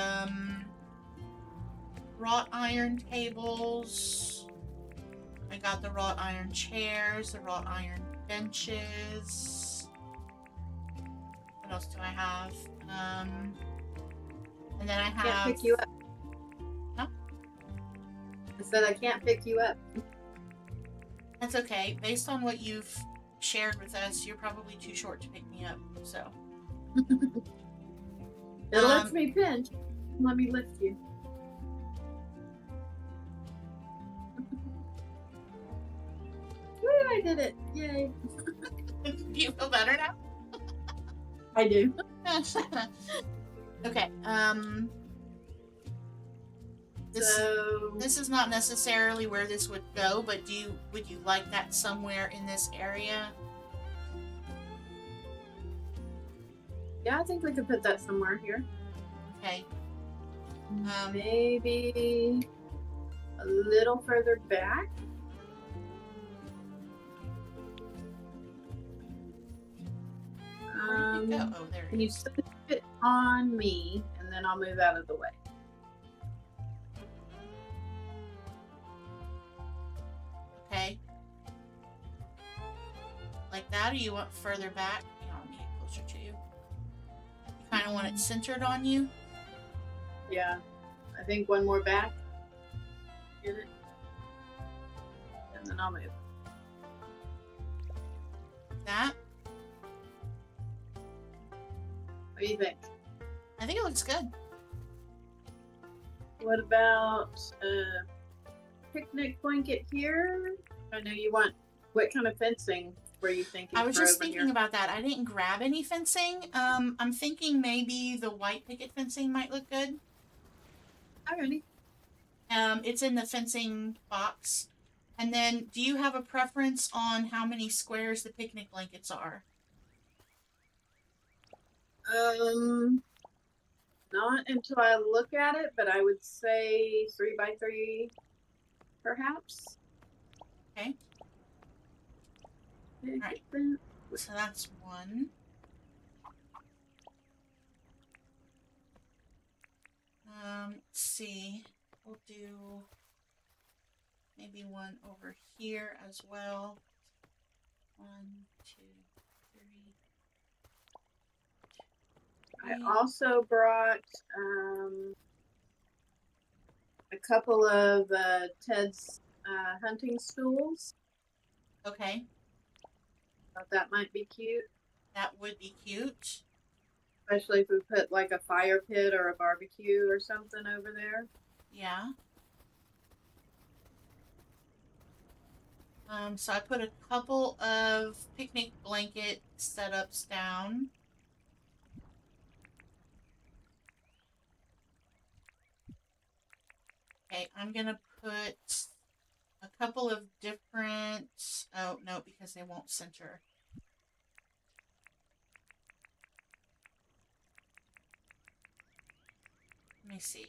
Speaker 1: wrought iron tables. I got the wrought iron chairs, the wrought iron benches. What else do I have? And then I have...
Speaker 2: Can't pick you up.
Speaker 1: Huh?
Speaker 2: I said I can't pick you up.
Speaker 1: That's okay. Based on what you've shared with us, you're probably too short to pick me up, so...
Speaker 2: It lets me pinch. Let me lift you. Woo, I did it. Yay.
Speaker 1: Do you feel better now?
Speaker 2: I do.
Speaker 1: Okay, this is not necessarily where this would go, but would you like that somewhere in this area?
Speaker 2: Yeah, I think we could put that somewhere here.
Speaker 1: Okay.
Speaker 2: Maybe a little further back.
Speaker 1: Where did it go? Oh, there
Speaker 2: Can
Speaker 1: it
Speaker 2: you
Speaker 1: is.
Speaker 2: set it on me, and then I'll move out of the way.
Speaker 1: Okay. Like that, or you want further back? You know, let me get closer to you. You kind of want it centered on you?
Speaker 2: Yeah, I think one more back. Get it? And then I'll move.
Speaker 1: That?
Speaker 2: What do you think?
Speaker 1: I think it looks good.
Speaker 2: What about a picnic blanket here? I know you want, what kind of fencing were you thinking?
Speaker 1: I was
Speaker 2: for
Speaker 1: just
Speaker 2: over
Speaker 1: thinking
Speaker 2: here?
Speaker 1: about that. I didn't grab any fencing. I'm thinking maybe the white picket fencing might look good.
Speaker 2: Alrighty.
Speaker 1: It's in the fencing box. And then, do you have a preference on how many squares the picnic blankets are?
Speaker 2: Not until I look at it, but I would say 3 by 3, perhaps.
Speaker 1: Okay. Alright. So that's one. Let's see. We'll do maybe one over here as well. 1, 2, 3.
Speaker 2: I also brought a couple of Ted's hunting stools.
Speaker 1: Okay,
Speaker 2: Thought that might be cute,
Speaker 1: that would be cute.
Speaker 2: especially if we put like a fire pit or a barbecue or something over there.
Speaker 1: Yeah. So I put a couple of picnic blanket setups down. Okay, I'm gonna put a couple of different, oh no, because they won't center. Let me see.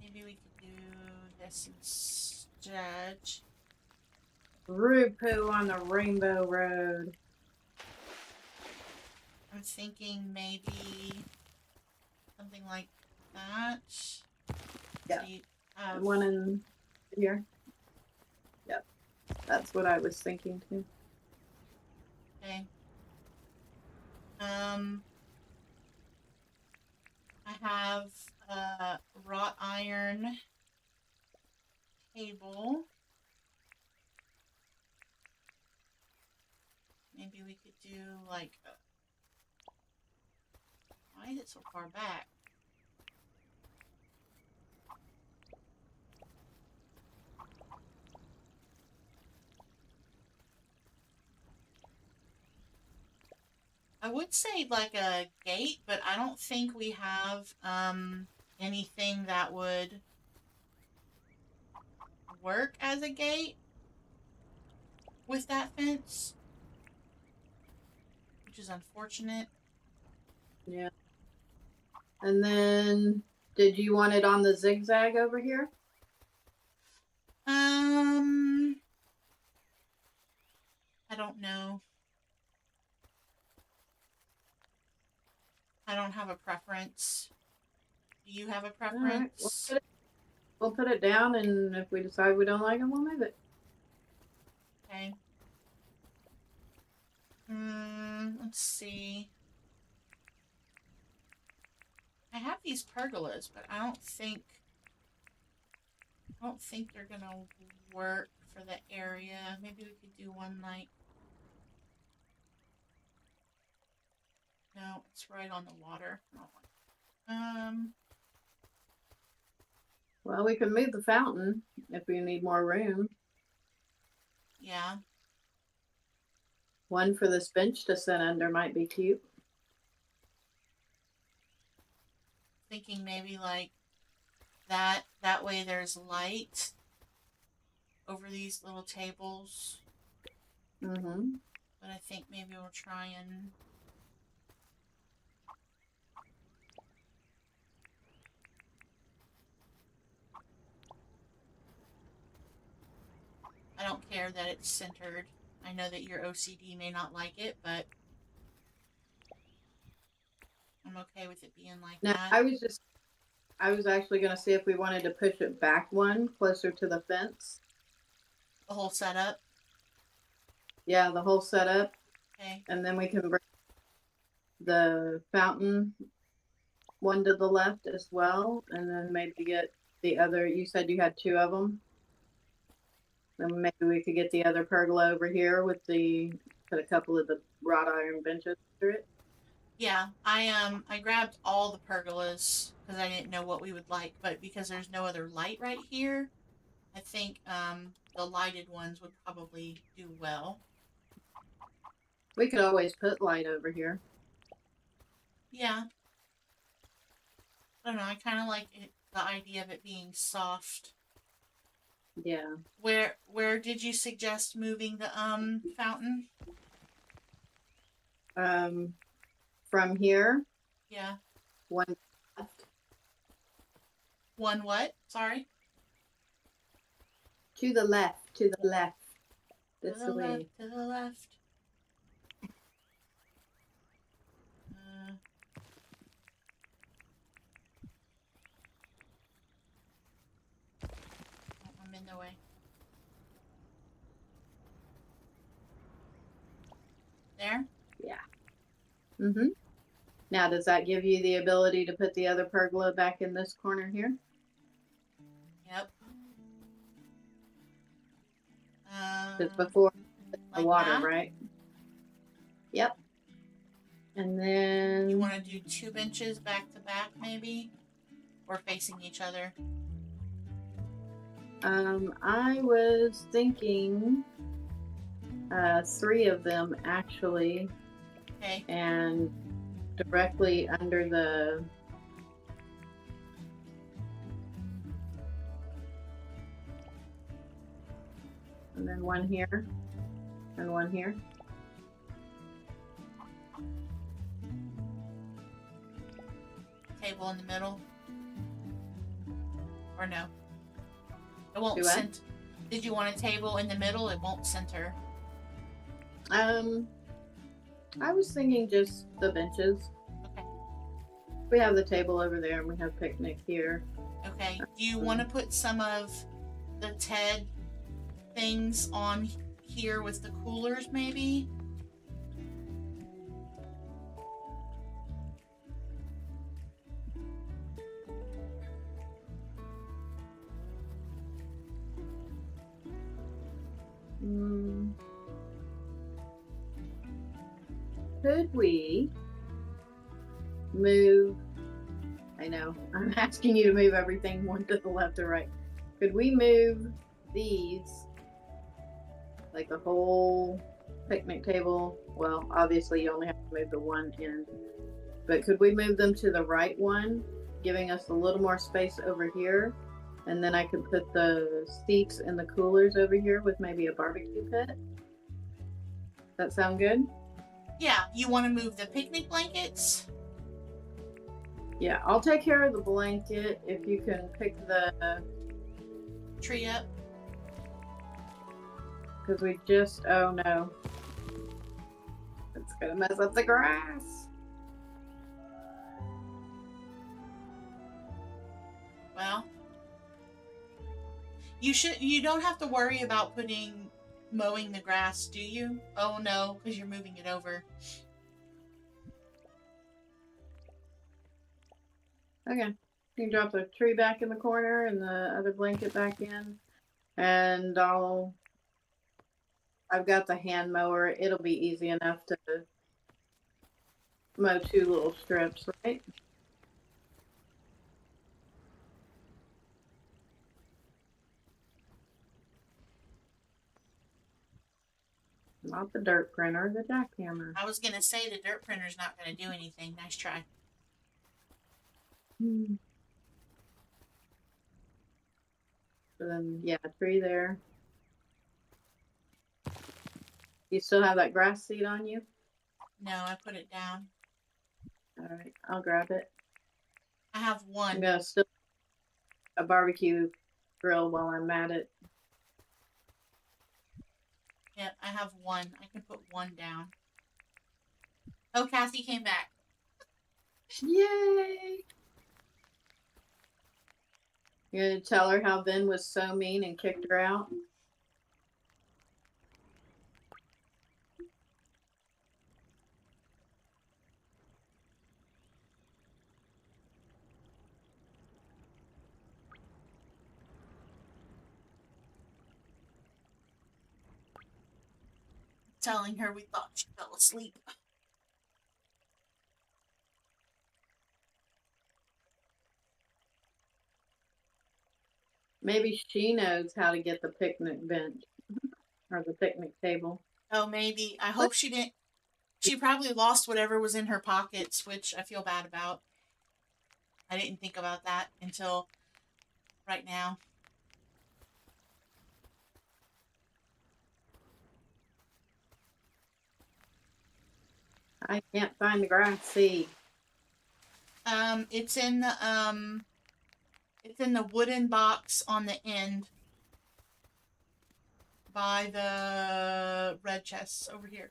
Speaker 1: Maybe we could do this instead.
Speaker 2: Rude poo on the Rainbow Road.
Speaker 1: I'm thinking maybe something like that.
Speaker 2: Yeah.
Speaker 1: So you have,
Speaker 2: One in here. Yep. That's what I was thinking too.
Speaker 1: okay. I have a wrought iron table. Maybe we could do like why is it so far back? I would say like a gate, but I don't think we have anything that would work as a gate with that fence, which is unfortunate.
Speaker 2: Yeah. And then, did you want it on the zigzag over here?
Speaker 1: I don't know. I don't have a preference. Do you have a
Speaker 2: All right.
Speaker 1: preference?
Speaker 2: We'll put it down, and if we decide we don't like it, we'll move it.
Speaker 1: Okay. Let's see. I have these pergolas, but I don't think they're gonna work for the area. Maybe we could do one like. No, it's right on the water.
Speaker 2: Well, we can move the fountain if we need more room.
Speaker 1: Yeah.
Speaker 2: One for this bench to sit under might be cute.
Speaker 1: Thinking maybe like that. That way there's light over these little tables.
Speaker 2: Mm-hmm.
Speaker 1: But I think maybe we'll try and. I don't care that it's centered. I know that your OCD may not like it, but I'm okay with it being like
Speaker 2: Now,
Speaker 1: that.
Speaker 2: I was actually going to see if we wanted to push it back one closer to the fence.
Speaker 1: The whole setup.
Speaker 2: Yeah, the whole setup.
Speaker 1: Okay.
Speaker 2: And then we can bring the fountain one to the left as well. And then maybe get the other, you said you had two of them. Then maybe we could get the other pergola over here with put a couple of the wrought iron benches under it.
Speaker 1: Yeah, I grabbed all the pergolas because I didn't know what we would like, but because there's no other light right here, I think the lighted ones would probably do well.
Speaker 2: We could always put light over here.
Speaker 1: Yeah. I don't know, I kind of like the idea of it being soft.
Speaker 2: Yeah.
Speaker 1: Where did you suggest moving the fountain?
Speaker 2: From here,
Speaker 1: Yeah.
Speaker 2: one left
Speaker 1: One what? Sorry.
Speaker 2: to the left, to the left.
Speaker 1: To
Speaker 2: This
Speaker 1: the
Speaker 2: way.
Speaker 1: left, to the left. I'm in the way. There?
Speaker 2: Yeah. Mm-hmm. Now, does that give you the ability to put the other pergola back in this corner here?
Speaker 1: Yep.
Speaker 2: It's before the
Speaker 1: like
Speaker 2: water,
Speaker 1: that?
Speaker 2: right? Yep. And then
Speaker 1: You want to do 2 benches back to back, maybe? Or facing each other?
Speaker 2: I was thinking 3 of them actually,
Speaker 1: Okay.
Speaker 2: and directly under the and then one here and one here.
Speaker 1: Table in the middle? Or no? It won't
Speaker 2: Do what?
Speaker 1: center. Did you want a table in the middle? It won't center.
Speaker 2: I was thinking just the benches.
Speaker 1: Okay.
Speaker 2: We have the table over there and we have picnic here.
Speaker 1: Okay. Do you want to put some of the TED things on here with the coolers, maybe?
Speaker 2: Could we move? I know, I'm asking you to move everything one to the left or right. Could we move these, like the whole picnic table? Well, obviously you only have to move the one end, but could we move them to the right one, giving us a little more space over here? And then I could put the seats and the coolers over here with maybe a barbecue pit. That sound good?
Speaker 1: Yeah. You want to move the picnic blankets?
Speaker 2: Yeah, I'll take care of the blanket if you can pick the
Speaker 1: Tree up.
Speaker 2: because we just oh no. It's gonna mess up the grass.
Speaker 1: Well, you don't have to worry about mowing the grass, do you? Oh no, because you're moving it over.
Speaker 2: Okay. You can drop the tree back in the corner and the other blanket back in. And I've got the hand mower. It'll be easy enough to mow 2 little strips, right? Not the dirt printer, the jackhammer.
Speaker 1: I was gonna say the dirt printer's not gonna do anything. Nice try.
Speaker 2: So then, yeah, tree there. You still have that grass seed on you?
Speaker 1: No, I put it down.
Speaker 2: All right, I'll grab it.
Speaker 1: I have
Speaker 2: I'm
Speaker 1: one.
Speaker 2: gonna still a barbecue grill while I'm at it.
Speaker 1: Yep, I have one. I can put one down. Oh, Kathy came back.
Speaker 2: Yay! You're gonna tell her how Ben was so mean and kicked her out?
Speaker 1: Telling her we thought she fell asleep.
Speaker 2: Maybe she knows how to get the picnic bench or the picnic table.
Speaker 1: Oh, maybe. I hope she didn't. She probably lost whatever was in her pockets, which I feel bad about. I didn't think about that until right now.
Speaker 2: I can't find the grass seed.
Speaker 1: It's in the wooden box on the end by the red chests over here.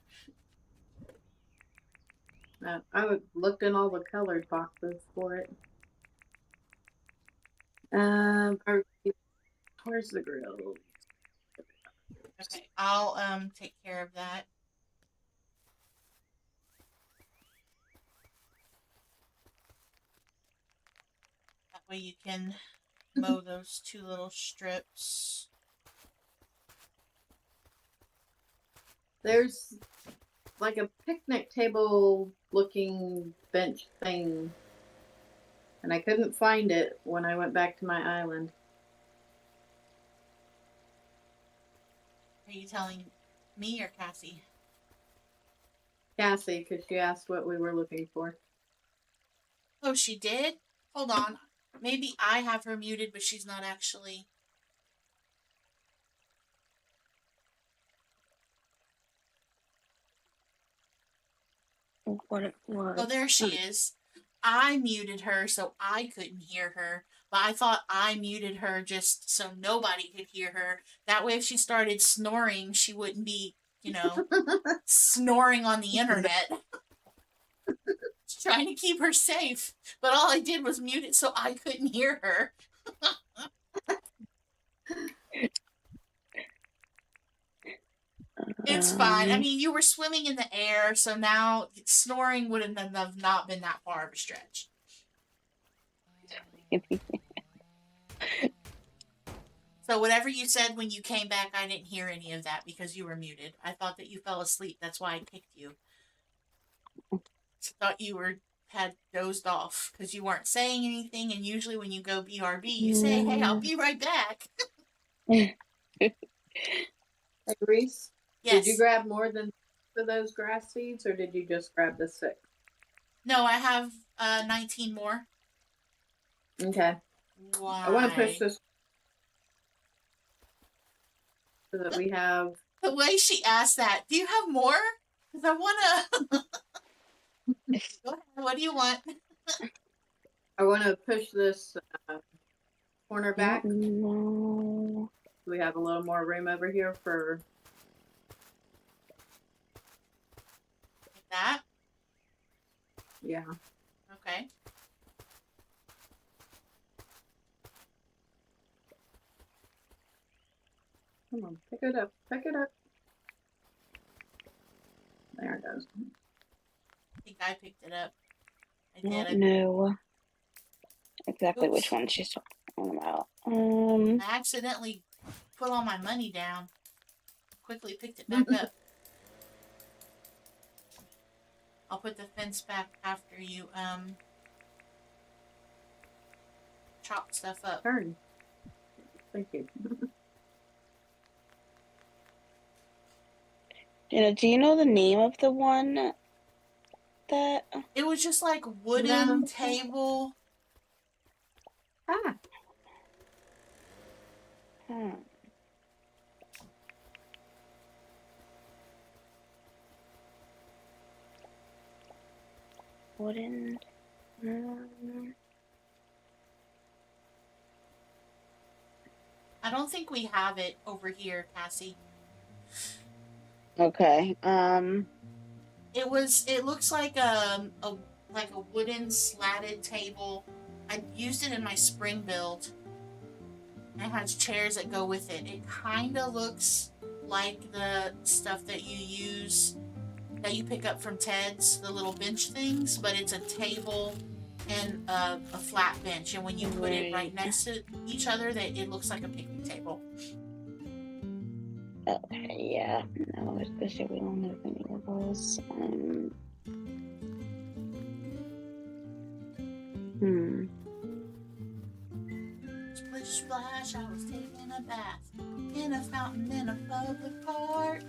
Speaker 2: I looked in all the colored boxes for it. Where's the grill?
Speaker 1: Okay, I'll take care of that. That way you can mow those 2 little strips.
Speaker 2: There's like a picnic table looking bench thing. And I couldn't find it when I went back to my island.
Speaker 1: Are you telling me or Cassie?
Speaker 2: Cassie, because she asked what we were looking for.
Speaker 1: Oh, she did? Hold on. Maybe I have her muted, but she's not actually.
Speaker 4: What it was.
Speaker 1: Oh, there she is. I muted her so I couldn't hear her. But I thought I muted her just so nobody could hear her. That way, if she started snoring, she wouldn't be, snoring on the internet. Trying to keep her safe. But all I did was mute it so I couldn't hear her. It's fine. I mean, you were swimming in the air, so now snoring wouldn't have not been that far of a stretch. So whatever you said when you came back, I didn't hear any of that because you were muted. I thought that you fell asleep. That's why I picked you. I thought you had dozed off because you weren't saying anything, and usually when you go BRB, you say, "Hey, I'll be right back."
Speaker 2: Hey, Reese,
Speaker 1: Yes.
Speaker 2: did you grab more than of those grass seeds, or did you just grab the 6?
Speaker 1: No, I have 19 more.
Speaker 2: Okay.
Speaker 1: Why?
Speaker 2: I want to push this so that we have.
Speaker 1: The way she asked that, do you have more? Because I want to. Go ahead. What do you want?
Speaker 2: I want to push this corner back.
Speaker 4: No.
Speaker 2: We have a little more room over here for
Speaker 1: Like that?
Speaker 2: yeah.
Speaker 1: Okay.
Speaker 2: Come on, pick it up. Pick it up. There it goes.
Speaker 1: I think I picked it up. I
Speaker 4: I
Speaker 1: did.
Speaker 4: don't know exactly
Speaker 1: Oops.
Speaker 4: which one she's talking about.
Speaker 1: I accidentally put all my money down. Quickly picked it back up. I'll put the fence back after you chop stuff up.
Speaker 2: Turn. Thank you.
Speaker 4: Do you know the name of the one that?
Speaker 1: It was just like wooden
Speaker 2: No.
Speaker 1: table.
Speaker 2: Ah.
Speaker 4: Wooden.
Speaker 1: I don't think we have it over here, Cassie.
Speaker 4: Okay.
Speaker 1: It looks like a wooden slatted table. I used it in my spring build. It has chairs that go with it. It kind of looks like the stuff that you use, that you pick up from Ted's, the little bench things, but it's a table and a flat bench. And when you put it right next to each other, it looks like a picnic table.
Speaker 4: Okay, yeah. No, especially we don't have any of those.
Speaker 1: Splish splash, I was taking a bath in a fountain in a public park.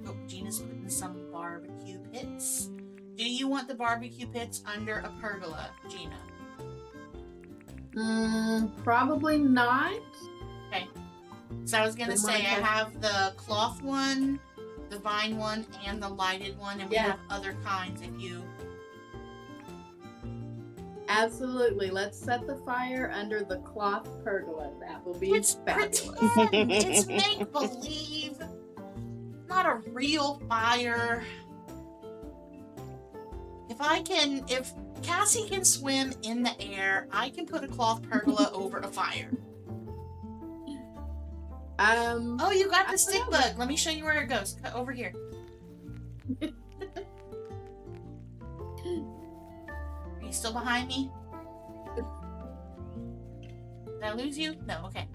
Speaker 1: Oh, Gina's putting some barbecue pits. Do you want the barbecue pits under a pergola, Gina?
Speaker 2: Probably not.
Speaker 1: Okay. So I was gonna say I have the cloth one, the vine one, and the lighted one, and we have other kinds if you.
Speaker 2: Absolutely. Let's set the fire under the cloth pergola. That will be fabulous.
Speaker 1: Pretend. It's make believe. Not a real fire. If Cassie can swim in the air, I can put a cloth pergola over a fire. Oh, you got the stick bug. Let me show you where it goes. Over here. Are you still behind me? Did I lose you? No, okay.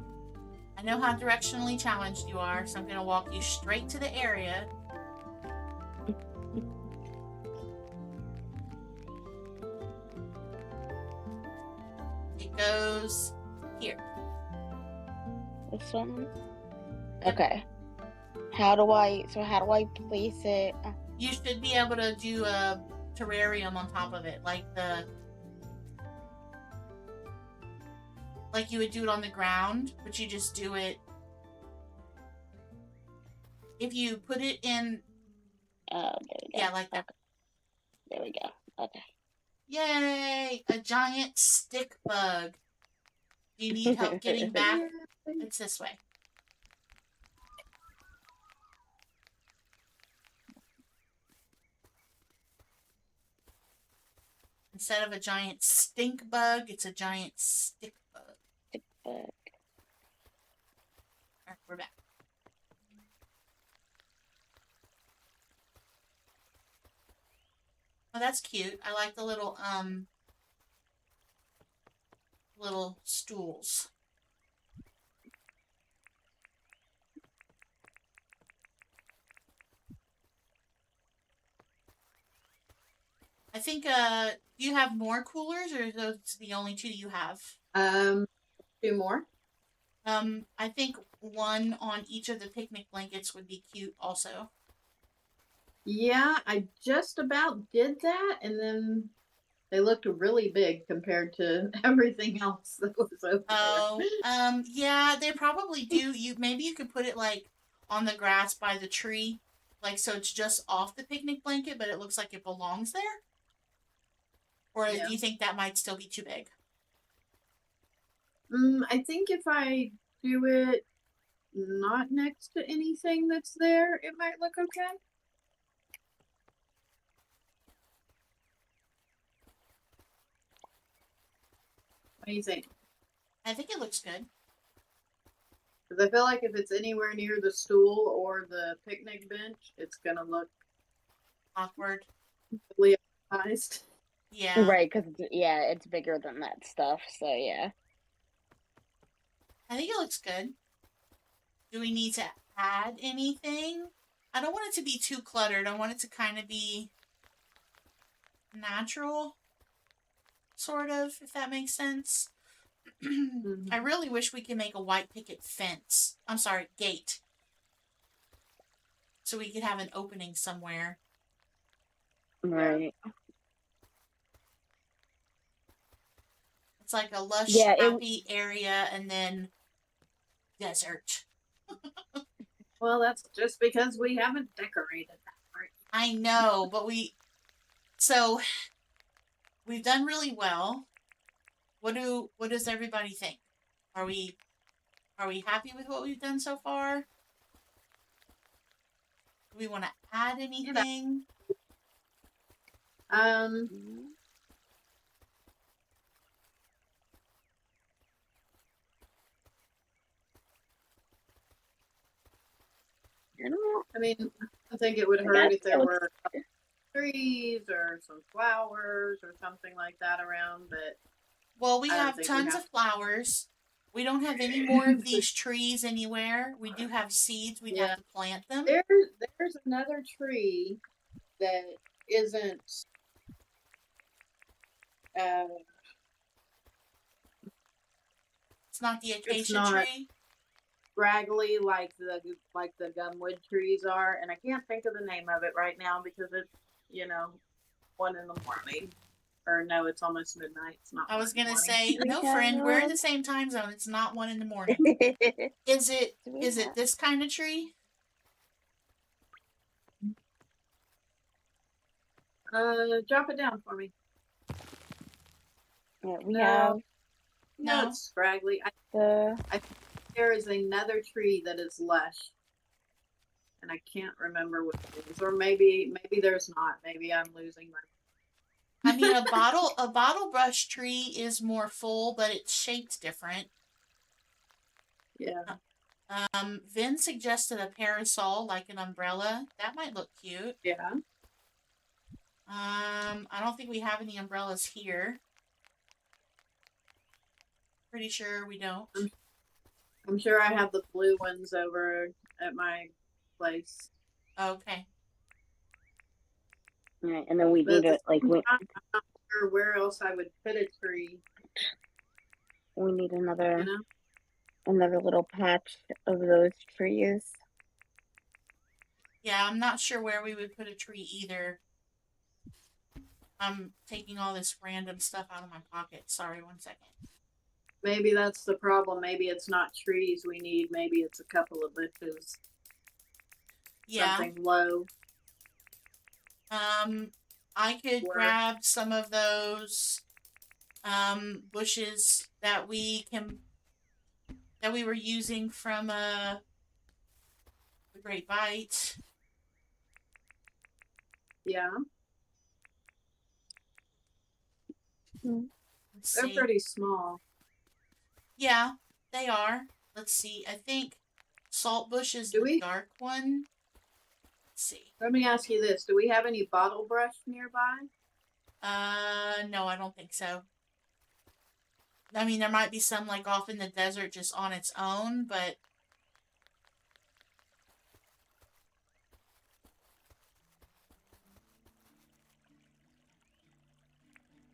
Speaker 1: I know how directionally challenged you are, so I'm going to walk you straight to the area. It goes here.
Speaker 4: This one? Okay. How do I place it?
Speaker 1: You should be able to do a terrarium on top of it, like you would do it on the ground, but you just do it. if you put it in,
Speaker 4: Oh, there we go.
Speaker 1: yeah, like that.
Speaker 4: Okay. There we go. Okay.
Speaker 1: Yay! A giant stick bug. Do you need help getting back? It's this way. Instead of a giant stink bug, it's a giant stick bug. Alright, we're back. Oh, that's cute. I like the little stools. I think do you have more coolers, or are those the only two you have?
Speaker 2: 2 more.
Speaker 1: I think one on each of the picnic blankets would be cute also.
Speaker 2: Yeah, I just about did that, and then they looked really big compared to everything else that was over
Speaker 1: Oh,
Speaker 2: there.
Speaker 1: yeah, they probably do. Maybe you could put it like on the grass by the tree, like so it's just off the picnic blanket, but it looks like it belongs there. Or
Speaker 2: Yeah.
Speaker 1: do you think that might still be too big?
Speaker 2: I think if I do it not next to anything that's there, it might look okay. What do you think?
Speaker 1: I think it looks good.
Speaker 2: Because I feel like if it's anywhere near the stool or the picnic bench, it's gonna look
Speaker 1: Awkward.
Speaker 2: really organized.
Speaker 1: Yeah.
Speaker 4: Right, because it's bigger than that stuff. So yeah.
Speaker 1: I think it looks good. Do we need to add anything? I don't want it to be too cluttered. I want it to kind of be natural, sort of, if that makes sense. I really wish we could make a white picket fence. I'm sorry, gate. So we could have an opening somewhere.
Speaker 4: Right.
Speaker 1: It's like a lush,
Speaker 4: Yeah,
Speaker 1: happy area and then desert.
Speaker 2: Well, that's just because we haven't decorated that part.
Speaker 1: I know, but so we've done really well. What does everybody think? Are we happy with what we've done so far? Do we want to add anything?
Speaker 2: I mean, I think it would hurt if there were trees or some flowers or something like that around, but
Speaker 1: well, we have tons of flowers. We don't have any more of these trees anywhere. We do have seeds. We'd have to plant them.
Speaker 2: There's another tree that isn't
Speaker 1: it's not the acacia tree.
Speaker 2: Scraggly like the gumwood trees are, and I can't think of the name of it right now because it's 1 in the morning. Or no, it's almost midnight. It's not.
Speaker 1: I was gonna say, no, friend, we're in the same time zone. It's not 1 in the morning. Is it this kind of tree?
Speaker 2: Drop it down for me.
Speaker 4: Yeah, we have.
Speaker 2: No, it's scraggly. I think there is another tree that is lush, and I can't remember what it is. Or maybe there's not. Maybe I'm losing my.
Speaker 1: I mean, a bottle brush tree is more full, but it's shaped different.
Speaker 2: Yeah.
Speaker 1: Vin suggested a parasol, like an umbrella. That might look cute.
Speaker 2: Yeah.
Speaker 1: I don't think we have any umbrellas here. Pretty sure we don't.
Speaker 2: I'm sure I have the blue ones over at my place.
Speaker 1: Okay.
Speaker 4: Right, and then we need it like
Speaker 2: I'm not sure where else I would put a tree.
Speaker 4: We need another little patch of those trees.
Speaker 1: Yeah, I'm not sure where we would put a tree either. I'm taking all this random stuff out of my pocket. Sorry, 1 second.
Speaker 2: Maybe that's the problem. Maybe it's not trees we need. Maybe it's a couple of bushes.
Speaker 1: Yeah.
Speaker 2: something low.
Speaker 1: I could
Speaker 2: Or
Speaker 1: grab some of those bushes that we were using from the Great Bite.
Speaker 2: yeah,
Speaker 1: Let's
Speaker 2: they're
Speaker 1: see.
Speaker 2: pretty small.
Speaker 1: Yeah, they are. Let's see. I think saltbush is
Speaker 2: Do
Speaker 1: the
Speaker 2: we?
Speaker 1: dark one. Let's see.
Speaker 2: Let me ask you this: do we have any bottle brush nearby?
Speaker 1: No, I don't think so. I mean, there might be some like off in the desert just on its own, but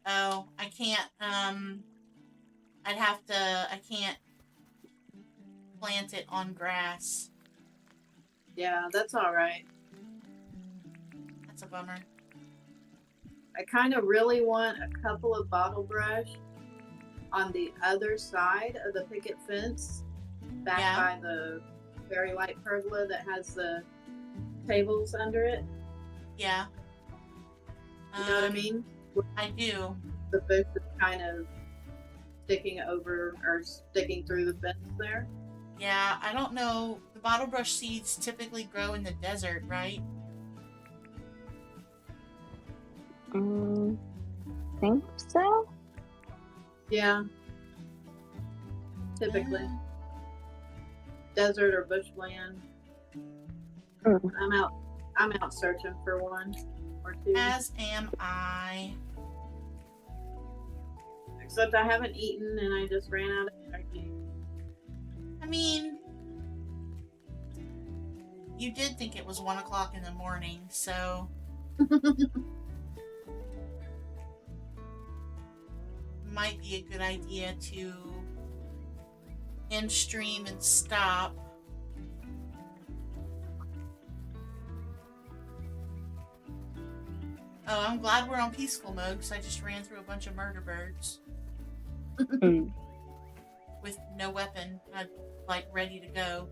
Speaker 1: oh, I can't. I can't plant it on grass.
Speaker 2: Yeah, that's all right.
Speaker 1: That's a bummer.
Speaker 2: I kind of really want a couple of bottle brush on the other side of the picket fence, back
Speaker 1: Yeah.
Speaker 2: by the very light pergola that has the tables under it.
Speaker 1: Yeah.
Speaker 2: You know what I mean?
Speaker 1: I do.
Speaker 2: The bush is kind of sticking over or sticking through the fence there.
Speaker 1: Yeah, I don't know. The bottle brush seeds typically grow in the desert, right?
Speaker 3: Think so.
Speaker 2: Yeah, typically desert or bushland. I'm out searching for one or two.
Speaker 1: As am I.
Speaker 2: Except I haven't eaten and I just ran out of energy.
Speaker 1: I mean, you did think it was 1 o'clock in the morning, so might be a good idea to end stream and stop. Oh, I'm glad we're on peaceful mode because I just ran through a bunch of murder birds with no weapon, like ready to go.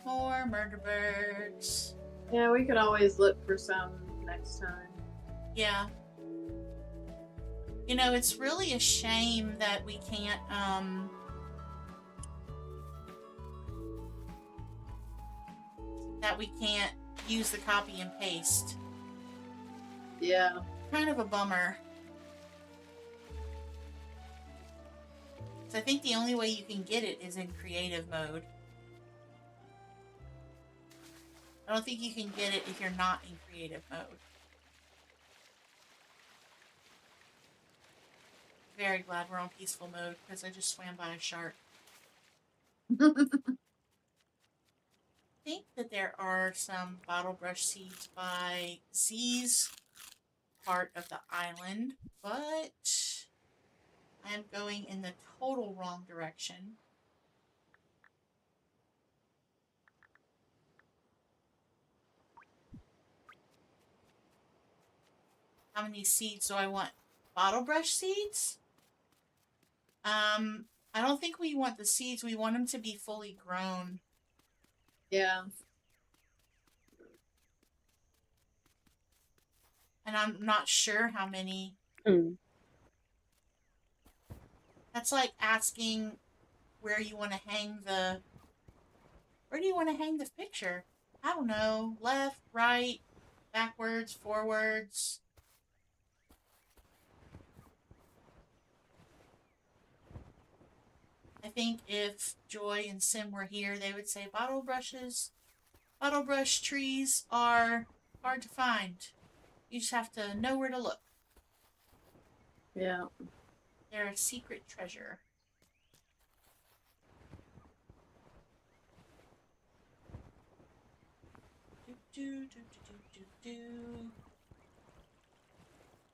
Speaker 1: More murder birds.
Speaker 2: Yeah, we could always look for some next time.
Speaker 1: Yeah. You know, it's really a shame that we can't, use the copy and paste.
Speaker 2: Yeah.
Speaker 1: Kind of a bummer. So I think the only way you can get it is in creative mode. I don't think you can get it if you're not in creative mode. Very glad we're on peaceful mode because I just swam by a shark. I think that there are some bottle brush seeds by Z's part of the island, but I am going in the total wrong direction. How many seeds do I want? Bottle brush seeds? I don't think we want the seeds. We want them to be fully grown.
Speaker 2: Yeah.
Speaker 1: And I'm not sure how many. That's like asking where do you want to hang the picture? I don't know. Left, right, backwards, forwards. I think if Joy and Sim were here, they would say bottle brush trees are hard to find. You just have to know where to look.
Speaker 2: Yeah.
Speaker 1: They're a secret treasure.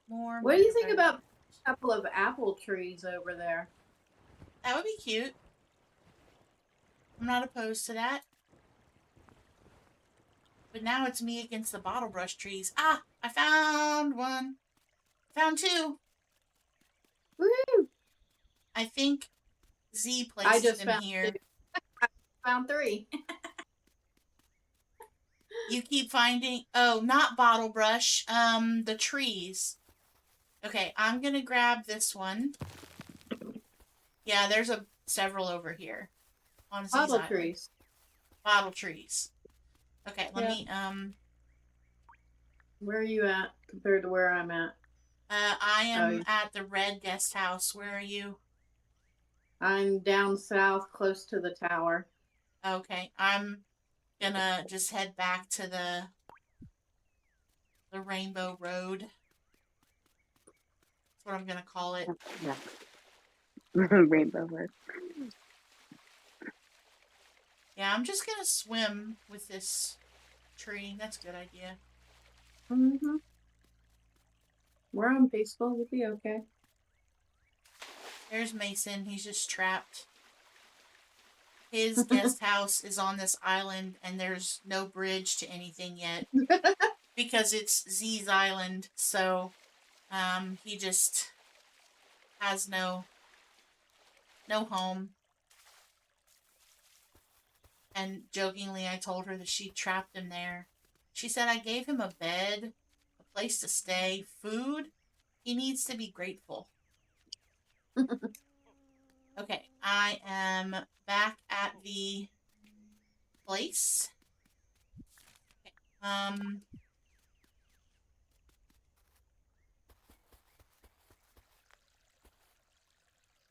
Speaker 1: More.
Speaker 2: What do you think about a couple of apple trees over there?
Speaker 1: That would be cute. I'm not opposed to that. But now it's me against the bottle brush trees. Ah, I found one. Found two.
Speaker 2: Woo!
Speaker 1: I think Z
Speaker 2: I
Speaker 1: placed
Speaker 2: just
Speaker 1: them
Speaker 2: found
Speaker 1: here.
Speaker 2: two. Found 3.
Speaker 1: You keep finding, oh, not bottle brush, the trees. Okay, I'm gonna grab this one. Yeah, there's several over here on Z's
Speaker 2: Bottle
Speaker 1: Island.
Speaker 2: trees.
Speaker 1: Bottle trees. Okay, let me,
Speaker 2: Where are you at compared to where I'm at?
Speaker 1: I am at the red guest house. Where are you?
Speaker 2: I'm down south close to the tower.
Speaker 1: Okay, I'm gonna just head back to the Rainbow Road. That's what I'm gonna call it.
Speaker 4: Rainbow Road.
Speaker 1: Yeah, I'm just gonna swim with this tree. That's a good idea.
Speaker 2: Mm-hmm. We're on peaceful. We'll be okay.
Speaker 1: There's Mason. He's just trapped. His guest house is on this island, and there's no bridge to anything yet because it's Z's island. So, he just has no home. And jokingly, I told her that she trapped him there. She said I gave him a bed, a place to stay, food. He needs to be grateful. Okay, I am back at the place. Okay,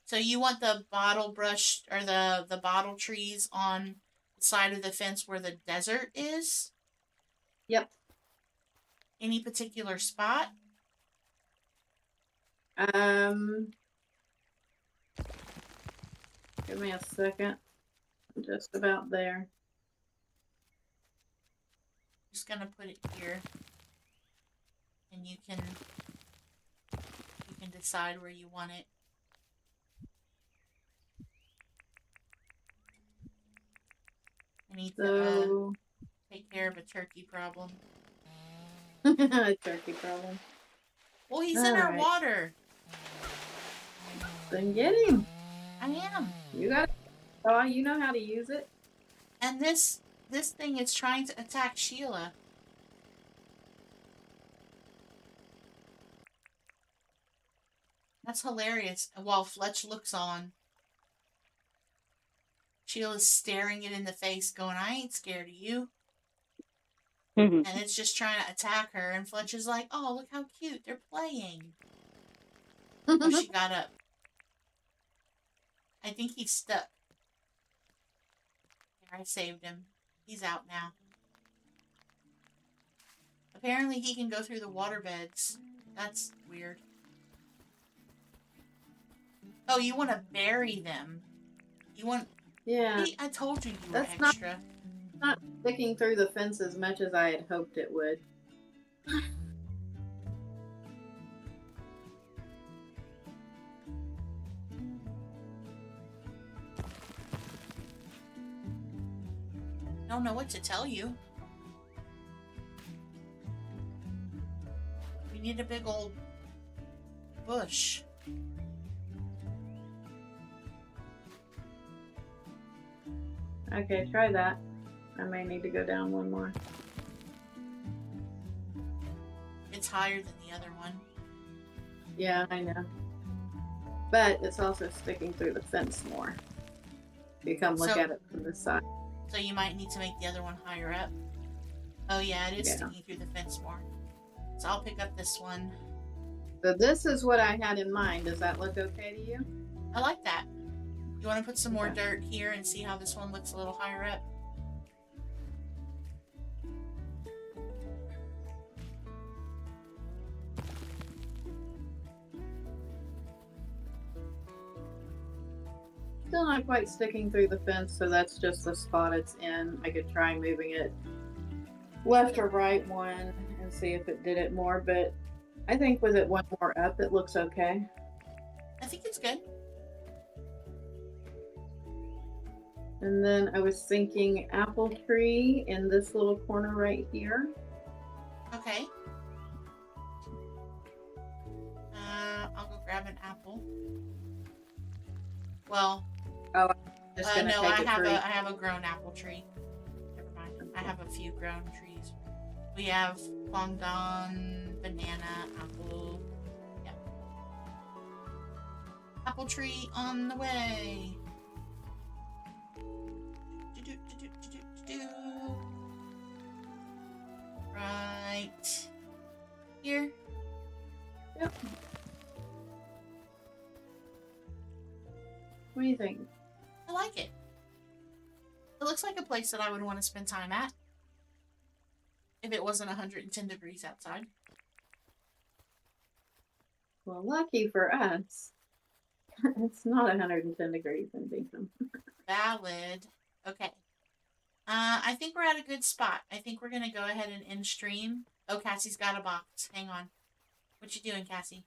Speaker 1: so you want the bottle brush or the bottle trees on the side of the fence where the desert is?
Speaker 2: Yep.
Speaker 1: Any particular spot?
Speaker 2: Give me a second. I'm just about there.
Speaker 1: Just gonna put it here, and you can decide where you want it. I need to take care of a turkey problem.
Speaker 2: Turkey problem.
Speaker 1: Well, he's in our
Speaker 2: Alright.
Speaker 1: water.
Speaker 2: Then get him.
Speaker 1: I am.
Speaker 2: You got it. Oh, you know how to use it.
Speaker 1: And this thing is trying to attack Sheila. That's hilarious. While Fletch looks on, Sheila's staring it in the face, going, I ain't scared of you. And it's just trying to attack her, and Fletch is like, oh, look how cute. They're playing. Oh, she got up. I think he's stuck. There, I saved him. He's out now. Apparently he can go through the water beds. That's weird. Oh, you want to bury them. You want...
Speaker 2: Yeah.
Speaker 1: See, I told you you were
Speaker 2: That's
Speaker 1: extra.
Speaker 2: Not sticking through the fence as much as I had hoped it would.
Speaker 1: Don't know what to tell you. We need a big old bush.
Speaker 2: Okay, try that. I may need to go down one more.
Speaker 1: It's higher than the other one.
Speaker 2: Yeah, I know. But it's also sticking through the fence more. You come look at it from this side.
Speaker 1: So you might need to make the other one higher up. Oh yeah, it is
Speaker 2: Yeah.
Speaker 1: sticking through the fence more. So I'll pick up this one.
Speaker 2: So this is what I had in mind. Does that look okay to you?
Speaker 1: I like that. You want to put some more
Speaker 2: Okay.
Speaker 1: dirt here and see how this one looks a little higher up?
Speaker 2: Still not quite sticking through the fence, so that's just the spot it's in. I could try moving it left or right one and see if it did it more, but I think with it one more up, it looks okay.
Speaker 1: I think it's good.
Speaker 2: And then I was thinking apple tree in this little corner right here.
Speaker 1: Okay. I'll go grab an apple. Well,
Speaker 2: Oh, I'm just gonna
Speaker 1: no,
Speaker 2: take
Speaker 1: I
Speaker 2: it
Speaker 1: have
Speaker 2: for
Speaker 1: I have a grown apple tree. Never mind. I have a few grown trees. We have Guangdong, banana, apple. Yep. Apple tree on the way. Right here.
Speaker 2: Yep. What do you think?
Speaker 1: I like it. It looks like a place that I would want to spend time at if it wasn't 110 degrees outside.
Speaker 2: Well, lucky for us, it's not 110 degrees in Bingham.
Speaker 1: Valid. Okay. I think we're at a good spot. I think we're gonna go ahead and end stream. Oh, Cassie's got a box. Hang on. What you doing, Cassie?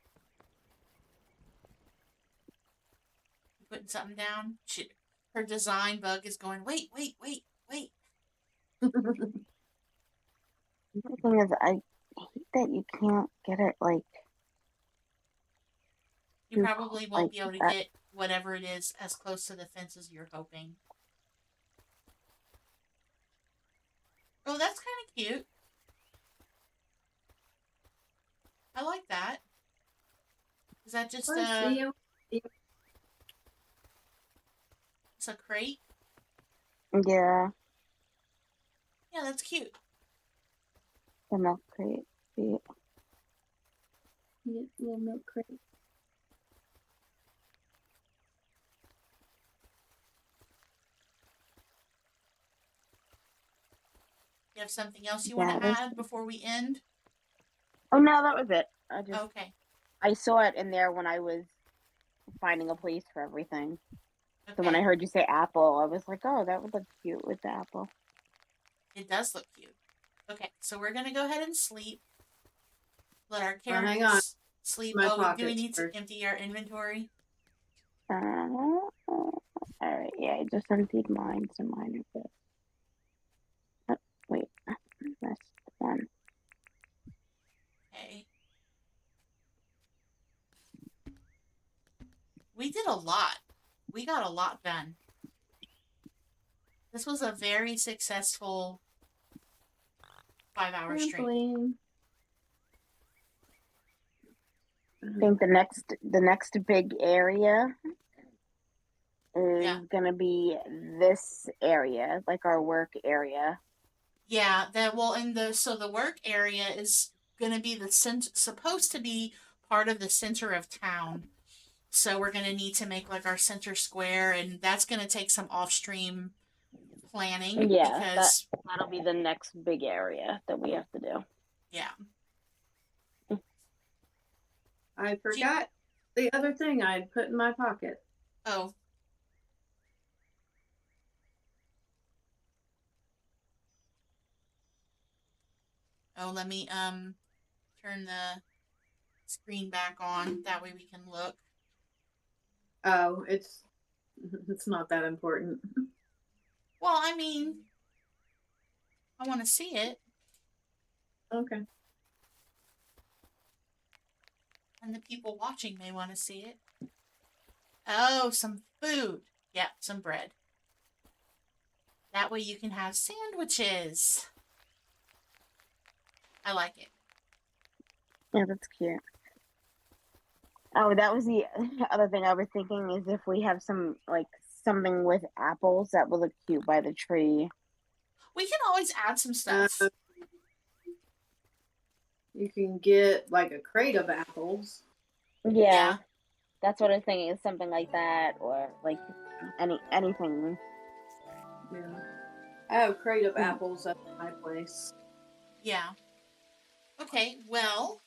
Speaker 1: You putting something down? Her design bug is going, wait.
Speaker 4: The thing is, I hate that you can't get it like.
Speaker 1: You probably won't
Speaker 4: like
Speaker 1: be able to
Speaker 4: that.
Speaker 1: get whatever it is as close to the fence as you're hoping. Oh, that's kind of cute. I like that. Is that just it's a crate?
Speaker 4: Yeah,
Speaker 1: Yeah, that's cute.
Speaker 4: the milk crate. Yeah.
Speaker 2: Little milk crate.
Speaker 1: You have something else you want to add before we end?
Speaker 4: Oh no, that was it.
Speaker 1: Okay.
Speaker 4: I saw it in there when I was finding a place for everything.
Speaker 1: Okay.
Speaker 4: So when I heard you say apple, I was like, oh, that would look cute with the apple.
Speaker 1: It does look cute. Okay, so we're gonna go ahead and sleep. Let our
Speaker 2: Well,
Speaker 1: characters
Speaker 2: hang on.
Speaker 1: sleep.
Speaker 2: My
Speaker 1: Do we
Speaker 2: pockets
Speaker 1: need to
Speaker 2: first.
Speaker 1: empty our inventory?
Speaker 4: All right, yeah, I just emptied mine, so mine are good. Oh, wait, that's one.
Speaker 1: Okay. We did a lot. We got a lot done. This was a very successful 5-hour stream.
Speaker 4: I think the next big area is gonna be this area, like our work area.
Speaker 1: Yeah, the work area is gonna be supposed to be part of the center of town. So we're gonna need to make like our center square, and that's gonna take some off-stream planning.
Speaker 4: Yeah,
Speaker 1: because
Speaker 4: that'll be the next big area that we have to do.
Speaker 1: Yeah.
Speaker 2: I forgot the other thing I'd put in my pocket.
Speaker 1: Oh. Oh, let me turn the screen back on. That way we can look.
Speaker 2: Oh, it's not that important.
Speaker 1: Well, I mean, I want to see it.
Speaker 2: Okay.
Speaker 1: And the people watching may want to see it. Oh, some food. Yep, some bread. That way you can have sandwiches. I like it.
Speaker 4: Yeah, that's cute. Oh, that was the other thing I was thinking is if we have something with apples that will look cute by the tree.
Speaker 1: We can always add some stuff.
Speaker 2: You can get like a crate of apples.
Speaker 4: Yeah. That's what I was thinking, is something like that, or like anything.
Speaker 2: Yeah. I have a crate of apples at my place.
Speaker 1: Yeah. Okay, well,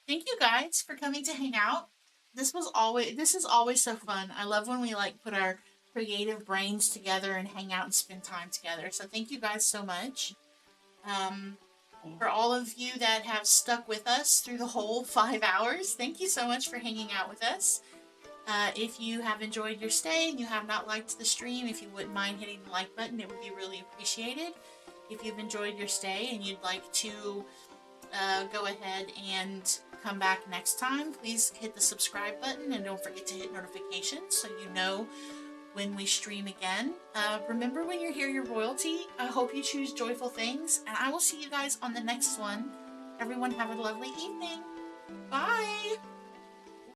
Speaker 1: thank you guys for coming to hang out. This is always so fun. I love when we like put our creative brains together and hang out and spend time together. So thank you guys so much. For all of you that have stuck with us through the whole 5 hours, thank you so much for hanging out with us. If you have enjoyed your stay and you have not liked the stream, if you wouldn't mind hitting the like button, it would be really appreciated. If you've enjoyed your stay and you'd like to go ahead and come back next time, please hit the subscribe button and don't forget to hit notifications so you know when we stream again. Remember, when you hear your royalty, I hope you choose joyful things, and I will see you guys on the next one. Everyone have a lovely evening. Bye!